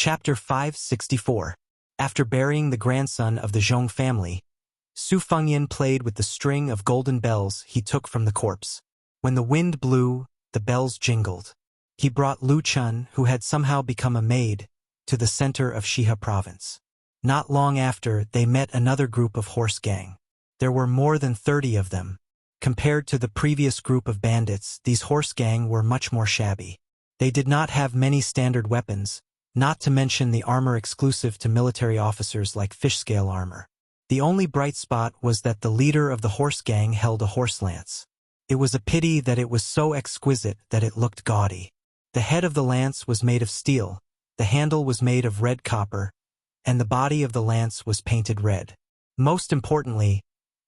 Chapter 564. After burying the grandson of the Zhong family, Su Fengyan played with the string of golden bells he took from the corpse. When the wind blew, the bells jingled. He brought Lu Chun, who had somehow become a maid, to the center of Shihe province. Not long after, they met another group of horse gang. There were more than 30 of them. Compared to the previous group of bandits, these horse gang were much more shabby. They did not have many standard weapons, not to mention the armor exclusive to military officers like fish-scale armor. The only bright spot was that the leader of the horse gang held a horse lance. It was a pity that it was so exquisite that it looked gaudy. The head of the lance was made of steel, the handle was made of red copper, and the body of the lance was painted red. Most importantly,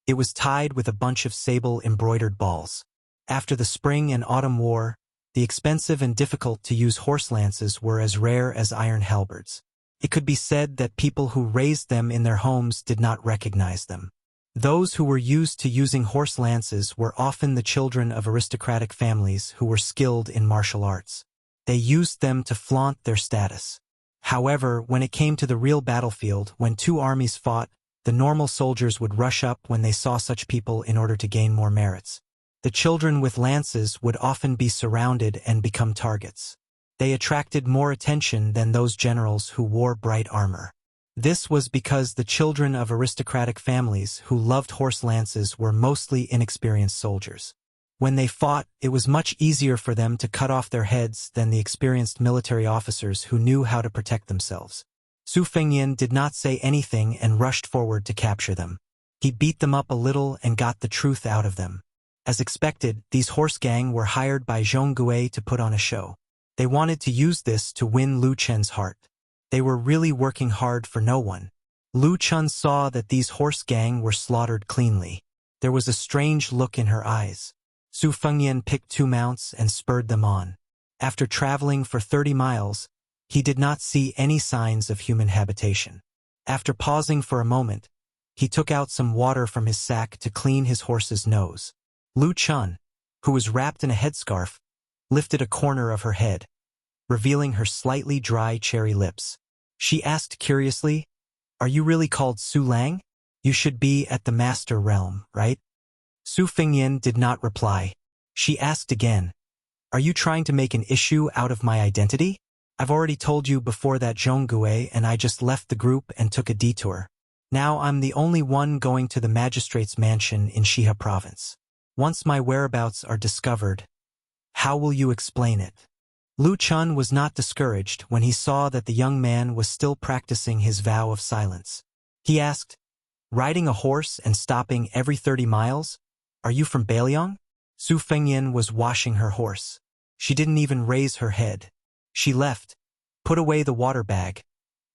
it was tied with a bunch of sable-embroidered balls. After the spring and autumn war, the expensive and difficult-to-use horse lances were as rare as iron halberds. It could be said that people who raised them in their homes did not recognize them. Those who were used to using horse lances were often the children of aristocratic families who were skilled in martial arts. They used them to flaunt their status. However, when it came to the real battlefield, when two armies fought, the normal soldiers would rush up when they saw such people in order to gain more merits. The children with lances would often be surrounded and become targets. They attracted more attention than those generals who wore bright armor. This was because the children of aristocratic families who loved horse lances were mostly inexperienced soldiers. When they fought, it was much easier for them to cut off their heads than the experienced military officers who knew how to protect themselves. Su Fengyan did not say anything and rushed forward to capture them. He beat them up a little and got the truth out of them. As expected, these horse gang were hired by Zhong Gui to put on a show. They wanted to use this to win Lu Chen's heart. They were really working hard for no one. Lu Chun saw that these horse gang were slaughtered cleanly. There was a strange look in her eyes. Su Fengyan picked 2 mounts and spurred them on. After traveling for 30 miles, he did not see any signs of human habitation. After pausing for a moment, he took out some water from his sack to clean his horse's nose. Lu Chun, who was wrapped in a headscarf, lifted a corner of her head, revealing her slightly dry cherry lips. She asked curiously, "Are you really called Su Lang? You should be at the master realm, right?" Su Fengyan did not reply. She asked again, "Are you trying to make an issue out of my identity? I've already told you before that Zhong Gui and I just left the group and took a detour. Now I'm the only one going to the magistrate's mansion in Shihe province. Once my whereabouts are discovered, how will you explain it?" Lu Chun was not discouraged when he saw that the young man was still practicing his vow of silence. He asked, "Riding a horse and stopping every 30 miles? Are you from Bailiang?" Su Fengyan was washing her horse. She didn't even raise her head. She left, put away the water bag,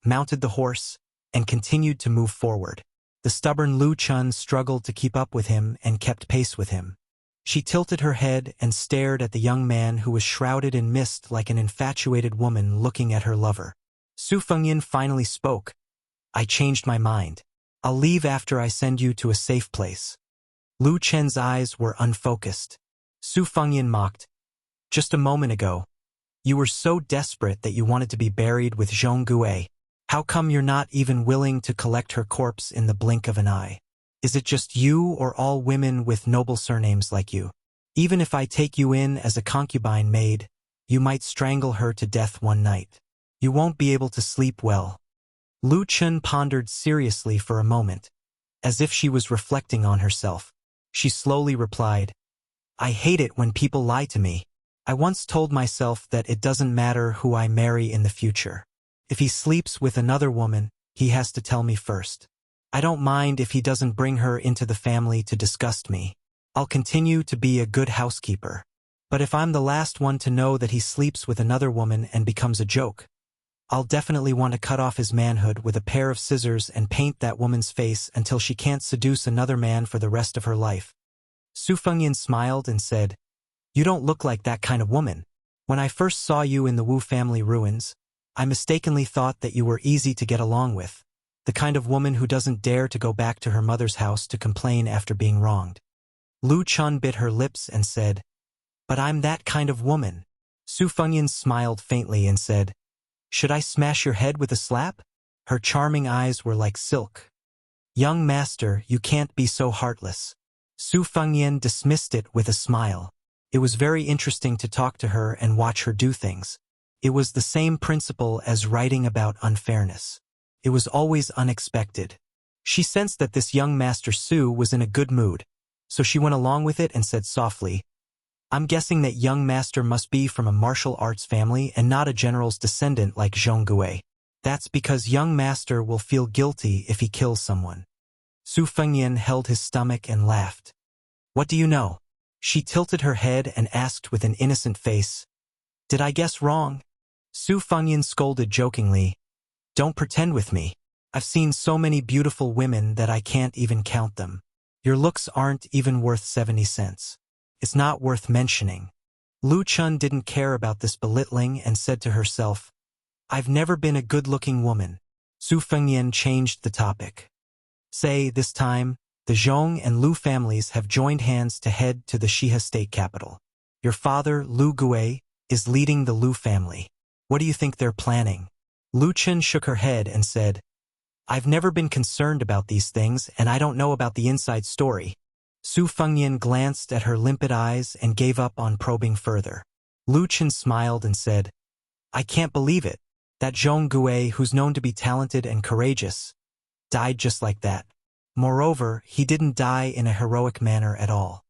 mounted the horse, and continued to move forward. The stubborn Lu Chun struggled to keep up with him and kept pace with him. She tilted her head and stared at the young man who was shrouded in mist like an infatuated woman looking at her lover. Su Fengyan finally spoke. "I changed my mind. I'll leave after I send you to a safe place." Lu Chen's eyes were unfocused. Su Fengyan mocked, "Just a moment ago, you were so desperate that you wanted to be buried with Zhong Gui. How come you're not even willing to collect her corpse in the blink of an eye? Is it just you or all women with noble surnames like you? Even if I take you in as a concubine maid, you might strangle her to death one night. You won't be able to sleep well." Lu Chun pondered seriously for a moment, as if she was reflecting on herself. She slowly replied, "I hate it when people lie to me. I once told myself that it doesn't matter who I marry in the future. If he sleeps with another woman, he has to tell me first. I don't mind if he doesn't bring her into the family to disgust me. I'll continue to be a good housekeeper. But if I'm the last one to know that he sleeps with another woman and becomes a joke, I'll definitely want to cut off his manhood with a pair of scissors and paint that woman's face until she can't seduce another man for the rest of her life." Su Fengyan smiled and said, "You don't look like that kind of woman. When I first saw you in the Wu family ruins, I mistakenly thought that you were easy to get along with, the kind of woman who doesn't dare to go back to her mother's house to complain after being wronged." Lu Chun bit her lips and said, "But I'm that kind of woman." Su Fengyan smiled faintly and said, Should I smash your head with a slap? Her charming eyes were like silk. Young master, you can't be so heartless. Su Fengyan dismissed it with a smile. It was very interesting to talk to her and watch her do things. It was the same principle as writing about unfairness. It was always unexpected. She sensed that this young Master Su was in a good mood, so she went along with it and said softly, I'm guessing that young master must be from a martial arts family and not a general's descendant like Zhong Gui. That's because young master will feel guilty if he kills someone. Su Fengyan held his stomach and laughed. What do you know? She tilted her head and asked with an innocent face, Did I guess wrong? Su Fengyan scolded jokingly, Don't pretend with me. I've seen so many beautiful women that I can't even count them. Your looks aren't even worth 70 cents. It's not worth mentioning. Lu Chun didn't care about this belittling and said to herself, I've never been a good-looking woman. Su Fengyan changed the topic. Say, this time, the Zhong and Lu families have joined hands to head to the Shihe state capital. Your father, Lu Gui, is leading the Lu family. What do you think they're planning? Lu Chun shook her head and said, I've never been concerned about these things and I don't know about the inside story. Su Fengyan glanced at her limpid eyes and gave up on probing further. Lu Chun smiled and said, I can't believe it. That Zhong Gui, who's known to be talented and courageous, died just like that. Moreover, he didn't die in a heroic manner at all.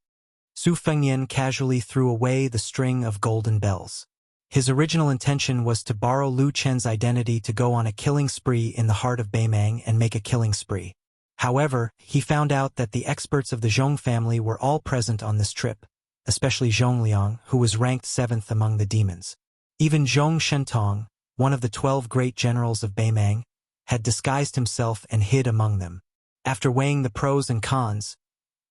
Su Fengyan casually threw away the string of golden bells. His original intention was to borrow Lu Chen's identity to go on a killing spree in the heart of Beimang and make a killing spree. However, he found out that the experts of the Zhong family were all present on this trip, especially Zhong Liang, who was ranked 7th among the demons. Even Zhong Shentong, one of the 12 great generals of Beimang, had disguised himself and hid among them. After weighing the pros and cons,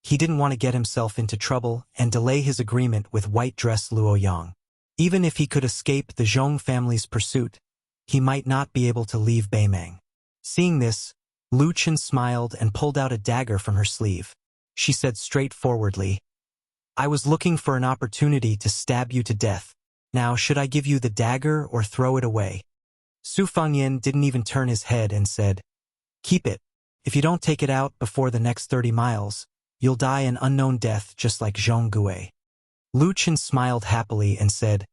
he didn't want to get himself into trouble and delay his agreement with white-dress Luoyang. Even if he could escape the Zhong family's pursuit, he might not be able to leave Beimang. Seeing this, Lu Chun smiled and pulled out a dagger from her sleeve. She said straightforwardly, I was looking for an opportunity to stab you to death. Now, should I give you the dagger or throw it away? Su Fengyan didn't even turn his head and said, Keep it. If you don't take it out before the next 30 miles, you'll die an unknown death just like Zhong Gui. Lu Chun smiled happily and said,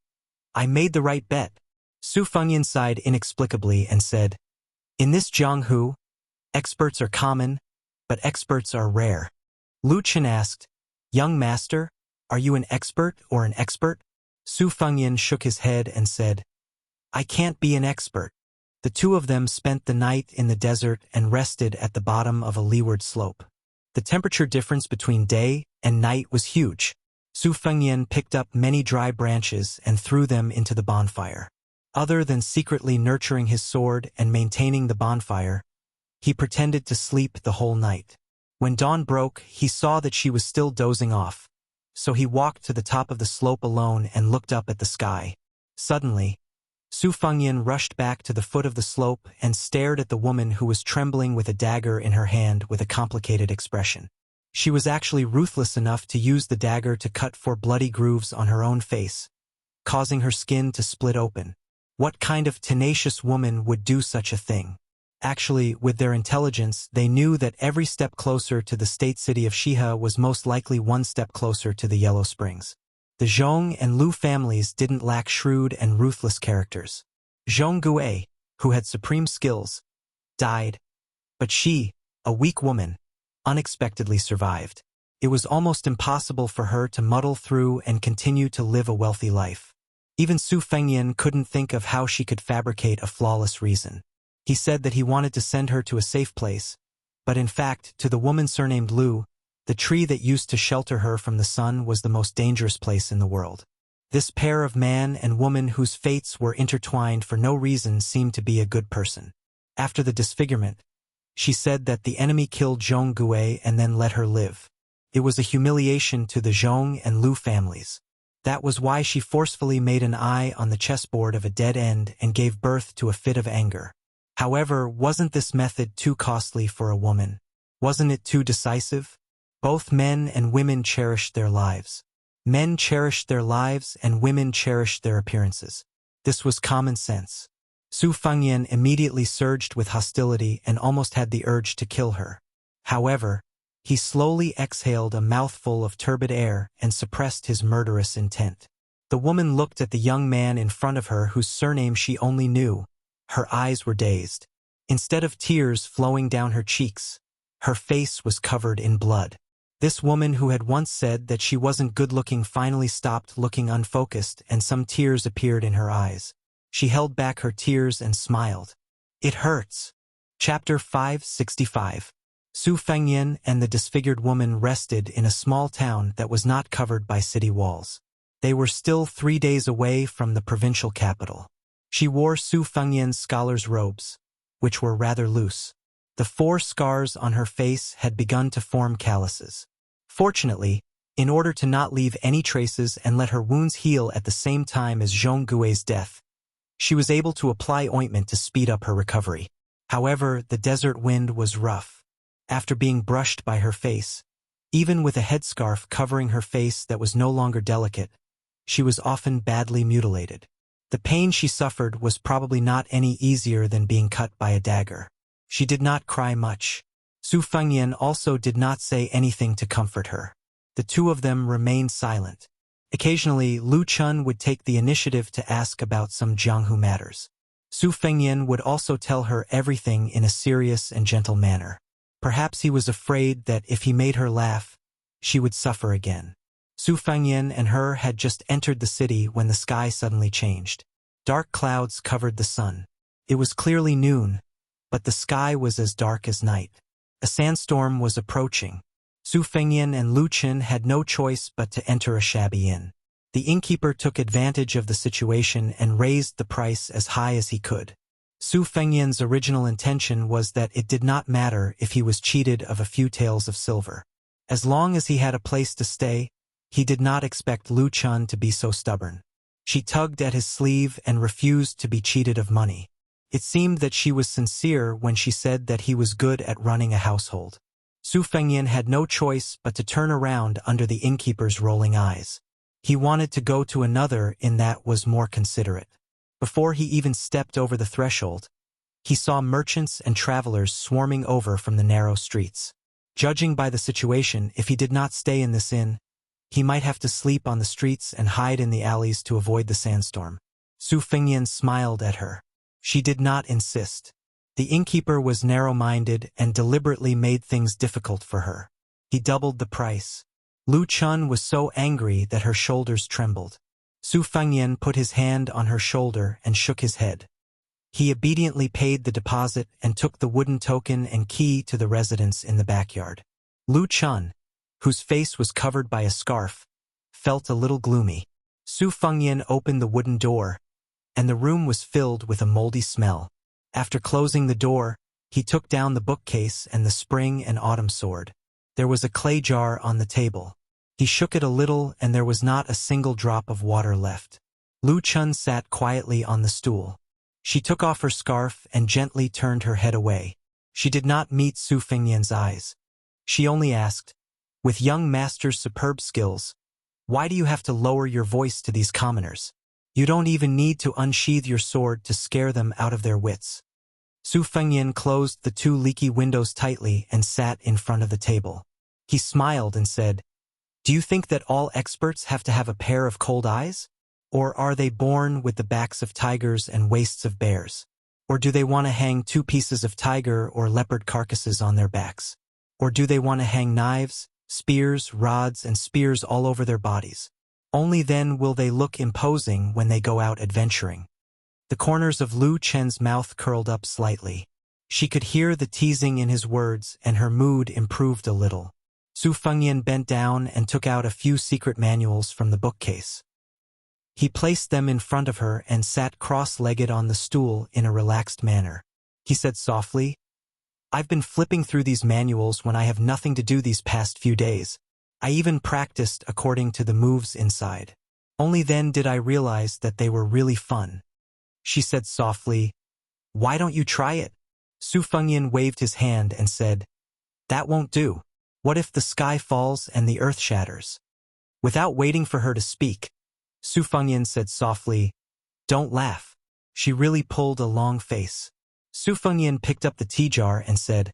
I made the right bet. Su Fengyan sighed inexplicably and said, In this Jianghu, experts are common, but experts are rare. Lu Chun asked, Young master, are you an expert or an expert? Su Fengyan shook his head and said, I can't be an expert. The two of them spent the night in the desert and rested at the bottom of a leeward slope. The temperature difference between day and night was huge. Su Fengyan picked up many dry branches and threw them into the bonfire. Other than secretly nurturing his sword and maintaining the bonfire, he pretended to sleep the whole night. When dawn broke, he saw that she was still dozing off, so he walked to the top of the slope alone and looked up at the sky. Suddenly, Su Fengyan rushed back to the foot of the slope and stared at the woman who was trembling with a dagger in her hand with a complicated expression. She was actually ruthless enough to use the dagger to cut 4 bloody grooves on her own face, causing her skin to split open. What kind of tenacious woman would do such a thing? Actually, with their intelligence, they knew that every step closer to the state city of Shihe was most likely 1 step closer to the Yellow Springs. The Zhong and Lu families didn't lack shrewd and ruthless characters. Zhong Gui, who had supreme skills, died, but she, a weak woman, unexpectedly survived. It was almost impossible for her to muddle through and continue to live a wealthy life. Even Su Fengyan couldn't think of how she could fabricate a flawless reason. He said that he wanted to send her to a safe place, but in fact, to the woman surnamed Lu, the tree that used to shelter her from the sun was the most dangerous place in the world. This pair of man and woman whose fates were intertwined for no reason seemed to be a good person. After the disfigurement, she said that the enemy killed Zhong Gui and then let her live. It was a humiliation to the Zhong and Lu families. That was why she forcefully made an eye on the chessboard of a dead end and gave birth to a fit of anger. However, wasn't this method too costly for a woman? Wasn't it too decisive? Both men and women cherished their lives. Men cherished their lives and women cherished their appearances. This was common sense. Su Fengyan immediately surged with hostility and almost had the urge to kill her. However, he slowly exhaled a mouthful of turbid air and suppressed his murderous intent. The woman looked at the young man in front of her whose surname she only knew. Her eyes were dazed. Instead of tears flowing down her cheeks, her face was covered in blood. This woman who had once said that she wasn't good-looking finally stopped looking unfocused, and some tears appeared in her eyes. She held back her tears and smiled. It hurts. Chapter 565. Su Fengyan and the disfigured woman rested in a small town that was not covered by city walls. They were still 3 days away from the provincial capital. She wore Su Fengyan's scholar's robes, which were rather loose. The 4 scars on her face had begun to form calluses. Fortunately, in order to not leave any traces and let her wounds heal at the same time as Zhong Gui's death, she was able to apply ointment to speed up her recovery. However, the desert wind was rough. After being brushed by her face, even with a headscarf covering her face that was no longer delicate, she was often badly mutilated. The pain she suffered was probably not any easier than being cut by a dagger. She did not cry much. Su Fengyan also did not say anything to comfort her. The two of them remained silent. Occasionally, Lu Chun would take the initiative to ask about some Jianghu matters. Su Fengyan would also tell her everything in a serious and gentle manner. Perhaps he was afraid that if he made her laugh, she would suffer again. Su Fengyan and her had just entered the city when the sky suddenly changed. Dark clouds covered the sun. It was clearly noon, but the sky was as dark as night. A sandstorm was approaching. Su Fengyan and Lu Chen had no choice but to enter a shabby inn. The innkeeper took advantage of the situation and raised the price as high as he could. Su Fengyan's original intention was that it did not matter if he was cheated of a few taels of silver. As long as he had a place to stay, he did not expect Lu Chen to be so stubborn. She tugged at his sleeve and refused to be cheated of money. It seemed that she was sincere when she said that he was good at running a household. Su Fengyan had no choice but to turn around under the innkeeper's rolling eyes. He wanted to go to another inn that was more considerate. Before he even stepped over the threshold, he saw merchants and travelers swarming over from the narrow streets. Judging by the situation, if he did not stay in this inn, he might have to sleep on the streets and hide in the alleys to avoid the sandstorm. Su Fengyan smiled at her. She did not insist. The innkeeper was narrow-minded and deliberately made things difficult for her. He doubled the price. Lu Chun was so angry that her shoulders trembled. Su Fengyan put his hand on her shoulder and shook his head. He obediently paid the deposit and took the wooden token and key to the residence in the backyard. Lu Chun, whose face was covered by a scarf, felt a little gloomy. Su Fengyan opened the wooden door, and the room was filled with a moldy smell. After closing the door, he took down the bookcase and the spring and autumn sword. There was a clay jar on the table. He shook it a little and there was not a single drop of water left. Lu Chun sat quietly on the stool. She took off her scarf and gently turned her head away. She did not meet Su Fengyan's eyes. She only asked, "With young master's superb skills, why do you have to lower your voice to these commoners? You don't even need to unsheathe your sword to scare them out of their wits." Su Fengyan closed the 2 leaky windows tightly and sat in front of the table. He smiled and said, "Do you think that all experts have to have a pair of cold eyes? Or are they born with the backs of tigers and waists of bears? Or do they want to hang 2 pieces of tiger or leopard carcasses on their backs? Or do they want to hang knives, spears, rods, and spears all over their bodies? Only then will they look imposing when they go out adventuring." The corners of Lu Chen's mouth curled up slightly. She could hear the teasing in his words and her mood improved a little. Su Fengyan bent down and took out a few secret manuals from the bookcase. He placed them in front of her and sat cross-legged on the stool in a relaxed manner. He said softly, "I've been flipping through these manuals when I have nothing to do these past few days. I even practiced according to the moves inside. Only then did I realize that they were really fun." She said softly, "Why don't you try it?" Su Fengyan waved his hand and said, "That won't do. What if the sky falls and the earth shatters?" Without waiting for her to speak, Su Fengyan said softly, "Don't laugh. She really pulled a long face. Su Fengyan picked up the tea jar and said,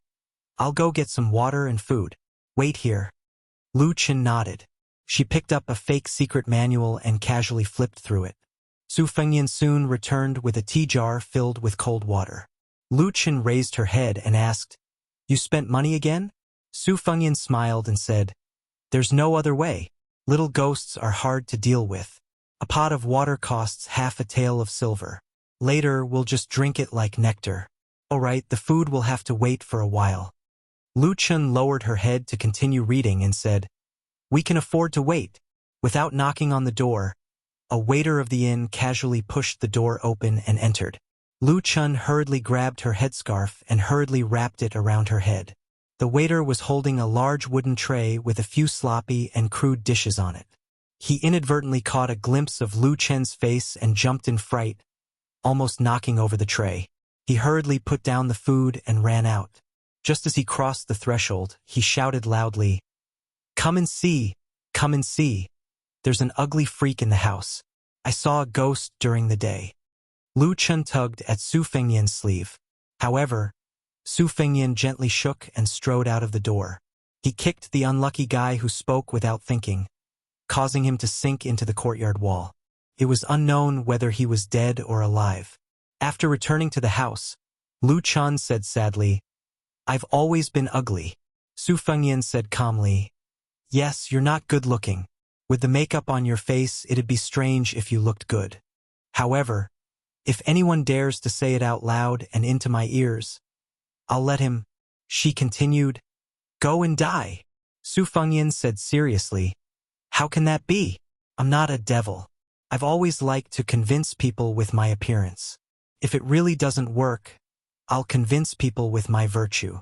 "I'll go get some water and food. Wait here." Lu Chen nodded. She picked up a fake secret manual and casually flipped through it. Su Fengyan soon returned with a tea jar filled with cold water. Lu Chen raised her head and asked, "You spent money again?" Su Fengyan smiled and said, "There's no other way. Little ghosts are hard to deal with. A pot of water costs half a tael of silver. Later, we'll just drink it like nectar. All right, the food will have to wait for a while." Lu Chen lowered her head to continue reading and said, "We can afford to wait." Without knocking on the door, a waiter of the inn casually pushed the door open and entered. Lu Chen hurriedly grabbed her headscarf and hurriedly wrapped it around her head. The waiter was holding a large wooden tray with a few sloppy and crude dishes on it. He inadvertently caught a glimpse of Lu Chen's face and jumped in fright, almost knocking over the tray. He hurriedly put down the food and ran out. Just as he crossed the threshold, he shouted loudly, "Come and see! Come and see! There's an ugly freak in the house. I saw a ghost during the day." Lu Chen tugged at Su Fengyan's sleeve. However, Su Fengyan gently shook and strode out of the door. He kicked the unlucky guy who spoke without thinking, causing him to sink into the courtyard wall. It was unknown whether he was dead or alive. After returning to the house, Lu Chen said sadly, "I've always been ugly." Su Fengyan said calmly, "Yes, you're not good looking. With the makeup on your face, it'd be strange if you looked good. However, if anyone dares to say it out loud and into my ears, I'll let him," she continued, "go and die." Su Fengyan said seriously, "How can that be? I'm not a devil. I've always liked to convince people with my appearance. If it really doesn't work, I'll convince people with my virtue."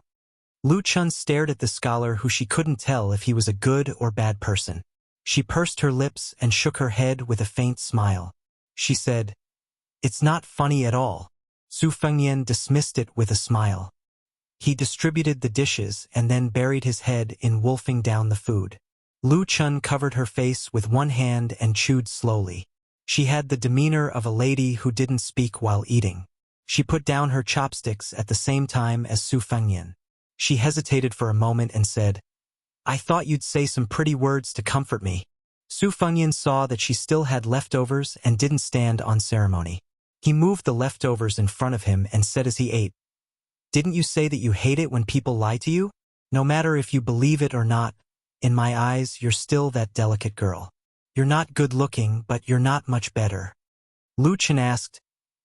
Lu Chen stared at the scholar who she couldn't tell if he was a good or bad person. She pursed her lips and shook her head with a faint smile. She said, "It's not funny at all." Su Fengyan dismissed it with a smile. He distributed the dishes and then buried his head in wolfing down the food. Lu Chen covered her face with one hand and chewed slowly. She had the demeanor of a lady who didn't speak while eating. She put down her chopsticks at the same time as Su Fengyan. She hesitated for a moment and said, "I thought you'd say some pretty words to comfort me." Su Fengyan saw that she still had leftovers and didn't stand on ceremony. He moved the leftovers in front of him and said as he ate, "Didn't you say that you hate it when people lie to you? No matter if you believe it or not, in my eyes, you're still that delicate girl. You're not good looking, but you're not much better." Lu Chen asked,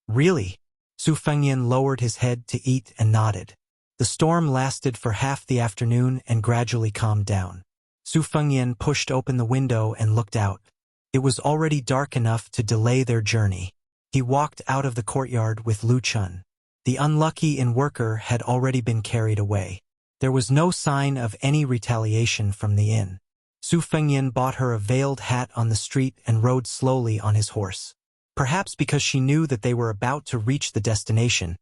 "Really?" Su Fengyan lowered his head to eat and nodded. The storm lasted for half the afternoon and gradually calmed down. Su Fengyan pushed open the window and looked out. It was already dark enough to delay their journey. He walked out of the courtyard with Lu Chen. The unlucky inn worker had already been carried away. There was no sign of any retaliation from the inn. Su Fengyan bought her a veiled hat on the street and rode slowly on his horse. Perhaps because she knew that they were about to reach the destination,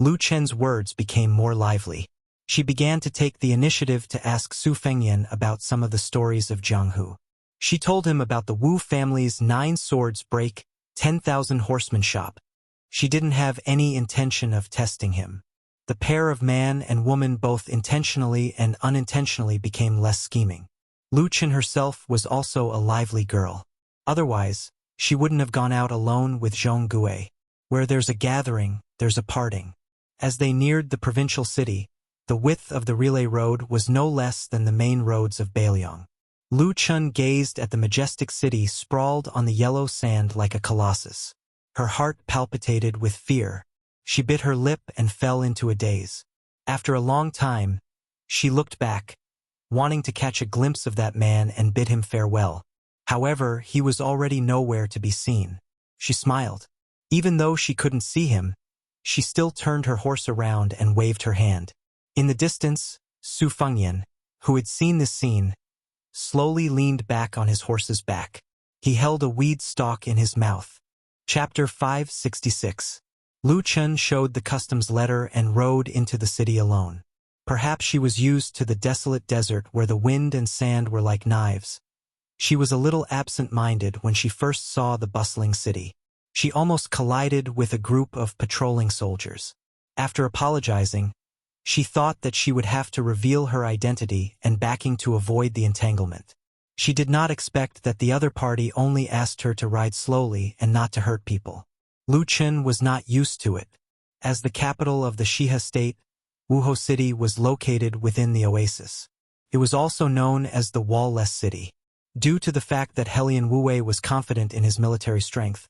Lu Chen's words became more lively. She began to take the initiative to ask Su Fengyan about some of the stories of Jianghu. She told him about the Wu family's 9 swords break, 10,000 horsemen shop. She didn't have any intention of testing him. The pair of man and woman both intentionally and unintentionally became less scheming. Lu Chen herself was also a lively girl. Otherwise, she wouldn't have gone out alone with Zhong Gui. Where there's a gathering, there's a parting. As they neared the provincial city, the width of the relay road was no less than the main roads of Beiliang. Lu Chen gazed at the majestic city sprawled on the yellow sand like a colossus. Her heart palpitated with fear. She bit her lip and fell into a daze. After a long time, she looked back, wanting to catch a glimpse of that man and bid him farewell. However, he was already nowhere to be seen. She smiled. Even though she couldn't see him, she still turned her horse around and waved her hand. In the distance, Su Fengyan, who had seen this scene, slowly leaned back on his horse's back. He held a weed stalk in his mouth. Chapter 566. Lu Chen showed the customs letter and rode into the city alone. Perhaps she was used to the desolate desert where the wind and sand were like knives. She was a little absent-minded when she first saw the bustling city. She almost collided with a group of patrolling soldiers. After apologizing, she thought that she would have to reveal her identity and backing to avoid the entanglement. She did not expect that the other party only asked her to ride slowly and not to hurt people. Luchen was not used to it. As the capital of the Shiha state, Wuho City was located within the oasis. It was also known as the Wall-less City. Due to the fact that Helian Wuwei was confident in his military strength,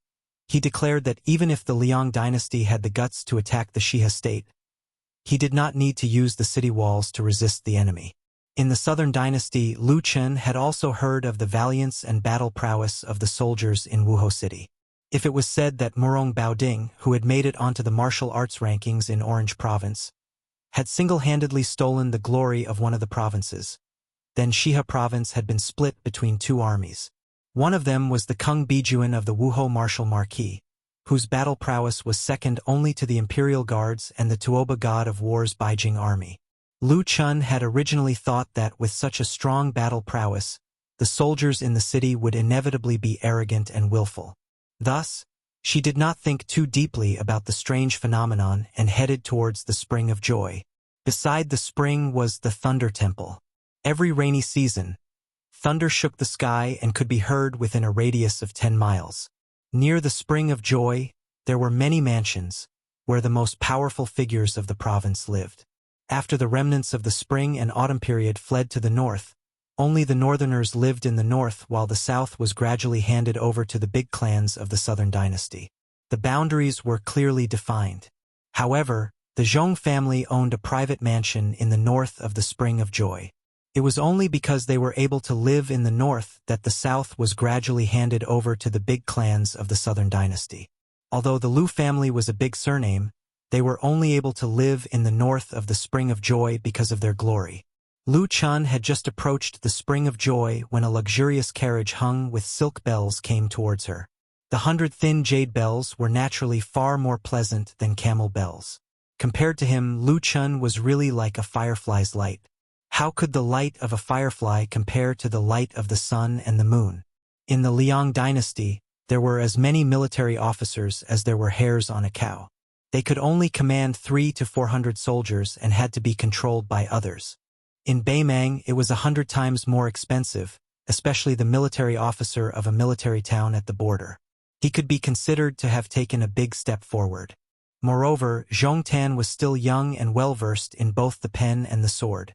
he declared that even if the Liang dynasty had the guts to attack the Shiha state, he did not need to use the city walls to resist the enemy. In the southern dynasty, Lu Chen had also heard of the valiance and battle prowess of the soldiers in Wuho City. If it was said that Murong Baoding, who had made it onto the martial arts rankings in Orange Province, had single-handedly stolen the glory of one of the provinces, then Shiha Province had been split between two armies. One of them was the Kung Bijuan of the Wuho Martial Marquis, whose battle prowess was second only to the Imperial Guards and the Tuoba God of War's Beijing army. Lu Chun had originally thought that with such a strong battle prowess, the soldiers in the city would inevitably be arrogant and willful. Thus, she did not think too deeply about the strange phenomenon and headed towards the Spring of Joy. Beside the spring was the Thunder Temple. Every rainy season, thunder shook the sky and could be heard within a radius of 10 miles. Near the Spring of Joy, there were many mansions, where the most powerful figures of the province lived. After the remnants of the spring and autumn period fled to the north, only the northerners lived in the north while the south was gradually handed over to the big clans of the southern dynasty. The boundaries were clearly defined. However, the Zhong family owned a private mansion in the north of the Spring of Joy. It was only because they were able to live in the north that the south was gradually handed over to the big clans of the southern dynasty. Although the Lu family was a big surname, they were only able to live in the north of the Spring of Joy because of their glory. Lu Chun had just approached the Spring of Joy when a luxurious carriage hung with silk bells came towards her. The 100 thin jade bells were naturally far more pleasant than camel bells. Compared to him, Lu Chun was really like a firefly's light. How could the light of a firefly compare to the light of the sun and the moon? In the Liang dynasty, there were as many military officers as there were hairs on a cow. They could only command 300 to 400 soldiers and had to be controlled by others. In Beimang, it was 100 times more expensive, especially the military officer of a military town at the border. He could be considered to have taken a big step forward. Moreover, Zhong Tan was still young and well-versed in both the pen and the sword.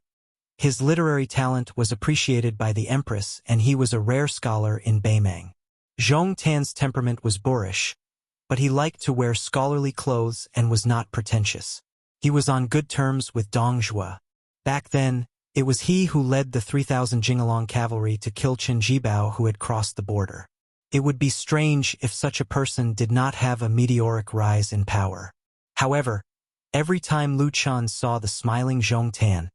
His literary talent was appreciated by the Empress, and he was a rare scholar in Beimang. Zhong Tan's temperament was boorish, but he liked to wear scholarly clothes and was not pretentious. He was on good terms with Dong Zhuo. Back then, it was he who led the 3,000 Jingalong cavalry to kill Qin Jibao who had crossed the border. It would be strange if such a person did not have a meteoric rise in power. However, every time Lu Chun saw the smiling Zhong Tan,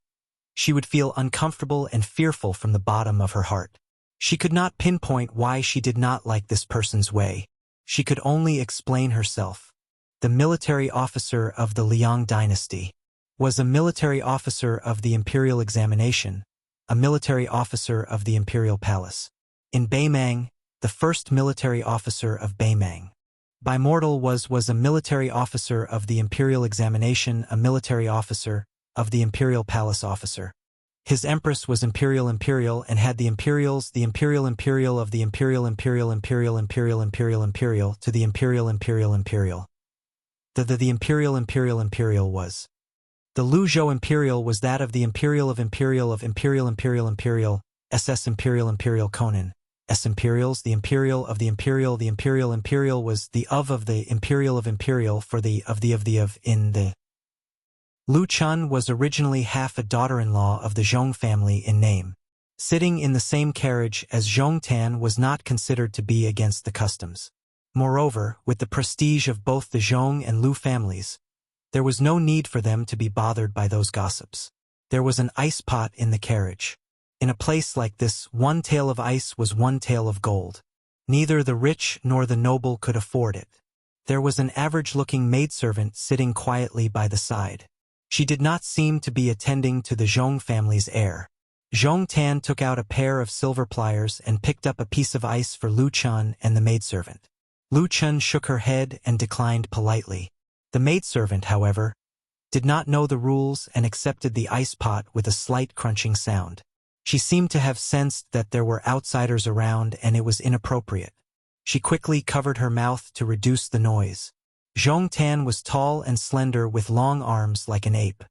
she would feel uncomfortable and fearful from the bottom of her heart. She could not pinpoint why she did not like this person's way. She could only explain herself. The military officer of the Liang dynasty was a military officer of the imperial examination, a military officer of the imperial palace. In Beimang, the first military officer of Beimang. Bimortal was a military officer of the imperial examination, a military officer of the imperial palace officer. His empress was imperial and had the imperials, the imperial of the imperial to the imperial. The imperial was. The Luzhou imperial was that of the imperial SS imperial Conan. S imperials, the imperial of the imperial was the of the imperial for the of in the. Lu Chun was originally half a daughter-in-law of the Zhong family in name. Sitting in the same carriage as Zhong Tan was not considered to be against the customs. Moreover, with the prestige of both the Zhong and Lu families, there was no need for them to be bothered by those gossips. There was an ice pot in the carriage. In a place like this, one tael of ice was one tael of gold. Neither the rich nor the noble could afford it. There was an average-looking maidservant sitting quietly by the side. She did not seem to be attending to the Zhong family's heir. Zhong Tan took out a pair of silver pliers and picked up a piece of ice for Lu Chun and the maidservant. Lu Chun shook her head and declined politely. The maidservant, however, did not know the rules and accepted the ice pot with a slight crunching sound. She seemed to have sensed that there were outsiders around and it was inappropriate. She quickly covered her mouth to reduce the noise. Zhong Tan was tall and slender with long arms like an ape.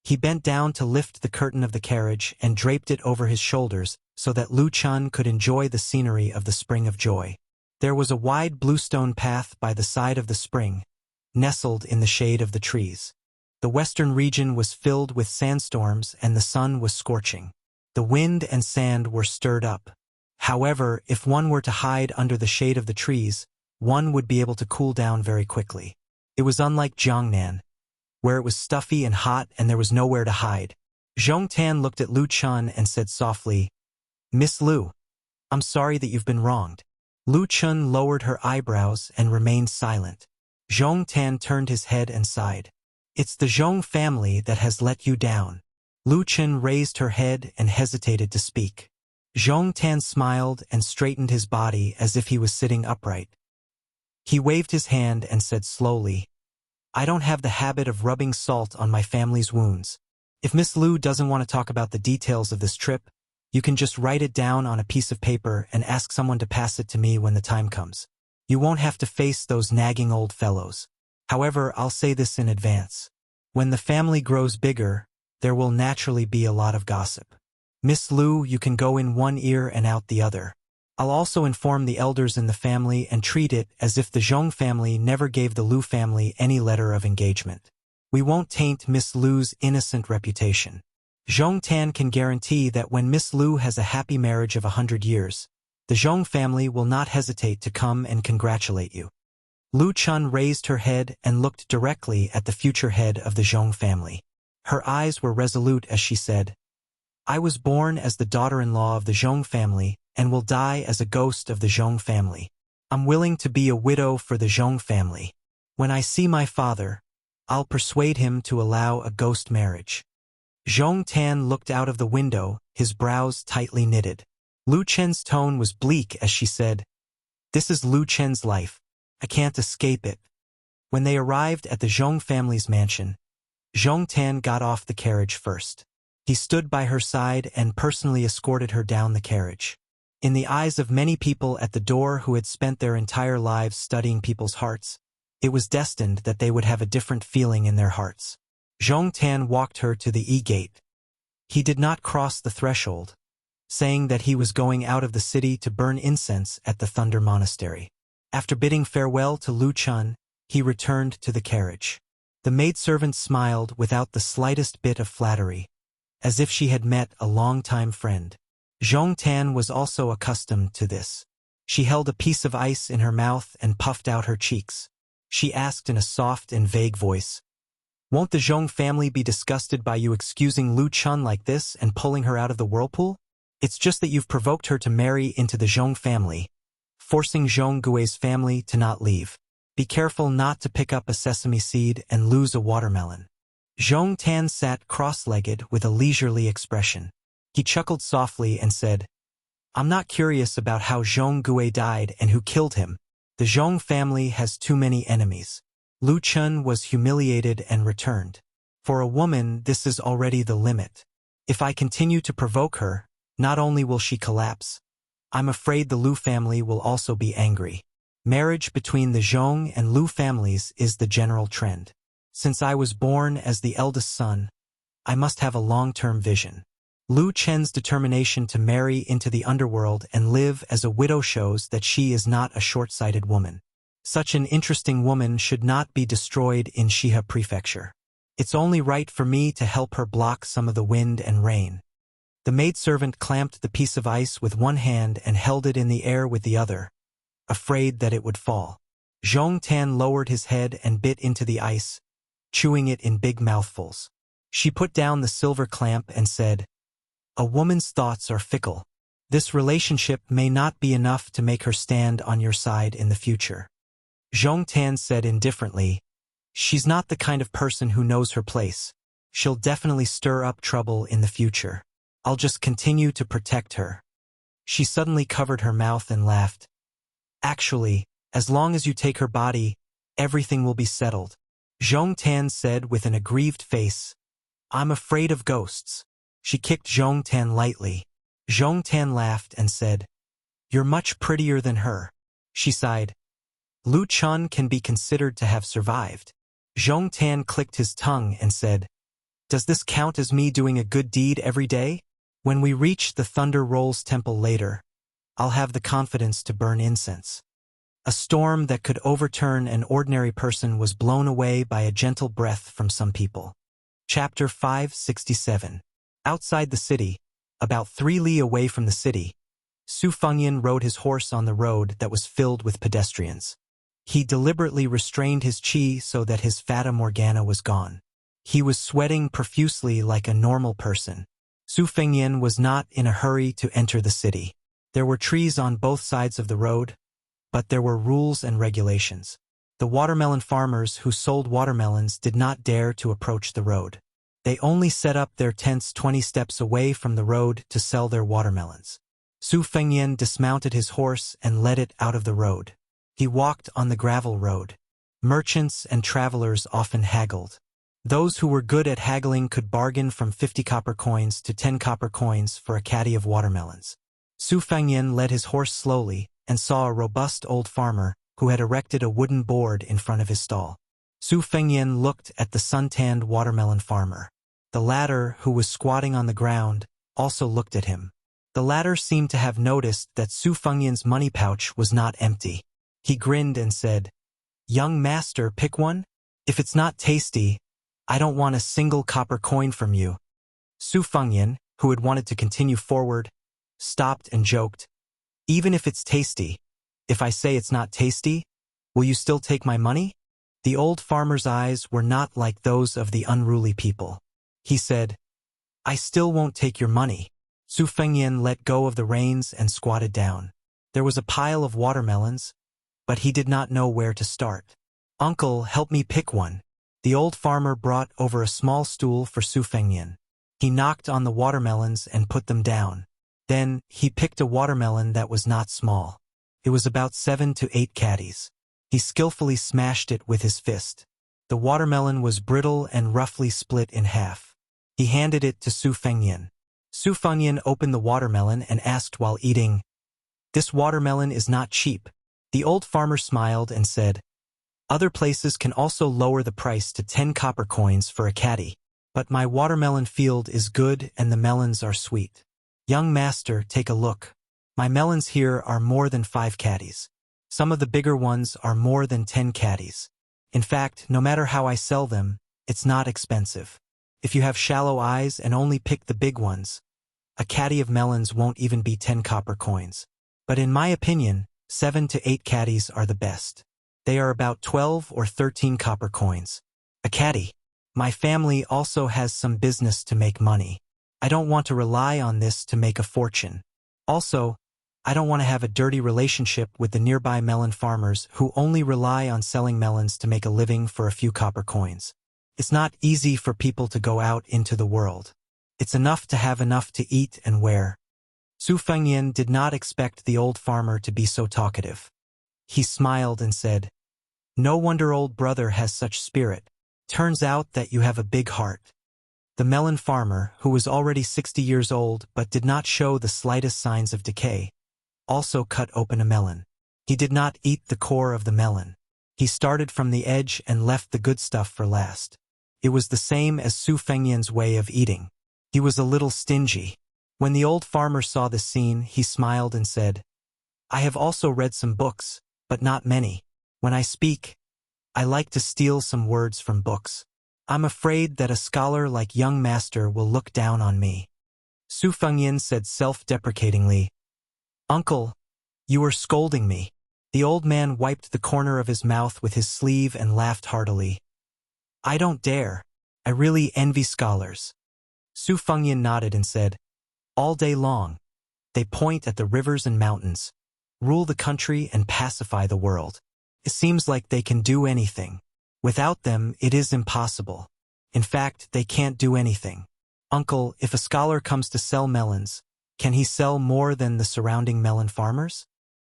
He bent down to lift the curtain of the carriage and draped it over his shoulders so that Lu Chun could enjoy the scenery of the Spring of Joy. There was a wide bluestone path by the side of the spring, nestled in the shade of the trees. The western region was filled with sandstorms and the sun was scorching. The wind and sand were stirred up. However, if one were to hide under the shade of the trees, one would be able to cool down very quickly. It was unlike Jiangnan, where it was stuffy and hot and there was nowhere to hide. Zhong Tan looked at Lu Chun and said softly, "Miss Lu, I'm sorry that you've been wronged." Lu Chun lowered her eyebrows and remained silent. Zhong Tan turned his head and sighed. "It's the Zhong family that has let you down." Lu Chun raised her head and hesitated to speak. Zhong Tan smiled and straightened his body as if he was sitting upright. He waved his hand and said slowly, "I don't have the habit of rubbing salt on my family's wounds. If Miss Lu doesn't want to talk about the details of this trip, you can just write it down on a piece of paper and ask someone to pass it to me when the time comes. You won't have to face those nagging old fellows. However, I'll say this in advance. When the family grows bigger, there will naturally be a lot of gossip. Miss Lu, you can go in one ear and out the other. I'll also inform the elders in the family and treat it as if the Zhong family never gave the Lu family any letter of engagement. We won't taint Miss Lu's innocent reputation. Zhong Tan can guarantee that when Miss Lu has a happy marriage of 100 years, the Zhong family will not hesitate to come and congratulate you." Lu Chun raised her head and looked directly at the future head of the Zhong family. Her eyes were resolute as she said, "I was born as the daughter-in-law of the Zhong family and will die as a ghost of the Zhong family. I'm willing to be a widow for the Zhong family. When I see my father, I'll persuade him to allow a ghost marriage." Zhong Tan looked out of the window, his brows tightly knitted. Lu Chen's tone was bleak as she said, "This is Lu Chen's life. I can't escape it." When they arrived at the Zhong family's mansion, Zhong Tan got off the carriage first. He stood by her side and personally escorted her down the carriage. In the eyes of many people at the door who had spent their entire lives studying people's hearts, it was destined that they would have a different feeling in their hearts. Zhong Tan walked her to the E-gate. He did not cross the threshold, saying that he was going out of the city to burn incense at the Thunder Monastery. After bidding farewell to Lu Chun, he returned to the carriage. The maidservant smiled without the slightest bit of flattery, as if she had met a long-time friend. Zhong Tan was also accustomed to this. She held a piece of ice in her mouth and puffed out her cheeks. She asked in a soft and vague voice, "Won't the Zhong family be disgusted by you excusing Lu Chun like this and pulling her out of the whirlpool? It's just that you've provoked her to marry into the Zhong family, forcing Zhong Gui's family to not leave. Be careful not to pick up a sesame seed and lose a watermelon." Zhong Tan sat cross-legged with a leisurely expression. He chuckled softly and said, "I'm not curious about how Zhong Gui died and who killed him. The Zhong family has too many enemies." Lu Chun was humiliated and returned. "For a woman, this is already the limit. If I continue to provoke her, not only will she collapse, I'm afraid the Lu family will also be angry. Marriage between the Zhong and Lu families is the general trend. Since I was born as the eldest son, I must have a long-term vision." Lu Chen's determination to marry into the underworld and live as a widow shows that she is not a short-sighted woman. Such an interesting woman should not be destroyed in Shihe Prefecture. It's only right for me to help her block some of the wind and rain. The maidservant clamped the piece of ice with one hand and held it in the air with the other, afraid that it would fall. Zhong Tan lowered his head and bit into the ice, chewing it in big mouthfuls. She put down the silver clamp and said, "A woman's thoughts are fickle. This relationship may not be enough to make her stand on your side in the future." Zhong Tan said indifferently, "She's not the kind of person who knows her place. She'll definitely stir up trouble in the future. I'll just continue to protect her." She suddenly covered her mouth and laughed. "Actually, As long as you take her body, everything will be settled. Zhong Tan said with an aggrieved face. I'm afraid of ghosts. She kicked Zhong Tan lightly. Zhong Tan laughed and said, You're much prettier than her. She sighed. Lu Chun can be considered to have survived. Zhong Tan clicked his tongue and said, Does this count as me doing a good deed every day? When we reach the Thunder Rolls Temple later, I'll have the confidence to burn incense. A storm that could overturn an ordinary person was blown away by a gentle breath from some people. Chapter 567. Outside the city, about 3 li away from the city, Su Fengyan rode his horse on the road that was filled with pedestrians. He deliberately restrained his chi so that his fata morgana was gone. He was sweating profusely like a normal person. Su Fengyan was not in a hurry to enter the city. There were trees on both sides of the road, but there were rules and regulations. The watermelon farmers who sold watermelons did not dare to approach the road. They only set up their tents 20 steps away from the road to sell their watermelons. Su Fengyan dismounted his horse and led it out of the road. He walked on the gravel road. Merchants and travelers often haggled. Those who were good at haggling could bargain from 50 copper coins to 10 copper coins for a caddy of watermelons. Su Fengyan led his horse slowly and saw a robust old farmer who had erected a wooden board in front of his stall. Su Fengyan looked at the suntanned watermelon farmer. The latter, who was squatting on the ground, also looked at him. The latter seemed to have noticed that Su Fengyan's money pouch was not empty. He grinned and said, Young master, pick one? If it's not tasty, I don't want a single copper coin from you. Su Fengyan, who had wanted to continue forward, stopped and joked, Even if it's tasty, if I say it's not tasty, will you still take my money? The old farmer's eyes were not like those of the unruly people. He said, I still won't take your money. Su Fengyan let go of the reins and squatted down. There was a pile of watermelons, but he did not know where to start. Uncle, help me pick one. The old farmer brought over a small stool for Su Fengyan. He knocked on the watermelons and put them down. Then, he picked a watermelon that was not small. It was about 7 to 8 caddies. He skillfully smashed it with his fist. The watermelon was brittle and roughly split in half. He handed it to Su Fengyan. Su Fengyan opened the watermelon and asked while eating, This watermelon is not cheap. The old farmer smiled and said, Other places can also lower the price to 10 copper coins for a caddy, but my watermelon field is good and the melons are sweet. Young master, take a look. My melons here are more than 5 caddies. Some of the bigger ones are more than 10 caddies. In fact, no matter how I sell them, it's not expensive. If you have shallow eyes and only pick the big ones, a caddy of melons won't even be 10 copper coins. But in my opinion, 7 to 8 caddies are the best. They are about 12 or 13 copper coins. A caddy. My family also has some business to make money. I don't want to rely on this to make a fortune. Also, I don't want to have a dirty relationship with the nearby melon farmers who only rely on selling melons to make a living for a few copper coins. It's not easy for people to go out into the world. It's enough to have enough to eat and wear. Su Fengyan did not expect the old farmer to be so talkative. He smiled and said, No wonder old brother has such spirit. Turns out that you have a big heart. The melon farmer, who was already 60 years old but did not show the slightest signs of decay, also cut open a melon. He did not eat the core of the melon. He started from the edge and left the good stuff for last. It was the same as Su Fengyan's way of eating. He was a little stingy. When the old farmer saw this scene, he smiled and said, I have also read some books, but not many. When I speak, I like to steal some words from books. I'm afraid that a scholar like young master will look down on me. Su Fengyan said self-deprecatingly, Uncle, you are scolding me. The old man wiped the corner of his mouth with his sleeve and laughed heartily. I don't dare. I really envy scholars. Su Fengyan nodded and said, All day long, they point at the rivers and mountains, rule the country and pacify the world. It seems like they can do anything. Without them, it is impossible. In fact, they can't do anything. Uncle, if a scholar comes to sell melons, can he sell more than the surrounding melon farmers?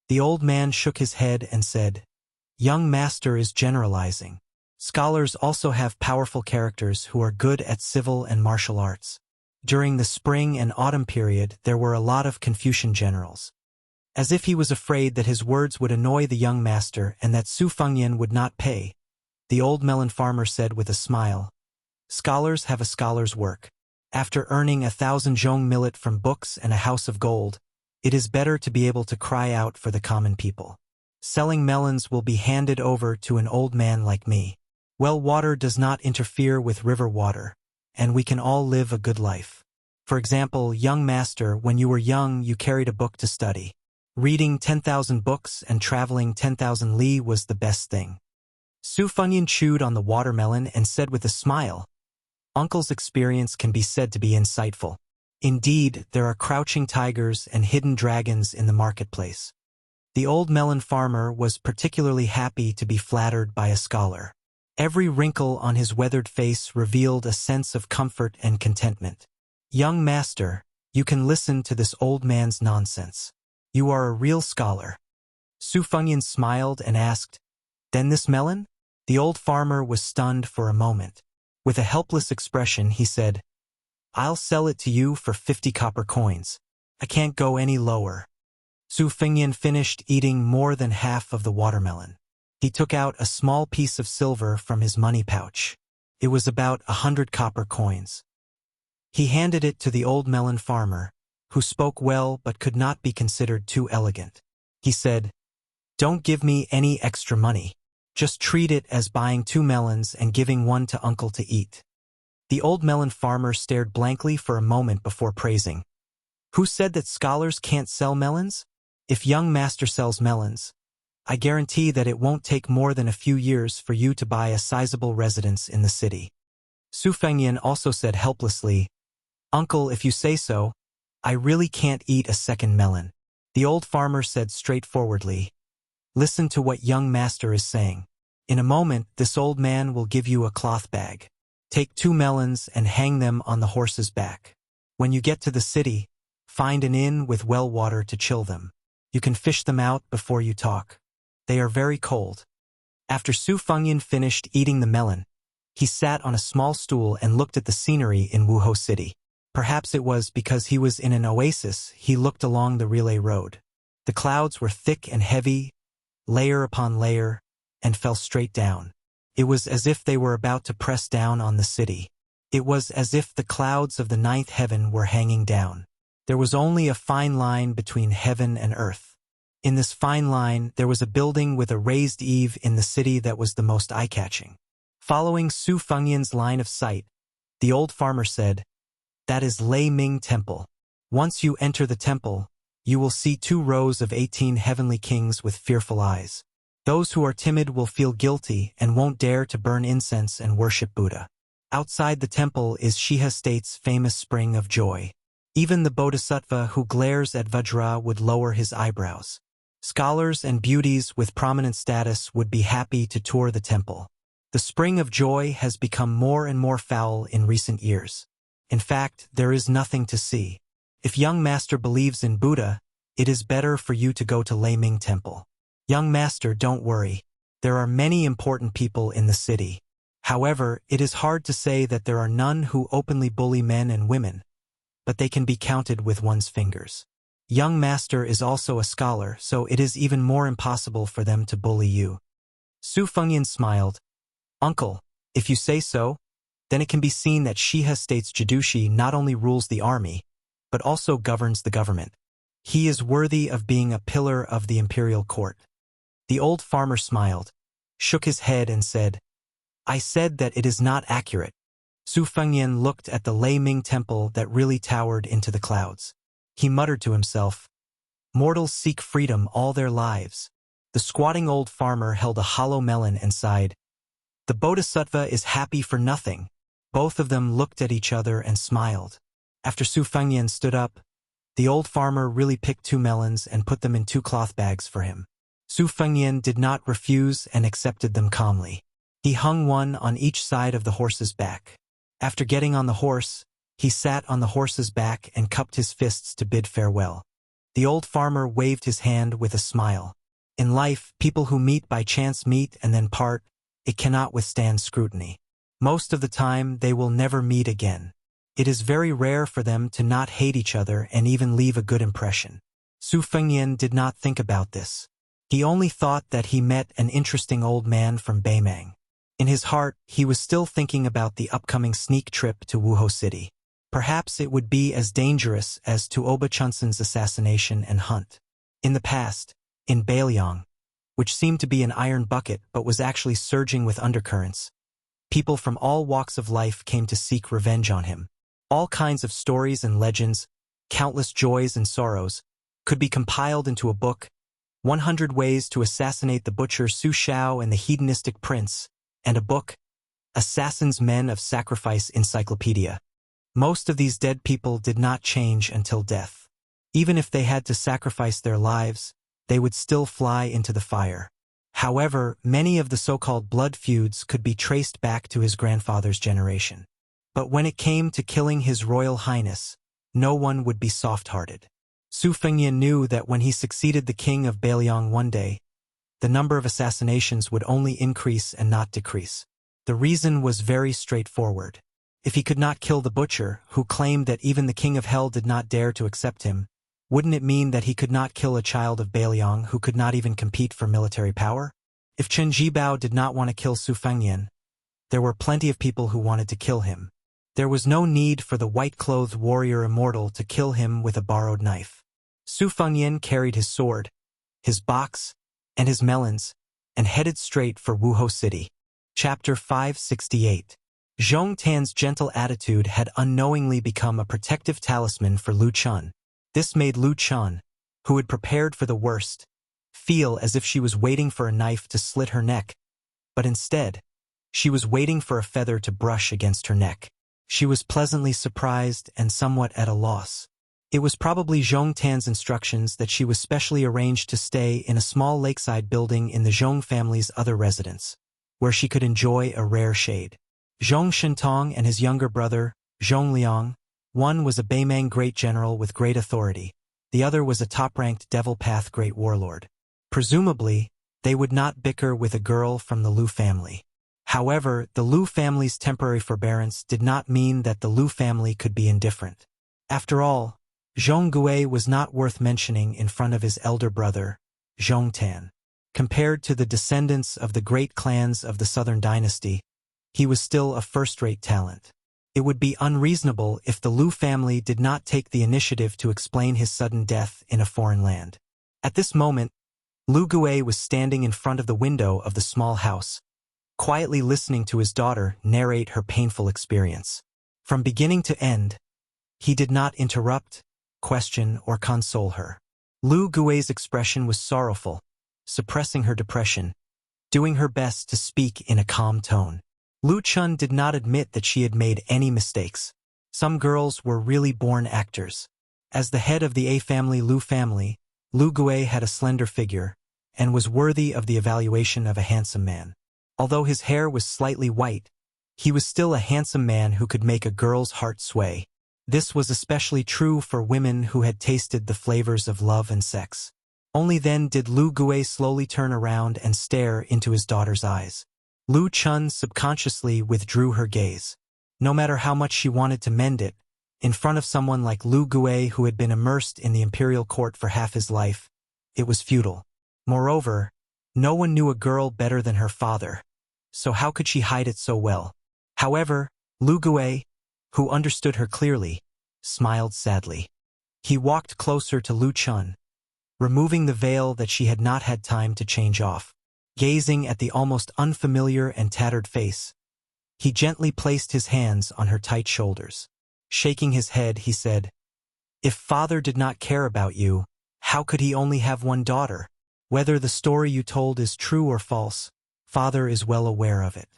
The old man shook his head and said, "Young master is generalizing. Scholars also have powerful characters who are good at civil and martial arts. During the spring and autumn period, there were a lot of Confucian generals." As if he was afraid that his words would annoy the young master and that Su Fengyan would not pay, the old melon farmer said with a smile, "Scholars have a scholar's work. After earning 1,000 zhong millet from books and a house of gold, it is better to be able to cry out for the common people. Selling melons will be handed over to an old man like me. Well water does not interfere with river water, and we can all live a good life. For example, young master, when you were young you carried a book to study. Reading 10,000 books and traveling 10,000 li was the best thing." Su Fengyan chewed on the watermelon and said with a smile, "Uncle's experience can be said to be insightful. Indeed, there are crouching tigers and hidden dragons in the marketplace." The old melon farmer was particularly happy to be flattered by a scholar. Every wrinkle on his weathered face revealed a sense of comfort and contentment. "Young master, you can listen to this old man's nonsense. You are a real scholar." Su Fengyan smiled and asked, "Then this melon?" The old farmer was stunned for a moment. With a helpless expression, he said, "I'll sell it to you for 50 copper coins. I can't go any lower." Su Fengyan finished eating more than half of the watermelon. He took out a small piece of silver from his money pouch. It was about 100 copper coins. He handed it to the old melon farmer, who spoke well but could not be considered too elegant. He said, "Don't give me any extra money. Just treat it as buying 2 melons and giving one to uncle to eat." The old melon farmer stared blankly for a moment before praising. "Who said that scholars can't sell melons? If young master sells melons, I guarantee that it won't take more than a few years for you to buy a sizable residence in the city." Su Fengyan also said helplessly, "Uncle, if you say so, I really can't eat a second melon." The old farmer said straightforwardly, "Listen to what young master is saying. In a moment, this old man will give you a cloth bag. Take 2 melons and hang them on the horse's back. When you get to the city, find an inn with well water to chill them. You can fish them out before you talk. They are very cold." After Su Fengyan finished eating the melon, he sat on a small stool and looked at the scenery in Wuhou City. Perhaps it was because he was in an oasis he looked along the relay road. The clouds were thick and heavy, layer upon layer, and fell straight down. It was as if they were about to press down on the city. It was as if the clouds of the 9th heaven were hanging down. There was only a fine line between heaven and earth. In this fine line, there was a building with a raised eave in the city that was the most eye-catching. Following Su Fengyan's line of sight, the old farmer said, "That is Lei Ming Temple. Once you enter the temple, you will see 2 rows of 18 heavenly kings with fearful eyes. Those who are timid will feel guilty and won't dare to burn incense and worship Buddha. Outside the temple is Shiha State's famous spring of joy. Even the bodhisattva who glares at Vajra would lower his eyebrows. Scholars and beauties with prominent status would be happy to tour the temple. The spring of joy has become more and more foul in recent years. In fact, there is nothing to see. If young master believes in Buddha, it is better for you to go to Lei Ming Temple. Young master, don't worry. There are many important people in the city. However, it is hard to say that there are none who openly bully men and women, but they can be counted with one's fingers. Young master is also a scholar, so it is even more impossible for them to bully you." Su Fengyan smiled. "Uncle, if you say so, then it can be seen that Shiha State's Jidushi not only rules the army, but also governs the government. He is worthy of being a pillar of the imperial court." The old farmer smiled, shook his head and said, "I said that it is not accurate." Su Fengyan looked at the Lei Ming Temple that really towered into the clouds. He muttered to himself, "Mortals seek freedom all their lives." The squatting old farmer held a hollow melon and sighed, "The bodhisattva is happy for nothing." Both of them looked at each other and smiled. After Su Fengyan stood up, the old farmer really picked 2 melons and put them in 2 cloth bags for him. Su Fengyan did not refuse and accepted them calmly. He hung one on each side of the horse's back. After getting on the horse, he sat on the horse's back and cupped his fists to bid farewell. The old farmer waved his hand with a smile. In life, people who meet by chance meet and then part. It cannot withstand scrutiny. Most of the time, they will never meet again. It is very rare for them to not hate each other and even leave a good impression. Su Fengyan did not think about this. He only thought that he met an interesting old man from Beimang. In his heart, he was still thinking about the upcoming sneak trip to Wuhou City. Perhaps it would be as dangerous as Tuoba Chunsen's assassination and hunt. In the past, in Beiliang, which seemed to be an iron bucket but was actually surging with undercurrents, people from all walks of life came to seek revenge on him. All kinds of stories and legends, countless joys and sorrows, could be compiled into a book, 100 Ways to Assassinate the Butcher Su Shao and the Hedonistic Prince, and a book, Assassin's Men of Sacrifice Encyclopedia. Most of these dead people did not change until death. Even if they had to sacrifice their lives, they would still fly into the fire. However, many of the so-called blood feuds could be traced back to his grandfather's generation. But when it came to killing His Royal Highness, no one would be soft-hearted. Su Fengyan knew that when he succeeded the king of Beiliang one day, the number of assassinations would only increase and not decrease. The reason was very straightforward. If he could not kill the butcher, who claimed that even the king of hell did not dare to accept him, wouldn't it mean that he could not kill a child of Beiliang who could not even compete for military power? If Chen Jibao did not want to kill Su Fengyan, there were plenty of people who wanted to kill him. There was no need for the white-clothed warrior immortal to kill him with a borrowed knife. Su Fengyan carried his sword, his box, and his melons, and headed straight for Wuhou City. Chapter 568. Zhong Tan's gentle attitude had unknowingly become a protective talisman for Lu Chun. This made Lu Chun, who had prepared for the worst, feel as if she was waiting for a knife to slit her neck, but instead, she was waiting for a feather to brush against her neck. She was pleasantly surprised and somewhat at a loss. It was probably Zhong Tan's instructions that she was specially arranged to stay in a small lakeside building in the Zhong family's other residence, where she could enjoy a rare shade. Zhong Shentong and his younger brother, Zhong Liang, one was a Beimang great general with great authority, the other was a top-ranked Devil Path great warlord. Presumably, they would not bicker with a girl from the Lu family. However, the Lu family's temporary forbearance did not mean that the Lu family could be indifferent. After all, Zhong Gui was not worth mentioning in front of his elder brother, Zhong Tan. Compared to the descendants of the great clans of the Southern Dynasty, he was still a first-rate talent. It would be unreasonable if the Lu family did not take the initiative to explain his sudden death in a foreign land. At this moment, Lu Gui was standing in front of the window of the small house, quietly listening to his daughter narrate her painful experience. From beginning to end, he did not interrupt, question, or console her. Lu Gui's expression was sorrowful, suppressing her depression, doing her best to speak in a calm tone. Lu Chun did not admit that she had made any mistakes. Some girls were really born actors. As the head of the A family, Lu Gui had a slender figure, and was worthy of the evaluation of a handsome man. Although his hair was slightly white, he was still a handsome man who could make a girl's heart sway. This was especially true for women who had tasted the flavors of love and sex. Only then did Lu Gui slowly turn around and stare into his daughter's eyes. Lu Chun subconsciously withdrew her gaze. No matter how much she wanted to mend it, in front of someone like Lu Gui who had been immersed in the imperial court for half his life, it was futile. Moreover, no one knew a girl better than her father, so how could she hide it so well? However, Lu Gui, who understood her clearly, smiled sadly. He walked closer to Lu Chun, removing the veil that she had not had time to change off. Gazing at the almost unfamiliar and tattered face, he gently placed his hands on her tight shoulders. Shaking his head, he said, "If father did not care about you, how could he only have one daughter? Whether the story you told is true or false, father is well aware of it.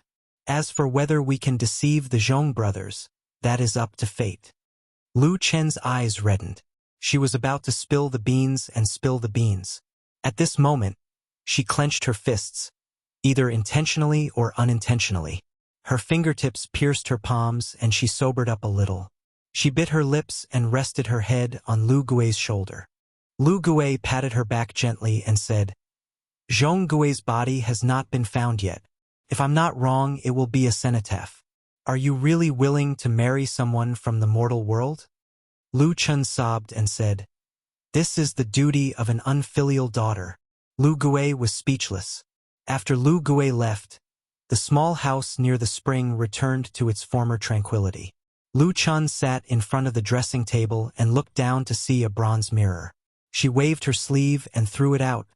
As for whether we can deceive the Zhong brothers, that is up to fate." Lu Chen's eyes reddened. She was about to spill the beans and spill the beans. At this moment, she clenched her fists, either intentionally or unintentionally. Her fingertips pierced her palms and she sobered up a little. She bit her lips and rested her head on Lu Gui's shoulder. Lu Gui patted her back gently and said, Zhong Gui's body has not been found yet. If I'm not wrong, it will be a cenotaph. Are you really willing to marry someone from the mortal world? Lu Chun sobbed and said, This is the duty of an unfilial daughter. Lu Gui was speechless. After Lu Gui left, the small house near the spring returned to its former tranquility. Lu Chun sat in front of the dressing table and looked down to see a bronze mirror. She waved her sleeve and threw it out,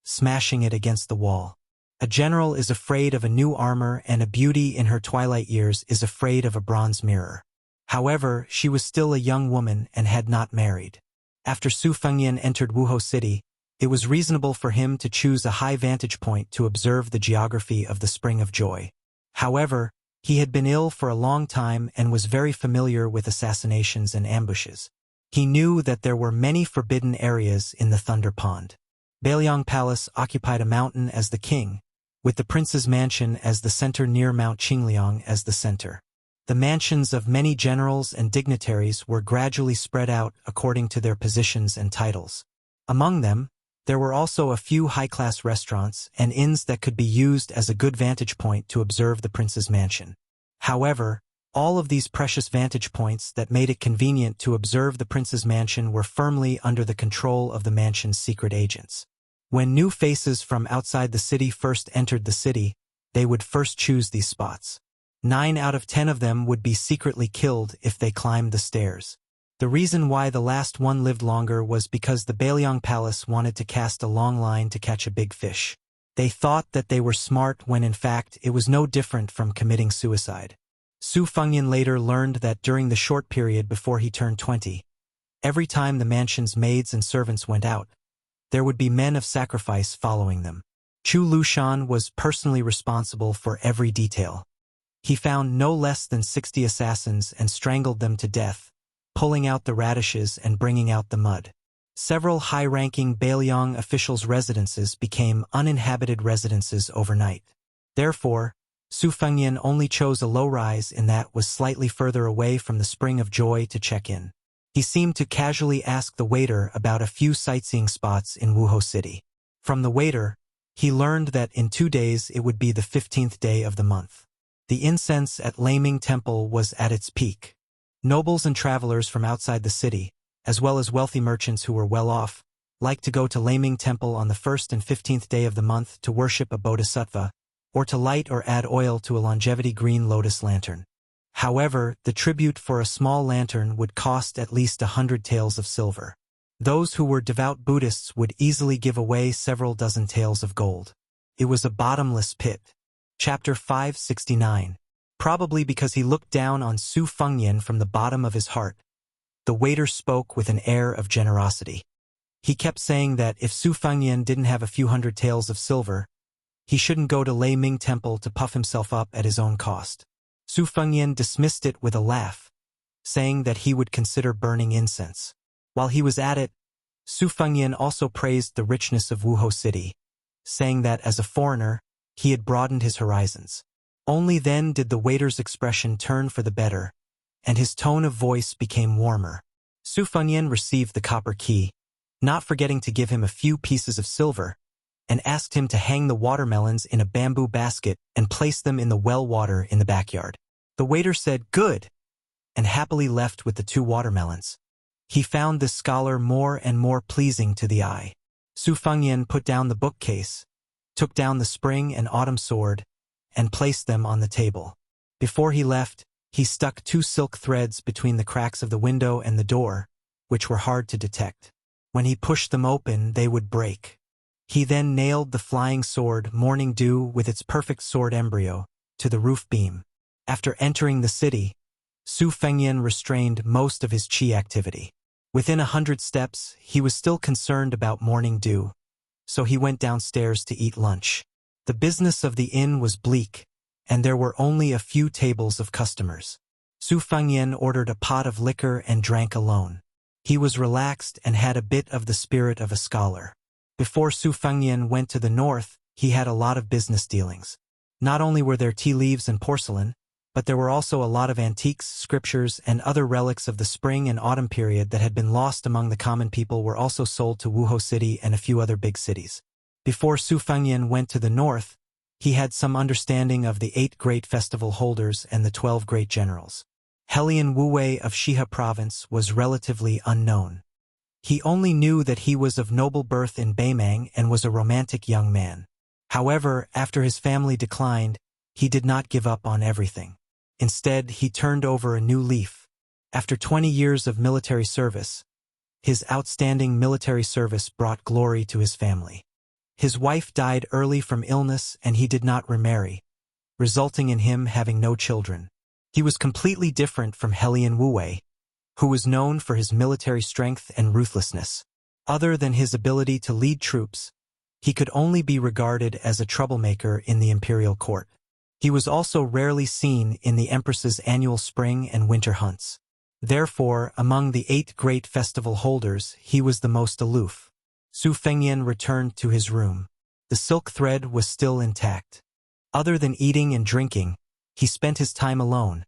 smashing it against the wall. A general is afraid of a new armor, and a beauty in her twilight years is afraid of a bronze mirror. However, she was still a young woman and had not married. After Su Fengyan entered Wuhou City, it was reasonable for him to choose a high vantage point to observe the geography of the Spring of Joy. However, he had been ill for a long time and was very familiar with assassinations and ambushes. He knew that there were many forbidden areas in the Thunder Pond. Bailiang Palace occupied a mountain as the king, with the prince's mansion as the center near Mount Qingliang as the center. The mansions of many generals and dignitaries were gradually spread out according to their positions and titles. Among them, there were also a few high-class restaurants and inns that could be used as a good vantage point to observe the prince's mansion. However, all of these precious vantage points that made it convenient to observe the prince's mansion were firmly under the control of the mansion's secret agents. When new faces from outside the city first entered the city, they would first choose these spots. 9 out of 10 of them would be secretly killed if they climbed the stairs. The reason why the last one lived longer was because the Bailiang Palace wanted to cast a long line to catch a big fish. They thought that they were smart when in fact it was no different from committing suicide. Su Fengyan later learned that during the short period before he turned 20, every time the mansion's maids and servants went out, there would be men of sacrifice following them. Chu Lushan was personally responsible for every detail. He found no less than 60 assassins and strangled them to death, pulling out the radishes and bringing out the mud. Several high-ranking Bailiang officials' residences became uninhabited residences overnight. Therefore, Su Fengyan only chose a low-rise in that was slightly further away from the Spring of Joy to check in. He seemed to casually ask the waiter about a few sightseeing spots in Wuhou City. From the waiter, he learned that in 2 days it would be the 15th day of the month. The incense at Laming Temple was at its peak. Nobles and travelers from outside the city, as well as wealthy merchants who were well off, liked to go to Laming Temple on the 1st and 15th day of the month to worship a bodhisattva, or to light or add oil to a longevity green lotus lantern. However, the tribute for a small lantern would cost at least 100 taels of silver. Those who were devout Buddhists would easily give away several dozen taels of gold. It was a bottomless pit. Chapter 569. Probably because he looked down on Su Fengyan from the bottom of his heart, the waiter spoke with an air of generosity. He kept saying that if Su Fengyan didn't have a few hundred taels of silver, he shouldn't go to Lei Ming Temple to puff himself up at his own cost. Su Fengyan dismissed it with a laugh, saying that he would consider burning incense. While he was at it, Su Fengyan also praised the richness of Wuhou City, saying that as a foreigner, he had broadened his horizons. Only then did the waiter's expression turn for the better, and his tone of voice became warmer. Su Fengyan received the copper key, not forgetting to give him a few pieces of silver, and asked him to hang the watermelons in a bamboo basket and place them in the well water in the backyard. The waiter said, "Good," and happily left with the 2 watermelons. He found this scholar more and more pleasing to the eye. Su Fengyan put down the bookcase, took down the spring and autumn sword, and placed them on the table. Before he left, he stuck 2 silk threads between the cracks of the window and the door, which were hard to detect. When he pushed them open, they would break. He then nailed the flying sword, Morning Dew, with its perfect sword embryo, to the roof beam. After entering the city, Su Fengyan restrained most of his qi activity. Within 100 steps, he was still concerned about Morning Dew, so he went downstairs to eat lunch. The business of the inn was bleak, and there were only a few tables of customers. Su Fengyan ordered a pot of liquor and drank alone. He was relaxed and had a bit of the spirit of a scholar. Before Su Fengyan went to the north, he had a lot of business dealings. Not only were there tea leaves and porcelain, but there were also a lot of antiques, scriptures, and other relics of the spring and autumn period that had been lost among the common people were also sold to Wuhou City and a few other big cities. Before Su Fengyan went to the north, he had some understanding of the 8 great festival holders and the 12 great generals. Helian Wuwei of Shihe province was relatively unknown. He only knew that he was of noble birth in Beimang and was a romantic young man. However, after his family declined, he did not give up on everything. Instead, he turned over a new leaf. After 20 years of military service, his outstanding military service brought glory to his family. His wife died early from illness and he did not remarry, resulting in him having no children. He was completely different from Helian Wuwei, who was known for his military strength and ruthlessness. Other than his ability to lead troops, he could only be regarded as a troublemaker in the imperial court. He was also rarely seen in the Empress's annual spring and winter hunts. Therefore, among the 8 great festival holders, he was the most aloof. Su Fengyan returned to his room. The silk thread was still intact. Other than eating and drinking, he spent his time alone,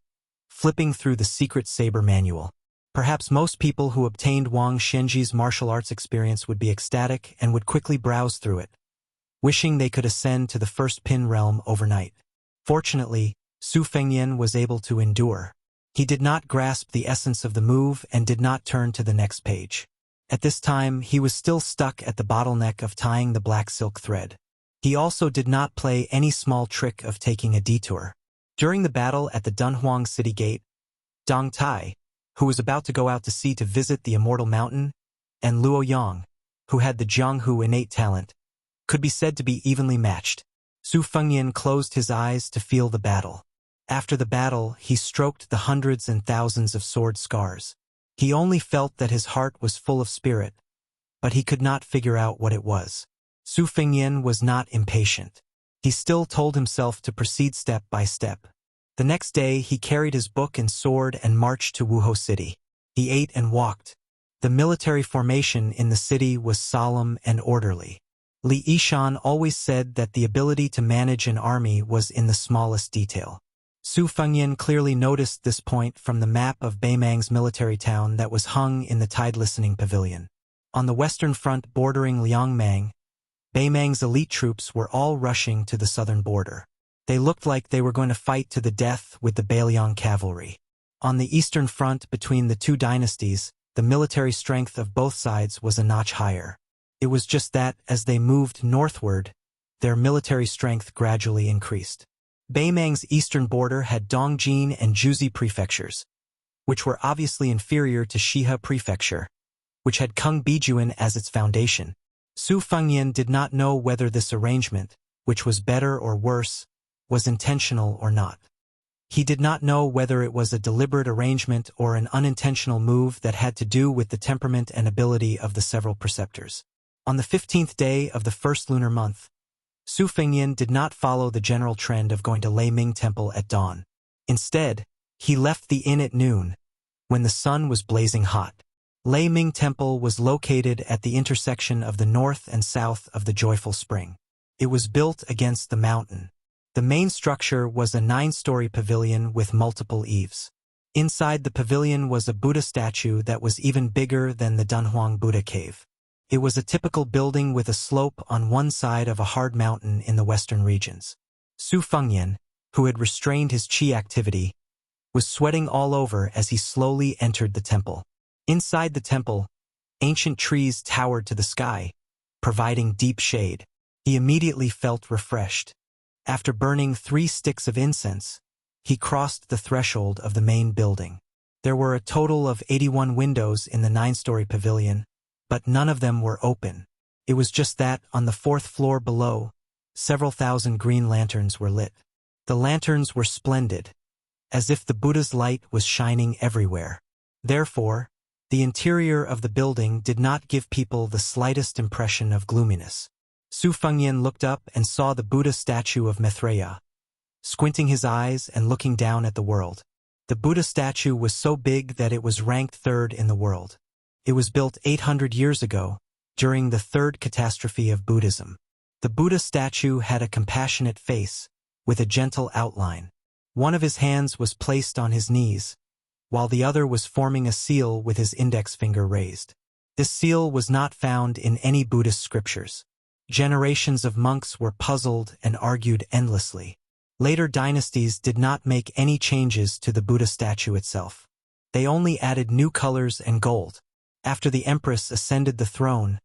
flipping through the secret saber manual. Perhaps most people who obtained Wang Shenji's martial arts experience would be ecstatic and would quickly browse through it, wishing they could ascend to the first pin realm overnight. Fortunately, Su Fengyan was able to endure. He did not grasp the essence of the move and did not turn to the next page. At this time, he was still stuck at the bottleneck of tying the black silk thread. He also did not play any small trick of taking a detour. During the battle at the Dunhuang city gate, Dong Tai, who was about to go out to sea to visit the Immortal Mountain, and Luo Yang, who had the Jianghu innate talent, could be said to be evenly matched. Su Fengyan closed his eyes to feel the battle. After the battle, he stroked the hundreds and thousands of sword scars. He only felt that his heart was full of spirit, but he could not figure out what it was. Su Fengyan was not impatient. He still told himself to proceed step by step. The next day, he carried his book and sword and marched to Wuhou City. He ate and walked. The military formation in the city was solemn and orderly. Li Yishan always said that the ability to manage an army was in the smallest detail. Su Fengyan clearly noticed this point from the map of Beimang's military town that was hung in the Tide Listening Pavilion. On the western front bordering Liangmang, Beimang's elite troops were all rushing to the southern border. They looked like they were going to fight to the death with the Bailiang cavalry. On the eastern front between the 2 dynasties, the military strength of both sides was a notch higher. It was just that, as they moved northward, their military strength gradually increased. Beimang's eastern border had Dongjin and Juzi prefectures, which were obviously inferior to Shihe prefecture, which had Kung Bijuan as its foundation. Su Fengyan did not know whether this arrangement, which was better or worse, was intentional or not. He did not know whether it was a deliberate arrangement or an unintentional move that had to do with the temperament and ability of the several preceptors. On the 15th day of the first lunar month, Su Fengyan did not follow the general trend of going to Lei Ming Temple at dawn. Instead, he left the inn at noon, when the sun was blazing hot. Lei Ming Temple was located at the intersection of the north and south of the Joyful Spring. It was built against the mountain. The main structure was a 9-story pavilion with multiple eaves. Inside the pavilion was a Buddha statue that was even bigger than the Dunhuang Buddha cave. It was a typical building with a slope on one side of a hard mountain in the western regions. Su Fengyan, who had restrained his qi activity, was sweating all over as he slowly entered the temple. Inside the temple, ancient trees towered to the sky, providing deep shade. He immediately felt refreshed. After burning 3 sticks of incense, he crossed the threshold of the main building. There were a total of 81 windows in the 9-story pavilion, but none of them were open. It was just that, on the 4th floor below, several thousand green lanterns were lit. The lanterns were splendid, as if the Buddha's light was shining everywhere. Therefore, the interior of the building did not give people the slightest impression of gloominess. Su Fengyan looked up and saw the Buddha statue of Maitreya, squinting his eyes and looking down at the world. The Buddha statue was so big that it was ranked 3rd in the world. It was built 800 years ago, during the 3rd catastrophe of Buddhism. The Buddha statue had a compassionate face, with a gentle outline. One of his hands was placed on his knees, while the other was forming a seal with his index finger raised. This seal was not found in any Buddhist scriptures. Generations of monks were puzzled and argued endlessly. Later dynasties did not make any changes to the Buddha statue itself. They only added new colors and gold. After the empress ascended the throne,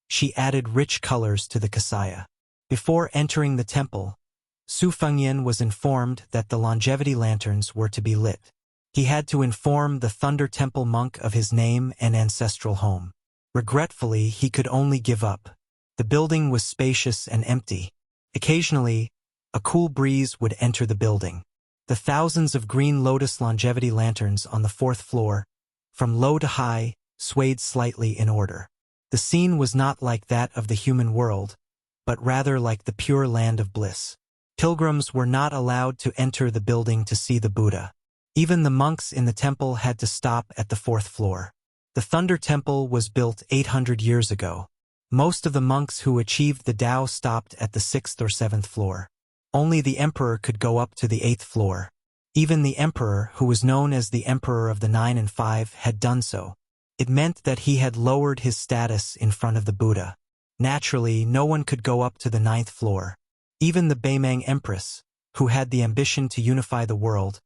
she added rich colors to the kasaya. Before entering the temple, Su Fengyan was informed that the longevity lanterns were to be lit. He had to inform the Thunder Temple monk of his name and ancestral home. Regretfully, he could only give up. The building was spacious and empty. Occasionally, a cool breeze would enter the building. The thousands of green lotus longevity lanterns on the 4th floor, from low to high, swayed slightly in order. The scene was not like that of the human world, but rather like the pure land of bliss. Pilgrims were not allowed to enter the building to see the Buddha. Even the monks in the temple had to stop at the 4th floor. The Thunder Temple was built 800 years ago. Most of the monks who achieved the Tao stopped at the 6th or 7th floor. Only the emperor could go up to the 8th floor. Even the emperor, who was known as the Emperor of the 9 and 5, had done so. It meant that he had lowered his status in front of the Buddha. Naturally, no one could go up to the 9th floor. Even the Beimang Empress, who had the ambition to unify the world,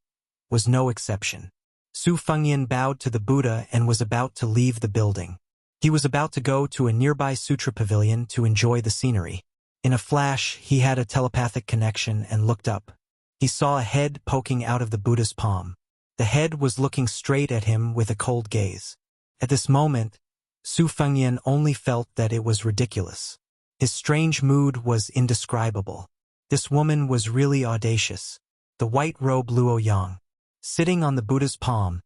was no exception. Su Fengyan bowed to the Buddha and was about to leave the building. He was about to go to a nearby sutra pavilion to enjoy the scenery. In a flash, he had a telepathic connection and looked up. He saw a head poking out of the Buddha's palm. The head was looking straight at him with a cold gaze. At this moment, Su Fengyan only felt that it was ridiculous. His strange mood was indescribable. This woman was really audacious. The white-robed Luo Yang. Sitting on the Buddha's palm,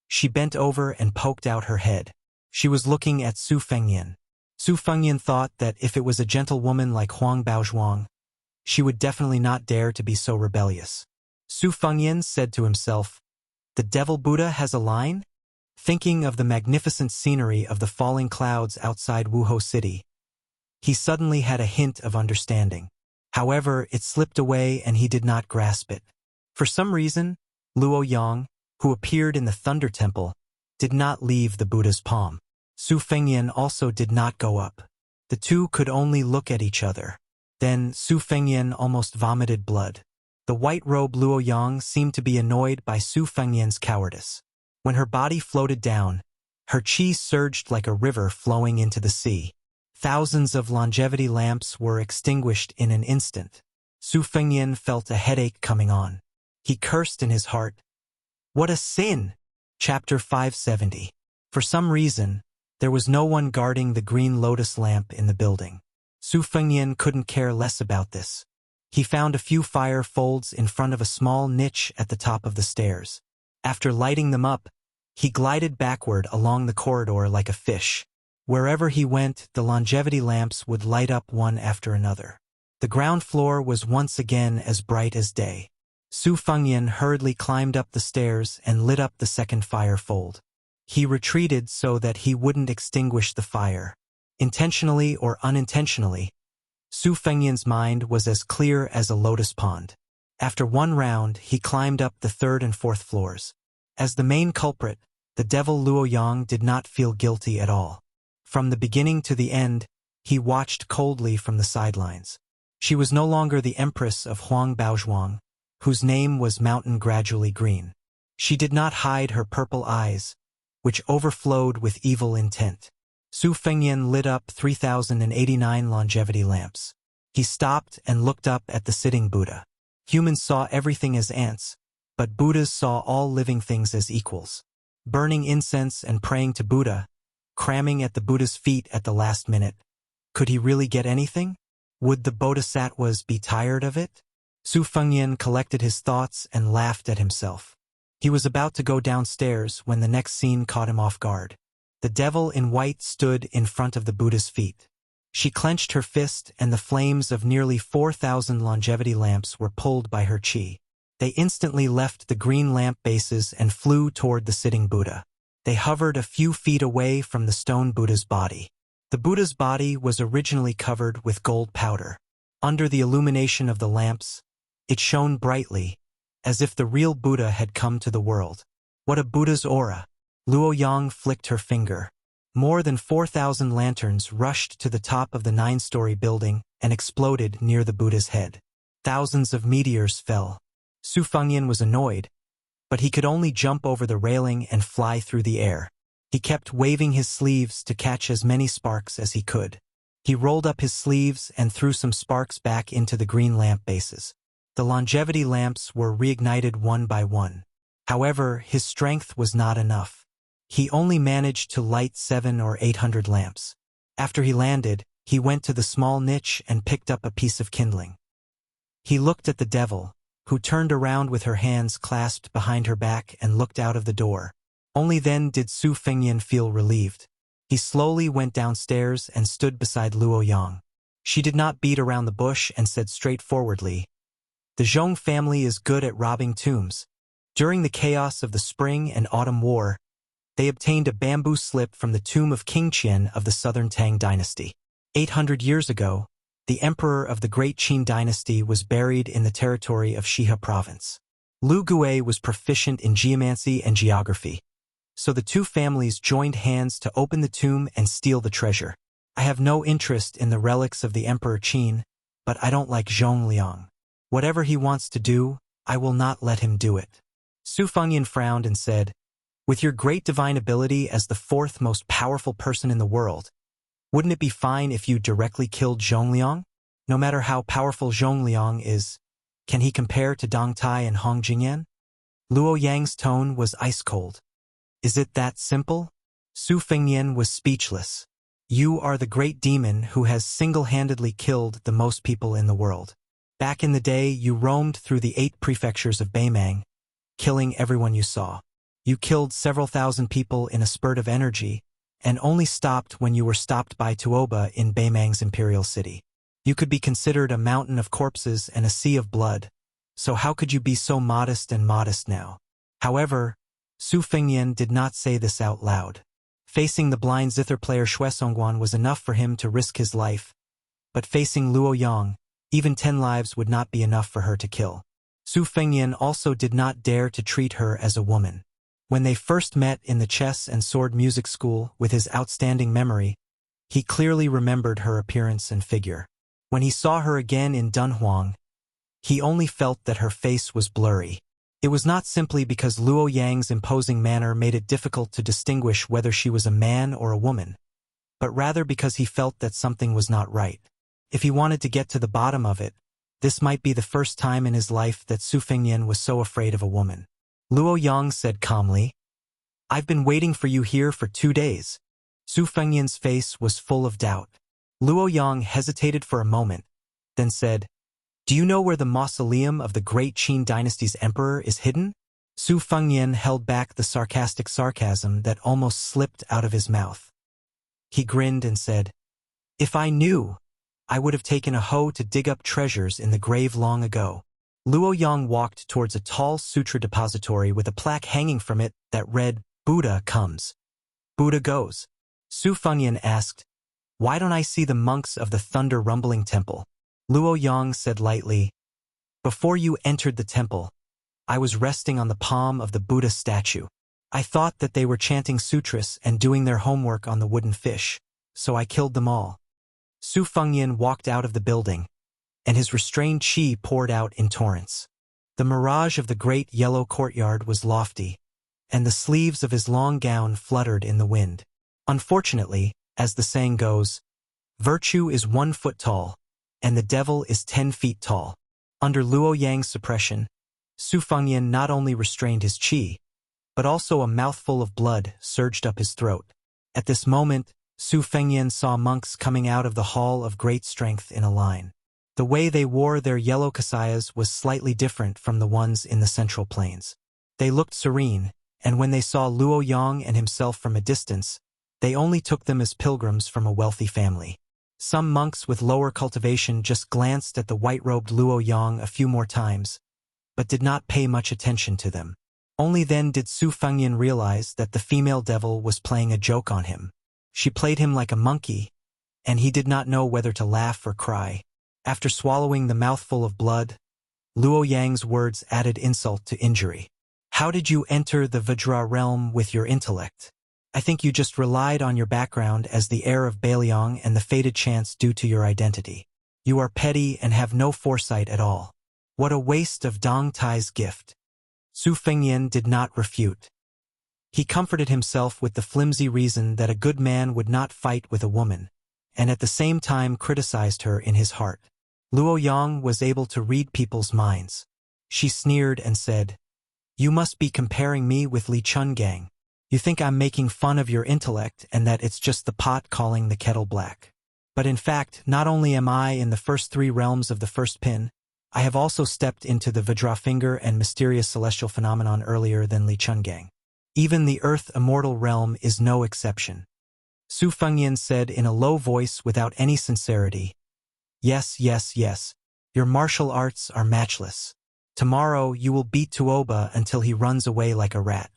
she bent over and poked out her head. She was looking at Su Fengyan. Su Fengyan thought that if it was a gentlewoman like Huang Baozhuang, she would definitely not dare to be so rebellious. Su Fengyan said to himself, "The devil Buddha has a line?" Thinking of the magnificent scenery of the falling clouds outside Wuhou City, he suddenly had a hint of understanding. However, it slipped away and he did not grasp it. For some reason, Luo Yang, who appeared in the Thunder Temple, did not leave the Buddha's palm. Su Fengyan also did not go up. The two could only look at each other. Then Su Fengyan almost vomited blood. The white-robed Luo Yang seemed to be annoyed by Su Fengyan's cowardice. When her body floated down, her chi surged like a river flowing into the sea. Thousands of longevity lamps were extinguished in an instant. Su Fengyan felt a headache coming on. He cursed in his heart. What a sin! Chapter 570. For some reason, there was no one guarding the green lotus lamp in the building. Su Fengyan couldn't care less about this. He found a few fire folds in front of a small niche at the top of the stairs. After lighting them up, he glided backward along the corridor like a fish. Wherever he went, the longevity lamps would light up one after another. The ground floor was once again as bright as day. Su Fengyan hurriedly climbed up the stairs and lit up the second fire fold. He retreated so that he wouldn't extinguish the fire. Intentionally or unintentionally, Su Fengyan's mind was as clear as a lotus pond. After one round, he climbed up the 3rd and 4th floors. As the main culprit, the devil Luo Yang did not feel guilty at all. From the beginning to the end, he watched coldly from the sidelines. She was no longer the empress of Huang Baozhuang, whose name was Mountain Gradually Green. She did not hide her purple eyes, which overflowed with evil intent. Su Fengyan lit up 3,089 longevity lamps. He stopped and looked up at the sitting Buddha. Humans saw everything as ants, but Buddhas saw all living things as equals. Burning incense and praying to Buddha, cramming at the Buddha's feet at the last minute. Could he really get anything? Would the bodhisattvas be tired of it? Su Fengyan collected his thoughts and laughed at himself. He was about to go downstairs when the next scene caught him off guard. The devil in white stood in front of the Buddha's feet. She clenched her fist and the flames of nearly 4,000 longevity lamps were pulled by her chi. They instantly left the green lamp bases and flew toward the sitting Buddha. They hovered a few feet away from the stone Buddha's body. The Buddha's body was originally covered with gold powder. Under the illumination of the lamps, it shone brightly, as if the real Buddha had come to the world. What a Buddha's aura! Luo Yang flicked her finger. More than 4,000 lanterns rushed to the top of the 9-story building and exploded near the Buddha's head. Thousands of meteors fell. Su Fengyan was annoyed, but he could only jump over the railing and fly through the air. He kept waving his sleeves to catch as many sparks as he could. He rolled up his sleeves and threw some sparks back into the green lamp bases. The longevity lamps were reignited one by one. However, his strength was not enough. He only managed to light 700 or 800 lamps. After he landed, he went to the small niche and picked up a piece of kindling. He looked at the devil, who turned around with her hands clasped behind her back and looked out of the door. Only then did Su Fengyan feel relieved. He slowly went downstairs and stood beside Luo Yang. She did not beat around the bush and said straightforwardly, "The Zhong family is good at robbing tombs. During the chaos of the Spring and Autumn War, they obtained a bamboo slip from the tomb of King Qian of the Southern Tang dynasty. 800 years ago, the emperor of the Great Qin dynasty was buried in the territory of Shihe province. Lu Gui was proficient in geomancy and geography. So the two families joined hands to open the tomb and steal the treasure. I have no interest in the relics of the Emperor Qin, but I don't like Zhong Liang. Whatever he wants to do, I will not let him do it." Su Fengyan frowned and said, "With your great divine ability as the 4th most powerful person in the world, wouldn't it be fine if you directly killed Zhong Liang? No matter how powerful Zhong Liang is, can he compare to Dong Tai and Hong Jingyan?" Luo Yang's tone was ice-cold. "Is it that simple?" Su Fengyan was speechless. "You are the great demon who has single-handedly killed the most people in the world. Back in the day, you roamed through the 8 prefectures of Beimang, killing everyone you saw. You killed several thousand people in a spurt of energy, and only stopped when you were stopped by Tuoba in Beimang's imperial city. You could be considered a mountain of corpses and a sea of blood, so how could you be so modest now?" However, Su Fengyan did not say this out loud. Facing the blind zither player Xue Songguan was enough for him to risk his life, but facing Luo Yang, even 10 lives would not be enough for her to kill. Su Fengyan also did not dare to treat her as a woman. When they first met in the chess and sword music school with his outstanding memory, he clearly remembered her appearance and figure. When he saw her again in Dunhuang, he only felt that her face was blurry. It was not simply because Luo Yang's imposing manner made it difficult to distinguish whether she was a man or a woman, but rather because he felt that something was not right. If he wanted to get to the bottom of it, this might be the first time in his life that Su Fengyan was so afraid of a woman. Luo Yang said calmly, "I've been waiting for you here for 2 days." Su Fengyan's face was full of doubt. Luo Yang hesitated for a moment, then said, "Do you know where the mausoleum of the Great Qin dynasty's emperor is hidden?" Su Fengyan held back the sarcastic sarcasm that almost slipped out of his mouth. He grinned and said, "If I knew, I would have taken a hoe to dig up treasures in the grave long ago." Luo Yang walked towards a tall sutra depository with a plaque hanging from it that read, "Buddha comes. Buddha goes." Su Fengyan asked, "Why don't I see the monks of the Thunder Rumbling Temple?" Luo Yang said lightly, "Before you entered the temple, I was resting on the palm of the Buddha statue. I thought that they were chanting sutras and doing their homework on the wooden fish, so I killed them all." Su Fengyan walked out of the building, and his restrained qi poured out in torrents. The mirage of the great yellow courtyard was lofty, and the sleeves of his long gown fluttered in the wind. Unfortunately, as the saying goes, virtue is 1 foot tall, and the devil is 10 feet tall. Under Luo Yang's suppression, Su Fengyan not only restrained his qi, but also a mouthful of blood surged up his throat. At this moment, Su Fengyan saw monks coming out of the Hall of Great Strength in a line. The way they wore their yellow kasayas was slightly different from the ones in the Central Plains. They looked serene, and when they saw Luo Yang and himself from a distance, they only took them as pilgrims from a wealthy family. Some monks with lower cultivation just glanced at the white-robed Luo Yang a few more times, but did not pay much attention to them. Only then did Su Fengyan realize that the female devil was playing a joke on him. She played him like a monkey, and he did not know whether to laugh or cry. After swallowing the mouthful of blood, Luo Yang's words added insult to injury. How did you enter the Vajra realm with your intellect? I think you just relied on your background as the heir of Bailiang and the fated chance due to your identity. You are petty and have no foresight at all. What a waste of Dong Tai's gift. Su Fengyan did not refute. He comforted himself with the flimsy reason that a good man would not fight with a woman, and at the same time criticized her in his heart. Luo Yang was able to read people's minds. She sneered and said, "You must be comparing me with Li Chungang. You think I'm making fun of your intellect and that it's just the pot calling the kettle black. But in fact, not only am I in the first 3 realms of the first pin, I have also stepped into the Vajra finger and mysterious celestial phenomenon earlier than Li Chungang. Even the Earth Immortal realm is no exception." Su Fengyan said in a low voice without any sincerity, "Yes, yes, yes. Your martial arts are matchless. Tomorrow you will beat Tuoba until he runs away like a rat.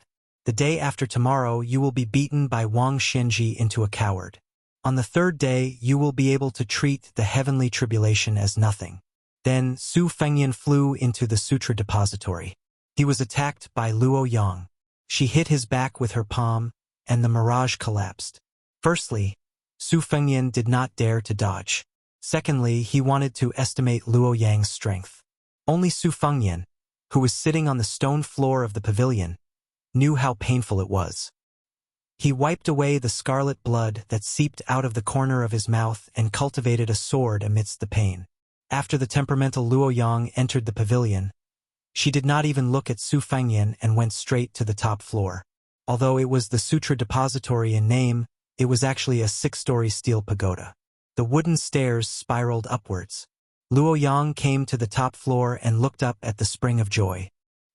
The day after tomorrow you will be beaten by Wang Shenji into a coward. On the 3rd day you will be able to treat the heavenly tribulation as nothing." Then Su Fengyan flew into the sutra depository. He was attacked by Luo Yang. She hit his back with her palm, and the mirage collapsed. Firstly, Su Fengyan did not dare to dodge. Secondly, he wanted to estimate Luo Yang's strength. Only Su Fengyan, who was sitting on the stone floor of the pavilion, knew how painful it was. He wiped away the scarlet blood that seeped out of the corner of his mouth and cultivated a sword amidst the pain. After the temperamental Luo Yang entered the pavilion, she did not even look at Su Fengyan and went straight to the top floor. Although it was the Sutra Depository in name, it was actually a 6-story steel pagoda. The wooden stairs spiraled upwards. Luo Yang came to the top floor and looked up at the Spring of Joy.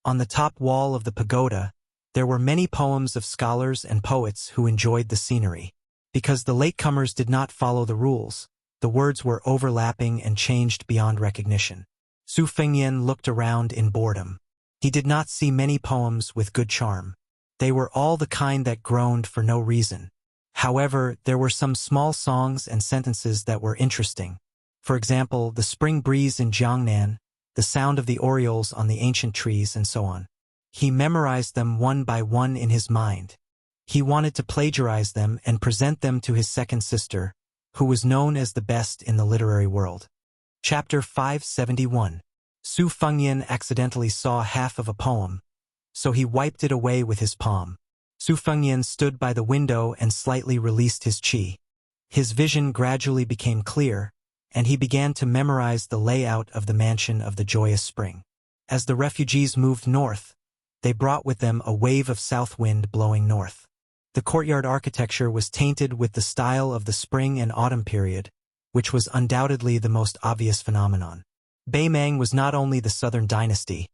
On the top wall of the pagoda, there were many poems of scholars and poets who enjoyed the scenery. Because the latecomers did not follow the rules, the words were overlapping and changed beyond recognition. Su Fengyan looked around in boredom. He did not see many poems with good charm. They were all the kind that groaned for no reason. However, there were some small songs and sentences that were interesting. For example, the spring breeze in Jiangnan, the sound of the orioles on the ancient trees, and so on. He memorized them one by one in his mind. He wanted to plagiarize them and present them to his second sister, who was known as the best in the literary world. Chapter 571. Su Fengyan accidentally saw half of a poem, so he wiped it away with his palm. Su Fengyan stood by the window and slightly released his qi. His vision gradually became clear, and he began to memorize the layout of the mansion of the joyous spring. As the refugees moved north, they brought with them a wave of south wind blowing north. The courtyard architecture was tainted with the style of the spring and autumn period, which was undoubtedly the most obvious phenomenon. Beimang was not only the southern dynasty.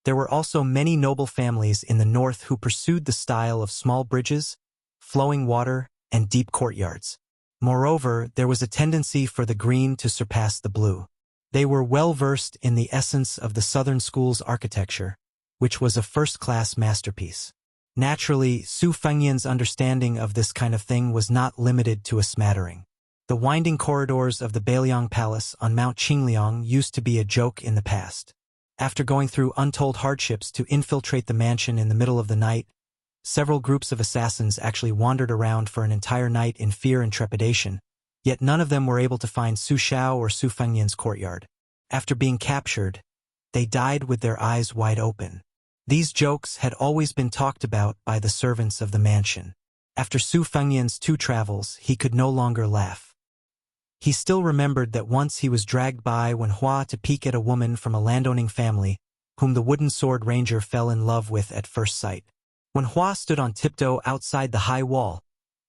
There were also many noble families in the north who pursued the style of small bridges, flowing water, and deep courtyards. Moreover, there was a tendency for the green to surpass the blue. They were well versed in the essence of the southern school's architecture, which was a first-class masterpiece. Naturally, Su Fengyan's understanding of this kind of thing was not limited to a smattering. The winding corridors of the Bailiang Palace on Mount Qingliang used to be a joke in the past. After going through untold hardships to infiltrate the mansion in the middle of the night, several groups of assassins actually wandered around for an entire night in fear and trepidation, yet none of them were able to find Su Shao or Su Fengyan's courtyard. After being captured, they died with their eyes wide open. These jokes had always been talked about by the servants of the mansion. After Su Fengyan's 2 travels, he could no longer laugh. He still remembered that once he was dragged by Wen Hua to peek at a woman from a landowning family, whom the wooden sword ranger fell in love with at first sight. Wen Hua stood on tiptoe outside the high wall,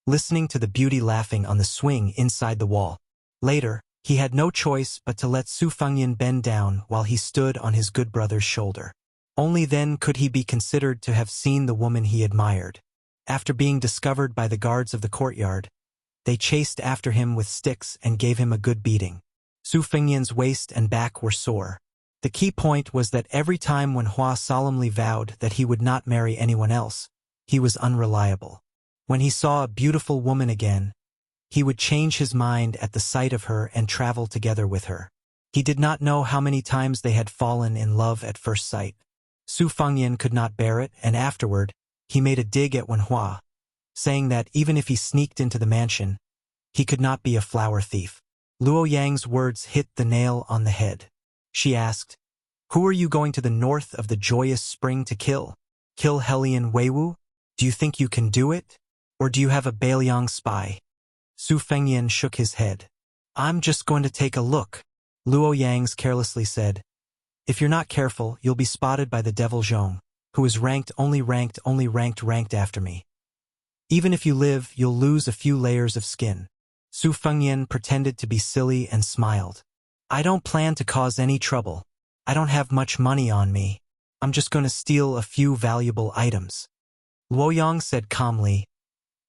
listening to the beauty laughing on the swing inside the wall. Later, he had no choice but to let Su Fengyan bend down while he stood on his good brother's shoulder. Only then could he be considered to have seen the woman he admired. After being discovered by the guards of the courtyard, they chased after him with sticks and gave him a good beating. Su Fengyan's waist and back were sore. The key point was that every time Wen Hua solemnly vowed that he would not marry anyone else, he was unreliable. When he saw a beautiful woman again, he would change his mind at the sight of her and travel together with her. He did not know how many times they had fallen in love at first sight. Su Fengyan could not bear it, and afterward, he made a dig at Wenhua, saying that even if he sneaked into the mansion, he could not be a flower thief. Luo Yang's words hit the nail on the head. She asked, "Who are you going to the north of the joyous spring to kill? Kill Helian Weiwu? Do you think you can do it? Or do you have a Beiliang spy?" Su Fengyan shook his head. "I'm just going to take a look," Luo Yang's carelessly said. "If you're not careful, you'll be spotted by the devil Zhong, who is ranked after me. Even if you live, you'll lose a few layers of skin." Su Fengyan pretended to be silly and smiled. "I don't plan to cause any trouble. I don't have much money on me. I'm just going to steal a few valuable items." Luo Yang said calmly,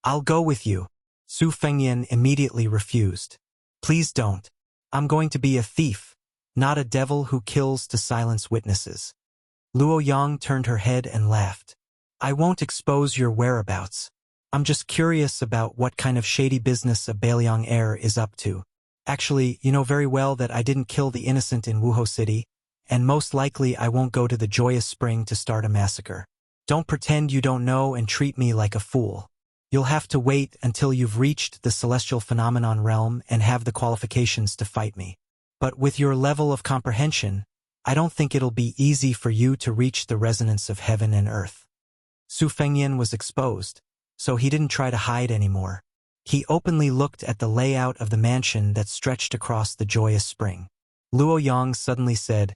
"I'll go with you." Su Fengyan immediately refused. "Please don't. I'm going to be a thief, not a devil who kills to silence witnesses." Luo Yang turned her head and laughed. "I won't expose your whereabouts. I'm just curious about what kind of shady business a Beiliang heir is up to. Actually, you know very well that I didn't kill the innocent in Wuhou City, and most likely I won't go to the Joyous Spring to start a massacre. Don't pretend you don't know and treat me like a fool. You'll have to wait until you've reached the celestial phenomenon realm and have the qualifications to fight me. But with your level of comprehension, I don't think it'll be easy for you to reach the resonance of heaven and earth." Su Fengyan was exposed, so he didn't try to hide anymore. He openly looked at the layout of the mansion that stretched across the joyous spring. Luo Yang suddenly said,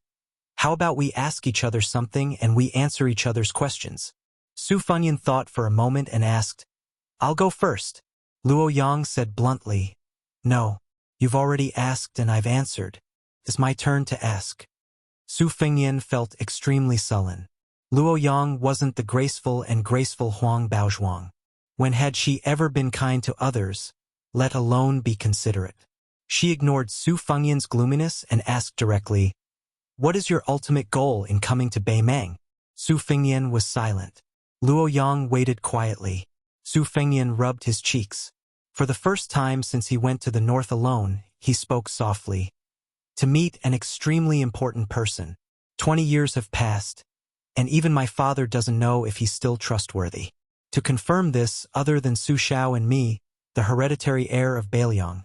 "How about we ask each other something and we answer each other's questions?" Su Fengyan thought for a moment and asked, "I'll go first." Luo Yang said bluntly, "No, you've already asked and I've answered. It's my turn to ask." Su Fengyan felt extremely sullen. Luo Yang wasn't the graceful Huang Baozhuang. When had she ever been kind to others, let alone be considerate? She ignored Su Fengyan's gloominess and asked directly, "What is your ultimate goal in coming to Beimang?" Su Fengyan was silent. Luo Yang waited quietly. Su Fengyan rubbed his cheeks. For the first time since he went to the north alone, he spoke softly. "To meet an extremely important person. 20 years have passed, and even my father doesn't know if he's still trustworthy. To confirm this, other than Su Xiao and me, the hereditary heir of Beiliang,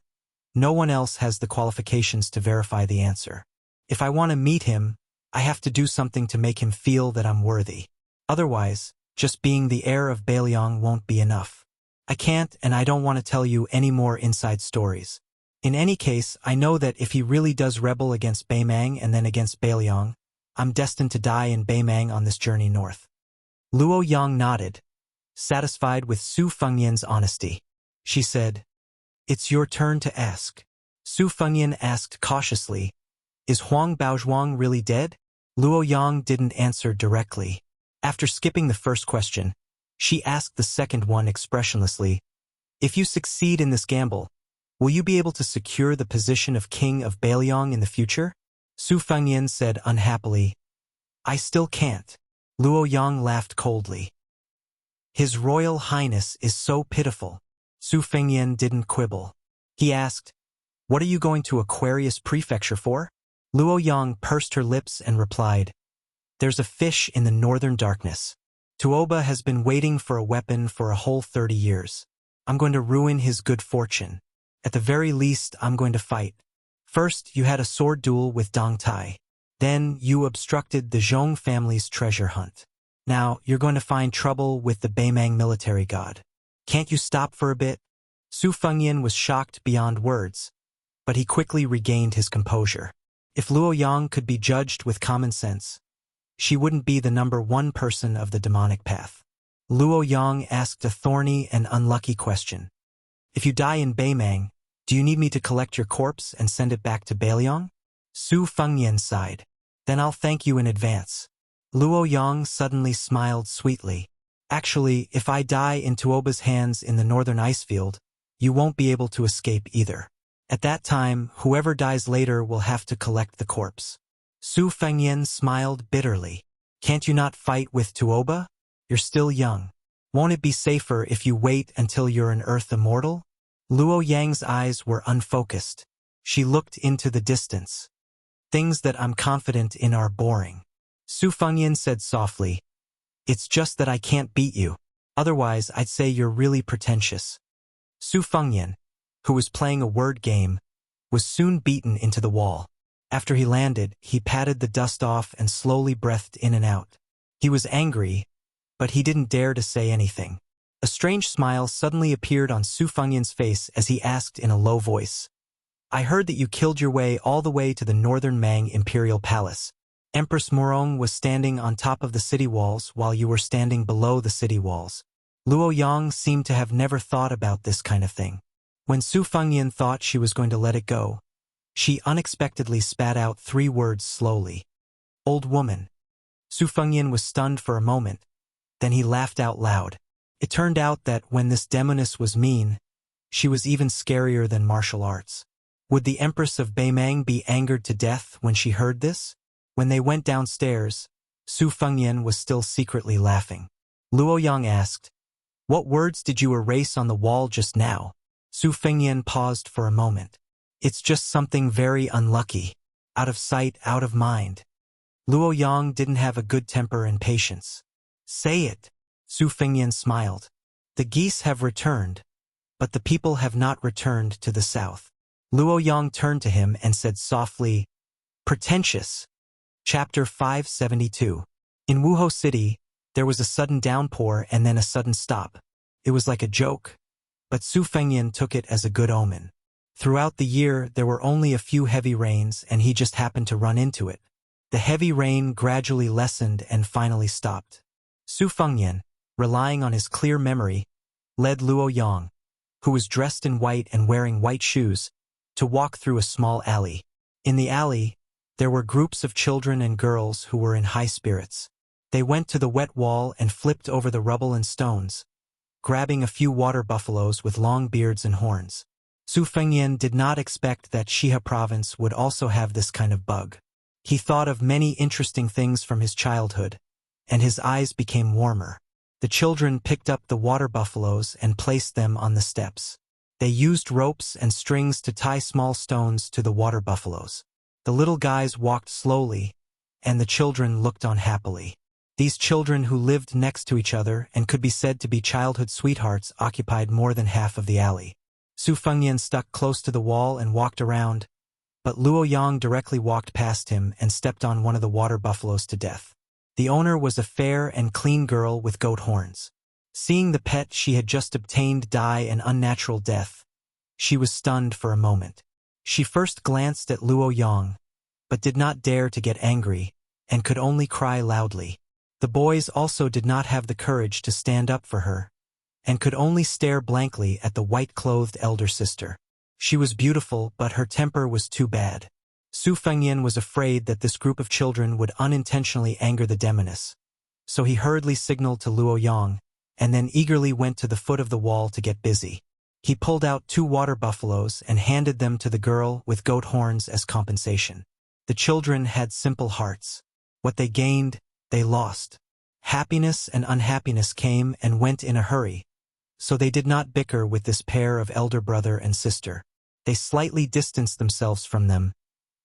no one else has the qualifications to verify the answer. If I want to meet him, I have to do something to make him feel that I'm worthy. Otherwise, just being the heir of Beiliang won't be enough. I can't and I don't want to tell you any more inside stories. In any case, I know that if he really does rebel against Beimang and then against Beiliang, I'm destined to die in Beimang on this journey north." Luo Yang nodded, satisfied with Su Fengyan's honesty. She said, "It's your turn to ask." Su Fengyan asked cautiously, "Is Huang Baozhuang really dead?" Luo Yang didn't answer directly. After skipping the first question, she asked the second one expressionlessly, "If you succeed in this gamble, will you be able to secure the position of king of Beiliang in the future?" Su Fengyan said unhappily, "I still can't." Luo Yang laughed coldly. "His Royal Highness is so pitiful." Su Fengyan didn't quibble. He asked, "What are you going to Aquarius Prefecture for?" Luo Yang pursed her lips and replied, "There's a fish in the northern darkness. Tuoba has been waiting for a weapon for a whole 30 years. I'm going to ruin his good fortune. At the very least, I'm going to fight. First, you had a sword duel with Dong Tai. Then, you obstructed the Zhong family's treasure hunt. Now, you're going to find trouble with the Beimang military god. Can't you stop for a bit?" Su Fengyan was shocked beyond words, but he quickly regained his composure. If Luo Yang could be judged with common sense, she wouldn't be the number one person of the demonic path. Luo Yang asked a thorny and unlucky question. "If you die in Beimang, do you need me to collect your corpse and send it back to Beiliang?" Su Fengyan sighed. "Then I'll thank you in advance." Luo Yang suddenly smiled sweetly. "Actually, if I die in Tuoba's hands in the northern icefield, you won't be able to escape either. At that time, whoever dies later will have to collect the corpse." Su Fengyan smiled bitterly. "Can't you not fight with Tuoba? You're still young. Won't it be safer if you wait until you're an earth immortal?" Luo Yang's eyes were unfocused. She looked into the distance. Things that I'm confident in are boring. Su Fengyan said softly, "It's just that I can't beat you. Otherwise, I'd say you're really pretentious." Su Fengyan, who was playing a word game, was soon beaten into the wall. After he landed, he patted the dust off and slowly breathed in and out. He was angry, but he didn't dare to say anything. A strange smile suddenly appeared on Su Fengyan's face as he asked in a low voice, "I heard that you killed your way all the way to the northern Mang imperial palace. Empress Morong was standing on top of the city walls while you were standing below the city walls." Luo Yang seemed to have never thought about this kind of thing. When Su Fengyan thought she was going to let it go, she unexpectedly spat out 3 words slowly. "Old woman." Su Fengyan was stunned for a moment, then he laughed out loud. It turned out that when this demoness was mean, she was even scarier than martial arts. Would the Empress of Beimang be angered to death when she heard this? When they went downstairs, Su Fengyan was still secretly laughing. Luo Yang asked, "What words did you erase on the wall just now?" Su Fengyan paused for a moment. "It's just something very unlucky. Out of sight, out of mind." Luo Yang didn't have a good temper and patience. "Say it." Su Fengyan smiled. "The geese have returned, but the people have not returned to the south." Luo Yang turned to him and said softly, "Pretentious." Chapter 572. In Wuhou City, there was a sudden downpour and then a sudden stop. It was like a joke, but Su Fengyan took it as a good omen. Throughout the year, there were only a few heavy rains, and he just happened to run into it. The heavy rain gradually lessened and finally stopped. Su Fengyan, relying on his clear memory, led Luo Yang, who was dressed in white and wearing white shoes, to walk through a small alley. In the alley, there were groups of children and girls who were in high spirits. They went to the wet wall and flipped over the rubble and stones, grabbing a few water buffaloes with long beards and horns. Su Fengyan did not expect that Shihe province would also have this kind of bug. He thought of many interesting things from his childhood, and his eyes became warmer. The children picked up the water buffaloes and placed them on the steps. They used ropes and strings to tie small stones to the water buffaloes. The little guys walked slowly, and the children looked on happily. These children who lived next to each other and could be said to be childhood sweethearts occupied more than half of the alley. Su Fengyan stuck close to the wall and walked around, but Luo Yang directly walked past him and stepped on one of the water buffaloes to death. The owner was a fair and clean girl with goat horns. Seeing the pet she had just obtained die an unnatural death, she was stunned for a moment. She first glanced at Luo Yang, but did not dare to get angry, and could only cry loudly. The boys also did not have the courage to stand up for her, and could only stare blankly at the white-clothed elder sister. She was beautiful, but her temper was too bad. Su Fengyan was afraid that this group of children would unintentionally anger the demoness, so he hurriedly signaled to Luo Yang, and then eagerly went to the foot of the wall to get busy. He pulled out 2 water buffaloes and handed them to the girl with goat horns as compensation. The children had simple hearts. What they gained, they lost. Happiness and unhappiness came and went in a hurry, so they did not bicker with this pair of elder brother and sister. They slightly distanced themselves from them,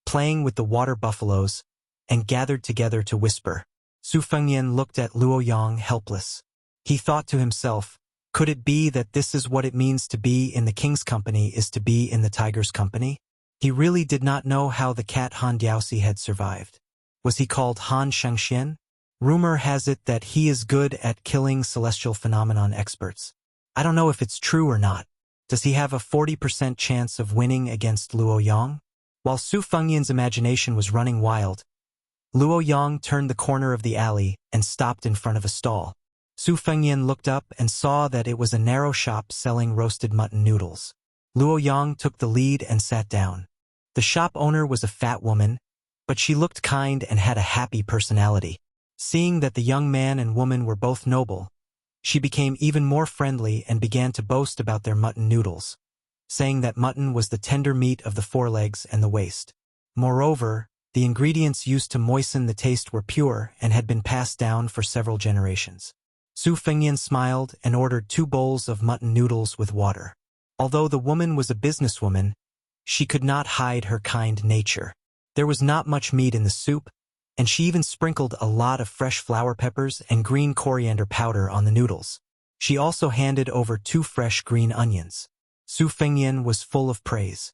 playing with the water buffaloes, and gathered together to whisper. Su Fengyan looked at Luo Yang helpless. He thought to himself, could it be that this is what it means to be in the king's company is to be in the tiger's company? He really did not know how the cat Han Diaoxi had survived. Was he called Han Shengxian? Rumor has it that he is good at killing celestial phenomenon experts. I don't know if it's true or not. Does he have a 40% chance of winning against Luo Yang? While Su Fengyan's imagination was running wild, Luo Yang turned the corner of the alley and stopped in front of a stall. Su Fengyan looked up and saw that it was a narrow shop selling roasted mutton noodles. Luo Yang took the lead and sat down. The shop owner was a fat woman, but she looked kind and had a happy personality. Seeing that the young man and woman were both noble, she became even more friendly and began to boast about their mutton noodles, saying that mutton was the tender meat of the forelegs and the waist. Moreover, the ingredients used to moisten the taste were pure and had been passed down for several generations. Su Fengyan smiled and ordered 2 bowls of mutton noodles with water. Although the woman was a businesswoman, she could not hide her kind nature. There was not much meat in the soup, and she even sprinkled a lot of fresh flower peppers and green coriander powder on the noodles. She also handed over 2 fresh green onions. Su Fengyan was full of praise.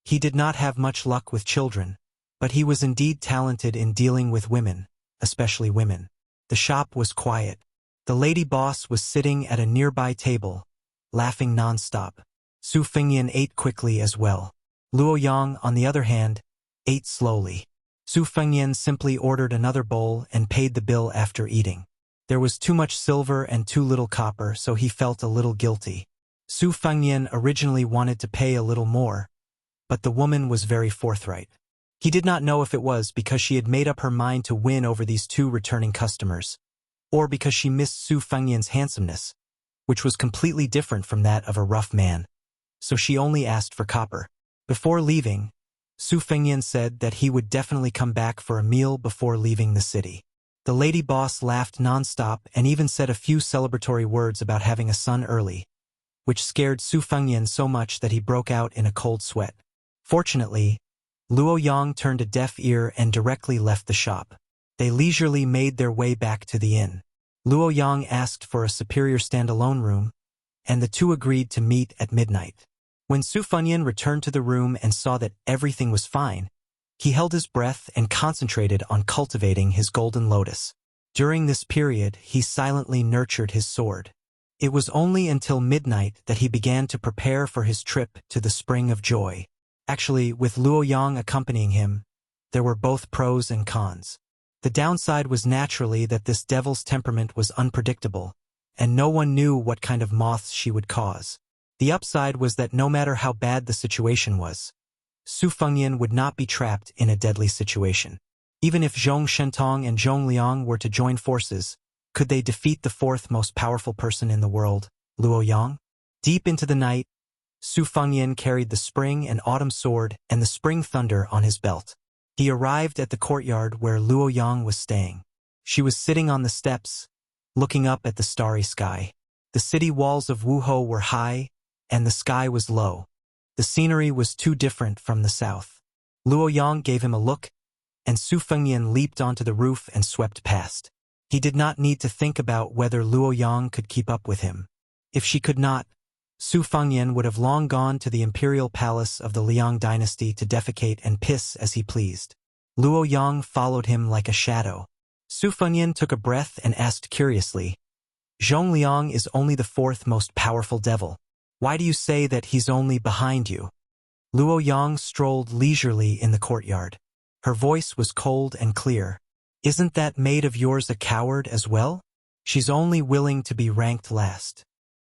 He did not have much luck with children, but he was indeed talented in dealing with women, especially women. The shop was quiet. The lady boss was sitting at a nearby table, laughing non-stop. Su Fengyan ate quickly as well. Luo Yang, on the other hand, ate slowly. Su Fengyan simply ordered another bowl and paid the bill after eating. There was too much silver and too little copper, so he felt a little guilty. Su Fengyan originally wanted to pay a little more, but the woman was very forthright. He did not know if it was because she had made up her mind to win over these 2 returning customers, or because she missed Su Fengyan's handsomeness, which was completely different from that of a rough man. So she only asked for copper. Before leaving, Su Fengyan said that he would definitely come back for a meal before leaving the city. The lady boss laughed non-stop and even said a few celebratory words about having a son early, which scared Su Fengyan so much that he broke out in a cold sweat. Fortunately, Luo Yang turned a deaf ear and directly left the shop. They leisurely made their way back to the inn. Luo Yang asked for a superior standalone room, and the 2 agreed to meet at midnight. When Su Fengyan returned to the room and saw that everything was fine, he held his breath and concentrated on cultivating his golden lotus. During this period, he silently nurtured his sword. It was only until midnight that he began to prepare for his trip to the Spring of Joy. Actually, with Luo Yang accompanying him, there were both pros and cons. The downside was naturally that this devil's temperament was unpredictable, and no one knew what kind of moths she would cause. The upside was that no matter how bad the situation was, Su Fengyan would not be trapped in a deadly situation. Even if Zhong Shentong and Zhong Liang were to join forces, could they defeat the 4th most powerful person in the world, Luo Yang? Deep into the night, Su Fengyan carried the spring and autumn sword and the spring thunder on his belt. He arrived at the courtyard where Luo Yang was staying. She was sitting on the steps, looking up at the starry sky. The city walls of Wuhou were high, and the sky was low. The scenery was too different from the south. Luo Yang gave him a look, and Su Fengyan leaped onto the roof and swept past. He did not need to think about whether Luo Yang could keep up with him. If she could not, Su Fengyan would have long gone to the imperial palace of the Liang dynasty to defecate and piss as he pleased. Luo Yang followed him like a shadow. Su Fengyan took a breath and asked curiously, "Zhong Liang is only the 4th most powerful devil. Why do you say that he's only behind you?" Luo Yang strolled leisurely in the courtyard. Her voice was cold and clear. "Isn't that maid of yours a coward as well? She's only willing to be ranked last."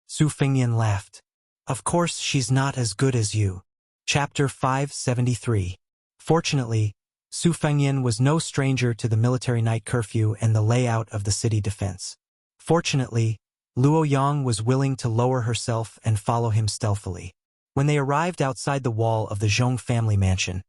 Su Fengyan laughed. "Of course she's not as good as you." Chapter 573. Fortunately, Su Fengyan was no stranger to the military night curfew and the layout of the city defense. Fortunately, Luo Yang was willing to lower herself and follow him stealthily. When they arrived outside the wall of the Zhong family mansion,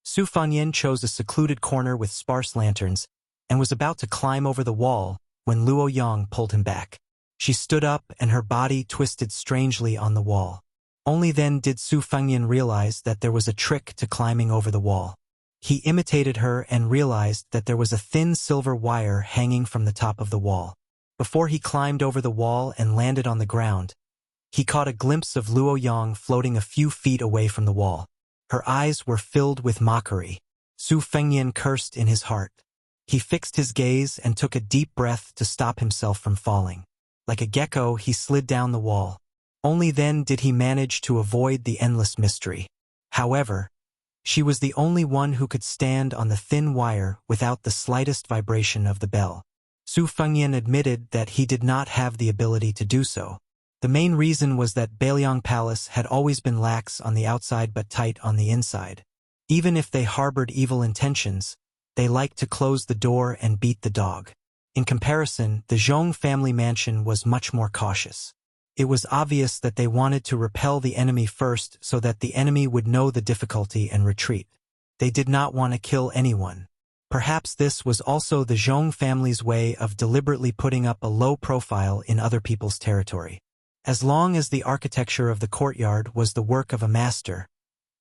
Su Fengyan chose a secluded corner with sparse lanterns and was about to climb over the wall when Luo Yang pulled him back. She stood up and her body twisted strangely on the wall. Only then did Su Fengyan realize that there was a trick to climbing over the wall. He imitated her and realized that there was a thin silver wire hanging from the top of the wall. Before he climbed over the wall and landed on the ground, he caught a glimpse of Luo Yang floating a few feet away from the wall. Her eyes were filled with mockery. Su Fengyan cursed in his heart. He fixed his gaze and took a deep breath to stop himself from falling. Like a gecko, he slid down the wall. Only then did he manage to avoid the endless mystery. However, she was the only one who could stand on the thin wire without the slightest vibration of the bell. Su Fengyan admitted that he did not have the ability to do so. The main reason was that Beiliang Palace had always been lax on the outside but tight on the inside. Even if they harbored evil intentions, they liked to close the door and beat the dog. In comparison, the Zhong family mansion was much more cautious. It was obvious that they wanted to repel the enemy first so that the enemy would know the difficulty and retreat. They did not want to kill anyone. Perhaps this was also the Zhong family's way of deliberately putting up a low profile in other people's territory. As long as the architecture of the courtyard was the work of a master,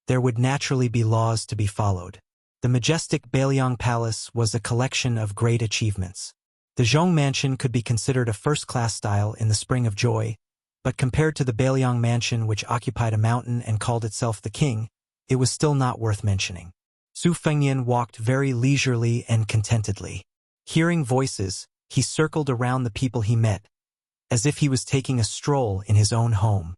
there would naturally be laws to be followed. The majestic Bailiang Palace was a collection of great achievements. The Zhong Mansion could be considered a first-class style in the Spring of Joy, but compared to the Bailiang Mansion which occupied a mountain and called itself the king, it was still not worth mentioning. Su Fengyan walked very leisurely and contentedly. Hearing voices, he circled around the people he met, as if he was taking a stroll in his own home.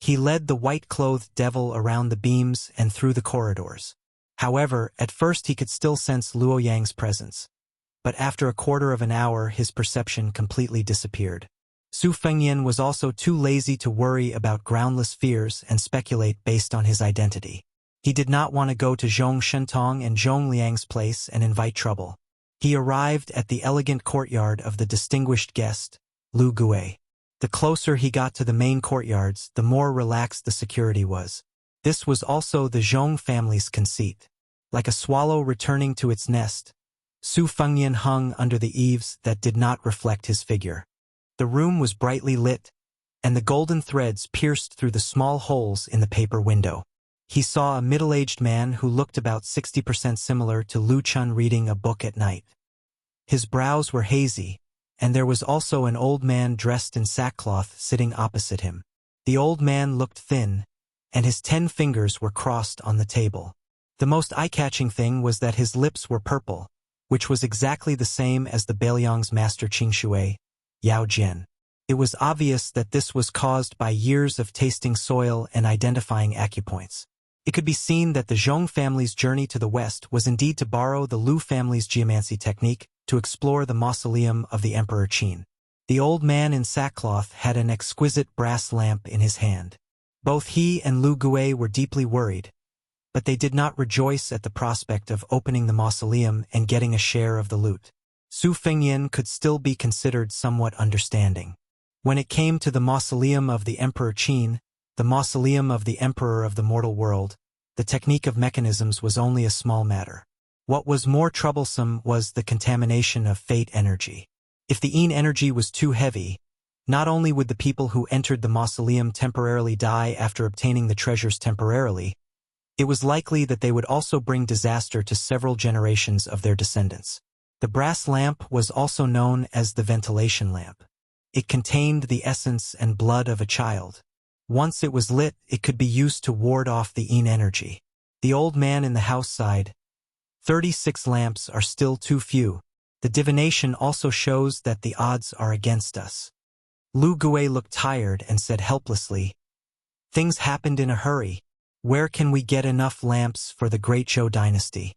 He led the white-clothed devil around the beams and through the corridors. However, at first he could still sense Luo Yang's presence, but after a quarter of an hour his perception completely disappeared. Su Fengyan was also too lazy to worry about groundless fears and speculate based on his identity. He did not want to go to Zhong Shentong and Zhong Liang's place and invite trouble. He arrived at the elegant courtyard of the distinguished guest, Lu Gui. The closer he got to the main courtyards, the more relaxed the security was. This was also the Zhong family's conceit. Like a swallow returning to its nest, Su Fengyan hung under the eaves that did not reflect his figure. The room was brightly lit, and the golden threads pierced through the small holes in the paper window. He saw a middle-aged man who looked about 60% similar to Lu Chun reading a book at night. His brows were hazy, and there was also an old man dressed in sackcloth sitting opposite him. The old man looked thin, and his 10 fingers were crossed on the table. The most eye-catching thing was that his lips were purple, which was exactly the same as the Bailiang's master Qingshui, Yao Jian. It was obvious that this was caused by years of tasting soil and identifying acupoints. It could be seen that the Zhong family's journey to the west was indeed to borrow the Lu family's geomancy technique to explore the mausoleum of the Emperor Qin. The old man in sackcloth had an exquisite brass lamp in his hand. Both he and Lu Gui were deeply worried, but they did not rejoice at the prospect of opening the mausoleum and getting a share of the loot. Su Fengyan could still be considered somewhat understanding. When it came to the mausoleum of the Emperor Qin, the mausoleum of the Emperor of the mortal world, the technique of mechanisms was only a small matter. What was more troublesome was the contamination of fate energy. If the Yin energy was too heavy, not only would the people who entered the mausoleum temporarily die after obtaining the treasures temporarily, it was likely that they would also bring disaster to several generations of their descendants. The brass lamp was also known as the ventilation lamp. It contained the essence and blood of a child. Once it was lit, it could be used to ward off the Yin energy. The old man in the house sighed. 36 lamps are still too few. The divination also shows that the odds are against us. Lu Gui looked tired and said helplessly, "Things happened in a hurry. Where can we get enough lamps for the great Zhou dynasty?"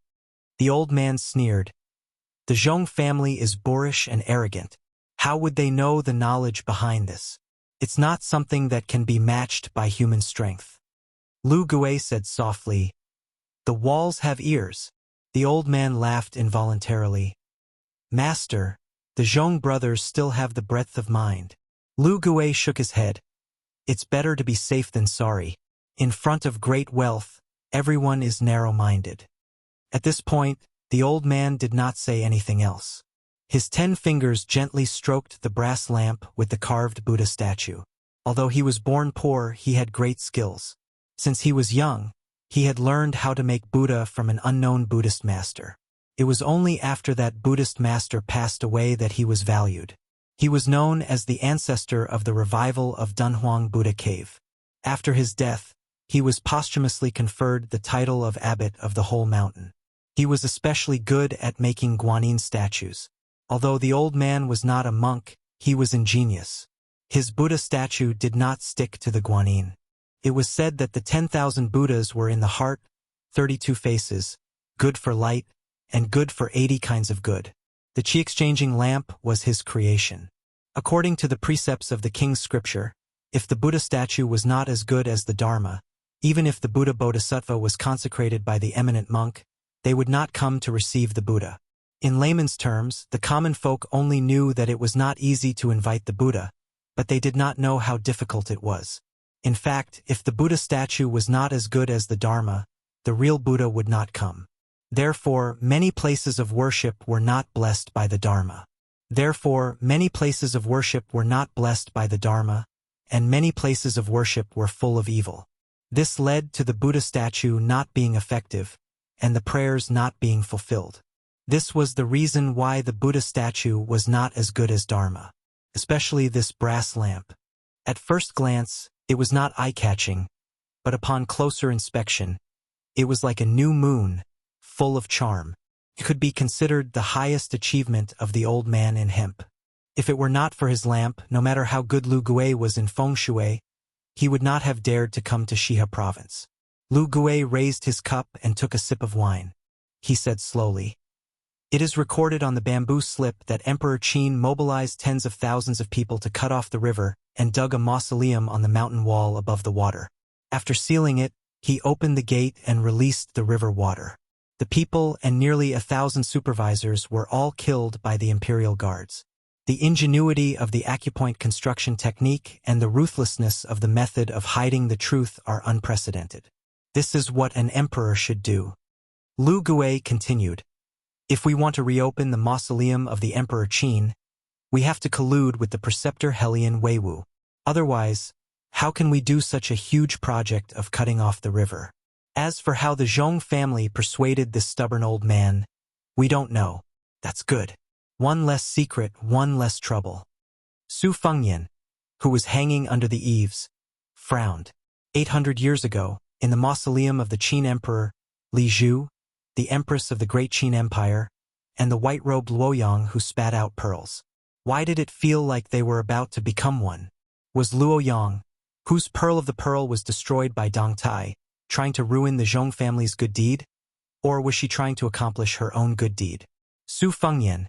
The old man sneered. "The Zhong family is boorish and arrogant. How would they know the knowledge behind this? It's not something that can be matched by human strength." Lu Gui said softly, "The walls have ears." The old man laughed involuntarily. "Master, the Zhong brothers still have the breadth of mind." Lu Gui shook his head. "It's better to be safe than sorry. In front of great wealth, everyone is narrow-minded." At this point, the old man did not say anything else. His 10 fingers gently stroked the brass lamp with the carved Buddha statue. Although he was born poor, he had great skills. Since he was young, he had learned how to make Buddha from an unknown Buddhist master. It was only after that Buddhist master passed away that he was valued. He was known as the ancestor of the revival of Dunhuang Buddha Cave. After his death, he was posthumously conferred the title of abbot of the whole mountain. He was especially good at making guanyin statues. Although the old man was not a monk, he was ingenious. His Buddha statue did not stick to the guanyin. It was said that the 10,000 Buddhas were in the heart, 32 faces, good for light, and good for 80 kinds of good. The qi-exchanging lamp was his creation. According to the precepts of the king's scripture, if the Buddha statue was not as good as the Dharma, even if the Buddha Bodhisattva was consecrated by the eminent monk, they would not come to receive the Buddha. In layman's terms, the common folk only knew that it was not easy to invite the Buddha, but they did not know how difficult it was. In fact, if the Buddha statue was not as good as the Dharma, the real Buddha would not come. Therefore, many places of worship were not blessed by the Dharma. And many places of worship were full of evil. This led to the Buddha statue not being effective, and the prayers not being fulfilled. This was the reason why the Buddha statue was not as good as Dharma, especially this brass lamp. At first glance, it was not eye-catching, but upon closer inspection, it was like a new moon, full of charm. It could be considered the highest achievement of the old man in hemp. If it were not for his lamp, no matter how good Lu Gui was in feng shui, he would not have dared to come to Shihe province. Lu Gui raised his cup and took a sip of wine. He said slowly, "It is recorded on the bamboo slip that Emperor Qin mobilized tens of thousands of people to cut off the river and dug a mausoleum on the mountain wall above the water. After sealing it, he opened the gate and released the river water. The people and nearly 1,000 supervisors were all killed by the imperial guards. The ingenuity of the acupoint construction technique and the ruthlessness of the method of hiding the truth are unprecedented. This is what an emperor should do." Lu Gui continued, "If we want to reopen the mausoleum of the Emperor Qin, we have to collude with the preceptor Hellion Weiwu. Otherwise, how can we do such a huge project of cutting off the river? As for how the Zhong family persuaded this stubborn old man, we don't know. That's good. One less secret, one less trouble." Su Fengyan, who was hanging under the eaves, frowned. 800 years ago, in the mausoleum of the Qin Emperor, Li Zhu, the Empress of the Great Qin Empire, and the white-robed Luoyang who spat out pearls. Why did it feel like they were about to become one? Was Luoyang, whose pearl of the pearl was destroyed by Dong Tai, trying to ruin the Zhong family's good deed? Or was she trying to accomplish her own good deed? Su Fengyan,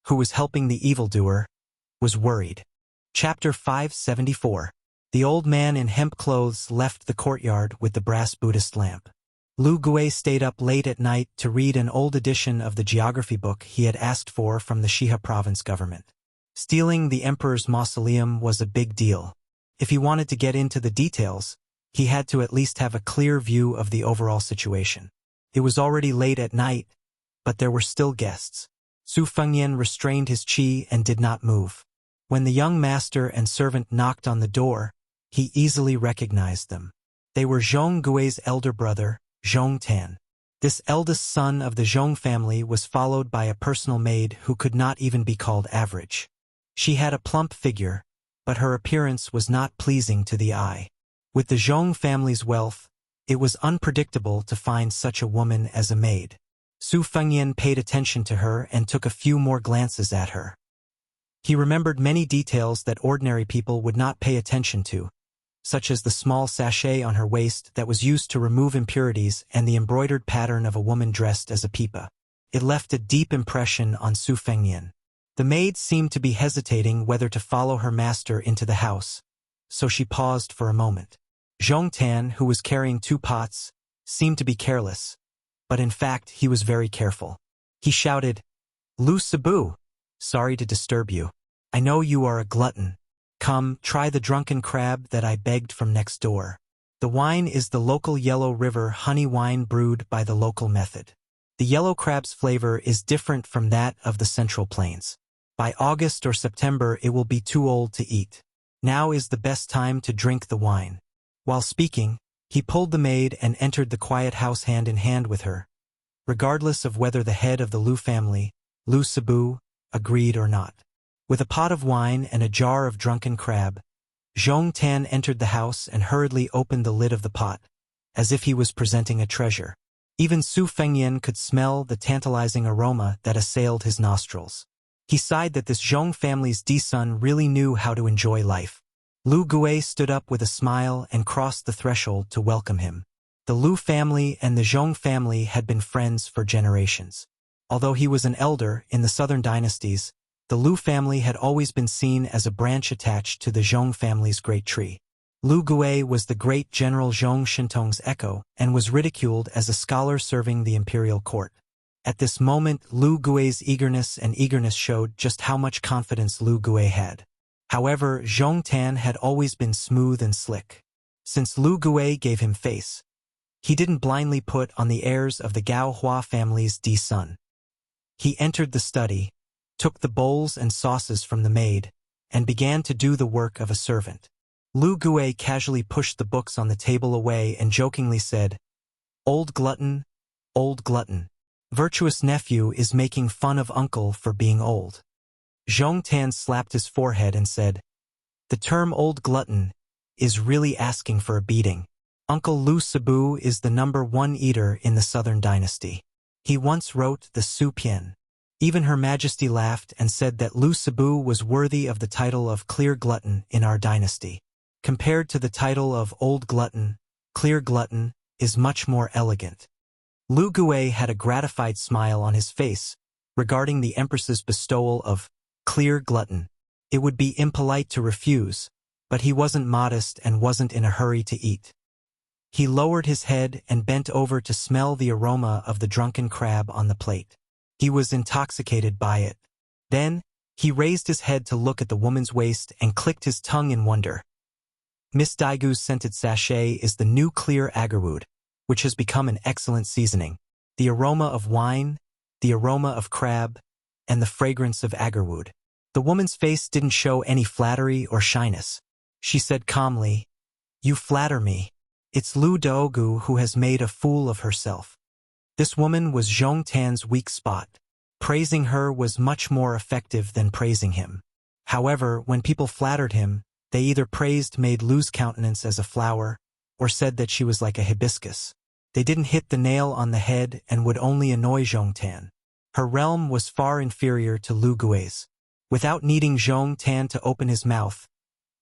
who was helping the evildoer, was worried. Chapter 574. The old man in hemp clothes left the courtyard with the brass Buddhist lamp. Lu Gui stayed up late at night to read an old edition of the geography book he had asked for from the Shihe province government. Stealing the emperor's mausoleum was a big deal. If he wanted to get into the details, he had to at least have a clear view of the overall situation. It was already late at night, but there were still guests. Su Fengyan restrained his qi and did not move. When the young master and servant knocked on the door, he easily recognized them. They were Zhong Gui's elder brother, Zhong Tan. This eldest son of the Zhong family was followed by a personal maid who could not even be called average. She had a plump figure, but her appearance was not pleasing to the eye. With the Zhong family's wealth, it was unpredictable to find such a woman as a maid. Su Fengyan paid attention to her and took a few more glances at her. He remembered many details that ordinary people would not pay attention to, such as the small sachet on her waist that was used to remove impurities and the embroidered pattern of a woman dressed as a pipa. It left a deep impression on Su Fengyan. The maid seemed to be hesitating whether to follow her master into the house, so she paused for a moment. Zhong Tan, who was carrying 2 pots, seemed to be careless, but in fact he was very careful. He shouted, "Lu Sabu, sorry to disturb you. I know you are a glutton. Come, try the drunken crab that I begged from next door. The wine is the local Yellow River honey wine brewed by the local method. The yellow crab's flavor is different from that of the Central Plains. By August or September it will be too old to eat. Now is the best time to drink the wine." While speaking, he pulled the maid and entered the quiet house hand in hand with her, regardless of whether the head of the Lu family, Lu Sabu, agreed or not. With a pot of wine and a jar of drunken crab, Zhong Tan entered the house and hurriedly opened the lid of the pot, as if he was presenting a treasure. Even Su Fengyan could smell the tantalizing aroma that assailed his nostrils. He sighed that this Zhong family's son really knew how to enjoy life. Lu Gui stood up with a smile and crossed the threshold to welcome him. The Lu family and the Zhong family had been friends for generations. Although he was an elder in the southern dynasties, the Lu family had always been seen as a branch attached to the Zhong family's great tree. Lu Gui was the great General Zhong Shintong's echo and was ridiculed as a scholar serving the imperial court. At this moment, Lu Gui's eagerness showed just how much confidence Lu Gui had. However, Zhong Tan had always been smooth and slick. Since Lu Gui gave him face, he didn't blindly put on the airs of the Gao Hua family's son. He entered the study, took the bowls and sauces from the maid, and began to do the work of a servant. Lu Gui casually pushed the books on the table away and jokingly said, "Old glutton, old glutton. Virtuous nephew is making fun of uncle for being old. Zhong Tan slapped his forehead and said, "The term old glutton is really asking for a beating. Uncle Lu Cebu is the #1 eater in the Southern Dynasty. He once wrote the Su Pian." Even Her Majesty laughed and said that Lu Cebu was worthy of the title of clear glutton in our dynasty. Compared to the title of old glutton, clear glutton is much more elegant. Lu Gui had a gratified smile on his face regarding the Empress's bestowal of clear glutton. It would be impolite to refuse, but he wasn't modest and wasn't in a hurry to eat. He lowered his head and bent over to smell the aroma of the drunken crab on the plate. He was intoxicated by it. Then, he raised his head to look at the woman's waist and clicked his tongue in wonder. Miss Daigu's scented sachet is the new clear agarwood, which has become an excellent seasoning. The aroma of wine, the aroma of crab, and the fragrance of agarwood. The woman's face didn't show any flattery or shyness. She said calmly, "You flatter me. It's Lu Daogu who has made a fool of herself." This woman was Zhong Tan's weak spot. Praising her was much more effective than praising him. However, when people flattered him, they either praised Maid Lu's countenance as a flower, or said that she was like a hibiscus. They didn't hit the nail on the head and would only annoy Zhong Tan. Her realm was far inferior to Lu Gui's. Without needing Zhong Tan to open his mouth,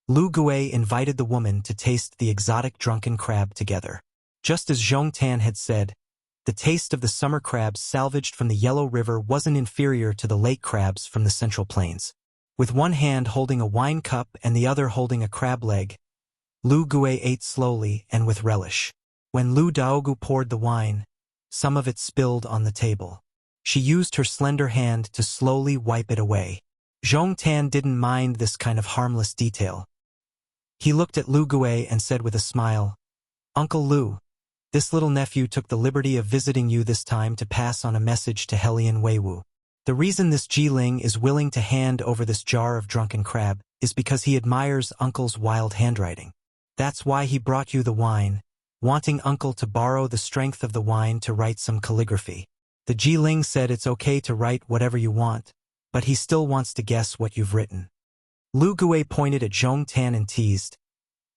Lu Gui invited the woman to taste the exotic drunken crab together. Just as Zhong Tan had said, the taste of the summer crabs salvaged from the Yellow River wasn't inferior to the lake crabs from the Central Plains. With one hand holding a wine cup and the other holding a crab leg, Lu Gui ate slowly and with relish. When Lu Daogu poured the wine, some of it spilled on the table. She used her slender hand to slowly wipe it away. Zhong Tan didn't mind this kind of harmless detail. He looked at Lu Gui and said with a smile, "Uncle Lu, this little nephew took the liberty of visiting you this time to pass on a message to Helian Weiwu. The reason this Jiling is willing to hand over this jar of drunken crab is because he admires Uncle's wild handwriting. That's why he brought you the wine, wanting Uncle to borrow the strength of the wine to write some calligraphy. The Jiling said it's okay to write whatever you want, but he still wants to guess what you've written." Lu Gui pointed at Zhong Tan and teased,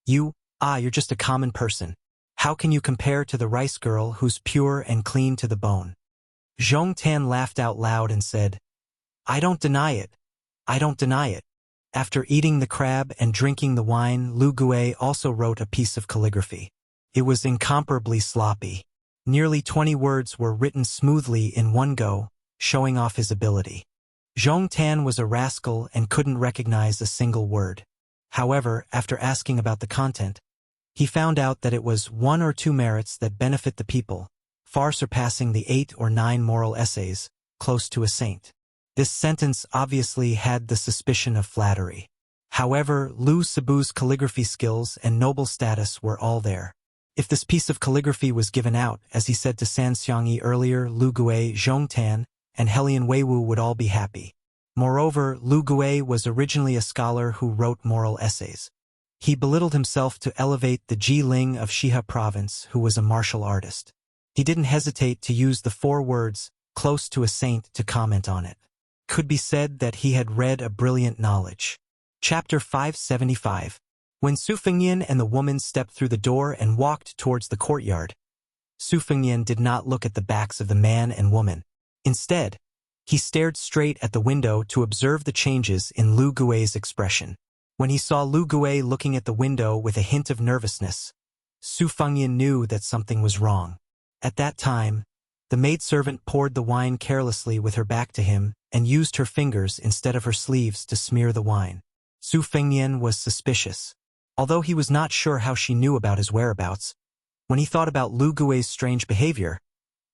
You're just a common person. How can you compare to the rice girl who's pure and clean to the bone?" Zhong Tan laughed out loud and said, "I don't deny it. I don't deny it." After eating the crab and drinking the wine, Lu Gui also wrote a piece of calligraphy. It was incomparably sloppy. Nearly 20 words were written smoothly in one go, showing off his ability. Zhong Tan was a rascal and couldn't recognize a single word. However, after asking about the content, he found out that it was 1 or 2 merits that benefit the people, far surpassing the 8 or 9 moral essays, close to a saint. This sentence obviously had the suspicion of flattery. However, Lu Cebu's calligraphy skills and noble status were all there. If this piece of calligraphy was given out, as he said to San Xiangyi earlier, Lu Gui, Zhong Tan, and Helian Weiwu would all be happy. Moreover, Lu Gui was originally a scholar who wrote moral essays. He belittled himself to elevate the Jiling of Shihe province, who was a martial artist. He didn't hesitate to use the 4 words, close to a saint, to comment on it. Could be said that he had read a brilliant knowledge. Chapter 575. When Su Fengyan and the woman stepped through the door and walked towards the courtyard, Su Fengyan did not look at the backs of the man and woman. Instead, he stared straight at the window to observe the changes in Lu Gui's expression. When he saw Lu Gui looking at the window with a hint of nervousness, Su Fengyan knew that something was wrong. At that time, the maidservant poured the wine carelessly with her back to him and used her fingers instead of her sleeves to smear the wine. Su Fengyan was suspicious. Although he was not sure how she knew about his whereabouts, when he thought about Lu Gui's strange behavior,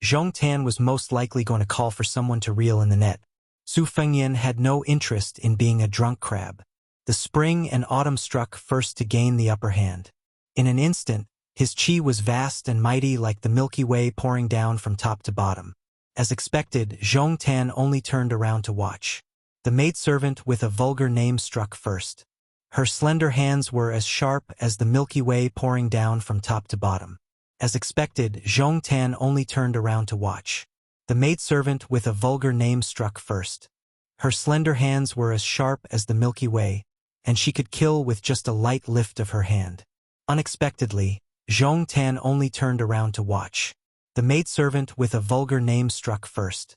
Zhong Tan was most likely going to call for someone to reel in the net. Su Fengyan had no interest in being a drunk crab. The spring and autumn struck first to gain the upper hand. In an instant, his chi was vast and mighty like the Milky Way pouring down from top to bottom. As expected, Zhong Tan only turned around to watch. The maidservant with a vulgar name struck first. Her slender hands were as sharp as the Milky Way pouring down from top to bottom. As expected, Zhong Tan only turned around to watch. The maidservant with a vulgar name struck first. Her slender hands were as sharp as the Milky Way, and she could kill with just a light lift of her hand. Unexpectedly, Zhong Tan only turned around to watch. The maidservant with a vulgar name struck first.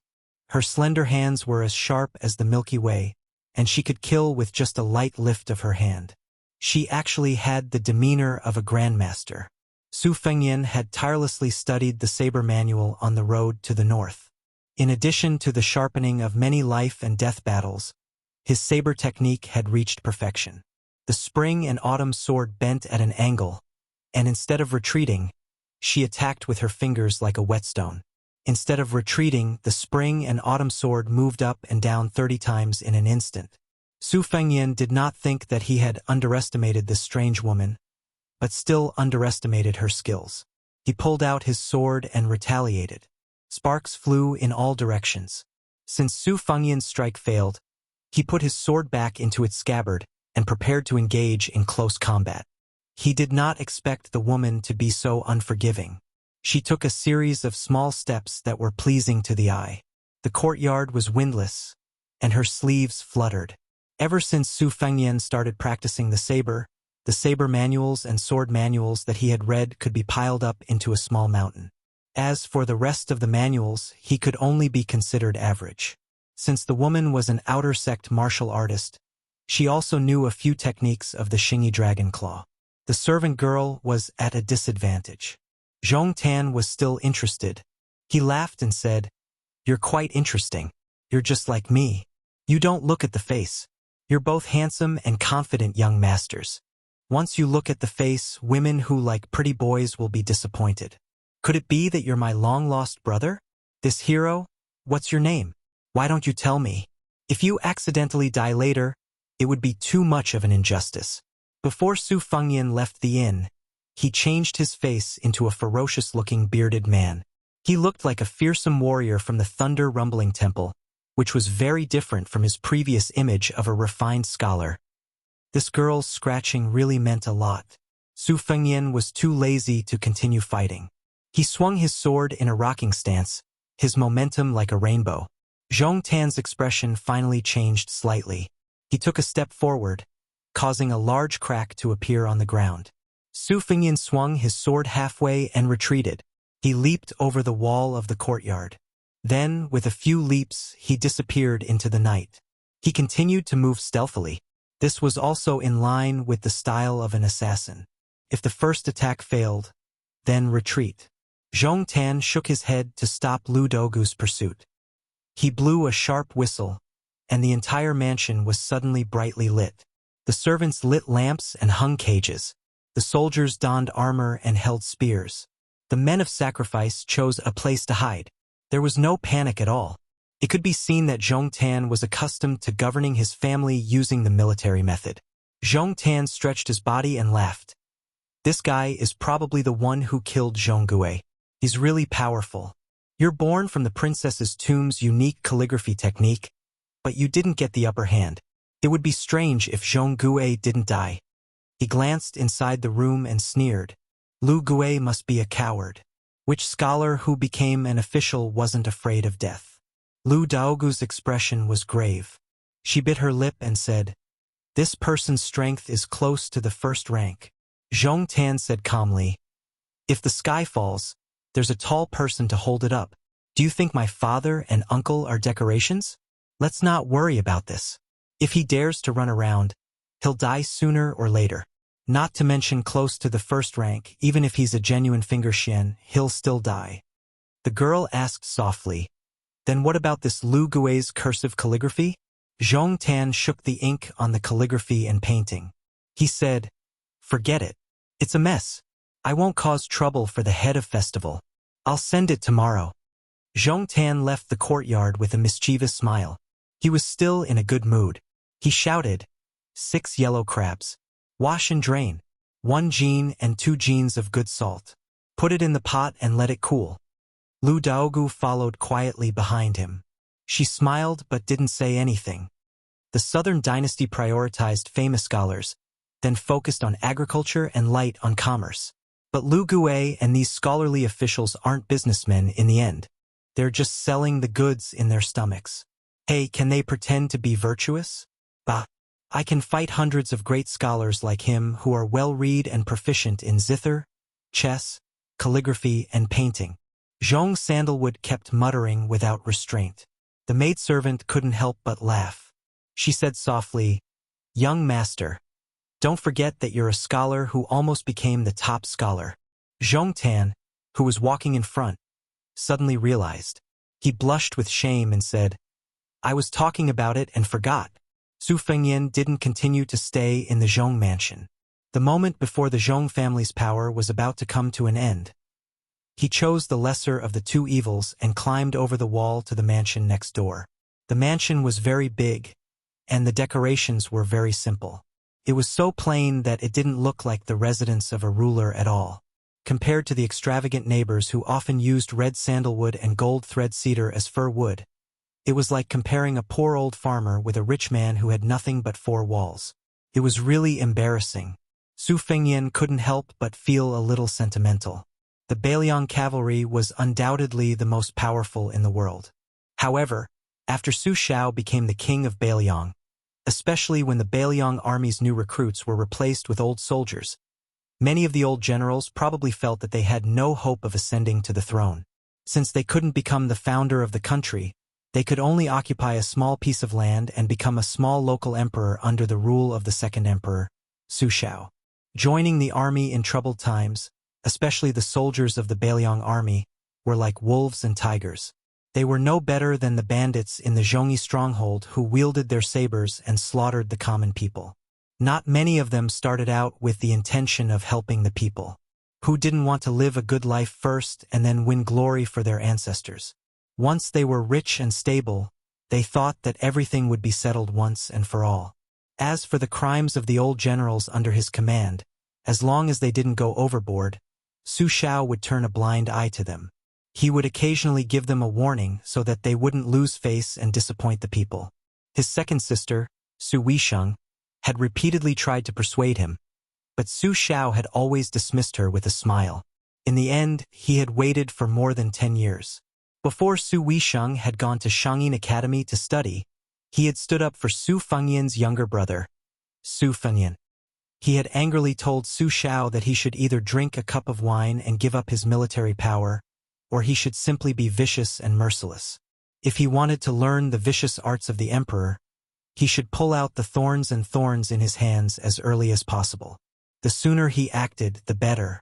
Her slender hands were as sharp as the Milky Way, and she could kill with just a light lift of her hand. She actually had the demeanor of a grandmaster. Su Fengyan had tirelessly studied the saber manual on the road to the north. In addition to the sharpening of many life and death battles, his saber technique had reached perfection. The spring and autumn sword bent at an angle, and instead of retreating, she attacked with her fingers like a whetstone. Instead of retreating, the spring and autumn sword moved up and down 30 times in an instant. Su Fengyan did not think that he had underestimated this strange woman, but still underestimated her skills. He pulled out his sword and retaliated. Sparks flew in all directions. Since Su Fengyan's strike failed, he put his sword back into its scabbard and prepared to engage in close combat. He did not expect the woman to be so unforgiving. She took a series of small steps that were pleasing to the eye. The courtyard was windless, and her sleeves fluttered. Ever since Su Fengyan started practicing the saber manuals and sword manuals that he had read could be piled up into a small mountain. As for the rest of the manuals, he could only be considered average. Since the woman was an outer sect martial artist, she also knew a few techniques of the Xingyi Dragon Claw. The servant girl was at a disadvantage. Zhong Tan was still interested. He laughed and said, "You're quite interesting. You're just like me. You don't look at the face. You're both handsome and confident young masters. Once you look at the face, women who like pretty boys will be disappointed. Could it be that you're my long-lost brother? This hero? What's your name? Why don't you tell me? If you accidentally die later, it would be too much of an injustice." Before Su Fengyan left the inn, he changed his face into a ferocious-looking bearded man. He looked like a fearsome warrior from the thunder-rumbling temple, which was very different from his previous image of a refined scholar. This girl's scratching really meant a lot. Su Fengyan was too lazy to continue fighting. He swung his sword in a rocking stance, his momentum like a rainbow. Zhong Tan's expression finally changed slightly. He took a step forward, causing a large crack to appear on the ground. Su Fengyan swung his sword halfway and retreated. He leaped over the wall of the courtyard. Then, with a few leaps, he disappeared into the night. He continued to move stealthily. This was also in line with the style of an assassin. If the first attack failed, then retreat. Zhong Tan shook his head to stop Lu Dougu's pursuit. He blew a sharp whistle, and the entire mansion was suddenly brightly lit. The servants lit lamps and hung cages. The soldiers donned armor and held spears. The men of sacrifice chose a place to hide. There was no panic at all. It could be seen that Zhong Tan was accustomed to governing his family using the military method. Zhong Tan stretched his body and laughed. "This guy is probably the one who killed Zhonggue. He's really powerful. You're born from the princess's tomb's unique calligraphy technique, but you didn't get the upper hand. It would be strange if Zhonggue didn't die." He glanced inside the room and sneered. Lu Gue must be a coward. Which scholar who became an official wasn't afraid of death? Lu Daogu's expression was grave. She bit her lip and said, "This person's strength is close to the first rank." Zhong Tan said calmly, "If the sky falls, there's a tall person to hold it up. Do you think my father and uncle are decorations? Let's not worry about this. If he dares to run around, he'll die sooner or later. Not to mention close to the first rank, even if he's a genuine finger xian, he'll still die." The girl asked softly, "Then what about this Lu Gui's cursive calligraphy?" Zhong Tan shook the ink on the calligraphy and painting. He said, "Forget it. It's a mess. I won't cause trouble for the head of festival. I'll send it tomorrow." Zhong Tan left the courtyard with a mischievous smile. He was still in a good mood. He shouted, "6 yellow crabs. Wash and drain. 1 jean and 2 jeans of good salt. Put it in the pot and let it cool." Lu Daogu followed quietly behind him. She smiled but didn't say anything. The Southern dynasty prioritized famous scholars, then focused on agriculture and light on commerce. But Lu Gui and these scholarly officials aren't businessmen in the end. They're just selling the goods in their stomachs. Hey, can they pretend to be virtuous? Bah! I can fight hundreds of great scholars like him who are well-read and proficient in zither, chess, calligraphy, and painting. Zhong Sandalwood kept muttering without restraint. The maidservant couldn't help but laugh. She said softly, "Young master, don't forget that you're a scholar who almost became the top scholar." Zhong Tan, who was walking in front, suddenly realized. He blushed with shame and said, "I was talking about it and forgot." Su Fengyan didn't continue to stay in the Zhong mansion. The moment before the Zhong family's power was about to come to an end, he chose the lesser of the two evils and climbed over the wall to the mansion next door. The mansion was very big, and the decorations were very simple. It was so plain that it didn't look like the residence of a ruler at all. Compared to the extravagant neighbors who often used red sandalwood and gold thread cedar as fir wood, it was like comparing a poor old farmer with a rich man who had nothing but four walls. It was really embarrassing. Su Fengyan couldn't help but feel a little sentimental. The Bailiang cavalry was undoubtedly the most powerful in the world. However, after Su Shao became the king of Bailiang, especially when the Bailiang army's new recruits were replaced with old soldiers, many of the old generals probably felt that they had no hope of ascending to the throne. Since they couldn't become the founder of the country, they could only occupy a small piece of land and become a small local emperor under the rule of the second emperor, Su Shao. Joining the army in troubled times, especially the soldiers of the Bailiang army, were like wolves and tigers. They were no better than the bandits in the Zhongyi stronghold who wielded their sabers and slaughtered the common people. Not many of them started out with the intention of helping the people. Who didn't want to live a good life first and then win glory for their ancestors? Once they were rich and stable, they thought that everything would be settled once and for all. As for the crimes of the old generals under his command, as long as they didn't go overboard, Su Shao would turn a blind eye to them. He would occasionally give them a warning so that they wouldn't lose face and disappoint the people. His second sister, Su Weisheng, had repeatedly tried to persuade him, but Su Shao had always dismissed her with a smile. In the end, he had waited for more than 10 years. Before Su Weisheng had gone to Shangyin Academy to study, he had stood up for Su Fengyan's younger brother, Su Fengyan. He had angrily told Su Shao that he should either drink a cup of wine and give up his military power, or he should simply be vicious and merciless. If he wanted to learn the vicious arts of the emperor, he should pull out the thorns and thorns in his hands as early as possible. The sooner he acted, the better.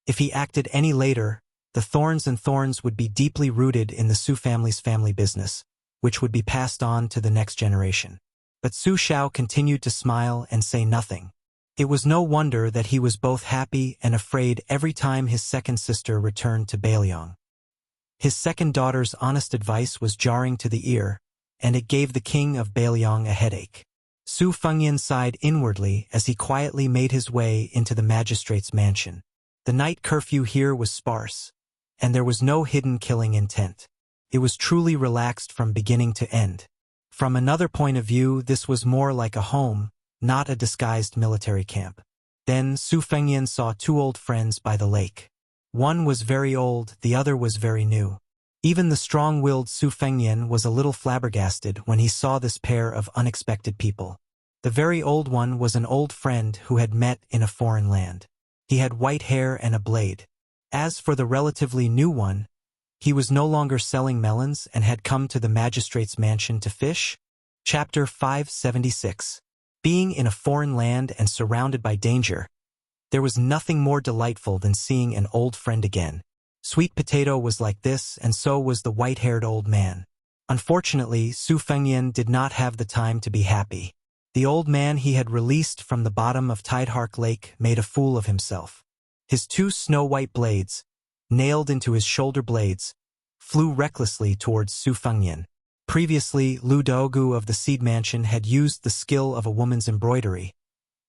If he acted any later, the thorns and thorns would be deeply rooted in the Su family's family business, which would be passed on to the next generation. But Su Shao continued to smile and say nothing. It was no wonder that he was both happy and afraid every time his second sister returned to Bailiang. His second daughter's honest advice was jarring to the ear, and it gave the king of Bailiang a headache. Su Fengyan sighed inwardly as he quietly made his way into the magistrate's mansion. The night curfew here was sparse, and there was no hidden killing intent. It was truly relaxed from beginning to end. From another point of view, this was more like a home, not a disguised military camp. Then Su Fengyan saw two old friends by the lake. One was very old, the other was very new. Even the strong-willed Su Fengyan was a little flabbergasted when he saw this pair of unexpected people. The very old one was an old friend who had met in a foreign land. He had white hair and a blade. As for the relatively new one, he was no longer selling melons and had come to the magistrate's mansion to fish. Chapter 576. Being in a foreign land and surrounded by danger, there was nothing more delightful than seeing an old friend again. Sweet Potato was like this, and so was the white-haired old man. Unfortunately, Su Fengyan did not have the time to be happy. The old man he had released from the bottom of Tidehark Lake made a fool of himself. His two snow-white blades, nailed into his shoulder blades, flew recklessly towards Su Fengyan. Previously, Lu Dogu of the Seed Mansion had used the skill of a woman's embroidery,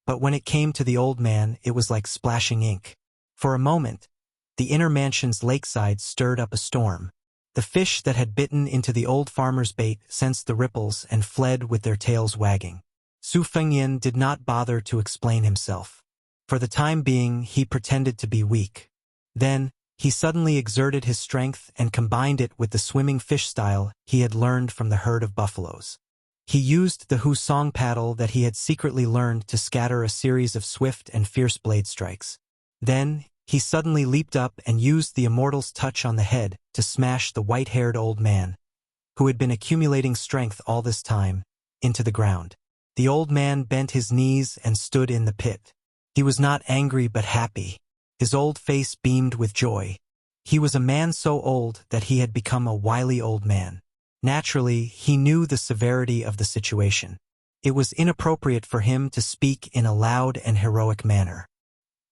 but when it came to the old man, it was like splashing ink. For a moment, the inner mansion's lakeside stirred up a storm. The fish that had bitten into the old farmer's bait sensed the ripples and fled with their tails wagging. Su Fengyan did not bother to explain himself. For the time being, he pretended to be weak. Then, he suddenly exerted his strength and combined it with the swimming fish style he had learned from the herd of buffaloes. He used the Husong paddle that he had secretly learned to scatter a series of swift and fierce blade strikes. Then, he suddenly leaped up and used the immortal's touch on the head to smash the white-haired old man, who had been accumulating strength all this time, into the ground. The old man bent his knees and stood in the pit. He was not angry but happy. His old face beamed with joy. He was a man so old that he had become a wily old man. Naturally, he knew the severity of the situation. It was inappropriate for him to speak in a loud and heroic manner.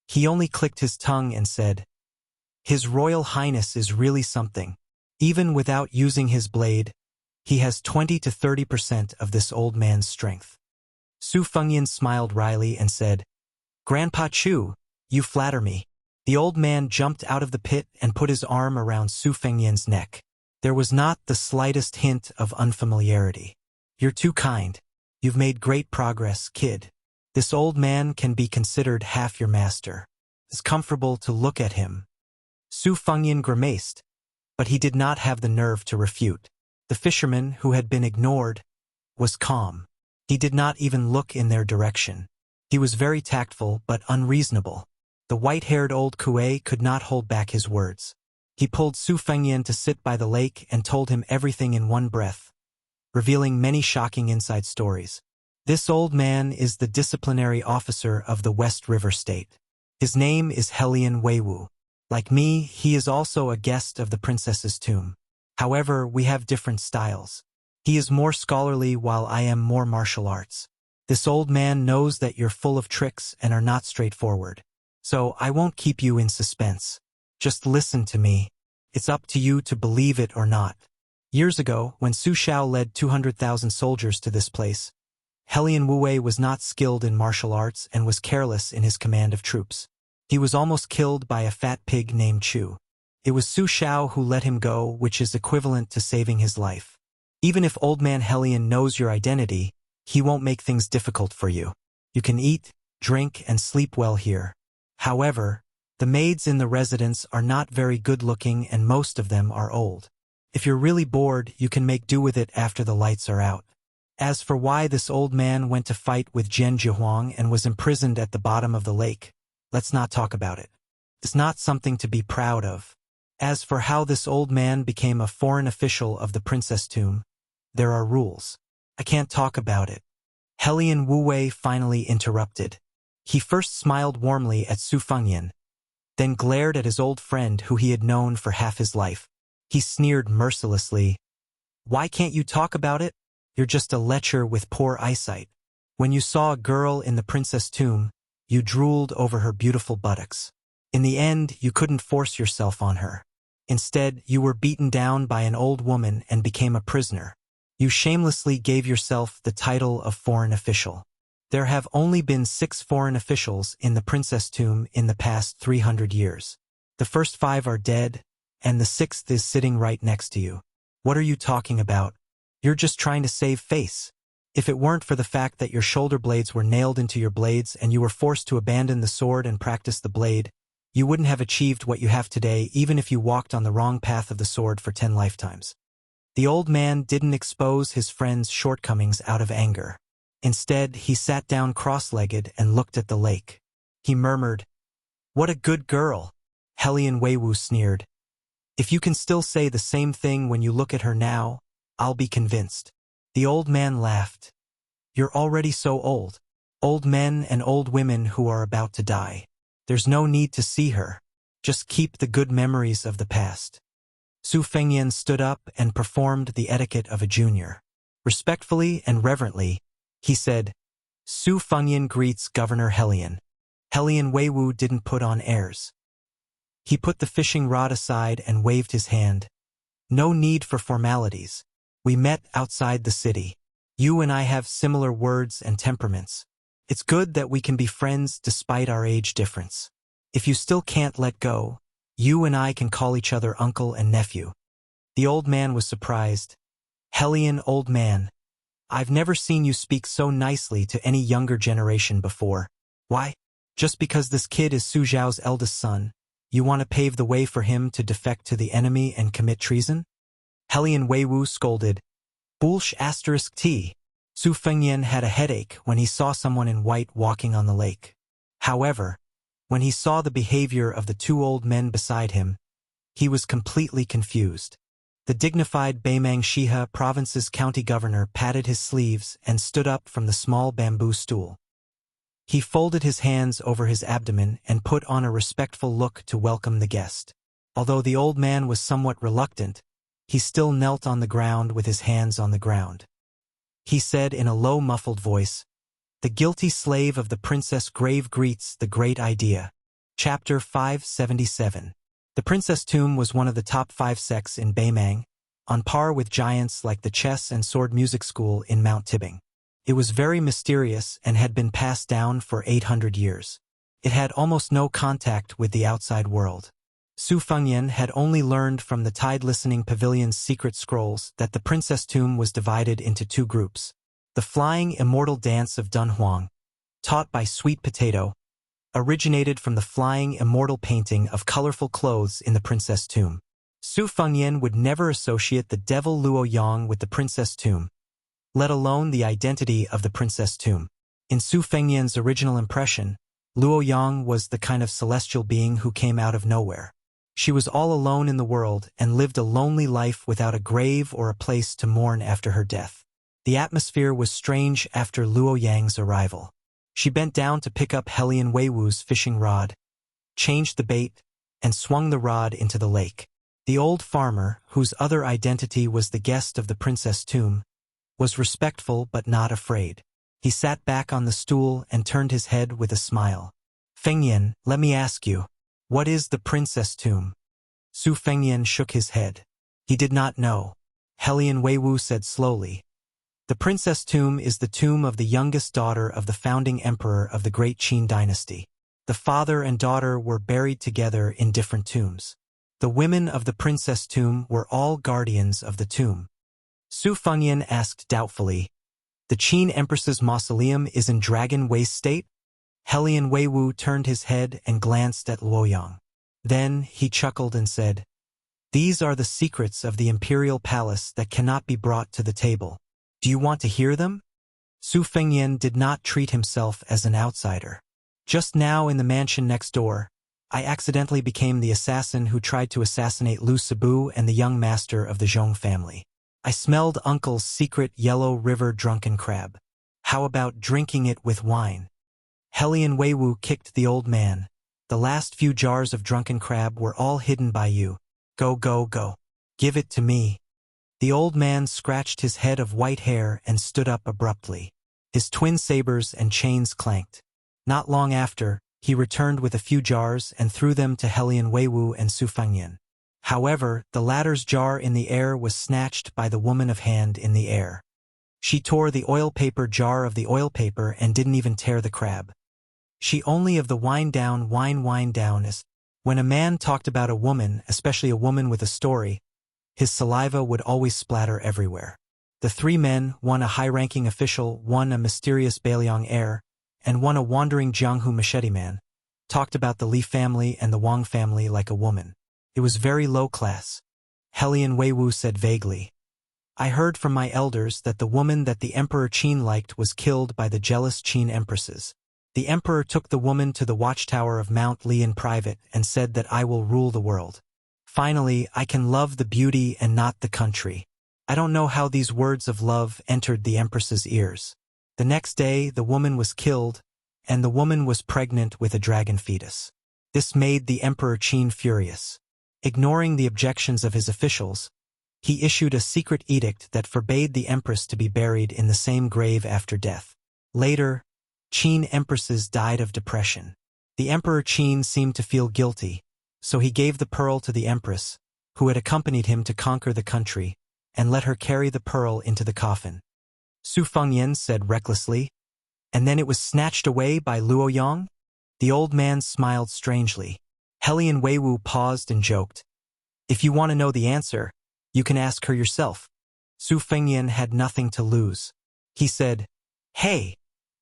He only clicked his tongue and said, "His Royal Highness is really something. Even without using his blade, he has 20 to 30% of this old man's strength." Su Fengyan smiled wryly and said, "Grandpa Chu, you flatter me." The old man jumped out of the pit and put his arm around Su Fengyan's neck. There was not the slightest hint of unfamiliarity. "You're too kind. You've made great progress, kid. This old man can be considered half your master. It's comfortable to look at him." Su Fengyan grimaced, but he did not have the nerve to refute. The fisherman, who had been ignored, was calm. He did not even look in their direction. He was very tactful but unreasonable. The white-haired old Kuei could not hold back his words. He pulled Su Fengyan to sit by the lake and told him everything in one breath, revealing many shocking inside stories. This old man is the disciplinary officer of the West River State. His name is Helian Weiwu. Like me, he is also a guest of the princess's tomb. However, we have different styles. He is more scholarly while I am more martial arts. This old man knows that you're full of tricks and are not straightforward. So I won't keep you in suspense. Just listen to me. It's up to you to believe it or not. Years ago, when Su Shao led 200,000 soldiers to this place, Helian Wuwei was not skilled in martial arts and was careless in his command of troops. He was almost killed by a fat pig named Chu. It was Su Shao who let him go, which is equivalent to saving his life. Even if old man Helian knows your identity, he won't make things difficult for you. You can eat, drink, and sleep well here. However, the maids in the residence are not very good-looking and most of them are old. If you're really bored, you can make do with it after the lights are out. As for why this old man went to fight with Zhen Jihuang and was imprisoned at the bottom of the lake, let's not talk about it. It's not something to be proud of. As for how this old man became a foreign official of the princess tomb, there are rules. I can't talk about it. Helian Wuwei finally interrupted. He first smiled warmly at Su Fengyan, then glared at his old friend who he had known for half his life. He sneered mercilessly. "Why can't you talk about it? You're just a lecher with poor eyesight. When you saw a girl in the princess tomb, you drooled over her beautiful buttocks. In the end, you couldn't force yourself on her. Instead, you were beaten down by an old woman and became a prisoner. You shamelessly gave yourself the title of foreign official. There have only been 6 foreign officials in the princess tomb in the past 300 years. The first 5 are dead, and the 6th is sitting right next to you. What are you talking about? You're just trying to save face. If it weren't for the fact that your shoulder blades were nailed into your blades and you were forced to abandon the sword and practice the blade, you wouldn't have achieved what you have today even if you walked on the wrong path of the sword for 10 lifetimes." The old man didn't expose his friend's shortcomings out of anger. Instead, he sat down cross-legged and looked at the lake. He murmured, "What a good girl." Helian Weiwu sneered. "If you can still say the same thing when you look at her now, I'll be convinced." The old man laughed. "You're already so old. Old men and old women who are about to die. There's no need to see her. Just keep the good memories of the past." Su Fengyan stood up and performed the etiquette of a junior. Respectfully and reverently, he said, "Su Fengyan greets Governor Helian." Helian Weiwu didn't put on airs. He put the fishing rod aside and waved his hand. "No need for formalities. We met outside the city. You and I have similar words and temperaments. It's good that we can be friends despite our age difference. If you still can't let go, you and I can call each other uncle and nephew." The old man was surprised. "Helian, old man, I've never seen you speak so nicely to any younger generation before. Why? Just because this kid is Su Zhao's eldest son, You want to pave the way for him to defect to the enemy and commit treason? Helian Weiwu scolded. Bulsh asterisk T. Su Fengyan had a headache when he saw someone in white walking on the lake. However, when he saw the behavior of the two old men beside him, he was completely confused. The dignified Baimang Shiha province's county governor patted his sleeves and stood up from the small bamboo stool. He folded his hands over his abdomen and put on a respectful look to welcome the guest. Although the old man was somewhat reluctant, he still knelt on the ground with his hands on the ground. He said in a low muffled voice, "The guilty slave of the Princess Grave greets the great idea." Chapter 577. The Princess Tomb was one of the top 5 sects in Baimang, on par with giants like the chess and sword music school in Mount Tibing. It was very mysterious and had been passed down for 800 years. It had almost no contact with the outside world. Su Fengyan had only learned from the Tide Listening Pavilion's secret scrolls that the Princess Tomb was divided into 2 groups. The Flying Immortal Dance of Dunhuang, taught by Sweet Potato, originated from the flying immortal painting of colorful clothes in the Princess Tomb. Su Fengyan would never associate the devil Luo Yang with the Princess Tomb, let alone the identity of the Princess Tomb. In Su Fengyan's original impression, Luo Yang was the kind of celestial being who came out of nowhere. She was all alone in the world and lived a lonely life without a grave or a place to mourn after her death. The atmosphere was strange after Luo Yang's arrival. She bent down to pick up Helian Weiwu's fishing rod, changed the bait, and swung the rod into the lake. The old farmer, whose other identity was the guest of the Princess Tomb, was respectful but not afraid. He sat back on the stool and turned his head with a smile. "Fengyan, let me ask you, what is the Princess Tomb?" Su Fengyan shook his head. He did not know. Helian Weiwu said slowly, "The Princess Tomb is the tomb of the youngest daughter of the founding emperor of the Great Qin dynasty. The father and daughter were buried together in different tombs. The women of the Princess Tomb were all guardians of the tomb." Su Fengyan asked doubtfully, "The Qin Empress's mausoleum is in Dragon Waste State?" Helian Weiwu turned his head and glanced at Luoyang. Then he chuckled and said, "These are the secrets of the imperial palace that cannot be brought to the table. Do you want to hear them?" Su Fengyan did not treat himself as an outsider. "Just now in the mansion next door, I accidentally became the assassin who tried to assassinate Lu Sibu and the young master of the Zhong family. I smelled Uncle's secret Yellow River drunken crab. How about drinking it with wine?" Helian Weiwu kicked the old man. "The last few jars of drunken crab were all hidden by you. Go, go, go. Give it to me." The old man scratched his head of white hair and stood up abruptly. His twin sabers and chains clanked. Not long after, he returned with a few jars and threw them to Helian Weiwu and Su Fengyan. However, the latter's jar in the air was snatched by the woman of hand in the air. She tore the oil paper jar of the oil paper and didn't even tear the crab. She only of the wind down is. When a man talked about a woman, especially a woman with a story, his saliva would always splatter everywhere. The 3 men, one a high-ranking official, one a mysterious Bailiang heir, and one a wandering Jianghu machete man, talked about the Li family and the Wang family like a woman. It was very low class. Helian Weiwu said vaguely, "I heard from my elders that the woman that the Emperor Qin liked was killed by the jealous Qin empresses. The emperor took the woman to the watchtower of Mount Li in private and said that I will rule the world. Finally, I can love the beauty and not the country." I don't know how these words of love entered the empress's ears. The next day, the woman was killed, and the woman was pregnant with a dragon fetus. This made the Emperor Qin furious. Ignoring the objections of his officials, he issued a secret edict that forbade the empress to be buried in the same grave after death. Later, Qin empresses died of depression. The Emperor Qin seemed to feel guilty, so he gave the pearl to the empress, who had accompanied him to conquer the country, and let her carry the pearl into the coffin. Su Fengyan said recklessly, "And then it was snatched away by Luo Yang?" The old man smiled strangely. Helian Weiwu paused and joked, "If you want to know the answer, you can ask her yourself." Su Fengyan had nothing to lose. He said, "Hey,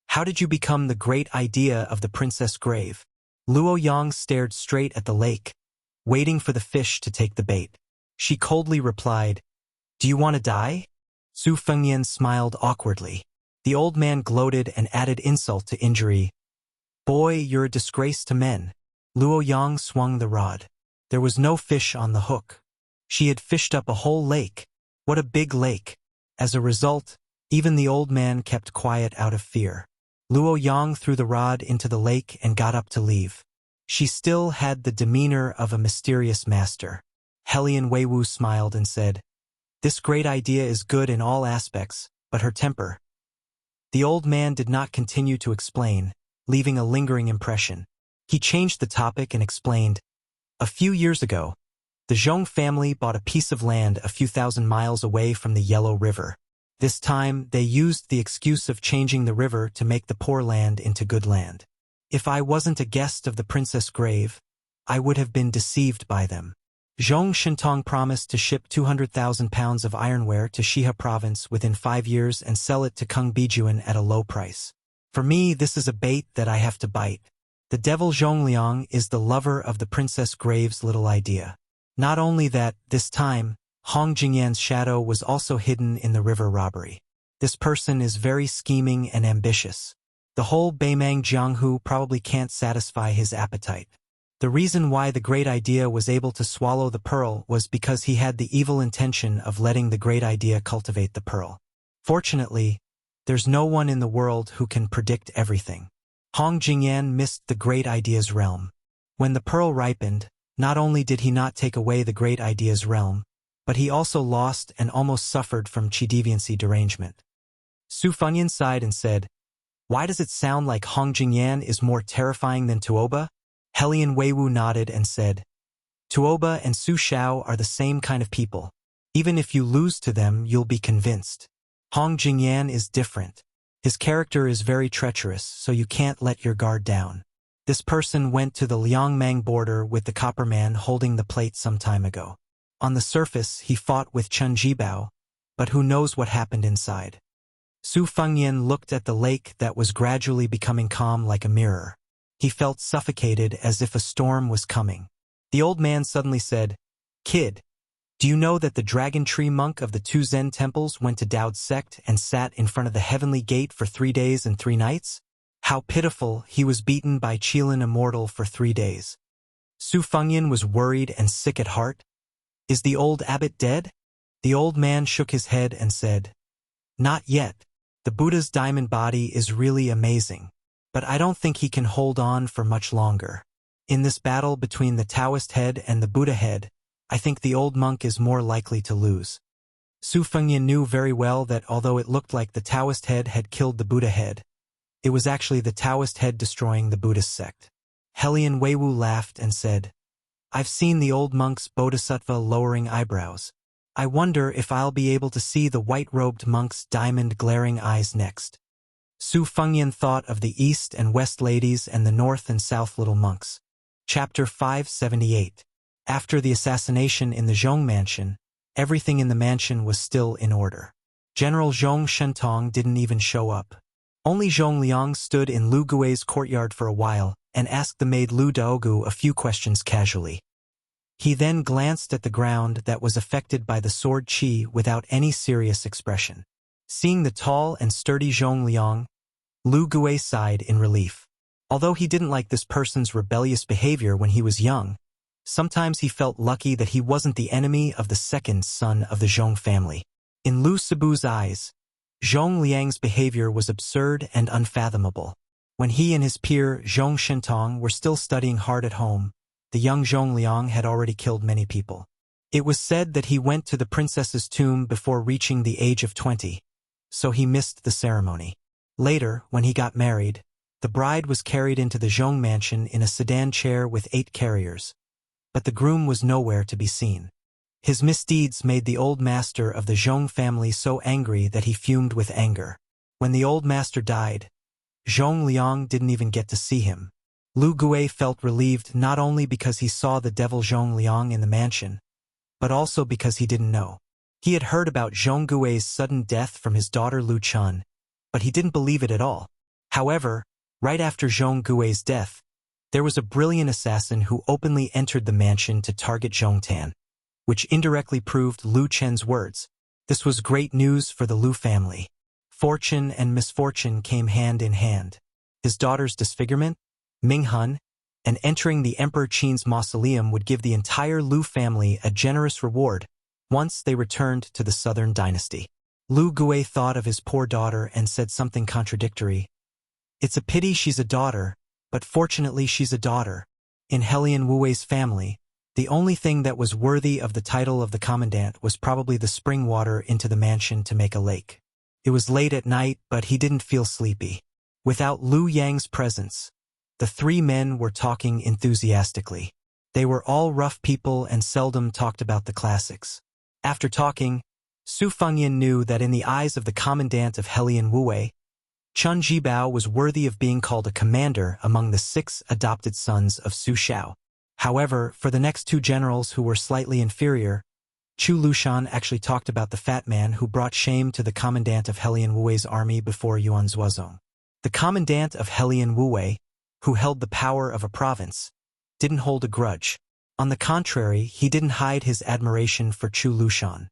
how did you become the great idea of the princess grave?" Luo Yang stared straight at the lake. waiting for the fish to take the bait. She coldly replied, "Do you want to die?" Su Fengyan smiled awkwardly. The old man gloated and added insult to injury. "Boy, you're a disgrace to men." Luo Yang swung the rod. There was no fish on the hook. She had fished up a whole lake. What a big lake! As a result, even the old man kept quiet out of fear. Luo Yang threw the rod into the lake and got up to leave. She still had the demeanor of a mysterious master. Helian Weiwu smiled and said, "This great idea is good in all aspects, but her temper." The old man did not continue to explain, leaving a lingering impression. He changed the topic and explained, "A few years ago, the Zhong family bought a piece of land a few thousand miles away from the Yellow River. This time, they used the excuse of changing the river to make the poor land into good land. If I wasn't a guest of the princess' grave, I would have been deceived by them." Zhong Shintong promised to ship 200,000 pounds of ironware to Shihe province within 5 years and sell it to Kung Bijuan at a low price. For me, this is a bait that I have to bite. The devil Zhongliang is the lover of the princess' grave's little idea. Not only that, this time, Hong Jingyan's shadow was also hidden in the river robbery. This person is very scheming and ambitious. The whole Beimang Jianghu probably can't satisfy his appetite. The reason why the great idea was able to swallow the pearl was because he had the evil intention of letting the great idea cultivate the pearl. Fortunately, there's no one in the world who can predict everything. Hong Jingyan missed the great idea's realm. When the pearl ripened, not only did he not take away the great idea's realm, but he also lost and almost suffered from chi deviancy derangement. Su Fengyan sighed and said, "Why does it sound like Hong Jingyan is more terrifying than Tuoba?" Helian Weiwu nodded and said, "Tuoba and Su Shao are the same kind of people. Even if you lose to them, you'll be convinced. Hong Jingyan is different. His character is very treacherous, so you can't let your guard down. This person went to the Liangmang border with the copper man holding the plate some time ago. On the surface, he fought with Chen Jibao, but who knows what happened inside." Su Fengyan looked at the lake that was gradually becoming calm like a mirror. He felt suffocated as if a storm was coming. The old man suddenly said, "Kid, do you know that the dragon tree monk of the 2 Zen temples went to Dao's sect and sat in front of the heavenly gate for 3 days and 3 nights? How pitiful, he was beaten by Qilin Immortal for 3 days." Su Fengyan was worried and sick at heart. "Is the old abbot dead?" The old man shook his head and said, "Not yet. The Buddha's diamond body is really amazing. But I don't think he can hold on for much longer. In this battle between the Taoist head and the Buddha head, I think the old monk is more likely to lose." Su Fengyan knew very well that although it looked like the Taoist head had killed the Buddha head, it was actually the Taoist head destroying the Buddhist sect. Helian Weiwu laughed and said, "I've seen the old monk's bodhisattva lowering eyebrows. I wonder if I'll be able to see the white-robed monk's diamond glaring eyes next." Su Fengyan thought of the East and West ladies and the North and South little monks. Chapter 578. After the assassination in the Zhong mansion, everything in the mansion was still in order. General Zhong Shentong didn't even show up. Only Zhong Liang stood in Lu Gui's courtyard for a while and asked the maid Lu Daogu a few questions casually. He then glanced at the ground that was affected by the sword qi without any serious expression. Seeing the tall and sturdy Zhong Liang, Lu Gui sighed in relief. Although he didn't like this person's rebellious behavior when he was young, sometimes he felt lucky that he wasn't the enemy of the second son of the Zhong family. In Lu Sibu's eyes, Zhong Liang's behavior was absurd and unfathomable. When he and his peer Zhong Shentong were still studying hard at home, the young Zhong Liang had already killed many people. It was said that he went to the princess's tomb before reaching the age of 20, so he missed the ceremony. Later, when he got married, the bride was carried into the Zhong mansion in a sedan chair with 8 carriers, but the groom was nowhere to be seen. His misdeeds made the old master of the Zhong family so angry that he fumed with anger. When the old master died, Zhong Liang didn't even get to see him. Lu Gui felt relieved not only because he saw the devil Zhong Liang in the mansion, but also because he didn't know. He had heard about Zhong Gui's sudden death from his daughter Lu Chun, but he didn't believe it at all. However, right after Zhong Gui's death, There was a brilliant assassin who openly entered the mansion to target Zhongtan, which indirectly proved Lu Chen's words. This was great news for the Lu family. Fortune and misfortune came hand in hand. His daughter's disfigurement, Minghun, and entering the Emperor Qin's mausoleum would give the entire Lu family a generous reward once they returned to the southern dynasty. Lu Gui thought of his poor daughter and said something contradictory. It's a pity she's a daughter, but fortunately she's a daughter. In Helian Wuwei's family, the only thing that was worthy of the title of the commandant was probably the spring water into the mansion to make a lake. It was late at night, but he didn't feel sleepy. Without Lu Yang's presence, the three men were talking enthusiastically. They were all rough people and seldom talked about the classics. After talking, Su Fengyan knew that in the eyes of the commandant of Helian Wuwei, Chun Jibao was worthy of being called a commander among the 6 adopted sons of Su Shao. However, for the next 2 generals who were slightly inferior, Chu Lushan actually talked about the fat man who brought shame to the commandant of Helian Wuwei's army before Yuan Zuozong. The commandant of Helian Wuwei, who held the power of a province, didn't hold a grudge. On the contrary, he didn't hide his admiration for Chu Lushan.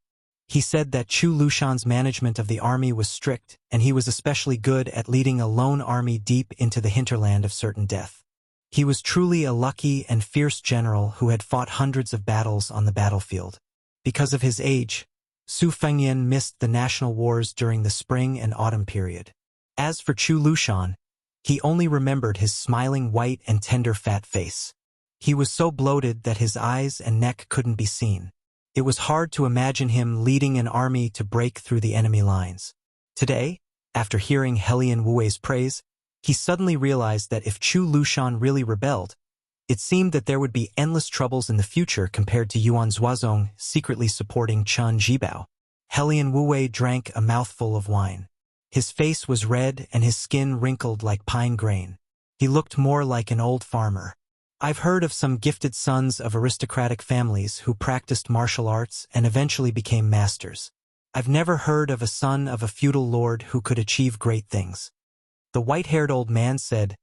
He said that Chu Lushan's management of the army was strict, and he was especially good at leading a lone army deep into the hinterland of certain death. He was truly a lucky and fierce general who had fought hundreds of battles on the battlefield. Because of his age, Su Fengyan missed the national wars during the spring and autumn period. As for Chu Lushan, he only remembered his smiling white and tender fat face. He was so bloated that his eyes and neck couldn't be seen. It was hard to imagine him leading an army to break through the enemy lines. Today, after hearing Helian Wuwei's praise, he suddenly realized that if Chu Lushan really rebelled, it seemed that there would be endless troubles in the future compared to Yuan Zuozong secretly supporting Chun Jibao. Helian Wuwei drank a mouthful of wine. His face was red and his skin wrinkled like pine grain. He looked more like an old farmer. I've heard of some gifted sons of aristocratic families who practiced martial arts and eventually became masters. I've never heard of a son of a feudal lord who could achieve great things. The white-haired old man said,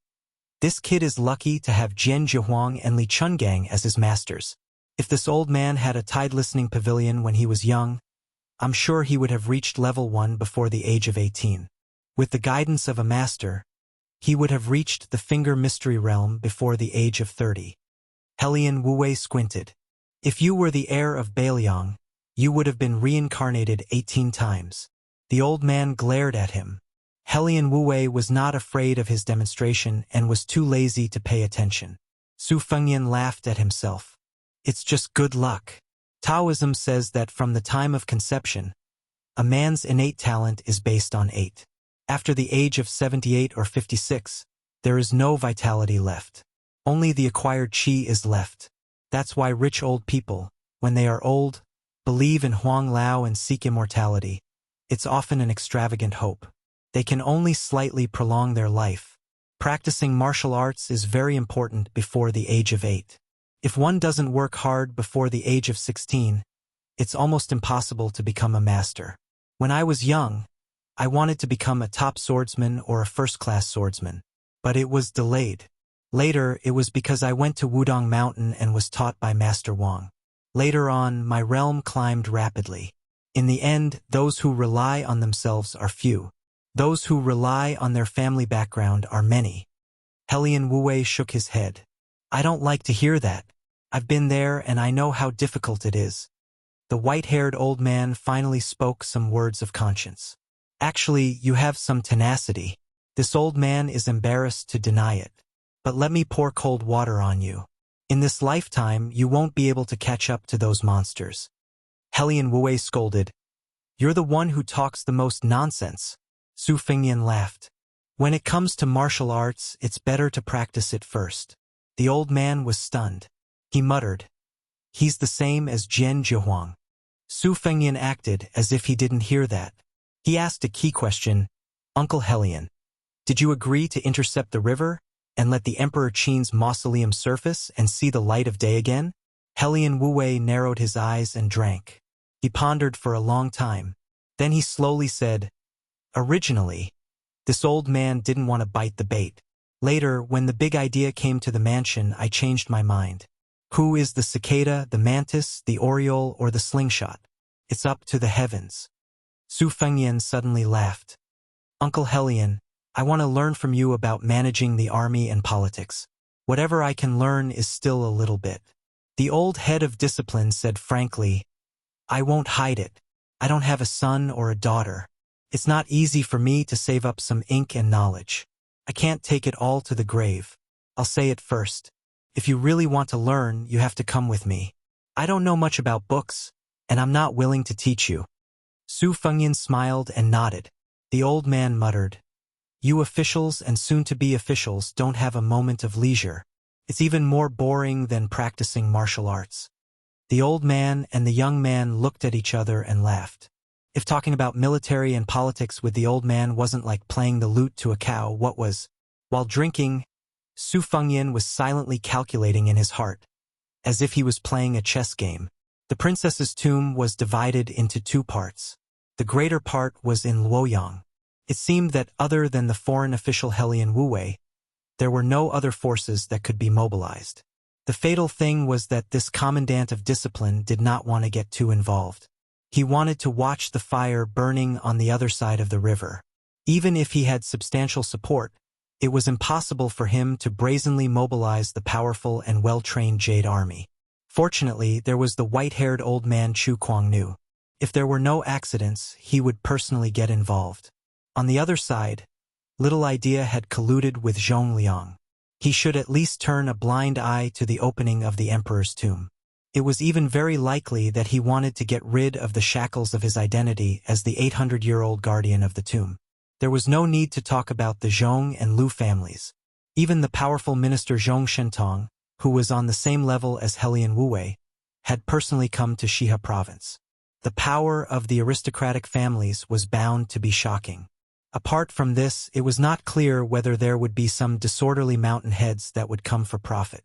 "This kid is lucky to have Jian Jihuang and Li Chungang as his masters. If this old man had a tide listening pavilion when he was young, I'm sure he would have reached level 1 before the age of 18. With the guidance of a master, he would have reached the Finger Mystery Realm before the age of 30. Helian Wuwei squinted. If you were the heir of Bailiang, you would have been reincarnated 18 times. The old man glared at him. Helian Wuwei was not afraid of his demonstration and was too lazy to pay attention. Su Fengyan laughed at himself. It's just good luck. Taoism says that from the time of conception, a man's innate talent is based on 8. After the age of 78 or 56, there is no vitality left. Only the acquired qi is left. That's why rich old people, when they are old, believe in Huang Lao and seek immortality. It's often an extravagant hope. They can only slightly prolong their life. Practicing martial arts is very important before the age of 8. If one doesn't work hard before the age of 16, it's almost impossible to become a master. When I was young, I wanted to become a top swordsman or a first-class swordsman, but it was delayed. Later, it was because I went to Wudong Mountain and was taught by Master Wang. Later on, my realm climbed rapidly. In the end, those who rely on themselves are few. Those who rely on their family background are many. Helian Wuwei shook his head. I don't like to hear that. I've been there and I know how difficult it is. The white-haired old man finally spoke some words of conscience. Actually, you have some tenacity. This old man is embarrassed to deny it. But let me pour cold water on you. In this lifetime, you won't be able to catch up to those monsters. Helian Wuwei scolded. You're the one who talks the most nonsense. Su Fengyan laughed. When it comes to martial arts, it's better to practice it first. The old man was stunned. He muttered. He's the same as Jian Jihuang. Su Fengyan acted as if he didn't hear that. He asked a key question. Uncle Helian, did you agree to intercept the river and let the Emperor Qin's mausoleum surface and see the light of day again? Helian Wuwei narrowed his eyes and drank. He pondered for a long time. Then he slowly said, Originally, this old man didn't want to bite the bait. Later, when the big idea came to the mansion, I changed my mind. Who is the cicada, the mantis, the oriole, or the slingshot? It's up to the heavens. Su Fengyan suddenly laughed. Uncle Helion, I want to learn from you about managing the army and politics. Whatever I can learn is still a little bit. The old head of discipline said frankly, I won't hide it. I don't have a son or a daughter. It's not easy for me to save up some ink and knowledge. I can't take it all to the grave. I'll say it first. If you really want to learn, you have to come with me. I don't know much about books, and I'm not willing to teach you. Su Fengyan smiled and nodded. The old man muttered, You officials and soon-to-be officials don't have a moment of leisure. It's even more boring than practicing martial arts. The old man and the young man looked at each other and laughed. If talking about military and politics with the old man wasn't like playing the lute to a cow, what was? While drinking, Su Fengyan was silently calculating in his heart, as if he was playing a chess game. The princess's tomb was divided into two parts. The greater part was in Luoyang. It seemed that other than the foreign official Helion Wuwei, there were no other forces that could be mobilized. The fatal thing was that this commandant of discipline did not want to get too involved. He wanted to watch the fire burning on the other side of the river. Even if he had substantial support, it was impossible for him to brazenly mobilize the powerful and well-trained Jade Army. Fortunately, there was the white-haired old man Chu Kuangnu. If there were no accidents, he would personally get involved. On the other side, Little Idea had colluded with Zhong Liang. He should at least turn a blind eye to the opening of the emperor's tomb. It was even very likely that he wanted to get rid of the shackles of his identity as the 800-year-old guardian of the tomb. There was no need to talk about the Zhong and Lu families. Even the powerful minister Zhong Shentong, who was on the same level as Helion Wuwei, had personally come to Shihe province. The power of the aristocratic families was bound to be shocking. Apart from this, it was not clear whether there would be some disorderly mountain heads that would come for profit.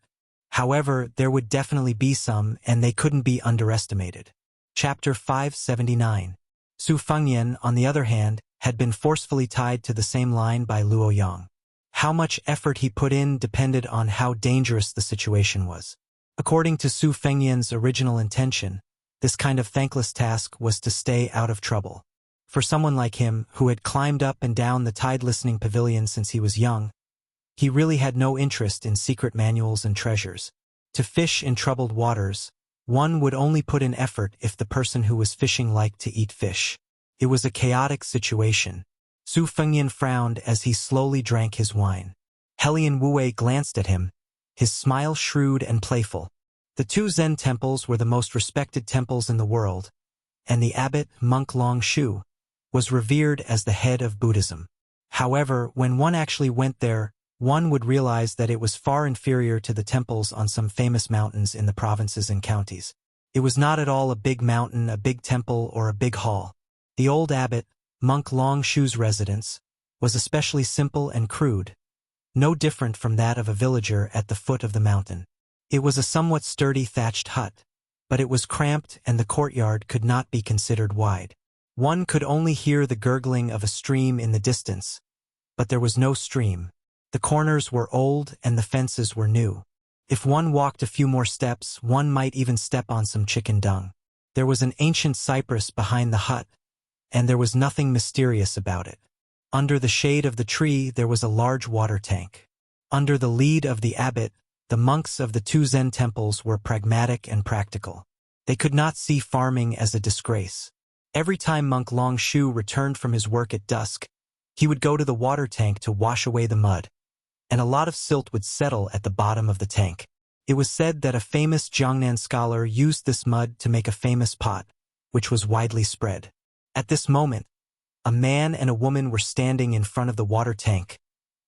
However, there would definitely be some, and they couldn't be underestimated. Chapter 579. Su Fengyan, on the other hand, had been forcefully tied to the same line by Luoyang. How much effort he put in depended on how dangerous the situation was. According to Su Fengyan's original intention, this kind of thankless task was to stay out of trouble. For someone like him, who had climbed up and down the tide-listening pavilion since he was young, he really had no interest in secret manuals and treasures. To fish in troubled waters, one would only put in effort if the person who was fishing liked to eat fish. It was a chaotic situation. Su Fengyan frowned as he slowly drank his wine. Helion Wuwei glanced at him, his smile shrewd and playful. The two Zen temples were the most respected temples in the world, and the abbot, monk Long Shu, was revered as the head of Buddhism. However, when one actually went there, one would realize that it was far inferior to the temples on some famous mountains in the provinces and counties. It was not at all a big mountain, a big temple, or a big hall. The old abbot, monk Long Shu's residence, was especially simple and crude, no different from that of a villager at the foot of the mountain. It was a somewhat sturdy thatched hut, but it was cramped and the courtyard could not be considered wide. One could only hear the gurgling of a stream in the distance, but there was no stream. The corners were old and the fences were new. If one walked a few more steps, one might even step on some chicken dung. There was an ancient cypress behind the hut, and there was nothing mysterious about it. Under the shade of the tree there was a large water tank. Under the lead of the abbot, the monks of the two Zen temples were pragmatic and practical. They could not see farming as a disgrace. Every time monk Long Shu returned from his work at dusk, he would go to the water tank to wash away the mud, and a lot of silt would settle at the bottom of the tank. It was said that a famous Jiangnan scholar used this mud to make a famous pot, which was widely spread. At this moment, a man and a woman were standing in front of the water tank,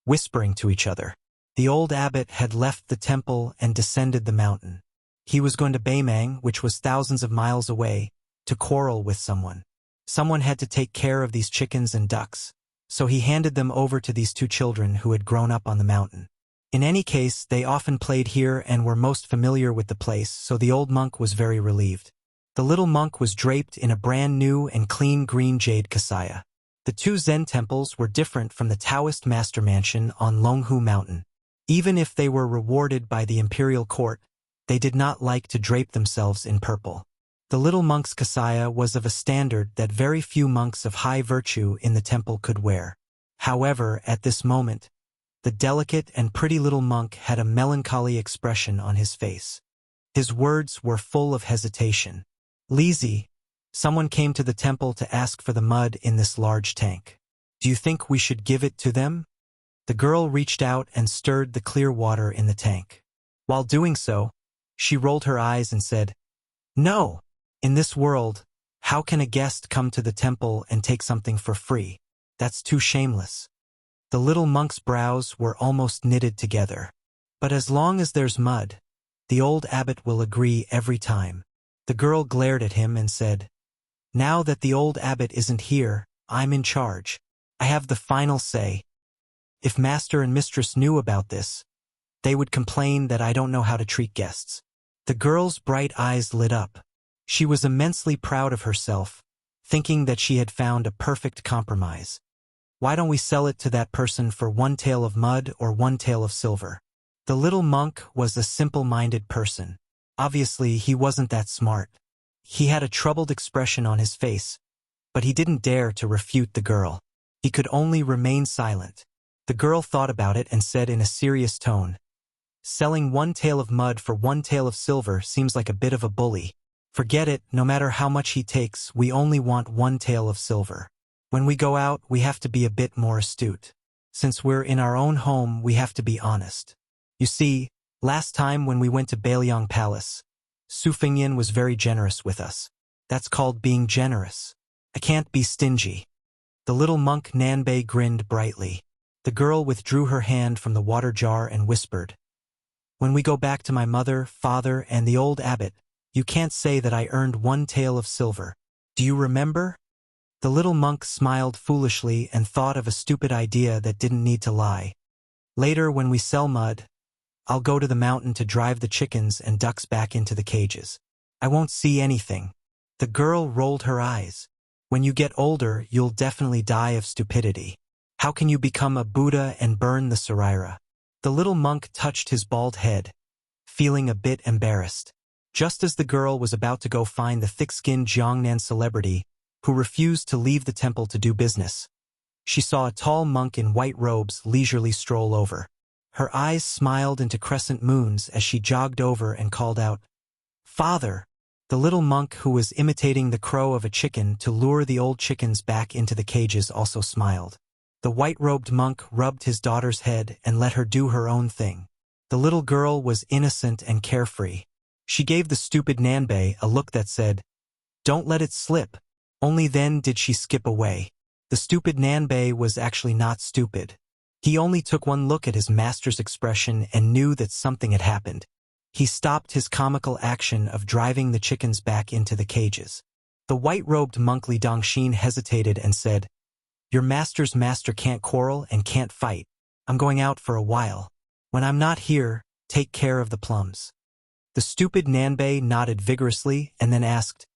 whispering to each other. The old abbot had left the temple and descended the mountain. He was going to Beimang, which was thousands of miles away, to quarrel with someone. Someone had to take care of these chickens and ducks, so he handed them over to these two children who had grown up on the mountain. In any case, they often played here and were most familiar with the place, so the old monk was very relieved. The little monk was draped in a brand new and clean green jade kasaya. The two Zen temples were different from the Taoist master mansion on Longhu Mountain. Even if they were rewarded by the imperial court, they did not like to drape themselves in purple. The little monk's kasaya was of a standard that very few monks of high virtue in the temple could wear. However, at this moment, the delicate and pretty little monk had a melancholy expression on his face. His words were full of hesitation. "Lizzie, someone came to the temple to ask for the mud in this large tank. Do you think we should give it to them?" The girl reached out and stirred the clear water in the tank. While doing so, she rolled her eyes and said, "No! In this world, how can a guest come to the temple and take something for free? That's too shameless." The little monk's brows were almost knitted together. "But as long as there's mud, the old abbot will agree every time." The girl glared at him and said, "Now that the old abbot isn't here, I'm in charge. I have the final say. If master and mistress knew about this, they would complain that I don't know how to treat guests." The girl's bright eyes lit up. She was immensely proud of herself, thinking that she had found a perfect compromise. "Why don't we sell it to that person for 1 tael of mud or 1 tael of silver?" The little monk was a simple-minded person. Obviously, he wasn't that smart. He had a troubled expression on his face, but he didn't dare to refute the girl. He could only remain silent. The girl thought about it and said in a serious tone, "Selling 1 tael of mud for 1 tael of silver seems like a bit of a bully. Forget it, no matter how much he takes, we only want 1 tael of silver. When we go out, we have to be a bit more astute. Since we're in our own home, we have to be honest. You see, last time when we went to Bailiang Palace, Su Fingyan was very generous with us. That's called being generous. I can't be stingy." The little monk Nanbei grinned brightly. The girl withdrew her hand from the water jar and whispered, "When we go back to my mother, father, and the old abbot, you can't say that I earned 1 tael of silver. Do you remember?" The little monk smiled foolishly and thought of a stupid idea that didn't need to lie. "Later, when we sell mud, I'll go to the mountain to drive the chickens and ducks back into the cages. I won't see anything." The girl rolled her eyes. "When you get older, you'll definitely die of stupidity. How can you become a Buddha and burn the Saraira?" The little monk touched his bald head, feeling a bit embarrassed. Just as the girl was about to go find the thick-skinned Jiangnan celebrity who refused to leave the temple to do business, she saw a tall monk in white robes leisurely stroll over. Her eyes smiled into crescent moons as she jogged over and called out, "Father!" The little monk, who was imitating the crow of a chicken to lure the old chickens back into the cages, also smiled. The white-robed monk rubbed his daughter's head and let her do her own thing. The little girl was innocent and carefree. She gave the stupid Nanbei a look that said, "Don't let it slip." Only then did she skip away. The stupid Nanbei was actually not stupid. He only took one look at his master's expression and knew that something had happened. He stopped his comical action of driving the chickens back into the cages. The white-robed monk Li Dongxin hesitated and said, "Your master's master can't quarrel and can't fight. I'm going out for a while. When I'm not here, take care of the plums." The stupid Nanbei nodded vigorously and then asked,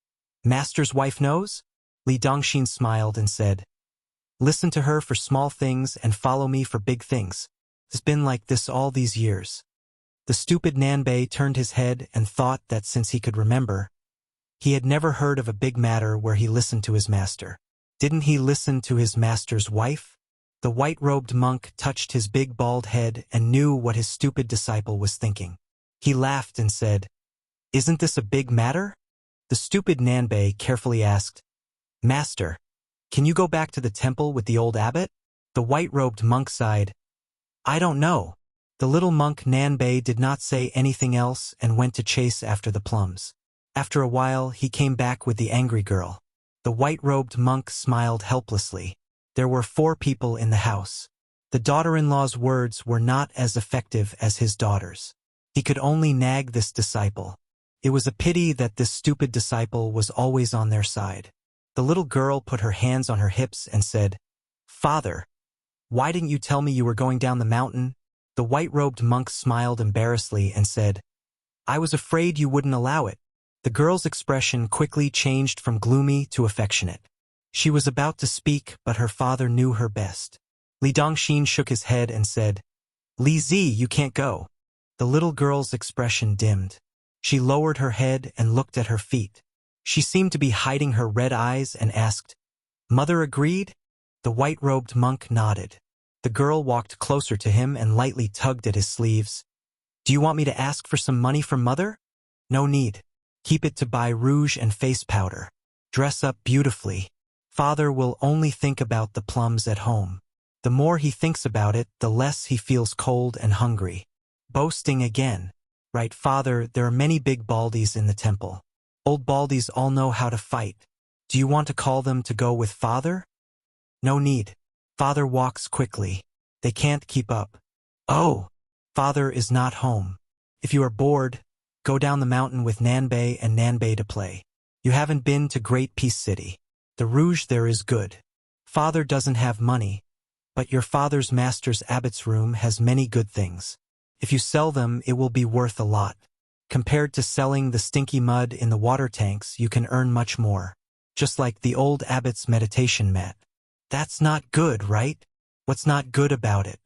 "Master's wife knows?" Li Dongxin smiled and said, "Listen to her for small things and follow me for big things. It's been like this all these years." The stupid Nanbei turned his head and thought that since he could remember, he had never heard of a big matter where he listened to his master. Didn't he listen to his master's wife? The white-robed monk touched his big bald head and knew what his stupid disciple was thinking. He laughed and said, "Isn't this a big matter?" The stupid Nanbei carefully asked, "Master, can you go back to the temple with the old abbot?" The white-robed monk sighed, "I don't know." The little monk Nanbei did not say anything else and went to chase after the plums. After a while, he came back with the angry girl. The white-robed monk smiled helplessly. There were 4 people in the house. The daughter-in-law's words were not as effective as his daughter's. He could only nag this disciple. It was a pity that this stupid disciple was always on their side. The little girl put her hands on her hips and said, "Father, why didn't you tell me you were going down the mountain?" The white-robed monk smiled embarrassedly and said, "I was afraid you wouldn't allow it." The girl's expression quickly changed from gloomy to affectionate. She was about to speak, but her father knew her best. Li Dongxin shook his head and said, "Li Zi, you can't go." The little girl's expression dimmed. She lowered her head and looked at her feet. She seemed to be hiding her red eyes and asked, "Mother agreed?" The white-robed monk nodded. The girl walked closer to him and lightly tugged at his sleeves. "Do you want me to ask for some money from Mother?" "No need. Keep it to buy rouge and face powder. Dress up beautifully. Father will only think about the plums at home. The more he thinks about it, the less he feels cold and hungry." Boasting again. "Right, Father, there are many big baldies in the temple. Old baldies all know how to fight. Do you want to call them to go with Father?" "No need. Father walks quickly. They can't keep up." "Oh, Father is not home. If you are bored, go down the mountain with Nanbei and Nanbei to play. You haven't been to Great Peace City. The rouge there is good. Father doesn't have money, but your father's master's abbot's room has many good things. If you sell them, it will be worth a lot. Compared to selling the stinky mud in the water tanks, you can earn much more. Just like the old abbot's meditation mat." "That's not good, right?" "What's not good about it?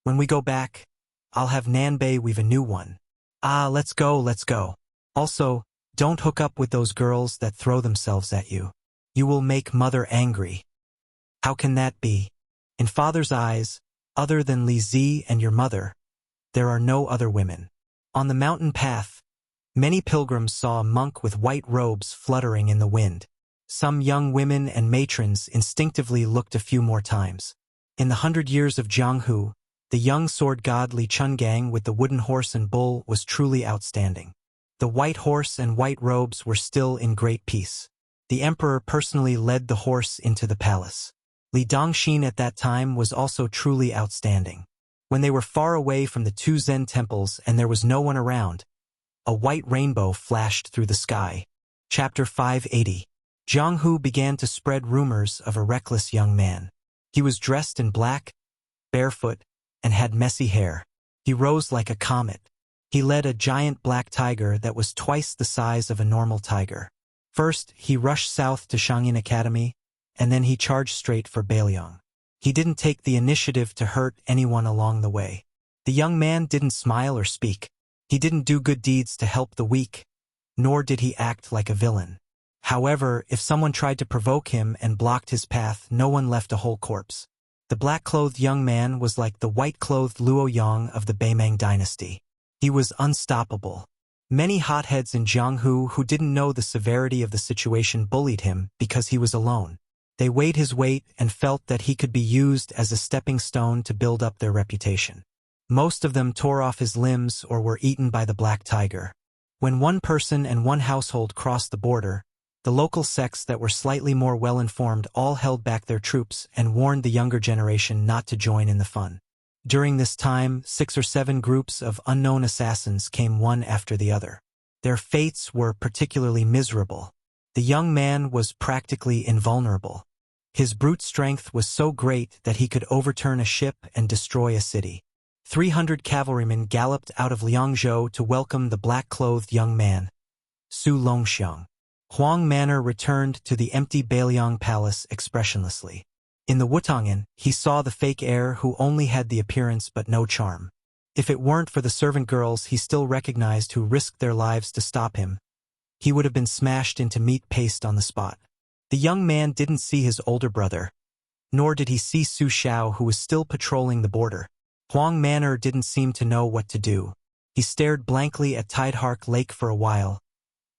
When we go back, I'll have Nanbei weave a new one." "Ah, let's go, let's go. Also, don't hook up with those girls that throw themselves at you. You will make Mother angry." "How can that be? In Father's eyes, other than Li Zi and your mother, there are no other women." On the mountain path, many pilgrims saw a monk with white robes fluttering in the wind. Some young women and matrons instinctively looked a few more times. In the 100 Years of Jianghu, the young sword god Li Chungang with the wooden horse and bull was truly outstanding. The white horse and white robes were still in great peace. The emperor personally led the horse into the palace. Li Dongxin at that time was also truly outstanding. When they were far away from the two Zen temples and there was no one around, a white rainbow flashed through the sky. Chapter 580. Jianghu began to spread rumors of a reckless young man. He was dressed in black, barefoot, and had messy hair. He rose like a comet. He led a giant black tiger that was twice the size of a normal tiger. First, he rushed south to Shangyin Academy, and then he charged straight for Beiliang. He didn't take the initiative to hurt anyone along the way. The young man didn't smile or speak. He didn't do good deeds to help the weak, nor did he act like a villain. However, if someone tried to provoke him and blocked his path, no one left a whole corpse. The black-clothed young man was like the white-clothed Luo Yang of the Beimang dynasty. He was unstoppable. Many hotheads in Jianghu who didn't know the severity of the situation bullied him because he was alone. They weighed his weight and felt that he could be used as a stepping stone to build up their reputation. Most of them tore off his limbs or were eaten by the black tiger. When one person and one household crossed the border, the local sects that were slightly more well-informed all held back their troops and warned the younger generation not to join in the fun. During this time, 6 or 7 groups of unknown assassins came one after the other. Their fates were particularly miserable. The young man was practically invulnerable. His brute strength was so great that he could overturn a ship and destroy a city. 300 cavalrymen galloped out of Liangzhou to welcome the black-clothed young man, Su Longxiang. Huang Manor returned to the empty Beiliang palace expressionlessly. In the Wutangan, he saw the fake heir who only had the appearance but no charm. If it weren't for the servant girls he still recognized who risked their lives to stop him, he would have been smashed into meat paste on the spot. The young man didn't see his older brother, nor did he see Su Xiao who was still patrolling the border. Huang Manor didn't seem to know what to do. He stared blankly at Tidehark Lake for a while,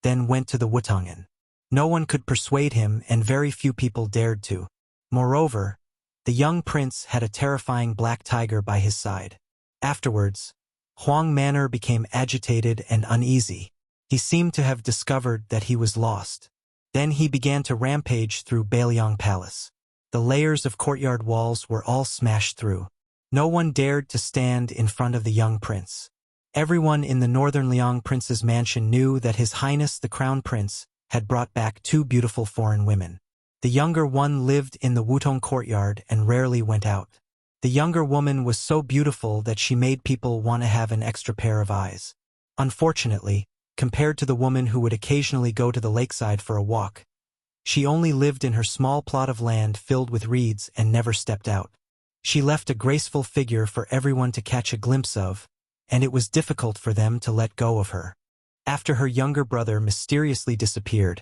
then went to the Wutangan. No one could persuade him and very few people dared to. Moreover, the young prince had a terrifying black tiger by his side. Afterwards, Huang Manor became agitated and uneasy. He seemed to have discovered that he was lost. Then he began to rampage through Beiliang Palace. The layers of courtyard walls were all smashed through. No one dared to stand in front of the young prince. Everyone in the northern Liang prince's mansion knew that His Highness the Crown Prince had brought back 2 beautiful foreign women. The younger one lived in the Wutong courtyard and rarely went out. The younger woman was so beautiful that she made people want to have an extra pair of eyes. Unfortunately, compared to the woman who would occasionally go to the lakeside for a walk, She only lived in her small plot of land filled with reeds and never stepped out. She left a graceful figure for everyone to catch a glimpse of, and it was difficult for them to let go of her. After her younger brother mysteriously disappeared,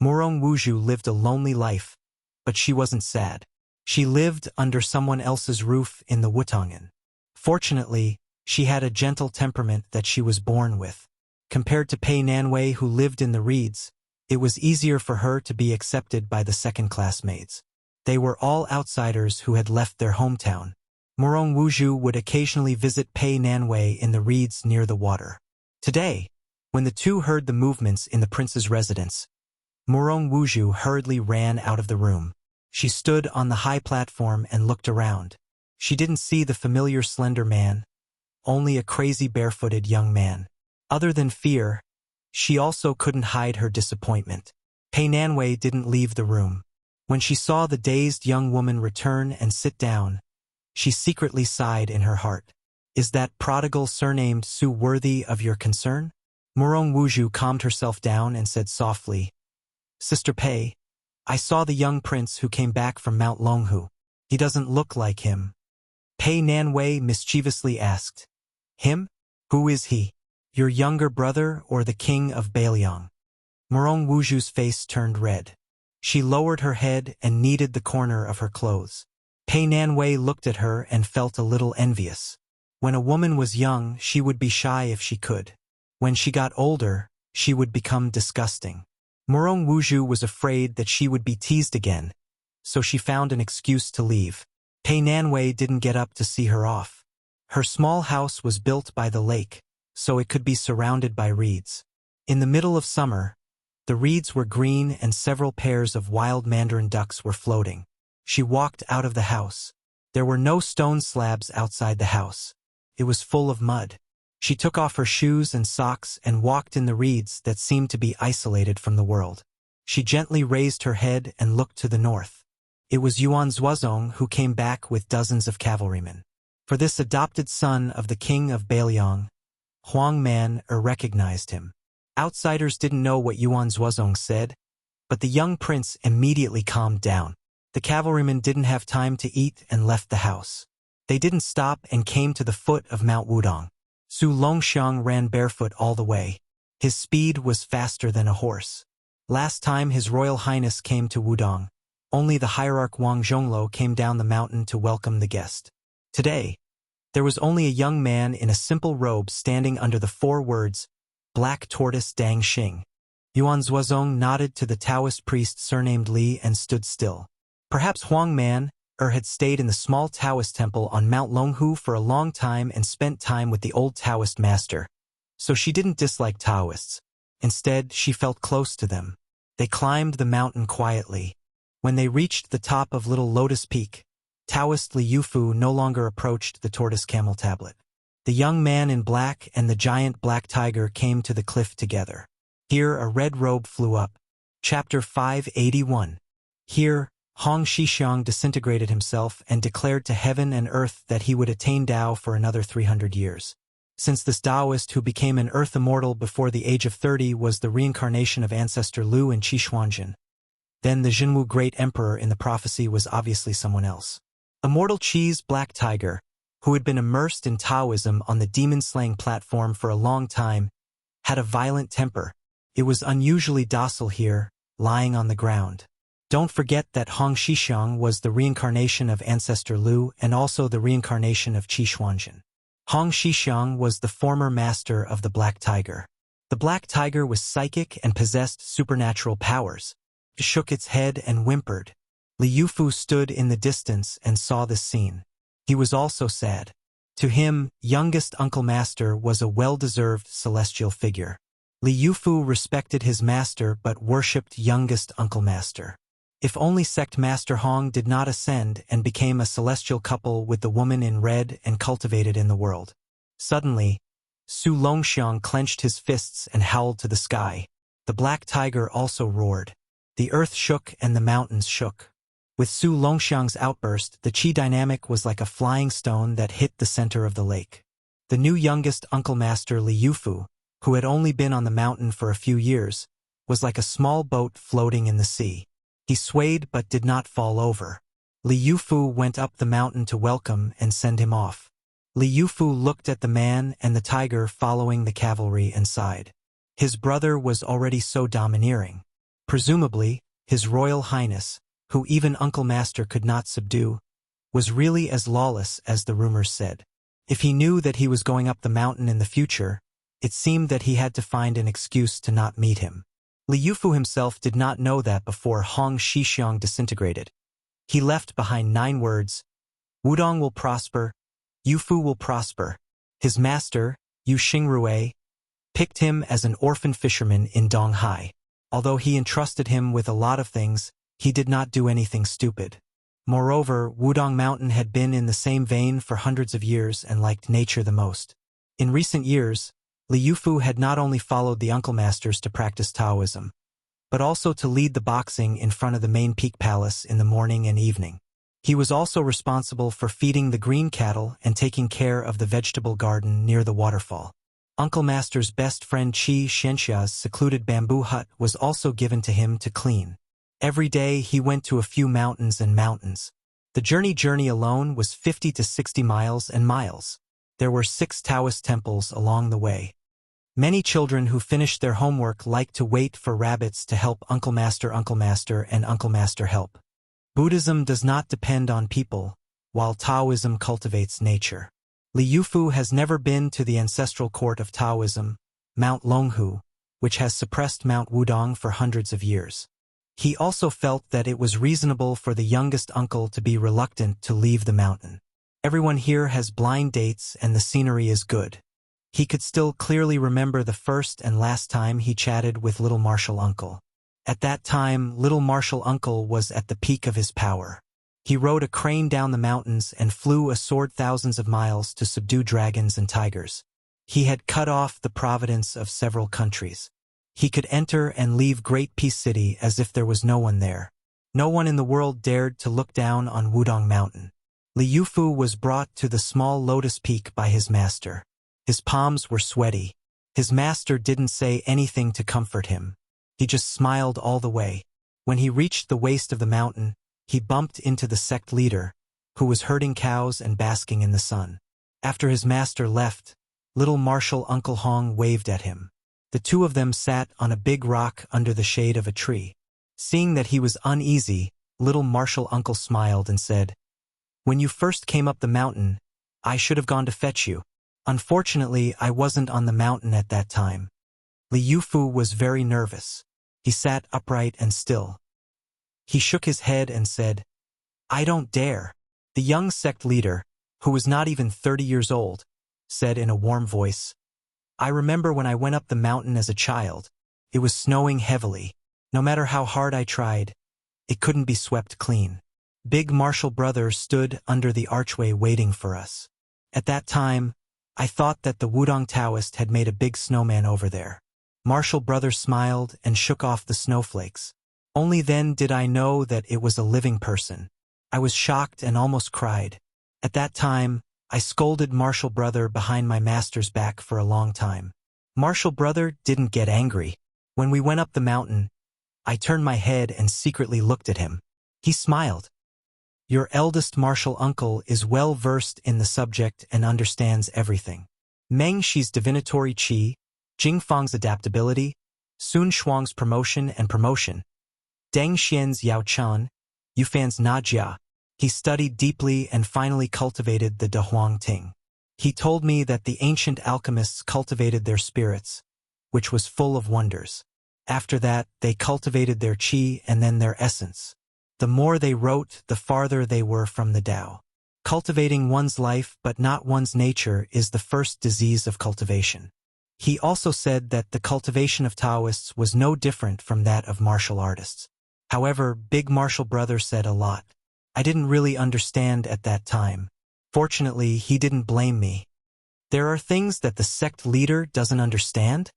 Murong Wuju lived a lonely life, but she wasn't sad. She lived under someone else's roof in the Wutangan. Fortunately, she had a gentle temperament that she was born with. Compared to Pei Nanwei, who lived in the reeds, it was easier for her to be accepted by the second-class maids. They were all outsiders who had left their hometown. Murong Wuju would occasionally visit Pei Nanwei in the reeds near the water. Today, when the two heard the movements in the prince's residence, Murong Wuju hurriedly ran out of the room. She stood on the high platform and looked around. She didn't see the familiar slender man, only a crazy barefooted young man. Other than fear, she also couldn't hide her disappointment. Pei Nanwei didn't leave the room. When she saw the dazed young woman return and sit down, she secretly sighed in her heart. Is that prodigal surnamed Su worthy of your concern? Murong Wuju calmed herself down and said softly, Sister Pei, I saw the young prince who came back from Mount Longhu. He doesn't look like him. Pei Nanwei mischievously asked, Him? Who is he? Your younger brother or the king of Bailiang? Murong Wuju's face turned red. She lowered her head and kneaded the corner of her clothes. Pei Nanwei looked at her and felt a little envious. When a woman was young, she would be shy if she could. When she got older, she would become disgusting. Murong Wuju was afraid that she would be teased again, so she found an excuse to leave. Pei Nanwei didn't get up to see her off. Her small house was built by the lake, so it could be surrounded by reeds. In the middle of summer, the reeds were green and several pairs of wild mandarin ducks were floating. She walked out of the house. There were no stone slabs outside the house. It was full of mud. She took off her shoes and socks and walked in the reeds that seemed to be isolated from the world. She gently raised her head and looked to the north. It was Yuan Zuozong who came back with dozens of cavalrymen. For this adopted son of the king of Bailiang, Huang Man recognized him. Outsiders didn't know what Yuan Zuozong said, but the young prince immediately calmed down. The cavalrymen didn't have time to eat and left the house. They didn't stop and came to the foot of Mount Wudong. Su Longxiang ran barefoot all the way. His speed was faster than a horse. Last time His Royal Highness came to Wudong, only the hierarch Wang Zhonglo came down the mountain to welcome the guest. Today, there was only a young man in a simple robe standing under the 4 words, Black Tortoise Dang Xing. Yuan Zuozong nodded to the Taoist priest surnamed Li and stood still. Perhaps Huang Man had stayed in the small Taoist temple on Mount Longhu for a long time and spent time with the old Taoist master. So she didn't dislike Taoists. Instead, she felt close to them. They climbed the mountain quietly. When they reached the top of Little Lotus Peak, Taoist Li Yufu no longer approached the tortoise camel tablet. The young man in black and the giant black tiger came to the cliff together. Here a red robe flew up. Chapter 581. Here, Hong Shixiang disintegrated himself and declared to heaven and earth that he would attain Tao for another 300 years. Since this Taoist who became an earth immortal before the age of 30 was the reincarnation of ancestor Lu and Qishuanjin, then the Jinwu great emperor in the prophecy was obviously someone else. Immortal Qi's black tiger, who had been immersed in Taoism on the demon-slaying platform for a long time, had a violent temper. It was unusually docile here, lying on the ground. Don't forget that Hong Shixiang was the reincarnation of ancestor Lu and also the reincarnation of Qishuanjin. Hong Shixiang was the former master of the Black Tiger. The Black Tiger was psychic and possessed supernatural powers. It shook its head and whimpered. Li Yufu stood in the distance and saw this scene. He was also sad. To him, youngest Uncle Master was a well-deserved celestial figure. Li Yufu respected his master but worshipped youngest Uncle Master. If only Sect Master Hong did not ascend and became a celestial couple with the woman in red and cultivated in the world. Suddenly, Su Longxiang clenched his fists and howled to the sky. The black tiger also roared. The earth shook and the mountains shook. With Su Longxiang's outburst, the qi dynamic was like a flying stone that hit the center of the lake. The new youngest Uncle Master Li Yufu, who had only been on the mountain for a few years, was like a small boat floating in the sea. He swayed but did not fall over. Li Yufu went up the mountain to welcome and send him off. Li Yufu looked at the man and the tiger following the cavalry and sighed. His brother was already so domineering. Presumably, His Royal Highness, who even Uncle Master could not subdue, was really as lawless as the rumors said. If he knew that he was going up the mountain in the future, it seemed that he had to find an excuse to not meet him. Li Yufu himself did not know that before Hong Shixiang disintegrated. He left behind 9 words: Wudong will prosper, Yufu will prosper. His master, Yu Xingrui, picked him as an orphan fisherman in Donghai. Although he entrusted him with a lot of things, he did not do anything stupid. Moreover, Wudong Mountain had been in the same vein for hundreds of years and liked nature the most. In recent years, Li Yufu had not only followed the Uncle Masters to practice Taoism, but also to lead the boxing in front of the main peak palace in the morning and evening. He was also responsible for feeding the green cattle and taking care of the vegetable garden near the waterfall. Uncle Master's best friend Qi Shenxia's secluded bamboo hut was also given to him to clean. Every day he went to a few mountains and mountains. The journey alone was 50 to 60 miles and miles. There were 6 Taoist temples along the way. Many children who finished their homework liked to wait for rabbits to help Uncle Master and Uncle Master help. Buddhism does not depend on people, while Taoism cultivates nature. Li Yufu has never been to the ancestral court of Taoism, Mount Longhu, which has suppressed Mount Wudong for hundreds of years. He also felt that it was reasonable for the youngest uncle to be reluctant to leave the mountain. Everyone here has blind dates and the scenery is good. He could still clearly remember the first and last time he chatted with Little Martial Uncle. At that time, Little Martial Uncle was at the peak of his power. He rode a crane down the mountains and flew a sword thousands of miles to subdue dragons and tigers. He had cut off the providence of several countries. He could enter and leave Great Peace City as if there was no one there. No one in the world dared to look down on Wudong Mountain. Li Yufu was brought to the small lotus peak by his master. His palms were sweaty. His master didn't say anything to comfort him. He just smiled all the way. When he reached the waist of the mountain, he bumped into the sect leader, who was herding cows and basking in the sun. After his master left, Little Martial Uncle Hong waved at him. The two of them sat on a big rock under the shade of a tree. Seeing that he was uneasy, Little Martial Uncle smiled and said, "When you first came up the mountain, I should have gone to fetch you. Unfortunately, I wasn't on the mountain at that time." Li Yufu was very nervous. He sat upright and still. He shook his head and said, "I don't dare." The young sect leader, who was not even 30 years old, said in a warm voice, "I remember when I went up the mountain as a child. It was snowing heavily. No matter how hard I tried, it couldn't be swept clean. Big Martial Brother stood under the archway waiting for us. At that time, I thought that the Wudong Taoist had made a big snowman over there." Martial Brother smiled and shook off the snowflakes. "Only then did I know that it was a living person. I was shocked and almost cried. At that time, I scolded Martial Brother behind my master's back for a long time. Martial Brother didn't get angry. When we went up the mountain, I turned my head and secretly looked at him. He smiled. Your eldest Martial Uncle is well versed in the subject and understands everything. Meng Shi's divinatory qi, Jing Fang's adaptability, Sun Shuang's promotion and promotion, Deng Xian's Yao Chan, Yufan's Najia. He studied deeply and finally cultivated the De Huang Ting. He told me that the ancient alchemists cultivated their spirits, which was full of wonders. After that, they cultivated their qi and then their essence. The more they wrote, the farther they were from the Tao. Cultivating one's life but not one's nature is the first disease of cultivation. He also said that the cultivation of Taoists was no different from that of martial artists. However, Big Martial Brother said a lot. I didn't really understand at that time. Fortunately, he didn't blame me. There are things that the sect leader doesn't understand?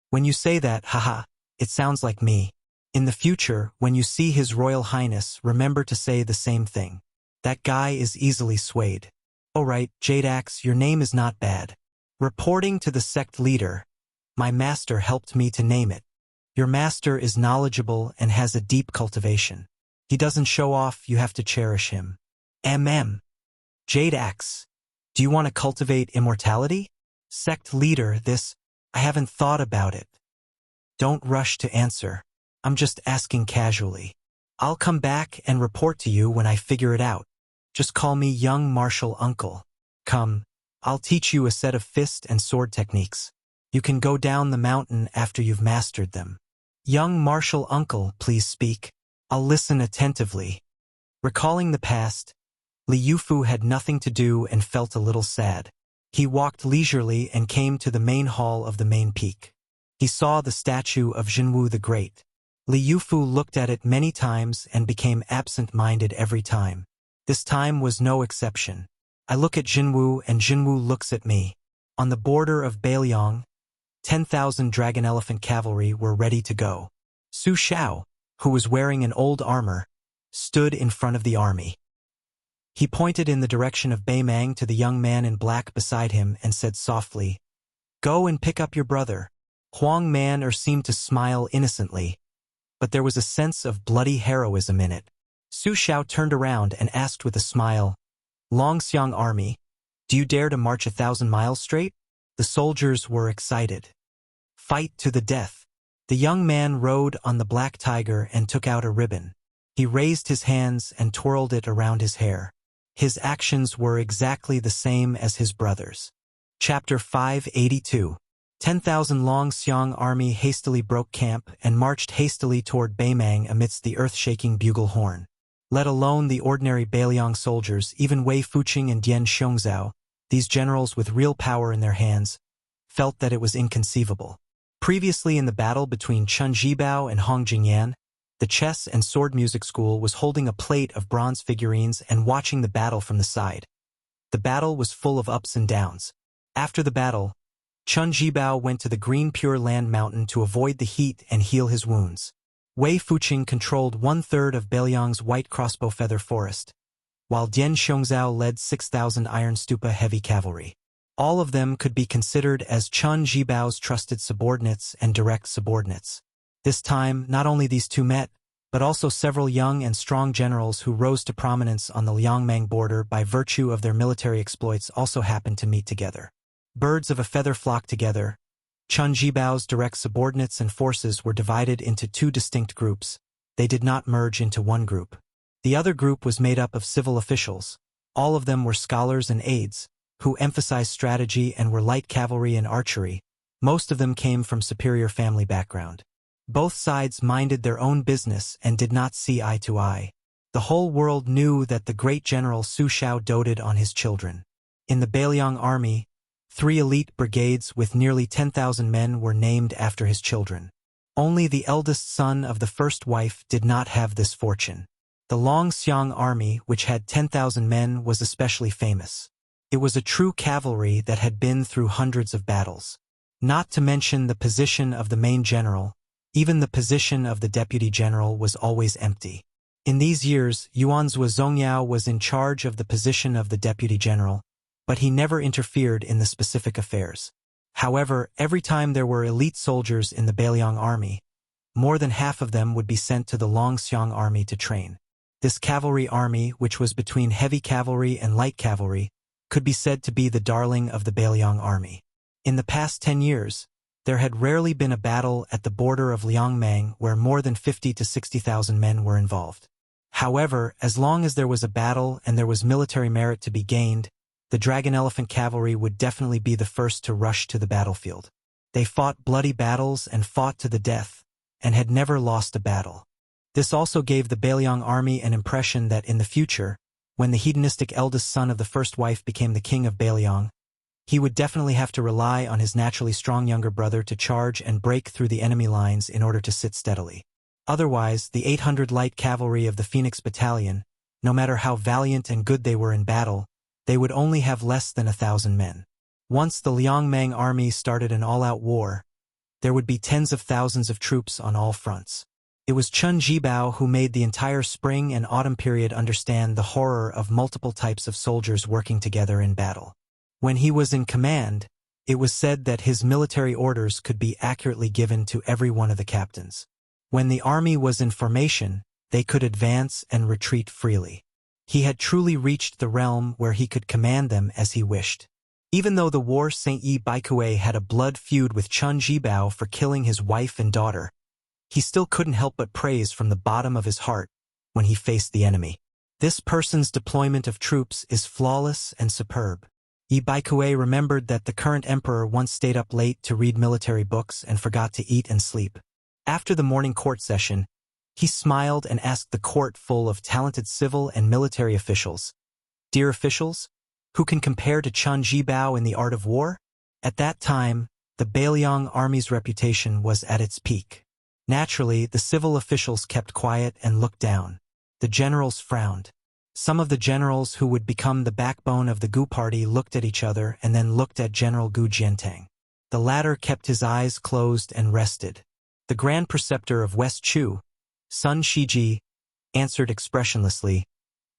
When you say that, haha, it sounds like me. In the future, when you see His Royal Highness, remember to say the same thing. That guy is easily swayed. Alright, Jadeax, your name is not bad. Reporting to the sect leader, my master helped me to name it. Your master is knowledgeable and has a deep cultivation. He doesn't show off, you have to cherish him. Jade Axe. Do you want to cultivate immortality? Sect leader, I haven't thought about it. Don't rush to answer. I'm just asking casually. I'll come back and report to you when I figure it out. Just call me young martial uncle. Come, I'll teach you a set of fist and sword techniques. You can go down the mountain after you've mastered them. Young martial uncle, please speak. I'll listen attentively. Recalling the past, Li Yufu had nothing to do and felt a little sad. He walked leisurely and came to the main hall of the main peak. He saw the statue of Jinwu the Great. Li Yufu looked at it many times and became absent-minded every time. This time was no exception. I look at Jinwu and Jinwu looks at me. On the border of Beiliang, 10,000 dragon elephant cavalry were ready to go. Su Xiao, who was wearing an old armor, stood in front of the army. He pointed in the direction of Beimang to the young man in black beside him and said softly, "Go and pick up your brother." Huang Man seemed to smile innocently, but there was a sense of bloody heroism in it. Su Xiao turned around and asked with a smile, "Longxiang army, do you dare to march 1,000 miles straight?" The soldiers were excited. Fight to the death. The young man rode on the black tiger and took out a ribbon. He raised his hands and twirled it around his hair. His actions were exactly the same as his brother's. Chapter 582. 10,000 Longxiang army hastily broke camp and marched hastily toward Beimang amidst the earth-shaking bugle horn. Let alone the ordinary Beiliang soldiers, even Wei Fuqing and Dian Xiongzhao, these generals with real power in their hands, felt that it was inconceivable. Previously in the battle between Chun Zhibao and Hong Jingyan, the chess and sword music school was holding a plate of bronze figurines and watching the battle from the side. The battle was full of ups and downs. After the battle, Chun Zhibao went to the Green Pure Land mountain to avoid the heat and heal his wounds. Wei Fuqing controlled 1/3 of Beiliang's white crossbow feather forest, while Dian Xiongzhao led 6,000 Iron Stupa heavy cavalry. All of them could be considered as Chun Zhibao's trusted subordinates and direct subordinates. This time, not only these two met, but also several young and strong generals who rose to prominence on the Liangmang border by virtue of their military exploits also happened to meet together. Birds of a feather flock together. Chun Zhibao's direct subordinates and forces were divided into two distinct groups. They did not merge into one group. The other group was made up of civil officials. All of them were scholars and aides, who emphasized strategy and were light cavalry and archery. Most of them came from superior family background. Both sides minded their own business and did not see eye to eye. The whole world knew that the great general Su Xiao doted on his children. In the Beiliang army, 3 elite brigades with nearly 10,000 men were named after his children. Only the eldest son of the first wife did not have this fortune. The Longxiang army, which had 10,000 men, was especially famous. It was a true cavalry that had been through hundreds of battles. Not to mention the position of the main general, even the position of the deputy general was always empty. In these years, Yuanzhou Zongyao was in charge of the position of the deputy general, but he never interfered in the specific affairs. However, every time there were elite soldiers in the Beiliang army, more than half of them would be sent to the Longxiang army to train. This cavalry army, which was between heavy cavalry and light cavalry, could be said to be the darling of the Beiliang army. In the past 10 years, there had rarely been a battle at the border of Liangmang where more than 50 to 60,000 men were involved. However, as long as there was a battle and there was military merit to be gained, the Dragon Elephant Cavalry would definitely be the first to rush to the battlefield. They fought bloody battles and fought to the death, and had never lost a battle. This also gave the Beiliang army an impression that in the future, when the hedonistic eldest son of the first wife became the king of Beiliang, he would definitely have to rely on his naturally strong younger brother to charge and break through the enemy lines in order to sit steadily. Otherwise, the 800 light cavalry of the Phoenix Battalion, no matter how valiant and good they were in battle, they would only have less than 1,000 men. Once the Liangmang army started an all-out war, there would be tens of thousands of troops on all fronts. It was Chun Zhibao who made the entire spring and autumn period understand the horror of multiple types of soldiers working together in battle. When he was in command, It was said that his military orders could be accurately given to every one of the captains. When the army was in formation, they could advance and retreat freely. He had truly reached the realm where he could command them as he wished. Even though the war Saint Yi Baikue had a blood feud with Chun Jibao for killing his wife and daughter, he still couldn't help but praise from the bottom of his heart when he faced the enemy. This person's deployment of troops is flawless and superb. Yi Baikue remembered that the current emperor once stayed up late to read military books and forgot to eat and sleep. After the morning court session, he smiled and asked the court full of talented civil and military officials, "Dear officials, who can compare to Chun Jibao in the art of war?" At that time, the Bailiang army's reputation was at its peak. Naturally, the civil officials kept quiet and looked down. The generals frowned. Some of the generals who would become the backbone of the Gu party looked at each other and then looked at General Gu Jiantang. The latter kept his eyes closed and rested. The Grand Preceptor of West Chu, Sun Shiji, answered expressionlessly,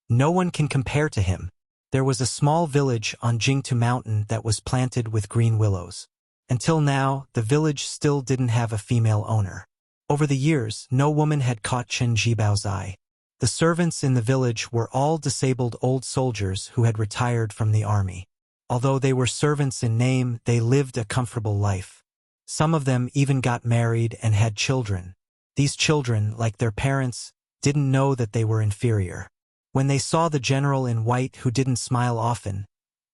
"No one can compare to him." There was a small village on Jingtu Mountain that was planted with green willows. Until now, the village still didn't have a female owner. Over the years, no woman had caught Chen Jibao's eye. The servants in the village were all disabled old soldiers who had retired from the army. Although they were servants in name, they lived a comfortable life. Some of them even got married and had children. These children, like their parents, didn't know that they were inferior. When they saw the general in white who didn't smile often,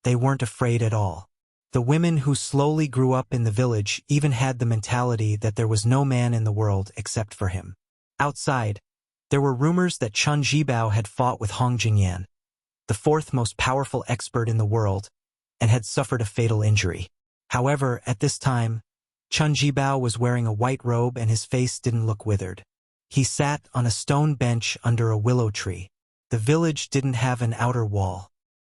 they weren't afraid at all. The women who slowly grew up in the village even had the mentality that there was no man in the world except for him. Outside, there were rumors that Chun Jibao had fought with Hong Jingyan, the fourth most powerful expert in the world, and had suffered a fatal injury. However, at this time, Chun Jibao was wearing a white robe and his face didn't look withered. He sat on a stone bench under a willow tree. The village didn't have an outer wall.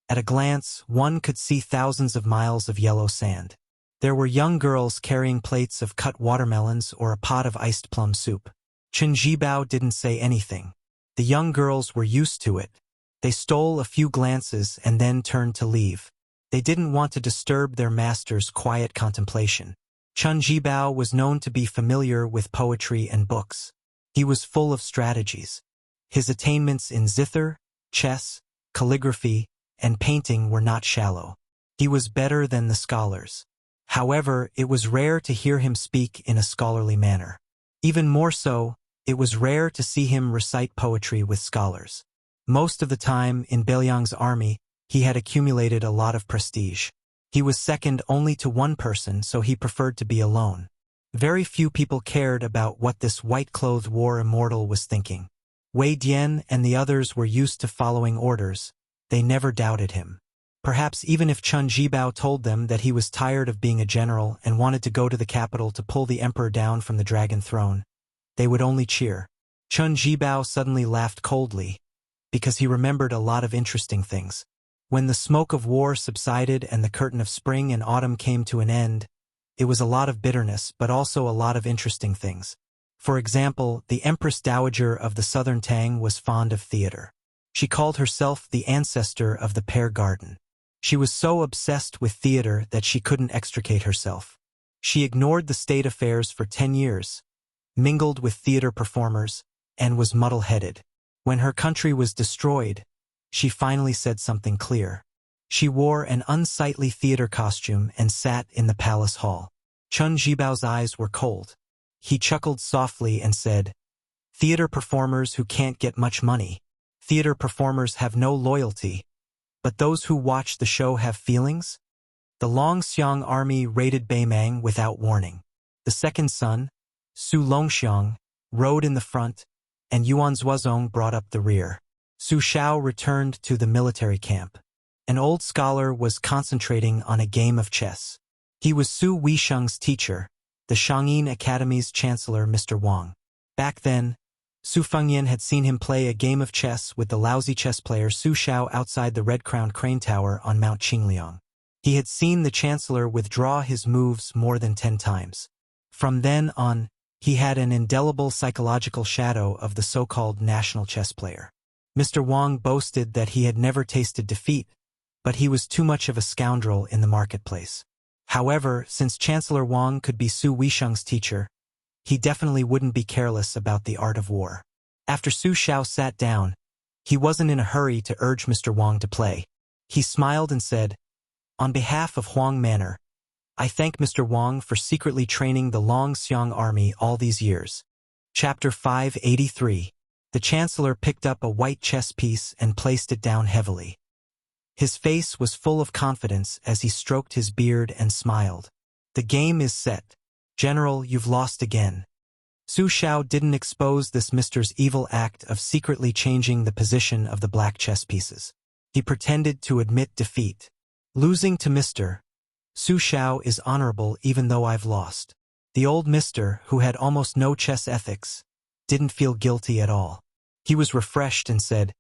At a glance, one could see thousands of miles of yellow sand. There were young girls carrying plates of cut watermelons or a pot of iced plum soup. Chun Jibao didn't say anything. The young girls were used to it. They stole a few glances and then turned to leave. They didn't want to disturb their master's quiet contemplation. Chun Jibao was known to be familiar with poetry and books. He was full of strategies. His attainments in zither, chess, calligraphy, and painting were not shallow. He was better than the scholars. However, it was rare to hear him speak in a scholarly manner. Even more so, it was rare to see him recite poetry with scholars. Most of the time, in Bailiang's army, he had accumulated a lot of prestige. He was second only to one person, so he preferred to be alone. Very few people cared about what this white-clothed war immortal was thinking. Wei Dian and the others were used to following orders. They never doubted him. Perhaps even if Chun Jibao told them that he was tired of being a general and wanted to go to the capital to pull the emperor down from the dragon throne, they would only cheer. Chun Jibao suddenly laughed coldly, because he remembered a lot of interesting things. When the smoke of war subsided and the curtain of spring and autumn came to an end, it was a lot of bitterness but also a lot of interesting things. For example, the Empress Dowager of the Southern Tang was fond of theater. She called herself the ancestor of the Pear Garden. She was so obsessed with theater that she couldn't extricate herself. She ignored the state affairs for 10 years, mingled with theater performers, and was muddle-headed. When her country was destroyed, she finally said something clear. She wore an unsightly theater costume and sat in the palace hall. Chun Jibao's eyes were cold. He chuckled softly and said, "Theater performers who can't get much money. Theater performers have no loyalty. But those who watch the show have feelings?" The Longxiang army raided Beimang without warning. The second son, Su Longxiang, rode in the front, and Yuan Zuozong brought up the rear. Su Shao returned to the military camp. An old scholar was concentrating on a game of chess. He was Su Weisheng's teacher, the Shangyin Academy's chancellor Mr. Wang. Back then, Su Fengyan had seen him play a game of chess with the lousy chess player Su Shao outside the red-crowned crane tower on Mount Qingliang. He had seen the chancellor withdraw his moves more than 10 times. From then on, he had an indelible psychological shadow of the so-called national chess player. Mr. Wang boasted that he had never tasted defeat, but he was too much of a scoundrel in the marketplace. However, since Chancellor Wang could be Su Weisheng's teacher, he definitely wouldn't be careless about the art of war. After Su Xiao sat down, he wasn't in a hurry to urge Mr. Wang to play. He smiled and said, "On behalf of Huang Manor, I thank Mr. Wang for secretly training the Longxiang army all these years." Chapter 583. The Chancellor picked up a white chess piece and placed it down heavily. His face was full of confidence as he stroked his beard and smiled. "The game is set. General, you've lost again." Su Xiao didn't expose this Mr.'s evil act of secretly changing the position of the black chess pieces. He pretended to admit defeat. "Losing to Mr. Su Xiao is honorable even though I've lost." The old Mr., who had almost no chess ethics, didn't feel guilty at all. He was refreshed and said,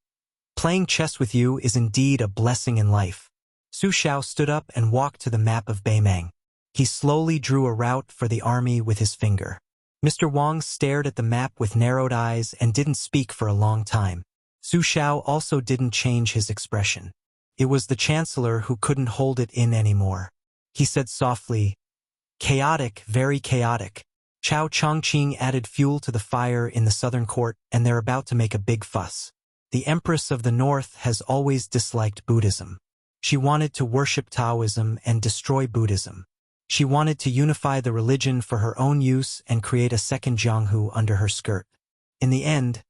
"Playing chess with you is indeed a blessing in life." Su Xiao stood up and walked to the map of Beimang. He slowly drew a route for the army with his finger. Mr. Wang stared at the map with narrowed eyes and didn't speak for a long time. Su Xiao also didn't change his expression. It was the Chancellor who couldn't hold it in anymore. He said softly, "Chaotic, very chaotic." Chao Chongqing added fuel to the fire in the southern court, and they're about to make a big fuss. The Empress of the North has always disliked Buddhism. She wanted to worship Taoism and destroy Buddhism. She wanted to unify the religion for her own use and create a second Jianghu under her skirt. In the end,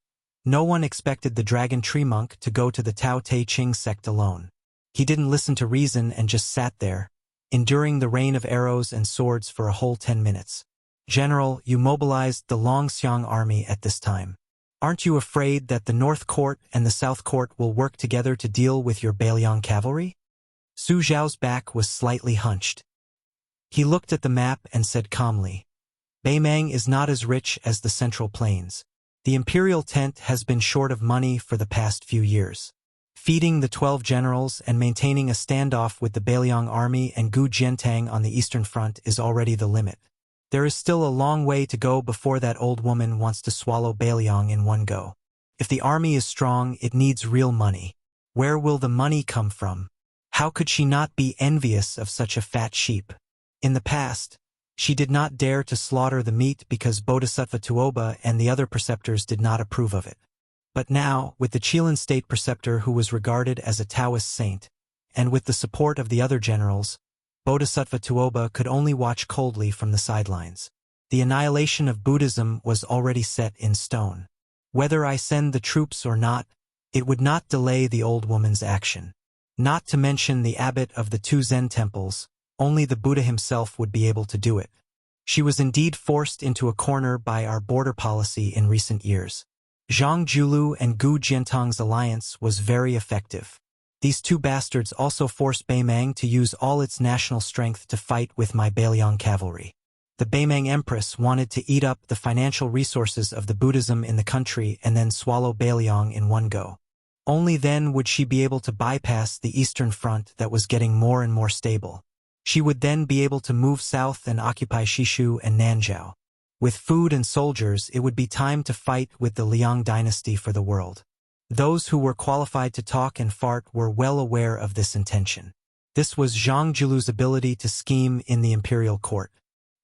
no one expected the Dragon Tree Monk to go to the Tao Te Ching sect alone. He didn't listen to reason and just sat there, enduring the rain of arrows and swords for a whole 10 minutes. "General, you mobilized the Longxiang army at this time. Aren't you afraid that the North Court and the South Court will work together to deal with your Beiliang cavalry?" Su Xiao's back was slightly hunched. He looked at the map and said calmly, "Beimang is not as rich as the Central Plains. The imperial tent has been short of money for the past few years. Feeding the 12 generals and maintaining a standoff with the Beiliang army and Gu Jiantang on the Eastern Front is already the limit. There is still a long way to go before that old woman wants to swallow Beiliang in one go. If the army is strong, it needs real money. Where will the money come from? How could she not be envious of such a fat sheep? In the past, she did not dare to slaughter the meat because Bodhisattva Tuoba and the other preceptors did not approve of it. But now, with the Chilan state preceptor who was regarded as a Taoist saint, and with the support of the other generals, Bodhisattva Tuoba could only watch coldly from the sidelines. The annihilation of Buddhism was already set in stone. Whether I send the troops or not, it would not delay the old woman's action. Not to mention the abbot of the 2 Zen temples, only the Buddha himself would be able to do it. She was indeed forced into a corner by our border policy in recent years. Zhang Julu and Gu Jiantang's alliance was very effective. These 2 bastards also forced Beimang to use all its national strength to fight with my Beiliang cavalry. The Beimang Empress wanted to eat up the financial resources of the Buddhism in the country and then swallow Beiliang in one go. Only then would she be able to bypass the Eastern Front that was getting more and more stable. She would then be able to move south and occupy Shishu and Nanzhou. With food and soldiers, it would be time to fight with the Liang dynasty for the world. Those who were qualified to talk and fart were well aware of this intention. This was Zhang Julu's ability to scheme in the imperial court.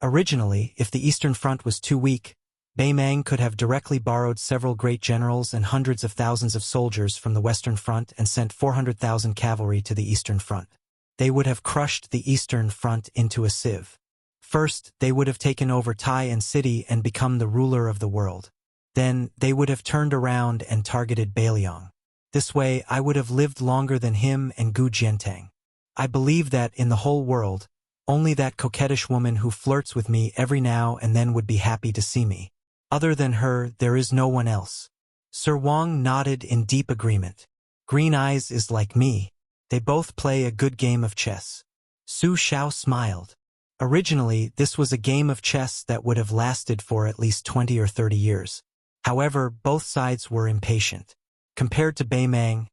Originally, if the Eastern Front was too weak, Beimang could have directly borrowed several great generals and hundreds of thousands of soldiers from the Western Front and sent 400,000 cavalry to the Eastern Front. They would have crushed the Eastern Front into a sieve. First, they would have taken over Tai and City and become the ruler of the world. Then, they would have turned around and targeted Beiliang. This way, I would have lived longer than him and Gu Jiantang. I believe that, in the whole world, only that coquettish woman who flirts with me every now and then would be happy to see me. Other than her, there is no one else. Sir Wang nodded in deep agreement. Green Eyes is like me. They both play a good game of chess. Su Xiao smiled. Originally, this was a game of chess that would have lasted for at least 20 or 30 years. However, both sides were impatient. Compared to Beimang,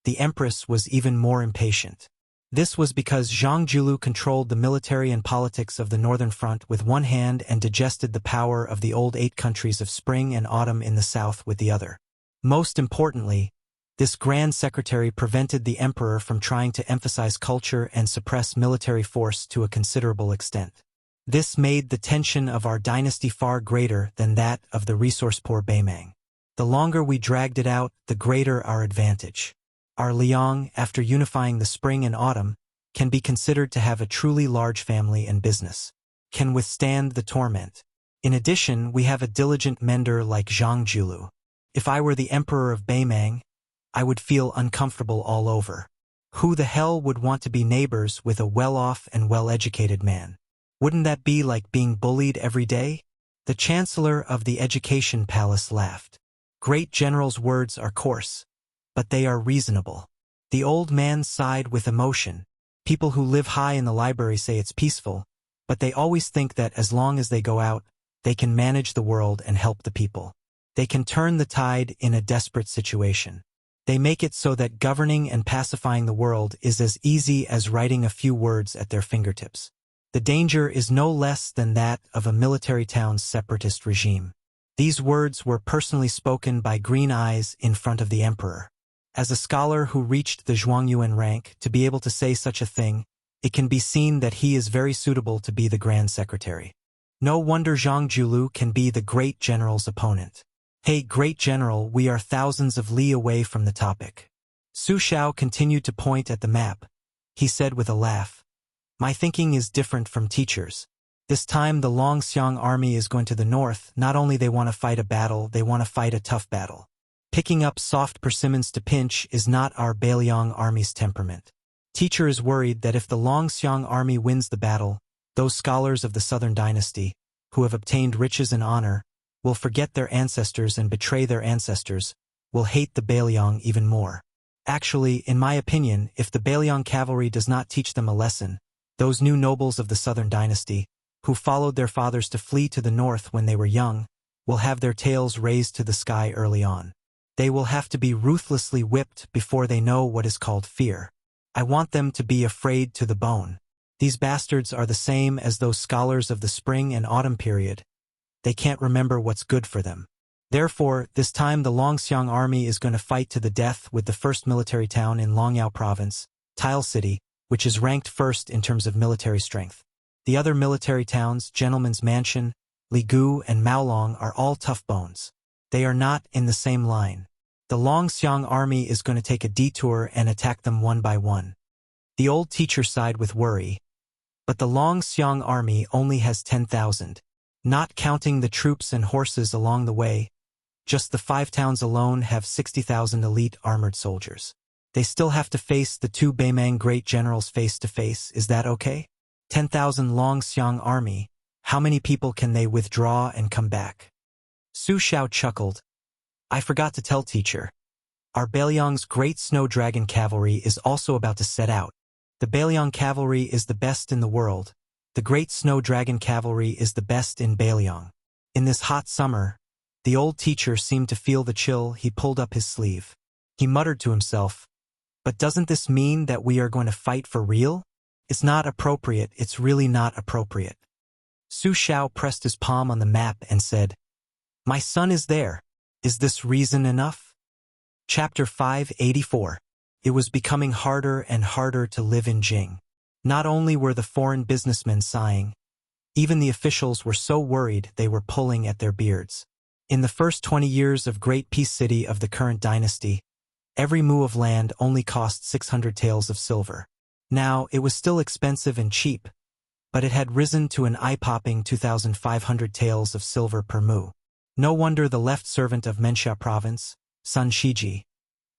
the Empress was even more impatient. This was because Zhang Julu controlled the military and politics of the Northern Front with one hand and digested the power of the old 8 countries of spring and autumn in the south with the other. Most importantly, This Grand Secretary prevented the emperor from trying to emphasize culture and suppress military force to a considerable extent. This made the tension of our dynasty far greater than that of the resource-poor Beimang. The longer we dragged it out, the greater our advantage. Our Liang, after unifying the spring and autumn, can be considered to have a truly large family and business, can withstand the torment. In addition, we have a diligent mender like Zhang Julu. If I were the emperor of Beimang, I would feel uncomfortable all over. Who the hell would want to be neighbors with a well-off and well-educated man? Wouldn't that be like being bullied every day? The Chancellor of the Education Palace laughed. Great general's words are coarse, but they are reasonable. The old man sighed with emotion. People who live high in the library say it's peaceful, but they always think that as long as they go out, they can manage the world and help the people. They can turn the tide in a desperate situation. They make it so that governing and pacifying the world is as easy as writing a few words at their fingertips. The danger is no less than that of a military town's separatist regime. These words were personally spoken by Green Eyes in front of the emperor. As a scholar who reached the Zhuangyuan rank to be able to say such a thing, it can be seen that he is very suitable to be the Grand Secretary. No wonder Zhang Julu can be the great general's opponent. Hey, great general, we are thousands of li away from the topic. Su Shao continued to point at the map. He said with a laugh, "My thinking is different from teachers. This time the Longxiang army is going to the north. Not only they want to fight a battle, they want to fight a tough battle. Picking up soft persimmons to pinch is not our Beiliang army's temperament. Teacher is worried that if the Longxiang army wins the battle, those scholars of the southern dynasty, who have obtained riches and honor, will forget their ancestors and betray their ancestors, will hate the Beiliang even more. Actually, in my opinion, if the Beiliang cavalry does not teach them a lesson, those new nobles of the southern dynasty, who followed their fathers to flee to the north when they were young, will have their tails raised to the sky early on. They will have to be ruthlessly whipped before they know what is called fear. I want them to be afraid to the bone. These bastards are the same as those scholars of the spring and autumn period. They can't remember what's good for them. Therefore, this time the Longxiang army is going to fight to the death with the first military town in Longyao province, Tile City, which is ranked first in terms of military strength. The other military towns, Gentleman's Mansion, Ligu, and Maolong, are all tough bones. They are not in the same line. The Longxiang army is going to take a detour and attack them one by one. The old teacher sighed with worry. But the Longxiang army only has 10,000. Not counting the troops and horses along the way, just the 5 towns alone have 60,000 elite armored soldiers. They still have to face the 2 Beimang great generals face to face. Is that okay? 10,000 Longxiang army, how many people can they withdraw and come back? Su Shao chuckled. I forgot to tell teacher. Our Beiliang's great snow dragon cavalry is also about to set out. The Beiliang cavalry is the best in the world. The great snow dragon cavalry is the best in Beiliang. In this hot summer, the old teacher seemed to feel the chill. He pulled up his sleeve. He muttered to himself, "But doesn't this mean that we are going to fight for real? It's not appropriate, it's really not appropriate." Su Shao pressed his palm on the map and said, "My son is there. Is this reason enough?" Chapter 584. It was becoming harder and harder to live in Jing. Not only were the foreign businessmen sighing, even the officials were so worried they were pulling at their beards. In the first 20 years of Great Peace City of the current dynasty, every mu of land only cost 600 taels of silver. Now, it was still expensive and cheap, but it had risen to an eye-popping 2,500 taels of silver per mu. No wonder the left servant of Menxia province, Sun Shiji,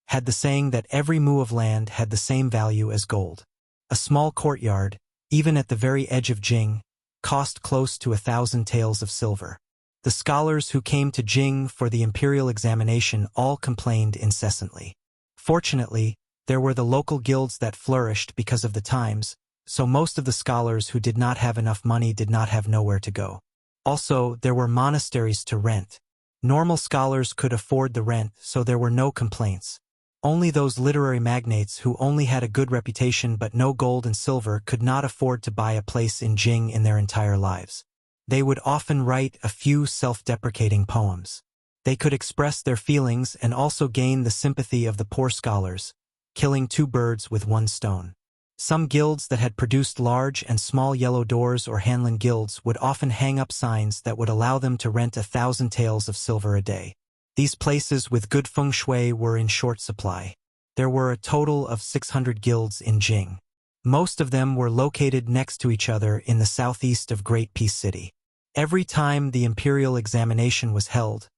had the saying that every mu of land had the same value as gold. A small courtyard, even at the very edge of Jing, cost close to 1,000 taels of silver. The scholars who came to Jing for the imperial examination all complained incessantly. Fortunately, there were the local guilds that flourished because of the times, so most of the scholars who did not have enough money did not have nowhere to go. Also, there were monasteries to rent. Normal scholars could afford the rent, so there were no complaints. Only those literary magnates who only had a good reputation but no gold and silver could not afford to buy a place in Jing in their entire lives. They would often write a few self-deprecating poems. They could express their feelings and also gain the sympathy of the poor scholars, killing two birds with one stone. Some guilds that had produced large and small yellow doors or Hanlon guilds would often hang up signs that would allow them to rent 1,000 taels of silver a day. These places with good feng shui were in short supply. There were a total of 600 guilds in Jing. Most of them were located next to each other in the southeast of Great Peace City. Every time the imperial examination was held,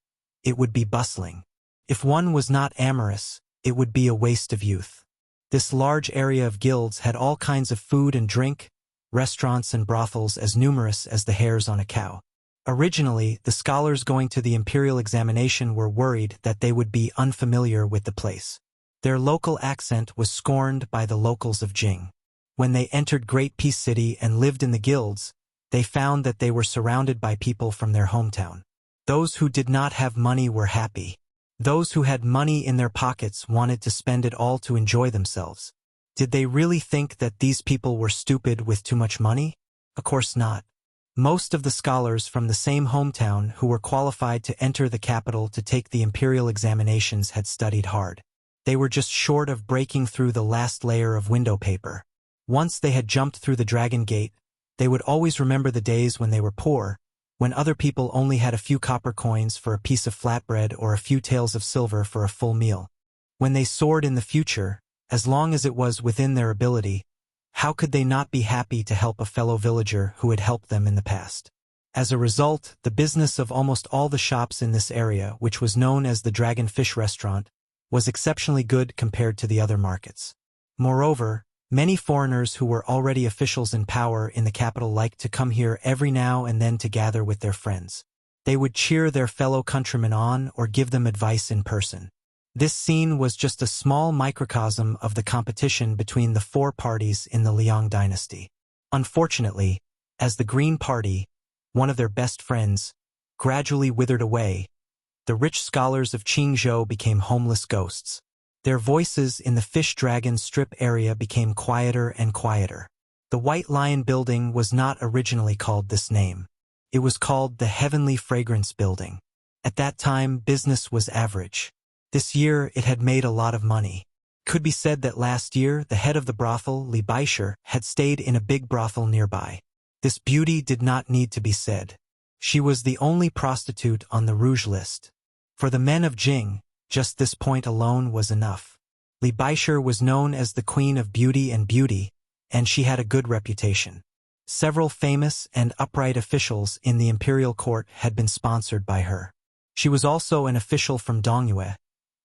it would be bustling. If one was not amorous, it would be a waste of youth. This large area of guilds had all kinds of food and drink, restaurants and brothels as numerous as the hairs on a cow. Originally, the scholars going to the imperial examination were worried that they would be unfamiliar with the place. Their local accent was scorned by the locals of Jing. When they entered Great Peace City and lived in the guilds, they found that they were surrounded by people from their hometown. Those who did not have money were happy. Those who had money in their pockets wanted to spend it all to enjoy themselves. Did they really think that these people were stupid with too much money? Of course not. Most of the scholars from the same hometown who were qualified to enter the capital to take the imperial examinations had studied hard. They were just short of breaking through the last layer of window paper. Once they had jumped through the Dragon Gate, they would always remember the days when they were poor, when other people only had a few copper coins for a piece of flatbread or a few taels of silver for a full meal. When they soared in the future, as long as it was within their ability, how could they not be happy to help a fellow villager who had helped them in the past? As a result, the business of almost all the shops in this area, which was known as the Dragon Fish Restaurant, was exceptionally good compared to the other markets. Moreover, many foreigners who were already officials in power in the capital liked to come here every now and then to gather with their friends. They would cheer their fellow countrymen on or give them advice in person. This scene was just a small microcosm of the competition between the four parties in the Liang dynasty. Unfortunately, as the Green Party, one of their best friends, gradually withered away, the rich scholars of Qingzhou became homeless ghosts. Their voices in the Fish Dragon Strip area became quieter and quieter. The White Lion Building was not originally called this name. It was called the Heavenly Fragrance Building. At that time, business was average. This year, it had made a lot of money. Could be said that last year, the head of the brothel, Li Baisher, had stayed in a big brothel nearby. This beauty did not need to be said. She was the only prostitute on the rouge list. For the men of Jing, just this point alone was enough. Li Baisher was known as the Queen of Beauty, and she had a good reputation. Several famous and upright officials in the imperial court had been sponsored by her. She was also an official from Dongyue,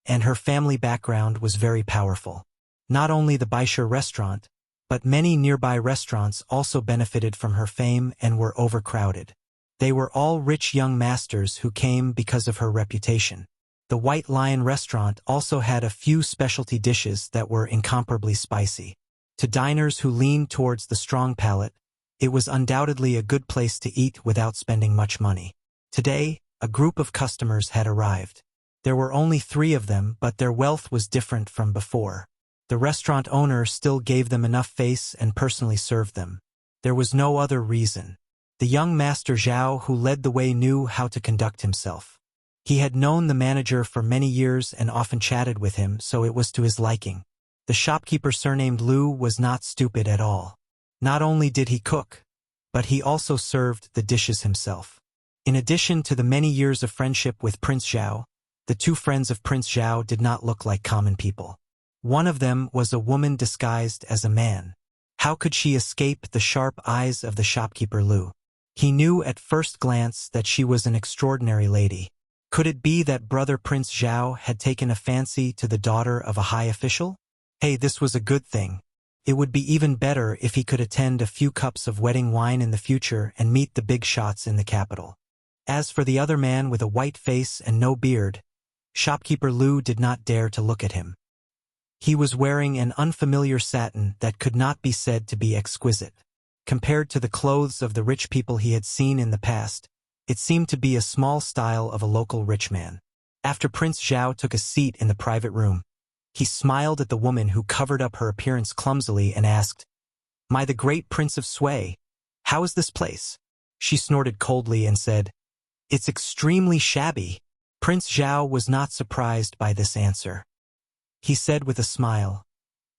and her family background was very powerful. Not only the Baisher restaurant, but many nearby restaurants also benefited from her fame and were overcrowded. They were all rich young masters who came because of her reputation. The White Lion restaurant also had a few specialty dishes that were incomparably spicy. To diners who leaned towards the strong palate, it was undoubtedly a good place to eat without spending much money. Today, a group of customers had arrived. There were only 3 of them, but their wealth was different from before. The restaurant owner still gave them enough face and personally served them. There was no other reason. The young master Zhao who led the way knew how to conduct himself. He had known the manager for many years and often chatted with him, so it was to his liking. The shopkeeper surnamed Lu was not stupid at all. Not only did he cook, but he also served the dishes himself. In addition to the many years of friendship with Prince Zhao, the 2 friends of Prince Zhao did not look like common people. One of them was a woman disguised as a man. How could she escape the sharp eyes of the shopkeeper Lu? He knew at first glance that she was an extraordinary lady. Could it be that brother Prince Zhao had taken a fancy to the daughter of a high official? Hey, this was a good thing. It would be even better if he could attend a few cups of wedding wine in the future and meet the big shots in the capital. As for the other man with a white face and no beard, shopkeeper Lu did not dare to look at him. He was wearing an unfamiliar satin that could not be said to be exquisite. Compared to the clothes of the rich people he had seen in the past, it seemed to be a small style of a local rich man. After Prince Zhao took a seat in the private room, he smiled at the woman who covered up her appearance clumsily and asked, "My the great Prince of Sui, how is this place?" She snorted coldly and said, "It's extremely shabby." Prince Zhao was not surprised by this answer. He said with a smile,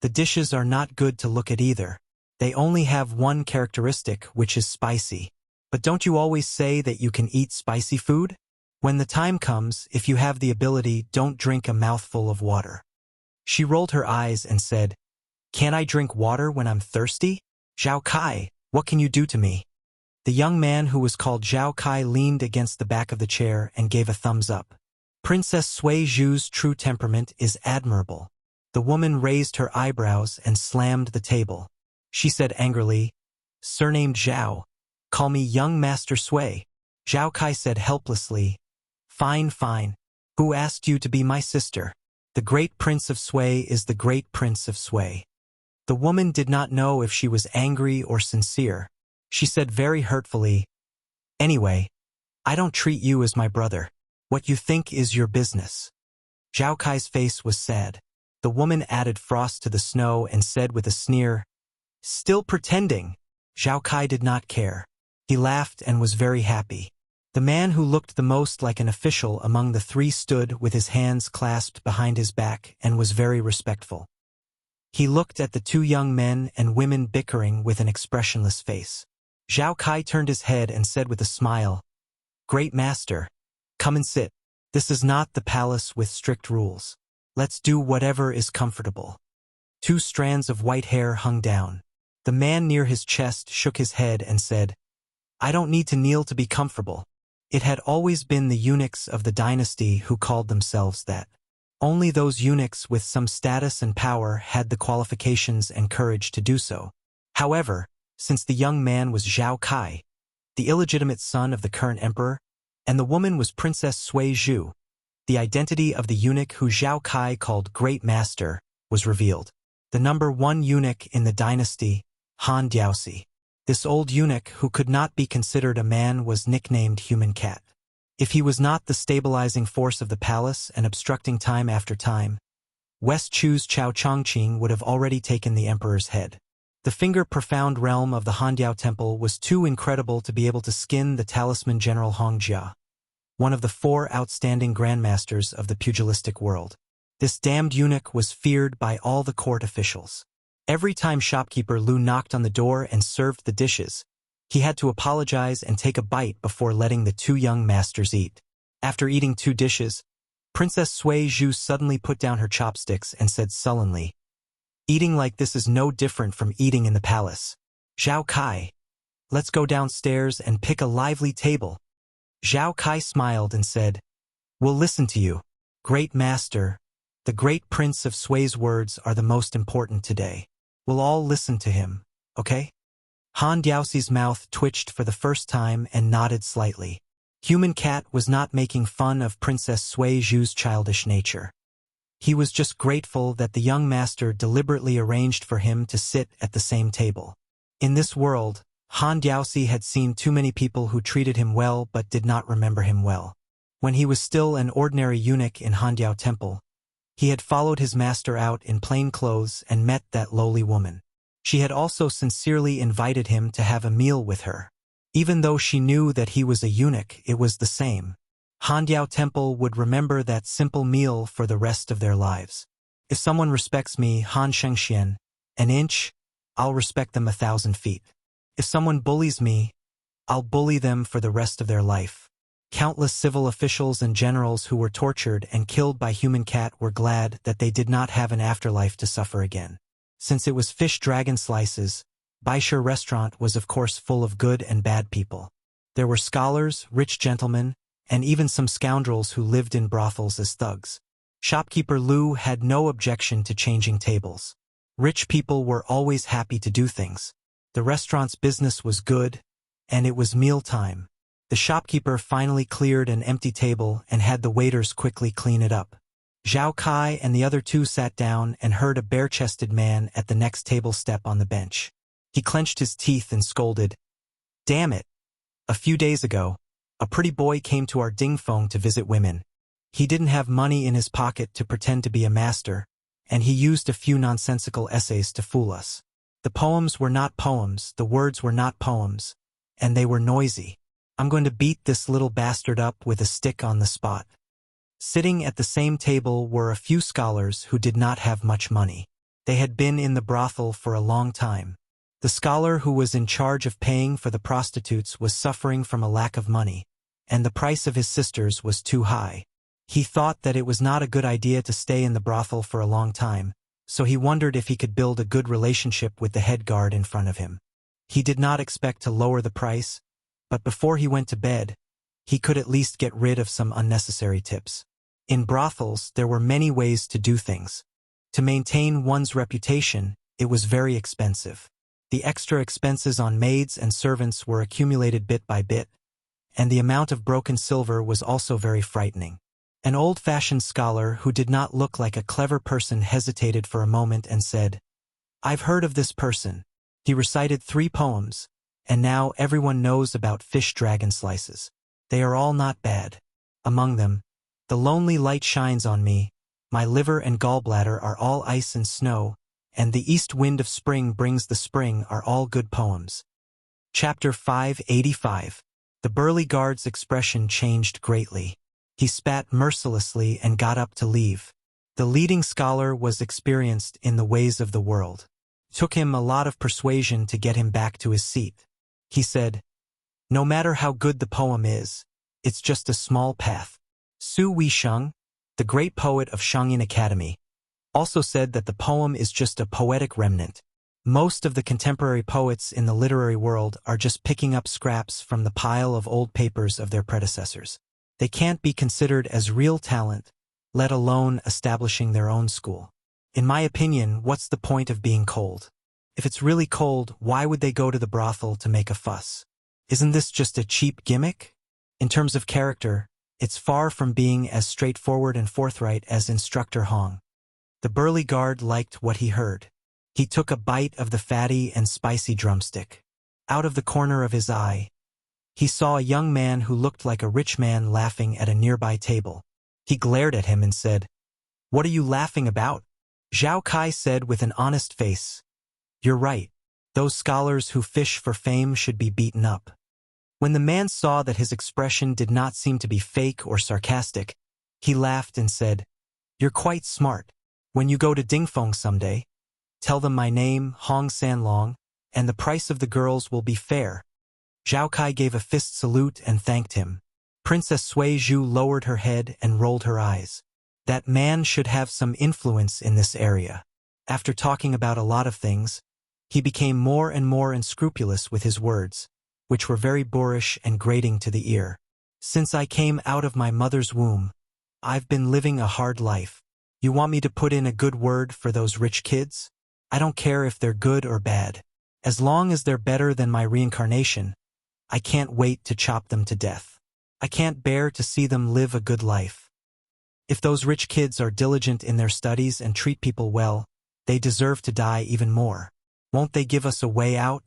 "The dishes are not good to look at either. They only have one characteristic, which is spicy. But don't you always say that you can eat spicy food? When the time comes, if you have the ability, don't drink a mouthful of water." She rolled her eyes and said, "Can't I drink water when I'm thirsty? Zhao Kai, what can you do to me?" The young man who was called Zhao Kai leaned against the back of the chair and gave a thumbs up. "Princess Sui Zhu's true temperament is admirable." The woman raised her eyebrows and slammed the table. She said angrily, "Surnamed Zhao. Call me young Master Sui." Zhao Kai said helplessly, "Fine, fine. Who asked you to be my sister? The great prince of Sui is the great prince of Sui." The woman did not know if she was angry or sincere. She said very hurtfully, "Anyway, I don't treat you as my brother. What you think is your business." Zhao Kai's face was sad. The woman added frost to the snow and said with a sneer, "Still pretending." Zhao Kai did not care. He laughed and was very happy. The man who looked the most like an official among the three stood with his hands clasped behind his back and was very respectful. He looked at the two young men and women bickering with an expressionless face. Zhao Kai turned his head and said with a smile, "Great master, come and sit. This is not the palace with strict rules. Let's do whatever is comfortable." Two strands of white hair hung down. The man near his chest shook his head and said, "I don't need to kneel to be comfortable." It had always been the eunuchs of the dynasty who called themselves that. Only those eunuchs with some status and power had the qualifications and courage to do so. However, since the young man was Zhao Kai, the illegitimate son of the current emperor, and the woman was Princess Sui Zhu, the identity of the eunuch who Zhao Kai called Great Master was revealed. The number one eunuch in the dynasty, Han Diaosi. This old eunuch who could not be considered a man was nicknamed Human Cat. If he was not the stabilizing force of the palace and obstructing time after time, West Chu's Chao Chongqing would have already taken the emperor's head. The finger-profound realm of the Handiao Temple was too incredible to be able to skin the talisman General Hongjia, one of the four outstanding grandmasters of the pugilistic world. This damned eunuch was feared by all the court officials. Every time shopkeeper Lu knocked on the door and served the dishes, he had to apologize and take a bite before letting the two young masters eat. After eating 2 dishes, Princess Sui Zhu suddenly put down her chopsticks and said sullenly, "Eating like this is no different from eating in the palace. Zhao Kai, let's go downstairs and pick a lively table." Zhao Kai smiled and said, "We'll listen to you, great master. The great prince of Sui's words are the most important today. We'll all listen to him, okay?" Han Diaosi's mouth twitched for the first time and nodded slightly. Human Cat was not making fun of Princess Sui Zhu's childish nature. He was just grateful that the young master deliberately arranged for him to sit at the same table. In this world, Han Diaosi had seen too many people who treated him well but did not remember him well. When he was still an ordinary eunuch in Handiao Temple, he had followed his master out in plain clothes and met that lowly woman. She had also sincerely invited him to have a meal with her. Even though she knew that he was a eunuch, it was the same. Handiao Temple would remember that simple meal for the rest of their lives. If someone respects me, Han Shengxian, an inch, I'll respect them 1,000 feet. If someone bullies me, I'll bully them for the rest of their life. Countless civil officials and generals who were tortured and killed by Human Cat were glad that they did not have an afterlife to suffer again. Since it was fish dragon slices, Baishir restaurant was of course full of good and bad people. There were scholars, rich gentlemen, and even some scoundrels who lived in brothels as thugs. Shopkeeper Lu had no objection to changing tables. Rich people were always happy to do things. The restaurant's business was good, and it was mealtime. The shopkeeper finally cleared an empty table and had the waiters quickly clean it up. Zhao Kai and the other two sat down and heard a bare-chested man at the next table step on the bench. He clenched his teeth and scolded, "Damn it! A few days ago, a pretty boy came to our dingfeng to visit women. He didn't have money in his pocket to pretend to be a master, and he used a few nonsensical essays to fool us. The poems were not poems, the words were not poems, and they were noisy. I'm going to beat this little bastard up with a stick on the spot." Sitting at the same table were a few scholars who did not have much money. They had been in the brothel for a long time. The scholar who was in charge of paying for the prostitutes was suffering from a lack of money, and the price of his sisters was too high. He thought that it was not a good idea to stay in the brothel for a long time, so he wondered if he could build a good relationship with the head guard in front of him. He did not expect to lower the price, but before he went to bed, he could at least get rid of some unnecessary tips. In brothels, there were many ways to do things. To maintain one's reputation, it was very expensive. The extra expenses on maids and servants were accumulated bit by bit, and the amount of broken silver was also very frightening. An old-fashioned scholar who did not look like a clever person hesitated for a moment and said, "I've heard of this person." He recited 3 poems, and now everyone knows about fish dragon slices. They are all not bad. Among them, "The lonely light shines on me, my liver and gallbladder are all ice and snow, and the east wind of spring brings the spring" are all good poems. Chapter 585. The burly guard's expression changed greatly. He spat mercilessly and got up to leave. The leading scholar was experienced in the ways of the world. It took him a lot of persuasion to get him back to his seat. He said, "No matter how good the poem is, it's just a small path." Su Weisheng, the great poet of Shangyin Academy, also said that the poem is just a poetic remnant. Most of the contemporary poets in the literary world are just picking up scraps from the pile of old papers of their predecessors. They can't be considered as real talent, let alone establishing their own school. In my opinion, what's the point of being cold? If it's really cold, why would they go to the brothel to make a fuss? Isn't this just a cheap gimmick? In terms of character, it's far from being as straightforward and forthright as Instructor Hong. The burly guard liked what he heard. He took a bite of the fatty and spicy drumstick. Out of the corner of his eye, he saw a young man who looked like a rich man laughing at a nearby table. He glared at him and said, "What are you laughing about?" Zhao Kai said with an honest face, "You're right. Those scholars who fish for fame should be beaten up." When the man saw that his expression did not seem to be fake or sarcastic, he laughed and said, "You're quite smart. When you go to Dingfeng someday, tell them my name, Hong Sanlong, and the price of the girls will be fair." Zhao Kai gave a fist salute and thanked him. Princess Sui Zhu lowered her head and rolled her eyes. That man should have some influence in this area. After talking about a lot of things, he became more and more unscrupulous with his words, which were very boorish and grating to the ear. "Since I came out of my mother's womb, I've been living a hard life. You want me to put in a good word for those rich kids? I don't care if they're good or bad. As long as they're better than my reincarnation, I can't wait to chop them to death. I can't bear to see them live a good life. If those rich kids are diligent in their studies and treat people well, they deserve to die even more. Won't they give us a way out?"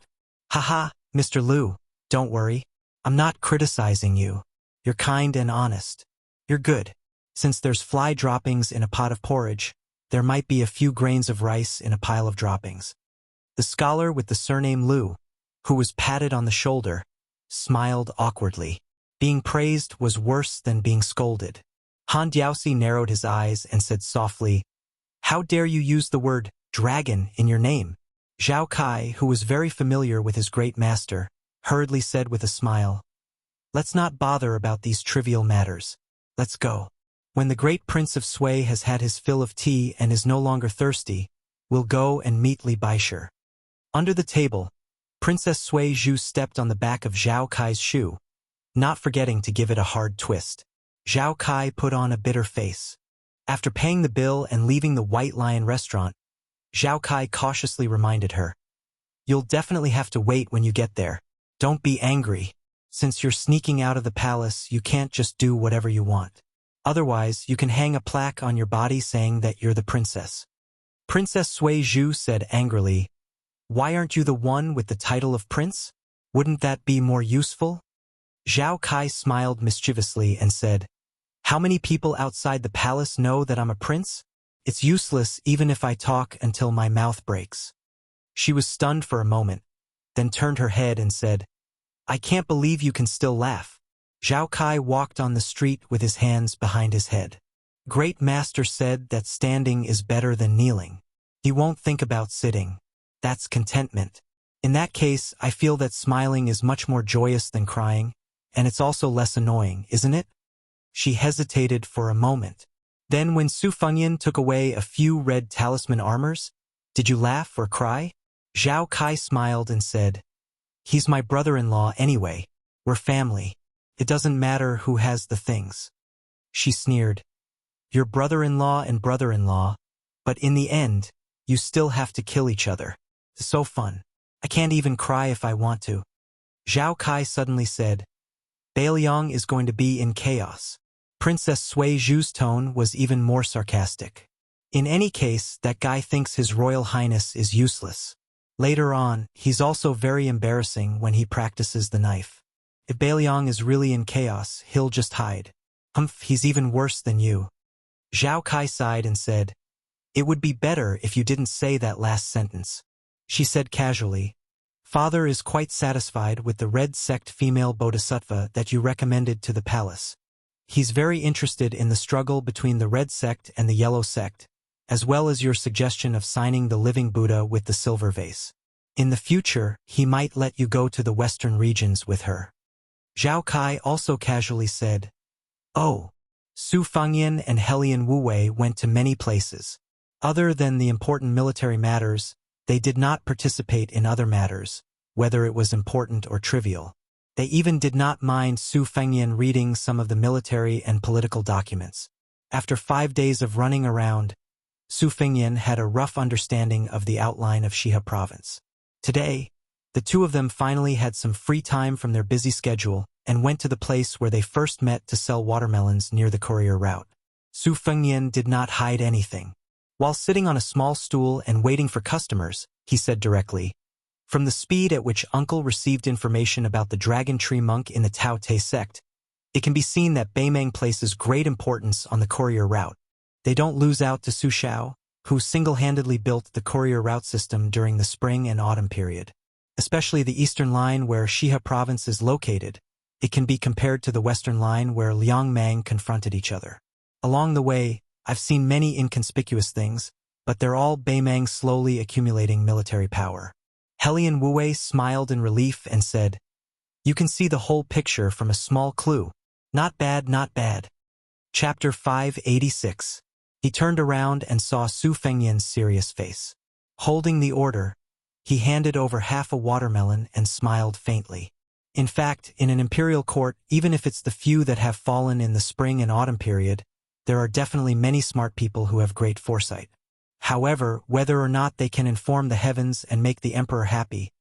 "Haha, Mr. Liu, don't worry. I'm not criticizing you. You're kind and honest. You're good. Since there's fly droppings in a pot of porridge, there might be a few grains of rice in a pile of droppings." The scholar with the surname Liu, who was patted on the shoulder, smiled awkwardly. Being praised was worse than being scolded. Han Diaosi narrowed his eyes and said softly, "How dare you use the word dragon in your name?" Zhao Kai, who was very familiar with his great master, hurriedly said with a smile, "Let's not bother about these trivial matters. Let's go. When the great Prince of Sui has had his fill of tea and is no longer thirsty, we'll go and meet Li Baisher." Under the table, Princess Sui Zhu stepped on the back of Zhao Kai's shoe, not forgetting to give it a hard twist. Zhao Kai put on a bitter face. After paying the bill and leaving the White Lion restaurant, Zhao Kai cautiously reminded her, "You'll definitely have to wait when you get there. Don't be angry. Since you're sneaking out of the palace, you can't just do whatever you want. Otherwise, you can hang a plaque on your body saying that you're the princess." Princess Sui Zhu said angrily, "Why aren't you the one with the title of prince? Wouldn't that be more useful?" Zhao Kai smiled mischievously and said, "How many people outside the palace know that I'm a prince? It's useless even if I talk until my mouth breaks." She was stunned for a moment, then turned her head and said, "I can't believe you can still laugh." Zhao Kai walked on the street with his hands behind his head. Great master said that standing is better than kneeling. He won't think about sitting. That's contentment. In that case, I feel that smiling is much more joyous than crying, and it's also less annoying, isn't it? She hesitated for a moment. Then when Su Fengyan took away a few red talisman armors, did you laugh or cry? Zhao Kai smiled and said, he's my brother-in-law anyway. We're family. It doesn't matter who has the things. She sneered. Your brother-in-law and brother-in-law, but in the end, you still have to kill each other. It's so fun. I can't even cry if I want to. Zhao Kai suddenly said, Beiliang is going to be in chaos. Princess Sui Zhu's tone was even more sarcastic. In any case, that guy thinks His Royal Highness is useless. Later on, he's also very embarrassing when he practices the knife. If Beiliang is really in chaos, he'll just hide. Humph, he's even worse than you. Zhao Kai sighed and said, it would be better if you didn't say that last sentence. She said casually, Father is quite satisfied with the red sect female bodhisattva that you recommended to the palace. He's very interested in the struggle between the red sect and the yellow sect, as well as your suggestion of signing the living Buddha with the silver vase. In the future, he might let you go to the western regions with her. Zhao Kai also casually said, oh, Su Fengyan and Helian Wuwei went to many places. Other than the important military matters, they did not participate in other matters, whether it was important or trivial. They even did not mind Su Fengyan reading some of the military and political documents. After 5 days of running around, Su Fengyan had a rough understanding of the outline of Shiha province. Today, the two of them finally had some free time from their busy schedule and went to the place where they first met to sell watermelons near the courier route. Su Fengyan did not hide anything. While sitting on a small stool and waiting for customers, he said directly, from the speed at which Uncle received information about the Dragon Tree Monk in the Tao Te sect, it can be seen that Beimeng places great importance on the courier route. They don't lose out to Su Shao, who single-handedly built the courier route system during the spring and autumn period. Especially the eastern line where Shiha province is located, it can be compared to the western line where Liang Mang confronted each other. Along the way, I've seen many inconspicuous things, but they're all Beimeng slowly accumulating military power. Helian Wuwei smiled in relief and said, you can see the whole picture from a small clue. Not bad, not bad. Chapter 586. He turned around and saw Su Fengyan's serious face. Holding the order, he handed over half a watermelon and smiled faintly. In fact, in an imperial court, even if it's the few that have fallen in the spring and autumn period, there are definitely many smart people who have great foresight. However, whether or not they can inform the heavens and make the emperor happy,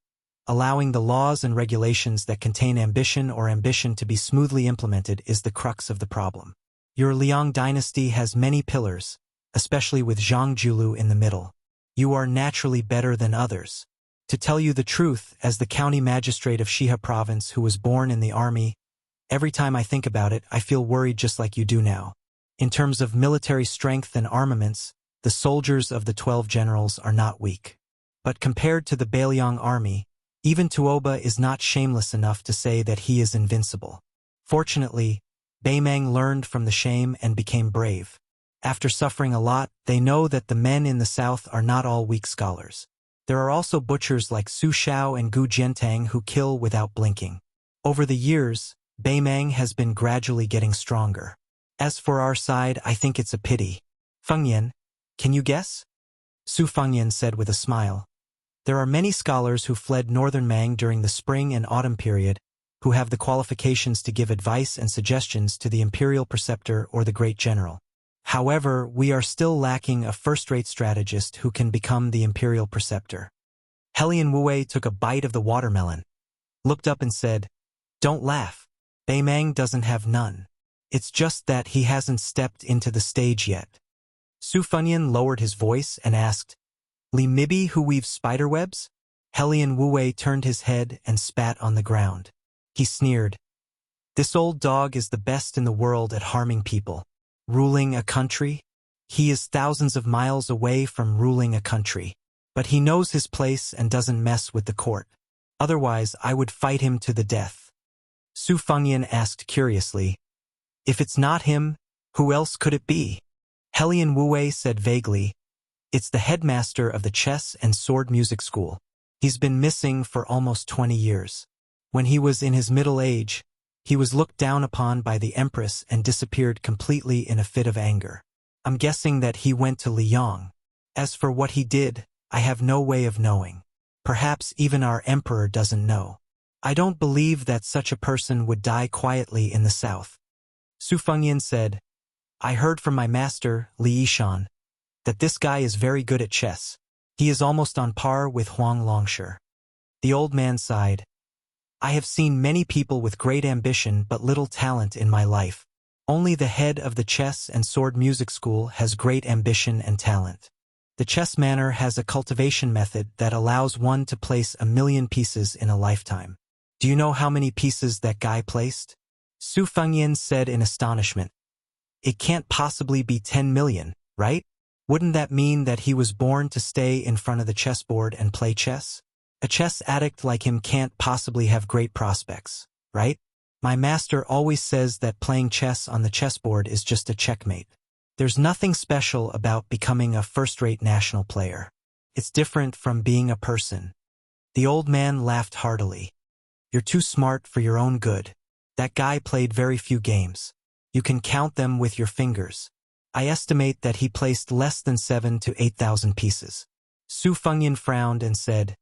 allowing the laws and regulations that contain ambition or ambition to be smoothly implemented is the crux of the problem. Your Liang dynasty has many pillars, especially with Zhang Julu in the middle. You are naturally better than others. To tell you the truth, as the county magistrate of Shiha province who was born in the army, every time I think about it, I feel worried just like you do now. In terms of military strength and armaments, the soldiers of the 12 generals are not weak. But compared to the Beiliang army, even Tuoba is not shameless enough to say that he is invincible. Fortunately, Beimeng learned from the shame and became brave. After suffering a lot, they know that the men in the south are not all weak scholars. There are also butchers like Su Shao and Gu Jiantang who kill without blinking. Over the years, Beimeng has been gradually getting stronger. As for our side, I think it's a pity. Fengyan, can you guess? Su Fengyan said with a smile. There are many scholars who fled northern Mang during the spring and autumn period, who have the qualifications to give advice and suggestions to the imperial preceptor or the great general. However, we are still lacking a first-rate strategist who can become the imperial preceptor. Helian Wuwei took a bite of the watermelon, looked up and said, don't laugh. Beimeng doesn't have none. It's just that he hasn't stepped into the stage yet. Su Fengyan lowered his voice and asked, Li Mibi who weaves spiderwebs? Helian Wuwei turned his head and spat on the ground. He sneered. This old dog is the best in the world at harming people. Ruling a country? He is thousands of miles away from ruling a country. But he knows his place and doesn't mess with the court. Otherwise, I would fight him to the death. Su Fengyan asked curiously, if it's not him, who else could it be? Helian Wu said vaguely, "It's the headmaster of the chess and sword music school. He's been missing for almost 20 years. When he was in his middle age, he was looked down upon by the empress and disappeared completely in a fit of anger. I'm guessing that he went to Liang. As for what he did, I have no way of knowing. Perhaps even our emperor doesn't know. I don't believe that such a person would die quietly in the south." Su Fengyan said, "I heard from my master, Li Yishan, that this guy is very good at chess. He is almost on par with Huang Longshi." The old man sighed. "I have seen many people with great ambition but little talent in my life. Only the head of the chess and sword music school has great ambition and talent. The chess manor has a cultivation method that allows one to place 1,000,000 pieces in a lifetime. Do you know how many pieces that guy placed?" Su Fengyan said in astonishment. "It can't possibly be 10 million, right? Wouldn't that mean that he was born to stay in front of the chessboard and play chess? A chess addict like him can't possibly have great prospects, right? My master always says that playing chess on the chessboard is just a checkmate. There's nothing special about becoming a first-rate national player. It's different from being a person." The old man laughed heartily. "You're too smart for your own good. That guy played very few games. You can count them with your fingers. I estimate that he placed less than 7,000 to 8,000 pieces." Su Fengyan frowned and said,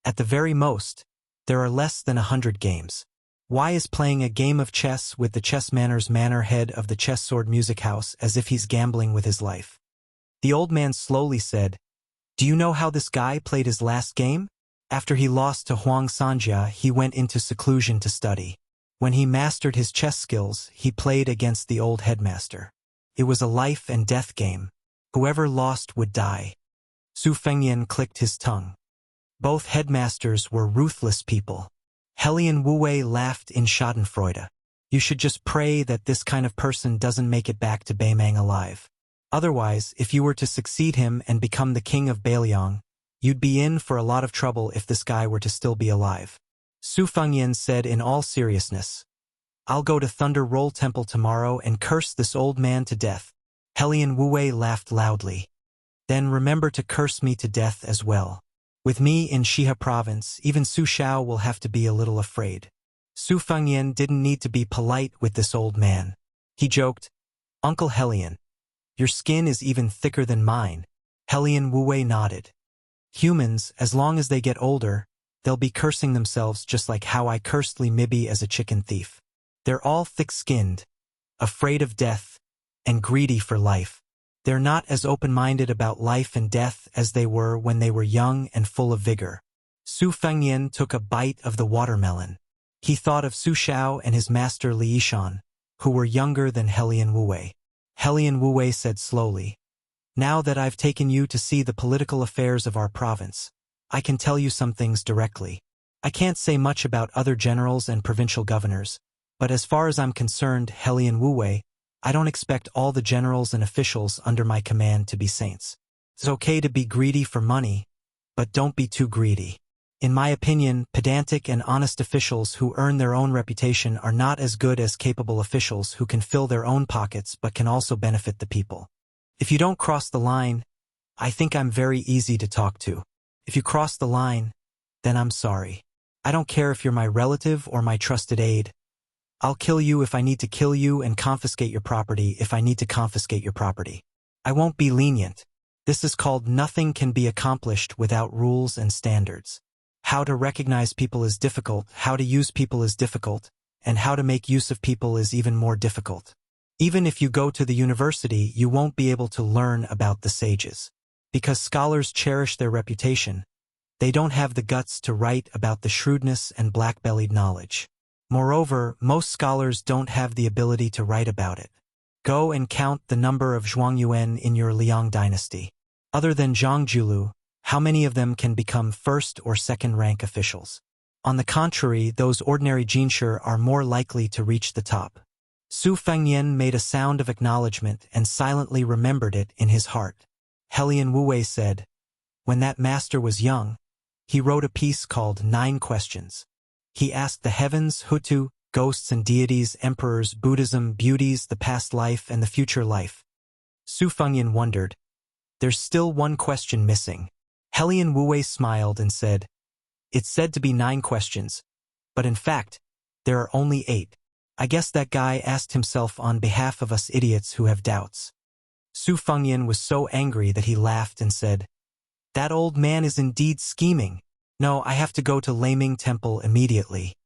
"At the very most, there are less than 100 games. Why is playing a game of chess with the chess manor's manor head of the chess sword music house as if he's gambling with his life?" The old man slowly said, "Do you know how this guy played his last game? After he lost to Huang Sanjia, he went into seclusion to study. When he mastered his chess skills, he played against the old headmaster. It was a life and death game. Whoever lost would die." Su Fengyan clicked his tongue. Both headmasters were ruthless people. Helian Wu laughed in schadenfreude. "You should just pray that this kind of person doesn't make it back to Beimang alive. Otherwise, if you were to succeed him and become the king of Beiliang, you'd be in for a lot of trouble if this guy were to still be alive." Su Fengyan said in all seriousness, "I'll go to Thunder Roll Temple tomorrow and curse this old man to death." Helian Wu laughed loudly. "Then remember to curse me to death as well. With me in Shiha province, even Su Shao will have to be a little afraid." Su Fengyan didn't need to be polite with this old man. He joked, "Uncle Helian, your skin is even thicker than mine." Helian Wu nodded. "Humans, as long as they get older, they'll be cursing themselves just like how I cursed Li Mibi as a chicken thief. They're all thick-skinned, afraid of death, and greedy for life. They're not as open-minded about life and death as they were when they were young and full of vigor." Su Fengyan took a bite of the watermelon. He thought of Su Shao and his master Li Yishan, who were younger than Helian Wu. Helian Wu said slowly, "Now that I've taken you to see the political affairs of our province, I can tell you some things directly. I can't say much about other generals and provincial governors, but as far as I'm concerned, Helian Wu, I don't expect all the generals and officials under my command to be saints. It's okay to be greedy for money, but don't be too greedy. In my opinion, pedantic and honest officials who earn their own reputation are not as good as capable officials who can fill their own pockets but can also benefit the people. If you don't cross the line, I think I'm very easy to talk to. If you cross the line, then I'm sorry. I don't care if you're my relative or my trusted aide. I'll kill you if I need to kill you and confiscate your property if I need to confiscate your property. I won't be lenient. This is called nothing can be accomplished without rules and standards. How to recognize people is difficult, how to use people is difficult, and how to make use of people is even more difficult. Even if you go to the university, you won't be able to learn about the sages. Because scholars cherish their reputation, they don't have the guts to write about the shrewdness and black-bellied knowledge. Moreover, most scholars don't have the ability to write about it. Go and count the number of Zhuangyuan in your Liang dynasty. Other than Zhang Julu, how many of them can become first or second rank officials? On the contrary, those ordinary jinshi are more likely to reach the top. Su Fengyan made a sound of acknowledgement and silently remembered it in his heart. Helian Wu said, "When that master was young, he wrote a piece called 9 Questions. He asked the heavens, Hutu, ghosts and deities, emperors, Buddhism, beauties, the past life and the future life. Su Fengyan wondered. There's still one question missing. Helian Wu smiled and said, it's said to be 9 questions, but in fact, there are only 8. I guess that guy asked himself on behalf of us idiots who have doubts. Su Fengyan was so angry that he laughed and said, that old man is indeed scheming. No, I have to go to Laming Temple immediately.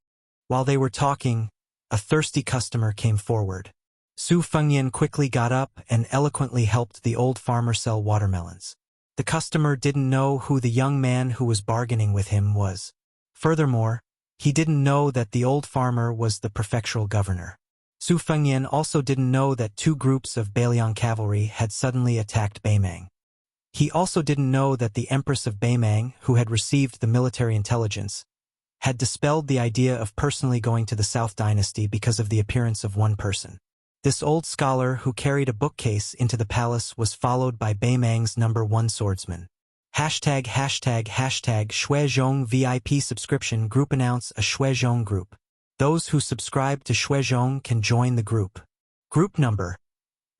While they were talking, a thirsty customer came forward. Su Fengyan quickly got up and eloquently helped the old farmer sell watermelons. The customer didn't know who the young man who was bargaining with him was. Furthermore, he didn't know that the old farmer was the prefectural governor. Su Fengyan also didn't know that 2 groups of Bailiang cavalry had suddenly attacked Beimang. He also didn't know that the Empress of Beimang, who had received the military intelligence, had dispelled the idea of personally going to the South Dynasty because of the appearance of one person. This old scholar who carried a bookcase into the palace was followed by Beimang's #1 swordsman. ### Shuizhong VIP subscription group announce a Shuizhong group. Those who subscribe to Shuizhong can join the group. Group number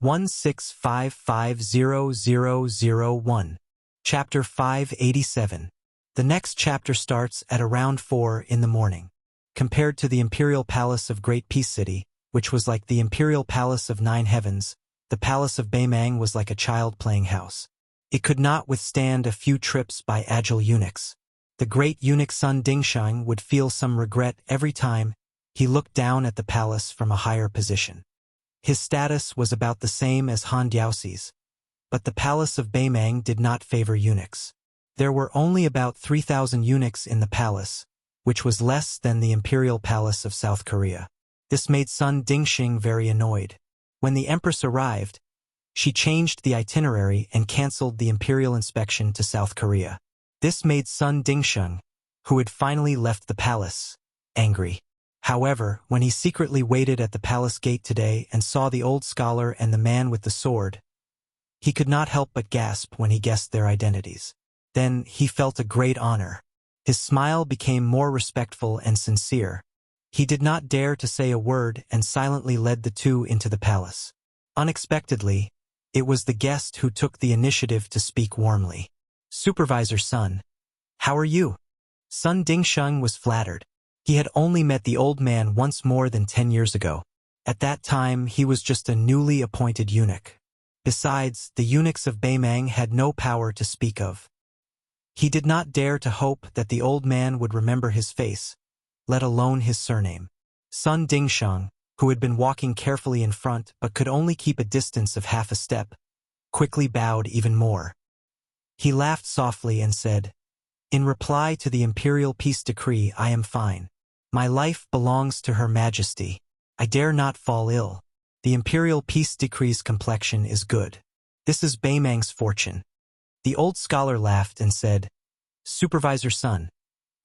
165500001. Chapter 587. The next chapter starts at around 4 in the morning. Compared to the Imperial Palace of Great Peace City, which was like the Imperial Palace of 9 Heavens, the Palace of Beimang was like a child playing house. It could not withstand a few trips by agile eunuchs. The great eunuch Sun Dingsheng would feel some regret every time he looked down at the palace from a higher position. His status was about the same as Han Diaoxi's, but the Palace of Beimang did not favor eunuchs. There were only about 3,000 eunuchs in the palace, which was less than the Imperial Palace of South Korea. This made Sun Dingsheng very annoyed. When the Empress arrived, she changed the itinerary and cancelled the imperial inspection to South Korea. This made Sun Dingsheng, who had finally left the palace, angry. However, when he secretly waited at the palace gate today and saw the old scholar and the man with the sword, he could not help but gasp when he guessed their identities. Then he felt a great honor. His smile became more respectful and sincere. He did not dare to say a word and silently led the 2 into the palace. Unexpectedly, it was the guest who took the initiative to speak warmly. Supervisor Sun, how are you? Sun Dingsheng was flattered. He had only met the old man once more than 10 years ago. At that time, he was just a newly appointed eunuch. Besides, the eunuchs of Beimang had no power to speak of. He did not dare to hope that the old man would remember his face, let alone his surname. Sun Dingsheng, who had been walking carefully in front but could only keep a distance of half a step, quickly bowed even more. He laughed softly and said, in reply to the imperial peace decree, I am fine. My life belongs to Her Majesty. I dare not fall ill. The imperial peace decree's complexion is good. This is Beimang's fortune. The old scholar laughed and said, Supervisor Sun,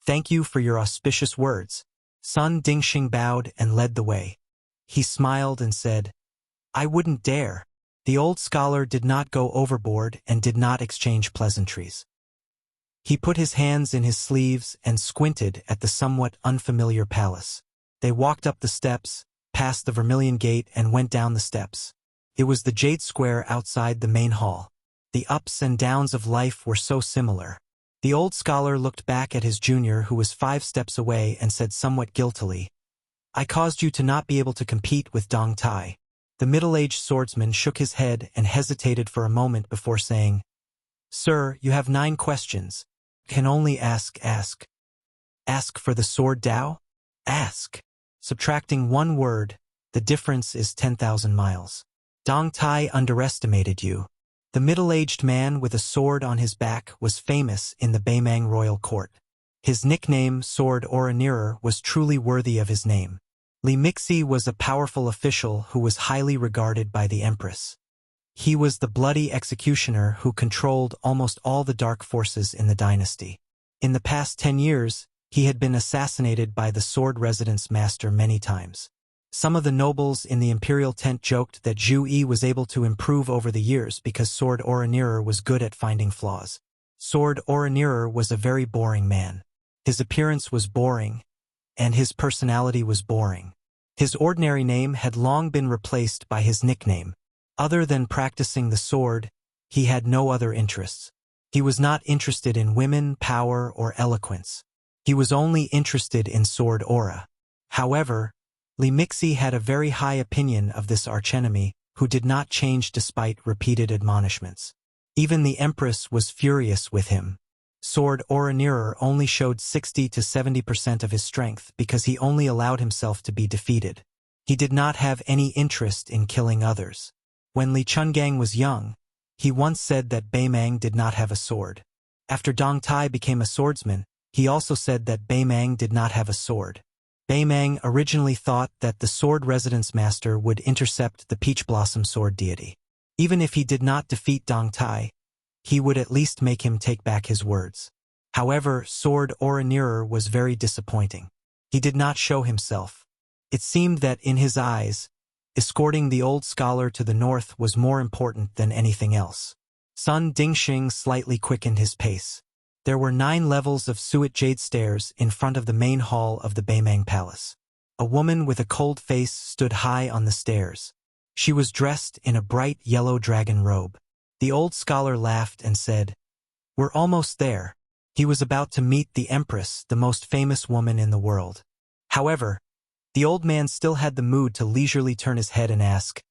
thank you for your auspicious words. Sun Dingsheng bowed and led the way. He smiled and said, I wouldn't dare. The old scholar did not go overboard and did not exchange pleasantries. He put his hands in his sleeves and squinted at the somewhat unfamiliar palace. They walked up the steps, past the Vermilion Gate and went down the steps. It was the Jade Square outside the main hall. The ups and downs of life were so similar. The old scholar looked back at his junior who was 5 steps away and said somewhat guiltily, I caused you to not be able to compete with Dong Tai. The middle-aged swordsman shook his head and hesitated for a moment before saying, Sir, you have 9 questions. Can only ask. Ask for the sword Dao? Ask. Subtracting 1 word, the difference is 10,000 miles. Dong Tai underestimated you. The middle-aged man with a sword on his back was famous in the Beimang royal court. His nickname, Sword Oraneerer, was truly worthy of his name. Li Mixi was a powerful official who was highly regarded by the Empress. He was the bloody executioner who controlled almost all the dark forces in the dynasty. In the past 10 years, he had been assassinated by the sword residence master many times. Some of the nobles in the imperial tent joked that Zhu Yi was able to improve over the years because Sword Oraneerer was good at finding flaws. Sword Oraneerer was a very boring man. His appearance was boring, and his personality was boring. His ordinary name had long been replaced by his nickname, Other than practicing the sword, he had no other interests. He was not interested in women, power, or eloquence. He was only interested in sword aura. However, Li Mixi had a very high opinion of this archenemy, who did not change despite repeated admonishments. Even the Empress was furious with him. Sword aura nearer only showed 60 to 70% of his strength because he only allowed himself to be defeated. He did not have any interest in killing others. When Li Chungang was young, he once said that Beimang did not have a sword. After Dong Tai became a swordsman, he also said that Beimang did not have a sword. Beimang originally thought that the sword residence master would intercept the Peach Blossom sword deity. Even if he did not defeat Dong Tai, he would at least make him take back his words. However, Sword Aura Nearer was very disappointing. He did not show himself. It seemed that in his eyes, escorting the old scholar to the north was more important than anything else. Sun Dingxing slightly quickened his pace. There were 9 levels of suet jade stairs in front of the main hall of the Beimang Palace. A woman with a cold face stood high on the stairs. She was dressed in a bright yellow dragon robe. The old scholar laughed and said, "We're almost there." He was about to meet the Empress, the most famous woman in the world. However, the old man still had the mood to leisurely turn his head and ask,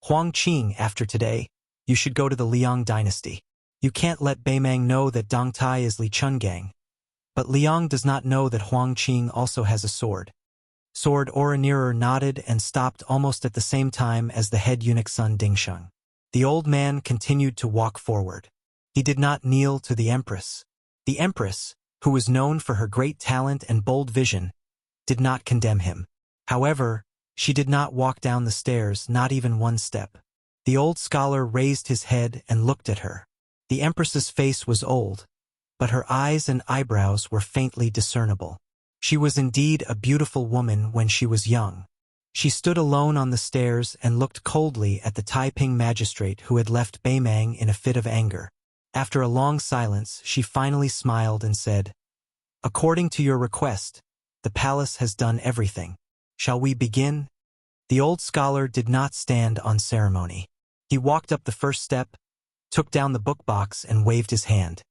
"Huang Qing, after today, you should go to the Liang dynasty. You can't let Beimang know that Dong Tai is Li Chungang." But Liang does not know that Huang Qing also has a sword. Sword Aura Nearer nodded and stopped almost at the same time as the head eunuch Sun Dingsheng. The old man continued to walk forward. He did not kneel to the Empress. The Empress, who was known for her great talent and bold vision, did not condemn him. However, she did not walk down the stairs, not even one step. The old scholar raised his head and looked at her. The Empress's face was old, but her eyes and eyebrows were faintly discernible. She was indeed a beautiful woman when she was young. She stood alone on the stairs and looked coldly at the Taiping magistrate who had left Beimang in a fit of anger. After a long silence, she finally smiled and said, "According to your request, the palace has done everything. Shall we begin?" The old scholar did not stand on ceremony. He walked up the first step, took down the book box and waved his hand.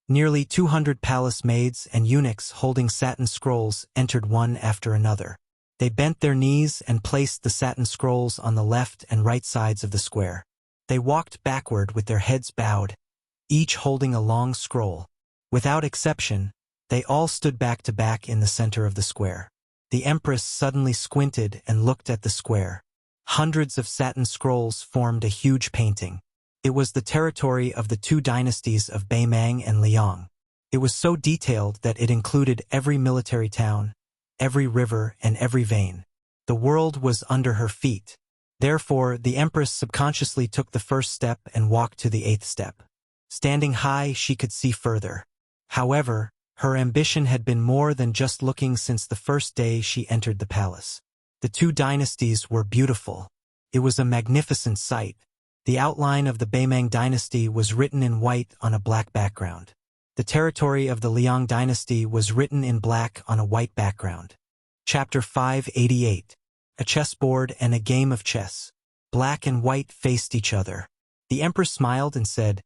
Nearly 200 palace maids and eunuchs holding satin scrolls entered one after another. They bent their knees and placed the satin scrolls on the left and right sides of the square. They walked backward with their heads bowed, each holding a long scroll. Without exception, they all stood back to back in the center of the square. The Empress suddenly squinted and looked at the square. Hundreds of satin scrolls formed a huge painting. It was the territory of the 2 dynasties of Beimang and Liang. It was so detailed that it included every military town, every river, and every vein. The world was under her feet. Therefore, the Empress subconsciously took the first step and walked to the 8th step. Standing high, she could see further. However, her ambition had been more than just looking since the first day she entered the palace. The 2 dynasties were beautiful. It was a magnificent sight. The outline of the Beimang dynasty was written in white on a black background. The territory of the Liang dynasty was written in black on a white background. Chapter 588. A chessboard and a game of chess. Black and white faced each other. The Empress smiled and said,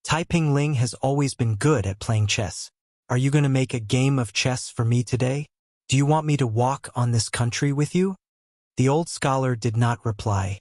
"Taiping Ling has always been good at playing chess. Are you going to make a game of chess for me today? Do you want me to walk on this country with you?" The old scholar did not reply.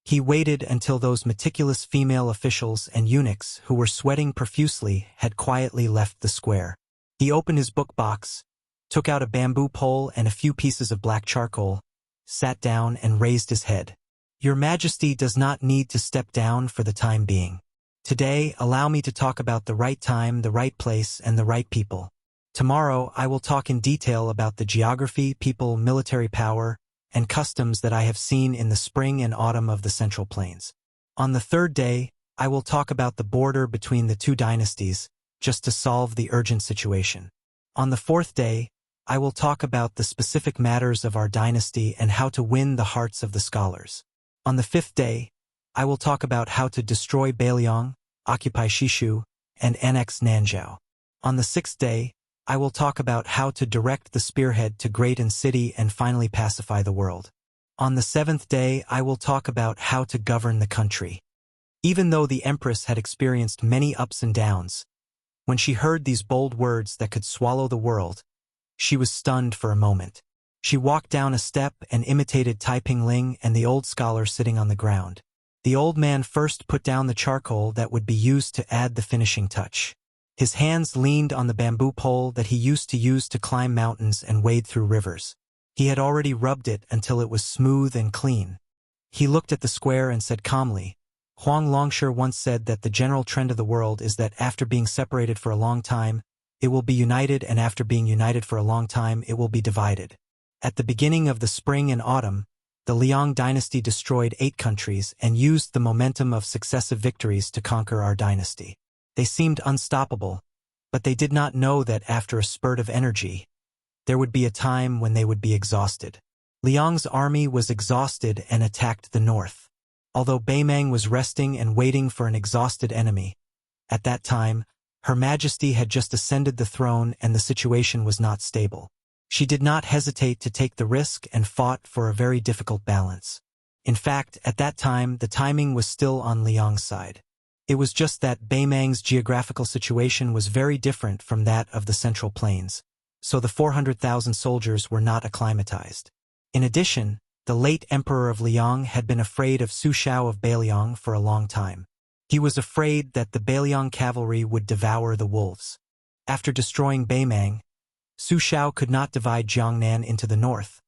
He waited until those meticulous female officials and eunuchs who were sweating profusely had quietly left the square. He opened his book box, took out a bamboo pole and a few pieces of black charcoal, sat down and raised his head. "Your Majesty does not need to step down for the time being. Today, allow me to talk about the right time, the right place, and the right people. Tomorrow, I will talk in detail about the geography, people, military power, and customs that I have seen in the spring and autumn of the Central Plains. On the 3rd day, I will talk about the border between the 2 dynasties, just to solve the urgent situation. On the 4th day, I will talk about the specific matters of our dynasty and how to win the hearts of the scholars. On the 5th day, I will talk about how to destroy Beiliang, occupy Shishu, and annex Nanzhao. On the 6th day, I will talk about how to direct the spearhead to Great and City and finally pacify the world. On the seventh day I will talk about how to govern the country. Even though the empress had experienced many ups and downs, when she heard these bold words that could swallow the world, she was stunned for a moment. She walked down a step and imitated Tai Pingling and the old scholar sitting on the ground. The old man first put down the charcoal that would be used to add the finishing touch. His hands leaned on the bamboo pole that he used to climb mountains and wade through rivers. He had already rubbed it until it was smooth and clean. He looked at the square and said calmly, Huang Longshi once said that the general trend of the world is that after being separated for a long time, it will be united, and after being united for a long time, it will be divided. At the beginning of the spring and autumn, the Liang dynasty destroyed 8 countries and used the momentum of successive victories to conquer our dynasty. They seemed unstoppable, but they did not know that after a spurt of energy, there would be a time when they would be exhausted. Liang's army was exhausted and attacked the north. Although Beimang was resting and waiting for an exhausted enemy, at that time, Her Majesty had just ascended the throne and the situation was not stable. She did not hesitate to take the risk and fought for a very difficult balance. In fact, at that time, the timing was still on Liang's side. It was just that Beimang's geographical situation was very different from that of the Central Plains, so the 400,000 soldiers were not acclimatized. In addition, the late Emperor of Liang had been afraid of Su Shao of Beiliang for a long time. He was afraid that the Beiliang cavalry would devour the wolves. After destroying Beimang, Su Shao could not divide Jiangnan into the north,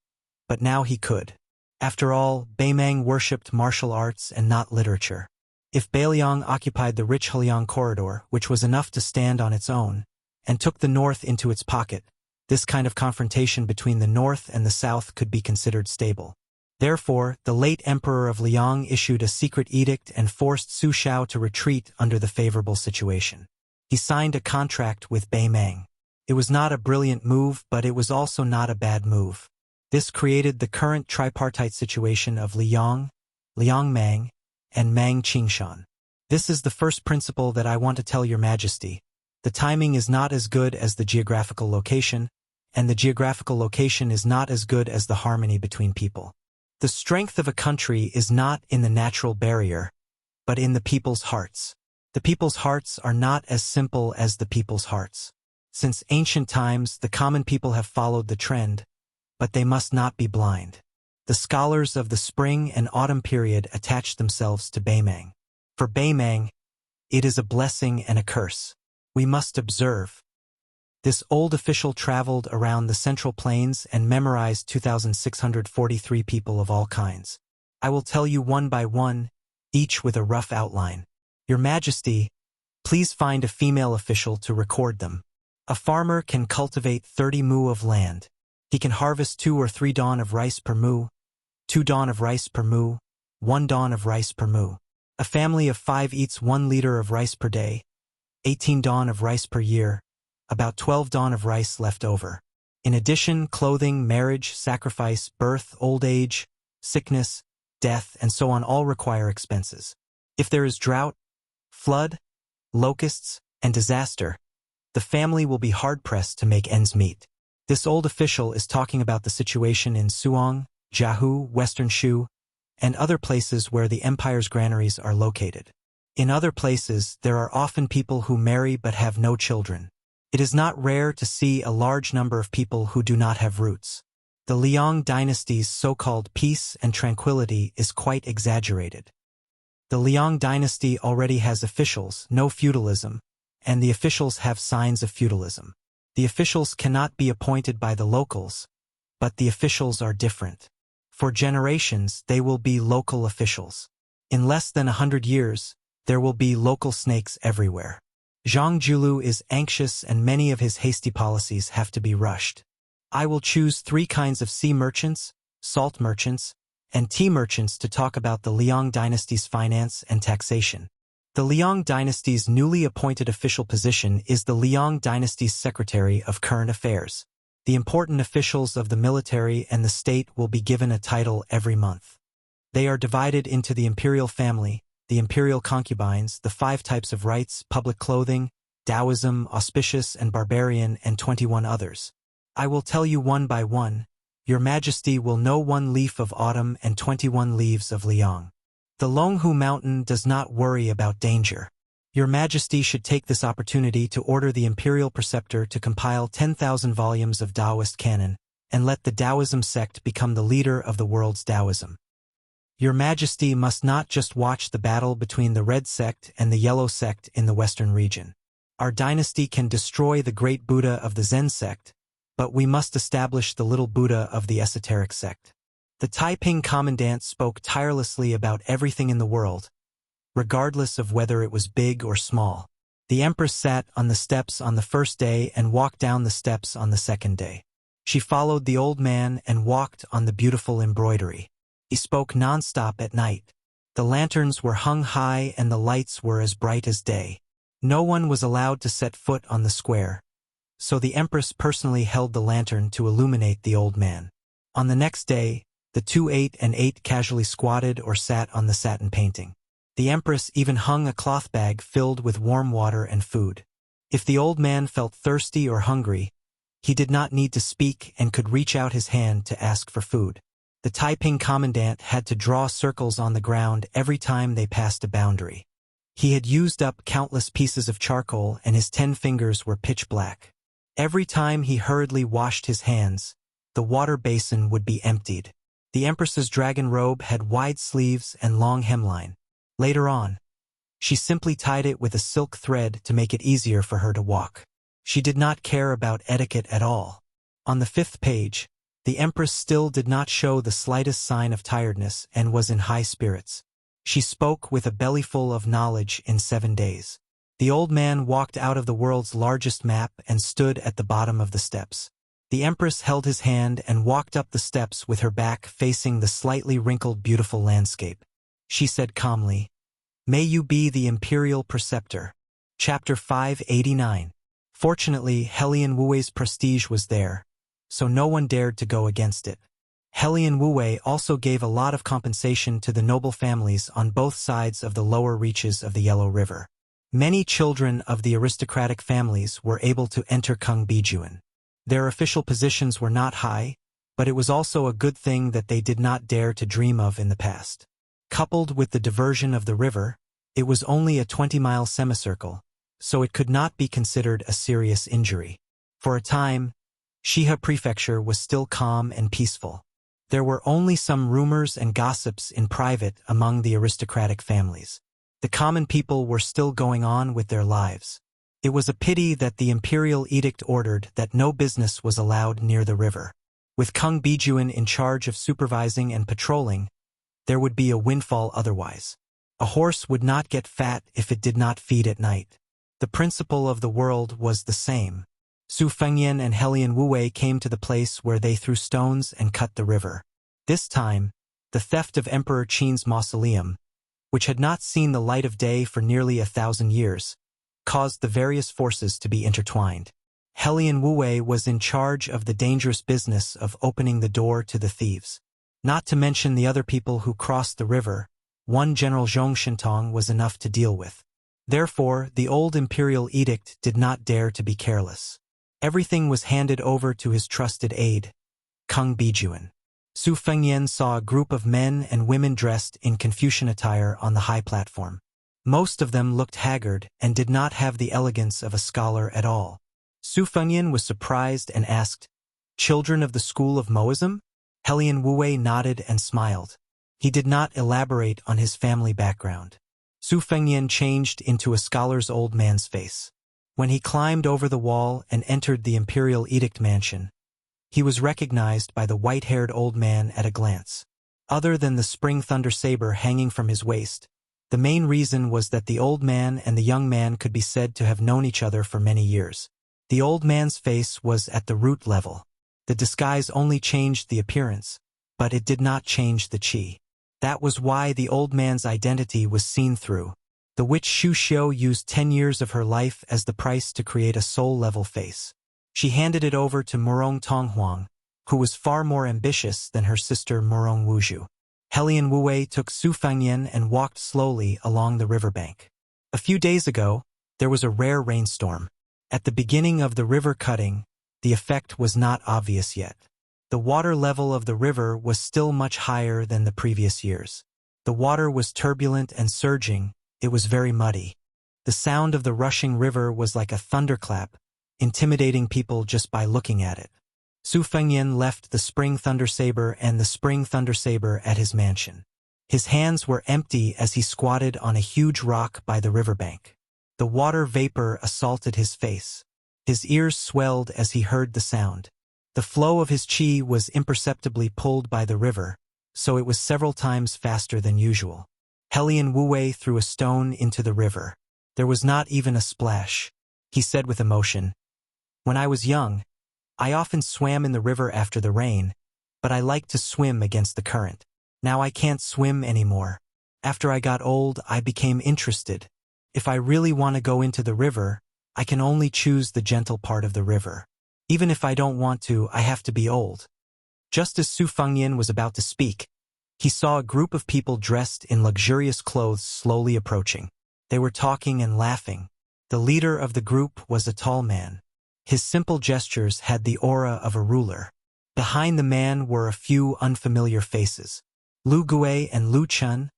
but now he could. After all, Beimang worshipped martial arts and not literature. If Beiliang occupied the rich Heliang corridor, which was enough to stand on its own, and took the north into its pocket, this kind of confrontation between the north and the south could be considered stable. Therefore, the late Emperor of Liang issued a secret edict and forced Su Shao to retreat under the favorable situation. He signed a contract with Beimang. It was not a brilliant move, but it was also not a bad move. This created the current tripartite situation of Liang, Liang Mang, and Mang Qingshan. This is the first principle that I want to tell Your Majesty. The timing is not as good as the geographical location, and the geographical location is not as good as the harmony between people. The strength of a country is not in the natural barrier, but in the people's hearts. The people's hearts are not as simple as the people's hearts. Since ancient times, the common people have followed the trend, but they must not be blind. The scholars of the spring and autumn period attached themselves to Beimang. For Beimang, it is a blessing and a curse. We must observe. This old official traveled around the Central Plains and memorized 2,643 people of all kinds. I will tell you one by one, each with a rough outline. Your Majesty, please find a female official to record them. A farmer can cultivate 30 mu of land. He can harvest 2 or 3 dawn of rice per mu, 2 dawn of rice per mu, 1 dawn of rice per mu. A family of 5 eats 1 liter of rice per day, 18 dawn of rice per year, about 12 dawn of rice left over. In addition, clothing, marriage, sacrifice, birth, old age, sickness, death, and so on all require expenses. If there is drought, flood, locusts, and disaster, the family will be hard-pressed to make ends meet. This old official is talking about the situation in Suong, Jiahu, Western Shu, and other places where the empire's granaries are located. In other places, there are often people who marry but have no children. It is not rare to see a large number of people who do not have roots. The Liang dynasty's so-called peace and tranquility is quite exaggerated. The Liang dynasty already has officials, no feudalism, and the officials have signs of feudalism. The officials cannot be appointed by the locals, but the officials are different. For generations, they will be local officials. In less than 100 years, there will be local snakes everywhere. Zhang Julu is anxious and many of his hasty policies have to be rushed. I will choose 3 kinds of sea merchants, salt merchants, and tea merchants to talk about the Liang dynasty's finance and taxation. The Liang dynasty's newly appointed official position is the Liang dynasty's Secretary of Current Affairs. The important officials of the military and the state will be given a title every month. They are divided into the imperial family, the imperial concubines, the 5 types of rights, public clothing, Taoism, auspicious and barbarian, and 21 others. I will tell you one by one, Your Majesty will know 1 leaf of autumn and 21 leaves of Liang. The Longhu Mountain does not worry about danger. Your Majesty should take this opportunity to order the Imperial Preceptor to compile 10,000 volumes of Taoist canon, and let the Taoism sect become the leader of the world's Taoism. Your Majesty must not just watch the battle between the Red Sect and the Yellow Sect in the Western region. Our dynasty can destroy the great Buddha of the Zen sect, but we must establish the little Buddha of the esoteric sect. The Taiping commandant spoke tirelessly about everything in the world, regardless of whether it was big or small. The Empress sat on the steps on the first day and walked down the steps on the second day. She followed the old man and walked on the beautiful embroidery. He spoke nonstop at night. The lanterns were hung high and the lights were as bright as day. No one was allowed to set foot on the square, so the Empress personally held the lantern to illuminate the old man. On the next day, the 2 ate and ate casually squatted or sat on the satin painting. The Empress even hung a cloth bag filled with warm water and food. If the old man felt thirsty or hungry, he did not need to speak and could reach out his hand to ask for food. The Taiping commandant had to draw circles on the ground every time they passed a boundary. He had used up countless pieces of charcoal and his 10 fingers were pitch black. Every time he hurriedly washed his hands, the water basin would be emptied. The Empress's dragon robe had wide sleeves and long hemline. Later on, she simply tied it with a silk thread to make it easier for her to walk. She did not care about etiquette at all. On the 5th page, the Empress still did not show the slightest sign of tiredness and was in high spirits. She spoke with a bellyful of knowledge in 7 days. The old man walked out of the world's largest map and stood at the bottom of the steps. The Empress held his hand and walked up the steps with her back facing the slightly wrinkled beautiful landscape. She said calmly, "May you be the Imperial Preceptor." Chapter 589. Fortunately, Helian Wuwei's prestige was there, so no one dared to go against it. Helian Wuwei also gave a lot of compensation to the noble families on both sides of the lower reaches of the Yellow River. Many children of the aristocratic families were able to enter Kung Bijuan. Their official positions were not high, but it was also a good thing that they did not dare to dream of in the past. Coupled with the diversion of the river, it was only a 20-mile semicircle, so it could not be considered a serious injury. For a time, Shihe Prefecture was still calm and peaceful. There were only some rumors and gossips in private among the aristocratic families. The common people were still going on with their lives. It was a pity that the imperial edict ordered that no business was allowed near the river. With Kung Bijuan in charge of supervising and patrolling, there would be a windfall otherwise. A horse would not get fat if it did not feed at night. The principle of the world was the same. Su Fengyan and Helian Wuwei came to the place where they threw stones and cut the river. This time, the theft of Emperor Qin's mausoleum, which had not seen the light of day for nearly 1,000 years, caused the various forces to be intertwined. Helian Wuwei was in charge of the dangerous business of opening the door to the thieves. Not to mention the other people who crossed the river, one General Zhong Shintong was enough to deal with. Therefore, the old imperial edict did not dare to be careless. Everything was handed over to his trusted aide, Kung Bijuan. Su Fengyan saw a group of men and women dressed in Confucian attire on the high platform. Most of them looked haggard and did not have the elegance of a scholar at all. Su Fengyan was surprised and asked, "Children of the school of Moism?" Helian Wuwei nodded and smiled. He did not elaborate on his family background. Su Fengyan changed into a scholar's old man's face. When he climbed over the wall and entered the imperial edict mansion, he was recognized by the white-haired old man at a glance. Other than the spring thunder saber hanging from his waist, the main reason was that the old man and the young man could be said to have known each other for many years. The old man's face was at the root level. The disguise only changed the appearance, but it did not change the qi. That was why the old man's identity was seen through. The witch Xu Xiu used 10 years of her life as the price to create a soul-level face. She handed it over to Murong Tonghuang, who was far more ambitious than her sister Murong Wuzhu. Helian Wuwei took Su Fengyan and walked slowly along the riverbank. A few days ago, there was a rare rainstorm. At the beginning of the river cutting, the effect was not obvious yet. The water level of the river was still much higher than the previous years. The water was turbulent and surging, it was very muddy. The sound of the rushing river was like a thunderclap, intimidating people just by looking at it. Su Fengyan left the spring thundersaber and the spring thundersaber at his mansion. His hands were empty as he squatted on a huge rock by the riverbank. The water vapor assaulted his face. His ears swelled as he heard the sound. The flow of his qi was imperceptibly pulled by the river, so it was several times faster than usual. Helian Wu threw a stone into the river. There was not even a splash. He said with emotion, "When I was young, I often swam in the river after the rain, but I liked to swim against the current. Now I can't swim anymore. After I got old, I became interested. If I really want to go into the river, I can only choose the gentle part of the river. Even if I don't want to, I have to be old." Just as Su Fengyan was about to speak, he saw a group of people dressed in luxurious clothes slowly approaching. They were talking and laughing. The leader of the group was a tall man. His simple gestures had the aura of a ruler. Behind the man were a few unfamiliar faces. Lu Gui and Lu Chun,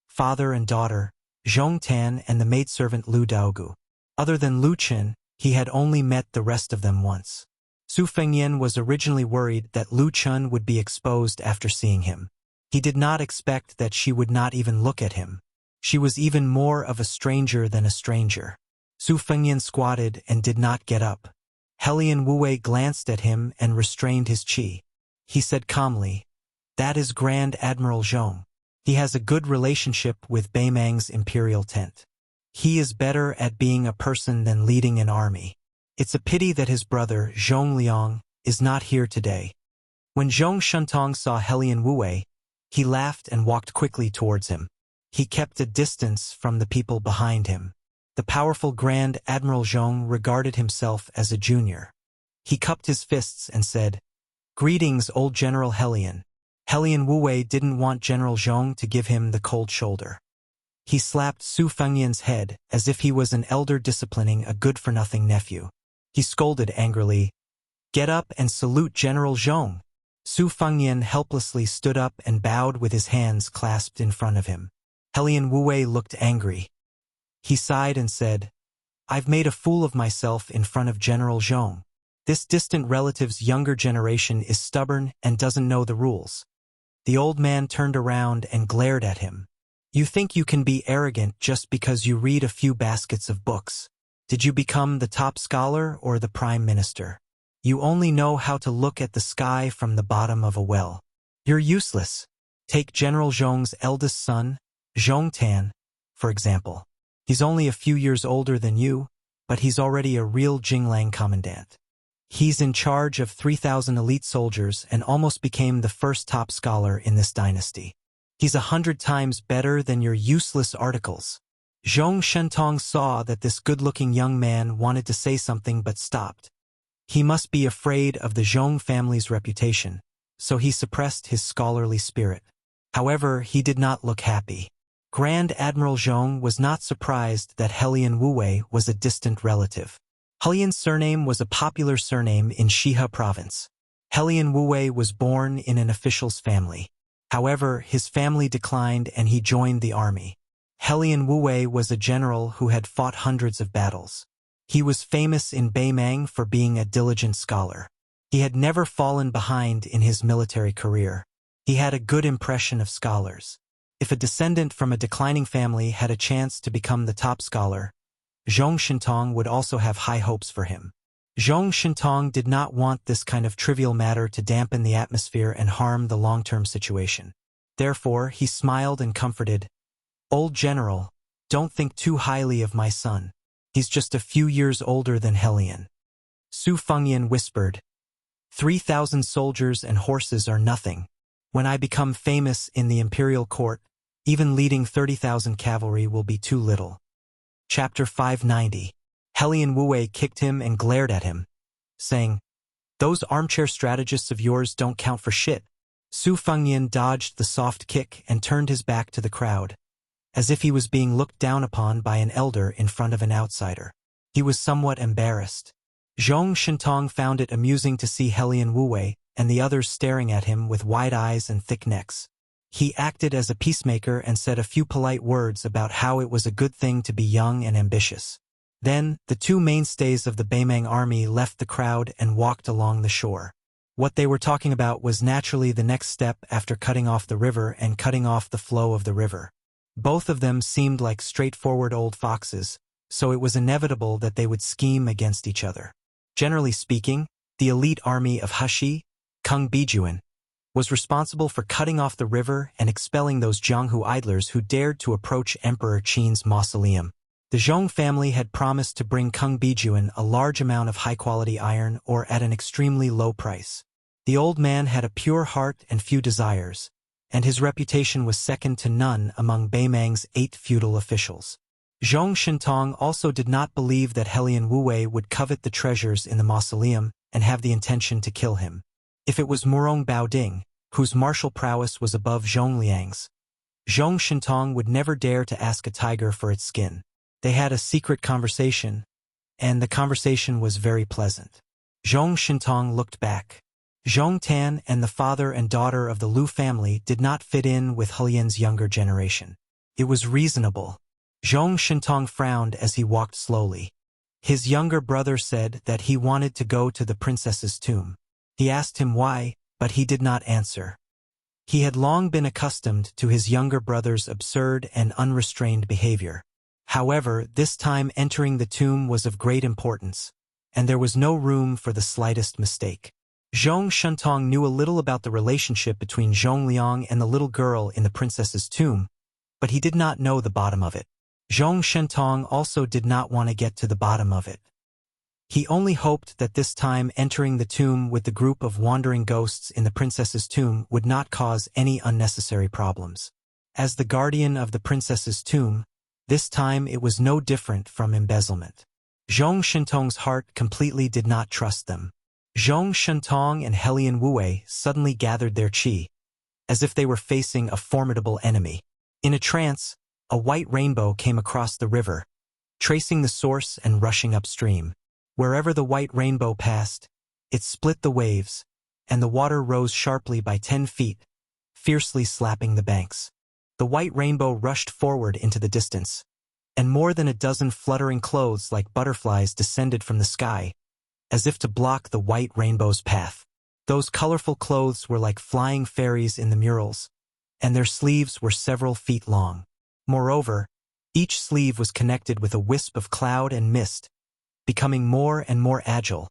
father and daughter, Zhong Tan and the maidservant Lu Daogu. Other than Lu Chun, he had only met the rest of them once. Su Fengyan was originally worried that Lu Chun would be exposed after seeing him. He did not expect that she would not even look at him. She was even more of a stranger than a stranger. Su Fengyan squatted and did not get up. Helian Wu glanced at him and restrained his qi. He said calmly, "That is Grand Admiral Zhong. He has a good relationship with Beimang's imperial tent. He is better at being a person than leading an army. It's a pity that his brother, Zhong Liang, is not here today." When Zhong Shuntong saw Helian Wu, he laughed and walked quickly towards him. He kept a distance from the people behind him. The powerful Grand Admiral Zhong regarded himself as a junior. He cupped his fists and said, "Greetings, old General Helian." Helian Wu didn't want General Zhong to give him the cold shoulder. He slapped Su Fengyan's head as if he was an elder disciplining a good-for-nothing nephew. He scolded angrily, "Get up and salute General Zhong." Su Fengyan helplessly stood up and bowed with his hands clasped in front of him. Helian Wu looked angry. He sighed and said, "I've made a fool of myself in front of General Zhong. This distant relative's younger generation is stubborn and doesn't know the rules." The old man turned around and glared at him. "You think you can be arrogant just because you read a few baskets of books? Did you become the top scholar or the prime minister? You only know how to look at the sky from the bottom of a well. You're useless." Take General Zhong's eldest son, Zhong Tan, for example. He's only a few years older than you, but he's already a real Jinglang commandant. He's in charge of 3,000 elite soldiers and almost became the first top scholar in this dynasty. He's 100 times better than your useless articles. Zhong Shentong saw that this good-looking young man wanted to say something but stopped. He must be afraid of the Zhong family's reputation, so he suppressed his scholarly spirit. However, he did not look happy. Grand Admiral Zhong was not surprised that Helian Wu was a distant relative. Helian's surname was a popular surname in Shihe province. Helian Wu was born in an official's family. However, his family declined and he joined the army. Helian Wu was a general who had fought hundreds of battles. He was famous in Beimang for being a diligent scholar. He had never fallen behind in his military career. He had a good impression of scholars. If a descendant from a declining family had a chance to become the top scholar, Zhong Shintong would also have high hopes for him. Zhong Shintong did not want this kind of trivial matter to dampen the atmosphere and harm the long-term situation. Therefore, he smiled and comforted, "Old general, don't think too highly of my son. He's just a few years older than Helian." Su Fengyan whispered, 3,000 soldiers and horses are nothing. When I become famous in the imperial court, even leading 30,000 cavalry will be too little." Chapter 590. Helian Wu kicked him and glared at him, saying, "Those armchair strategists of yours don't count for shit." Su Fengyan dodged the soft kick and turned his back to the crowd, as if he was being looked down upon by an elder in front of an outsider. He was somewhat embarrassed. Zhong Shintong found it amusing to see Helian Wu and the others staring at him with wide eyes and thick necks. He acted as a peacemaker and said a few polite words about how it was a good thing to be young and ambitious. Then, the two mainstays of the Beimang army left the crowd and walked along the shore. What they were talking about was naturally the next step after cutting off the river and cutting off the flow of the river. Both of them seemed like straightforward old foxes, so it was inevitable that they would scheme against each other. Generally speaking, the elite army of Hashi, Kung Bijuan, was responsible for cutting off the river and expelling those Jianghu idlers who dared to approach Emperor Qin's mausoleum. The Zhong family had promised to bring Kung Bijuan a large amount of high-quality iron or at an extremely low price. The old man had a pure heart and few desires, and his reputation was second to none among Beimang's 8 feudal officials. Zhong Shintong also did not believe that Helian Wuwei would covet the treasures in the mausoleum and have the intention to kill him. If it was Murong Baoding, whose martial prowess was above Zhong Liang's, Zhong Shintong would never dare to ask a tiger for its skin. They had a secret conversation, and the conversation was very pleasant. Zhong Shintong looked back. Zhong Tan and the father and daughter of the Lu family did not fit in with Helian's younger generation. It was reasonable. Zhong Shintong frowned as he walked slowly. His younger brother said that he wanted to go to the princess's tomb. He asked him why, but he did not answer. He had long been accustomed to his younger brother's absurd and unrestrained behavior. However, this time entering the tomb was of great importance, and there was no room for the slightest mistake. Zhong Shintong knew a little about the relationship between Zhong Liang and the little girl in the princess's tomb, but he did not know the bottom of it. Zhong Shintong also did not want to get to the bottom of it. He only hoped that this time entering the tomb with the group of wandering ghosts in the princess's tomb would not cause any unnecessary problems. As the guardian of the princess's tomb, this time it was no different from embezzlement. Zhong Shintong's heart completely did not trust them. Zhong Shintong and Helian Wuwei suddenly gathered their qi, as if they were facing a formidable enemy. In a trance, a white rainbow came across the river, tracing the source and rushing upstream. Wherever the white rainbow passed, it split the waves, and the water rose sharply by 10 feet, fiercely slapping the banks. The white rainbow rushed forward into the distance, and more than a dozen fluttering clothes like butterflies descended from the sky, as if to block the white rainbow's path. Those colorful clothes were like flying fairies in the murals, and their sleeves were several feet long. Moreover, each sleeve was connected with a wisp of cloud and mist, becoming more and more agile,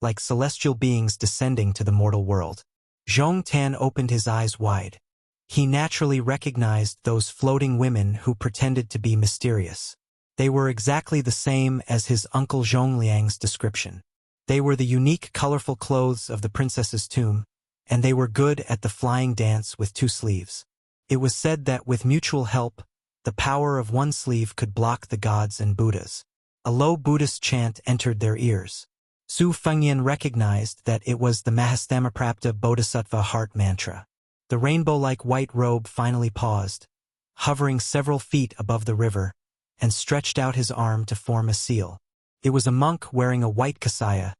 like celestial beings descending to the mortal world. Zhong Tan opened his eyes wide. He naturally recognized those floating women who pretended to be mysterious. They were exactly the same as his uncle Zhong Liang's description. They were the unique colorful clothes of the princess's tomb, and they were good at the flying dance with 2 sleeves. It was said that with mutual help, the power of one sleeve could block the gods and Buddhas. A low Buddhist chant entered their ears. Su Fengyan recognized that it was the Mahastamaprapta Bodhisattva heart mantra. The rainbow-like white robe finally paused, hovering several feet above the river, and stretched out his arm to form a seal. It was a monk wearing a white kasaya,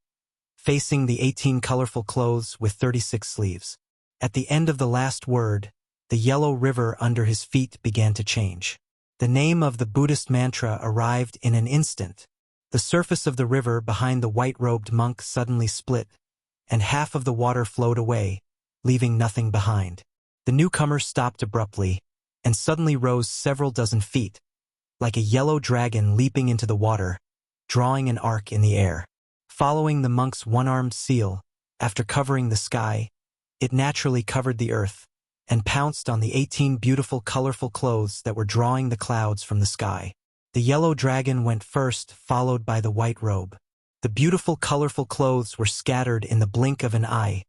facing the 18 colorful clothes with 36 sleeves. At the end of the last word, the yellow river under his feet began to change. The name of the Buddhist mantra arrived in an instant. The surface of the river behind the white-robed monk suddenly split, and half of the water flowed away, leaving nothing behind. The newcomer stopped abruptly, and suddenly rose several dozen feet, like a yellow dragon leaping into the water, drawing an arc in the air. Following the monk's one-armed seal, after covering the sky, it naturally covered the earth, and pounced on the 18 beautiful colorful clothes that were drawing the clouds from the sky. The yellow dragon went first, followed by the white robe. The beautiful colorful clothes were scattered in the blink of an eye,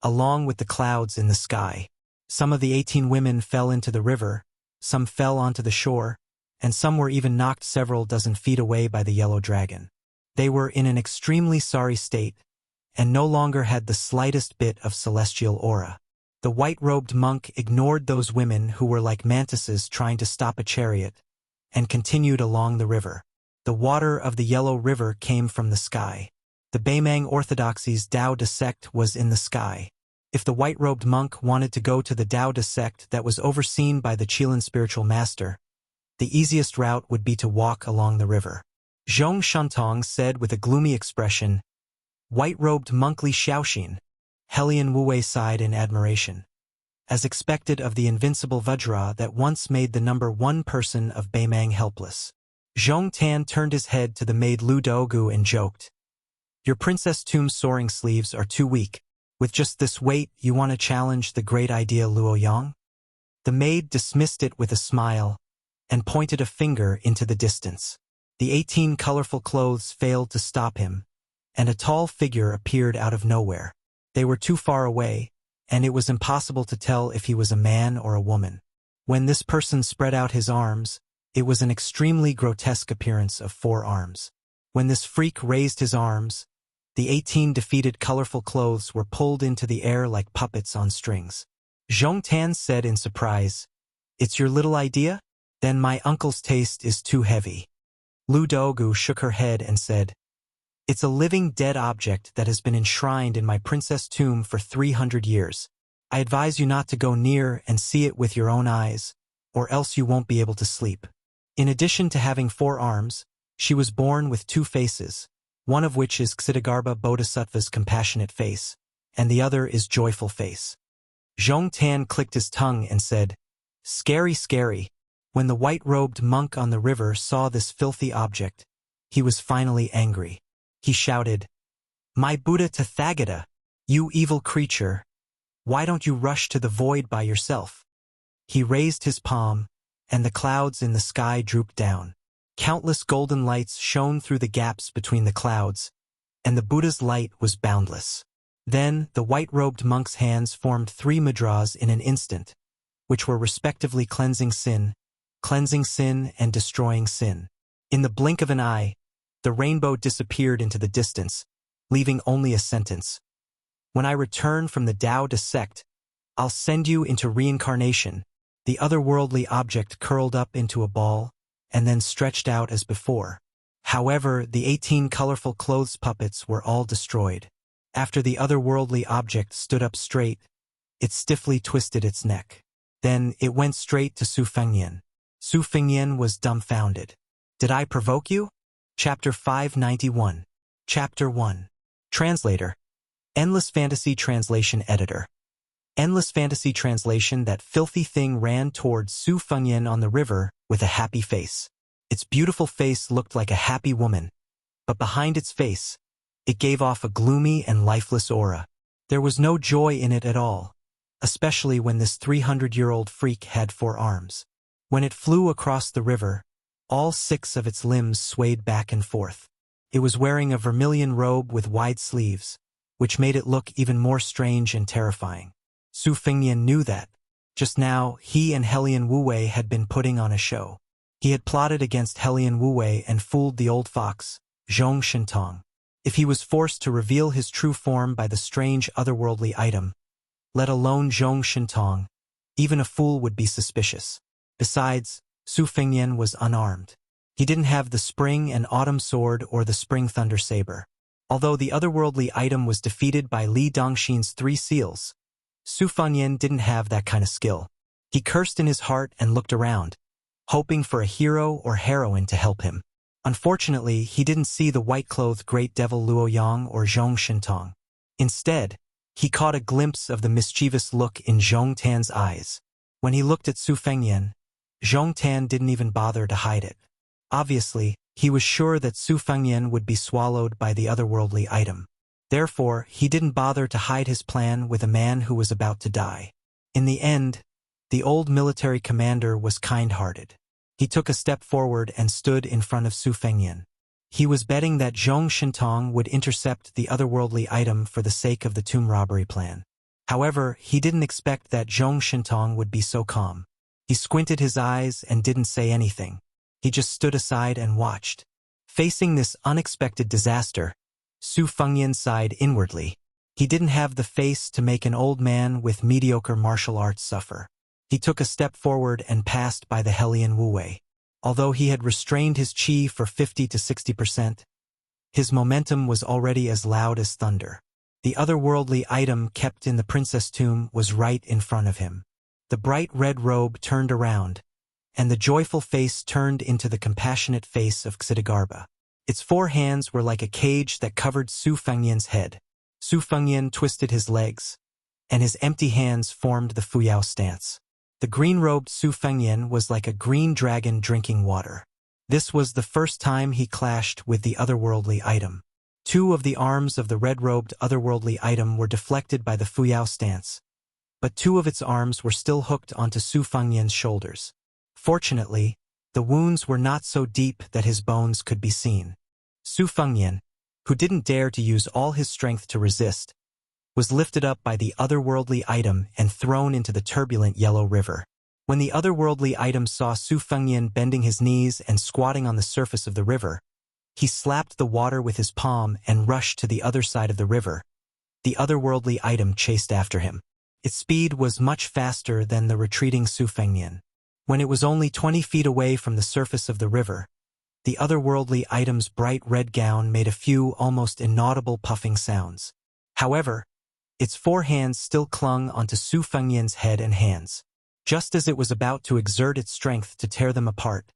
along with the clouds in the sky. Some of the 18 women fell into the river, some fell onto the shore, and some were even knocked several dozen feet away by the yellow dragon. They were in an extremely sorry state, and no longer had the slightest bit of celestial aura. The white-robed monk ignored those women who were like mantises trying to stop a chariot, and continued along the river. The water of the yellow river came from the sky. The Beimang Orthodoxy's Tao De sect was in the sky. If the white-robed monk wanted to go to the Tao De sect that was overseen by the Qilin spiritual master, the easiest route would be to walk along the river. Zhong Shantong said with a gloomy expression, "White-robed monk Li Xiaoxin." Helian Wuwei sighed in admiration. As expected of the invincible Vajra that once made the number one person of Beimang helpless. Zhong Tan turned his head to the maid Lu Dogu and joked, "Your Princess Tomb's soaring sleeves are too weak. With just this weight, you want to challenge the great idea Luoyang?" The maid dismissed it with a smile and pointed a finger into the distance. The 18 colorful clothes failed to stop him, and a tall figure appeared out of nowhere. They were too far away, and it was impossible to tell if he was a man or a woman. When this person spread out his arms, it was an extremely grotesque appearance of 4 arms. When this freak raised his arms, the 18 defeated colorful clothes were pulled into the air like puppets on strings. Zhong Tan said in surprise, "It's your little idea? Then my uncle's taste is too heavy." Lu Dogu shook her head and said, "It's a living dead object that has been enshrined in my princess tomb for 300 years. I advise you not to go near and see it with your own eyes, or else you won't be able to sleep." In addition to having 4 arms, she was born with 2 faces, one of which is Ksitigarbha Bodhisattva's compassionate face, and the other is joyful face. Zhong Tan clicked his tongue and said, "Scary, scary." When the white-robed monk on the river saw this filthy object, he was finally angry. He shouted, "My Buddha Tathagata, you evil creature, why don't you rush to the void by yourself?" He raised his palm, and the clouds in the sky drooped down. Countless golden lights shone through the gaps between the clouds, and the Buddha's light was boundless. Then the white-robed monk's hands formed 3 mudras in an instant, which were respectively cleansing sin, and destroying sin. In the blink of an eye, the rainbow disappeared into the distance, leaving only a sentence. "When I return from the Tao De sect, I'll send you into reincarnation." The otherworldly object curled up into a ball, and then stretched out as before. However, the 18 colorful clothes puppets were all destroyed. After the otherworldly object stood up straight, it stiffly twisted its neck. Then it went straight to Su Fengyan. Su Fengyan was dumbfounded. "Did I provoke you?" Chapter 591. Chapter 1. Translator. Endless Fantasy Translation Editor. Endless Fantasy Translation. That filthy thing ran towards Su Fengyan on the river with a happy face. Its beautiful face looked like a happy woman, but behind its face, it gave off a gloomy and lifeless aura. There was no joy in it at all, especially when this 300-year-old freak had 4 arms. When it flew across the river, all 6 of its limbs swayed back and forth. It was wearing a vermilion robe with wide sleeves, which made it look even more strange and terrifying. Su Fengyan knew that. Just now, he and Helian Wuwei had been putting on a show. He had plotted against Helian Wuwei and fooled the old fox, Zhong Shantong. If he was forced to reveal his true form by the strange otherworldly item, let alone Zhong Shantong, even a fool would be suspicious. Besides, Su Fengyan was unarmed. He didn't have the spring and autumn sword or the spring thunder saber. Although the otherworldly item was defeated by Li Dongxin's 3 seals, Su Fengyan didn't have that kind of skill. He cursed in his heart and looked around, hoping for a hero or heroine to help him. Unfortunately, he didn't see the white-clothed great devil Luoyang or Zhong Shantong. Instead, he caught a glimpse of the mischievous look in Zhong Tan's eyes. When he looked at Su Fengyan, Zhong Tan didn't even bother to hide it. Obviously, he was sure that Su Fengyan would be swallowed by the otherworldly item. Therefore, he didn't bother to hide his plan with a man who was about to die. In the end, the old military commander was kind-hearted. He took a step forward and stood in front of Su Fengyan. He was betting that Zhong Shantong would intercept the otherworldly item for the sake of the tomb robbery plan. However, he didn't expect that Zhong Shantong would be so calm. He squinted his eyes and didn't say anything. He just stood aside and watched. Facing this unexpected disaster, Su Fengyan sighed inwardly. He didn't have the face to make an old man with mediocre martial arts suffer. He took a step forward and passed by the Helian Wuwei. Although he had restrained his qi for 50 to 60%, His momentum was already as loud as thunder. The otherworldly item kept in the princess tomb was right in front of him. The bright red robe turned around, and the joyful face turned into the compassionate face of Xidagarba. Its 4 hands were like a cage that covered Su Fengnian's head. Su Fengnian twisted his legs, and his empty hands formed the Fuyao stance. The green-robed Su Fengnian was like a green dragon drinking water. This was the first time he clashed with the otherworldly item. 2 of the arms of the red-robed otherworldly item were deflected by the Fuyao stance, but 2 of its arms were still hooked onto Su Fengnian's shoulders. Fortunately, the wounds were not so deep that his bones could be seen. Su Fengnian, who didn't dare to use all his strength to resist, was lifted up by the otherworldly item and thrown into the turbulent yellow river. When the otherworldly item saw Su Fengnian bending his knees and squatting on the surface of the river, he slapped the water with his palm and rushed to the other side of the river. The otherworldly item chased after him. Its speed was much faster than the retreating Su Fengnian. When it was only 20 feet away from the surface of the river, the otherworldly item's bright red gown made a few almost inaudible puffing sounds. However, its 4 hands still clung onto Su Fengnian's head and hands. Just as it was about to exert its strength to tear them apart,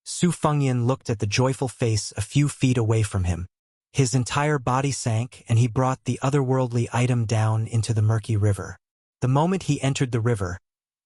Su Fengnian looked at the joyful face a few feet away from him. His entire body sank, and he brought the otherworldly item down into the murky river. The moment he entered the river,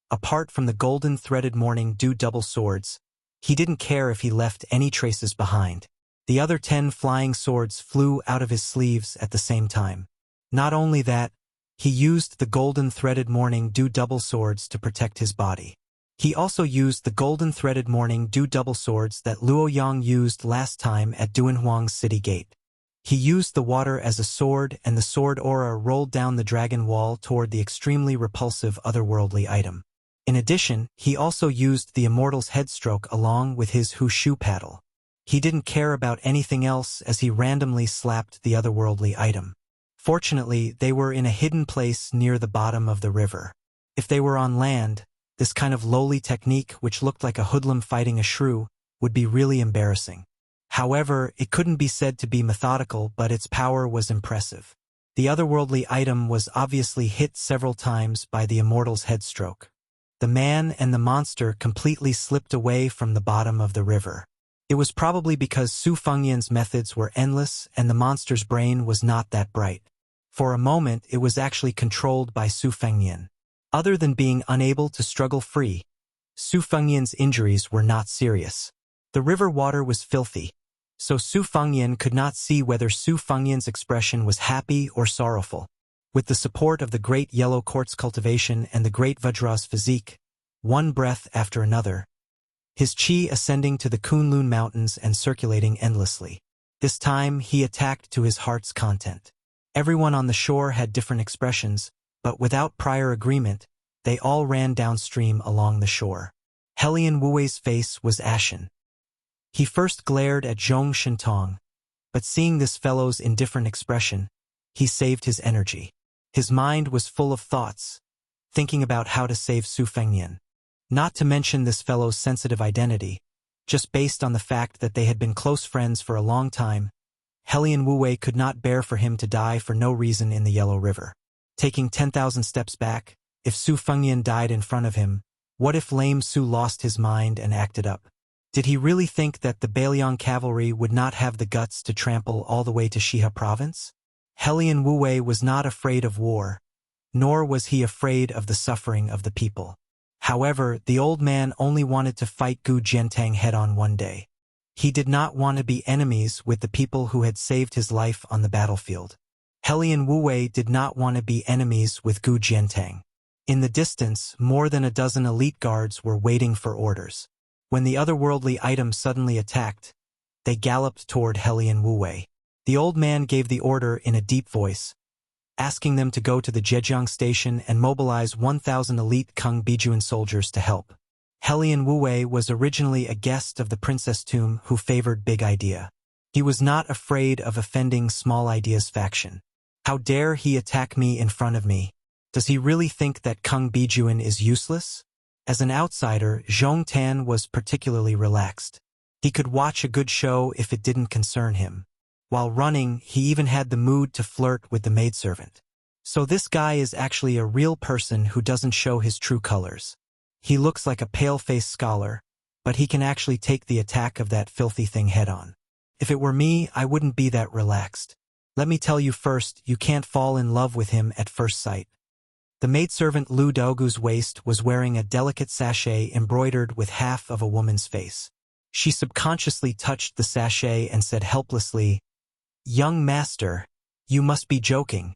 apart from the golden-threaded morning dew double swords, he didn't care if he left any traces behind. The other 10 flying swords flew out of his sleeves at the same time. Not only that, he used the golden-threaded morning dew double swords to protect his body. He also used the golden-threaded morning dew double swords that Luoyang used last time at Duanhuang's city gate. He used the water as a sword, and the sword aura rolled down the dragon wall toward the extremely repulsive otherworldly item. In addition, he also used the immortal's headstroke along with his Hushu paddle. He didn't care about anything else as he randomly slapped the otherworldly item. Fortunately, they were in a hidden place near the bottom of the river. If they were on land, this kind of lowly technique, which looked like a hoodlum fighting a shrew, would be really embarrassing. However, it couldn't be said to be methodical, but its power was impressive. The otherworldly item was obviously hit several times by the immortal's headstroke. The man and the monster completely slipped away from the bottom of the river. It was probably because Su Fengnian's methods were endless and the monster's brain was not that bright. For a moment, it was actually controlled by Su Fengnian. Other than being unable to struggle free, Su Fengnian's injuries were not serious. The river water was filthy, so Su Fengnian could not see whether Su Fengnian's expression was happy or sorrowful. With the support of the great yellow quartz cultivation and the great Vajra's physique, one breath after another, his chi ascending to the Kunlun mountains and circulating endlessly. This time he attacked to his heart's content. Everyone on the shore had different expressions, but without prior agreement, they all ran downstream along the shore. Helian Wuwei's face was ashen. He first glared at Zhong Shintong, but seeing this fellow's indifferent expression, he saved his energy. His mind was full of thoughts, thinking about how to save Su Fengnian. Not to mention this fellow's sensitive identity, just based on the fact that they had been close friends for a long time, Helian Wuwei could not bear for him to die for no reason in the Yellow River. Taking 10,000 steps back, if Su Fengnian died in front of him, what if lame Su lost his mind and acted up? Did he really think that the Bailiang cavalry would not have the guts to trample all the way to Shiha province? Helian Wuwei was not afraid of war, nor was he afraid of the suffering of the people. However, the old man only wanted to fight Gu Jiantang head-on one day. He did not want to be enemies with the people who had saved his life on the battlefield. Helian Wuwei did not want to be enemies with Gu Jiantang. In the distance, more than a dozen elite guards were waiting for orders. When the otherworldly item suddenly attacked, they galloped toward Helian Wuwei. The old man gave the order in a deep voice, asking them to go to the Zhejiang station and mobilize 1,000 elite Kung Bijuan soldiers to help. Helian Wuwei was originally a guest of the Princess Tomb who favored Big Idea. He was not afraid of offending Small Idea's faction. How dare he attack me in front of me? Does he really think that Kung Bijuan is useless? As an outsider, Zhong Tan was particularly relaxed. He could watch a good show if it didn't concern him. While running, he even had the mood to flirt with the maidservant. So this guy is actually a real person who doesn't show his true colors. He looks like a pale-faced scholar, but he can actually take the attack of that filthy thing head-on. If it were me, I wouldn't be that relaxed. Let me tell you first, you can't fall in love with him at first sight. The maidservant Lu Daogu's waist was wearing a delicate sachet embroidered with half of a woman's face. She subconsciously touched the sachet and said helplessly, "Young master, you must be joking."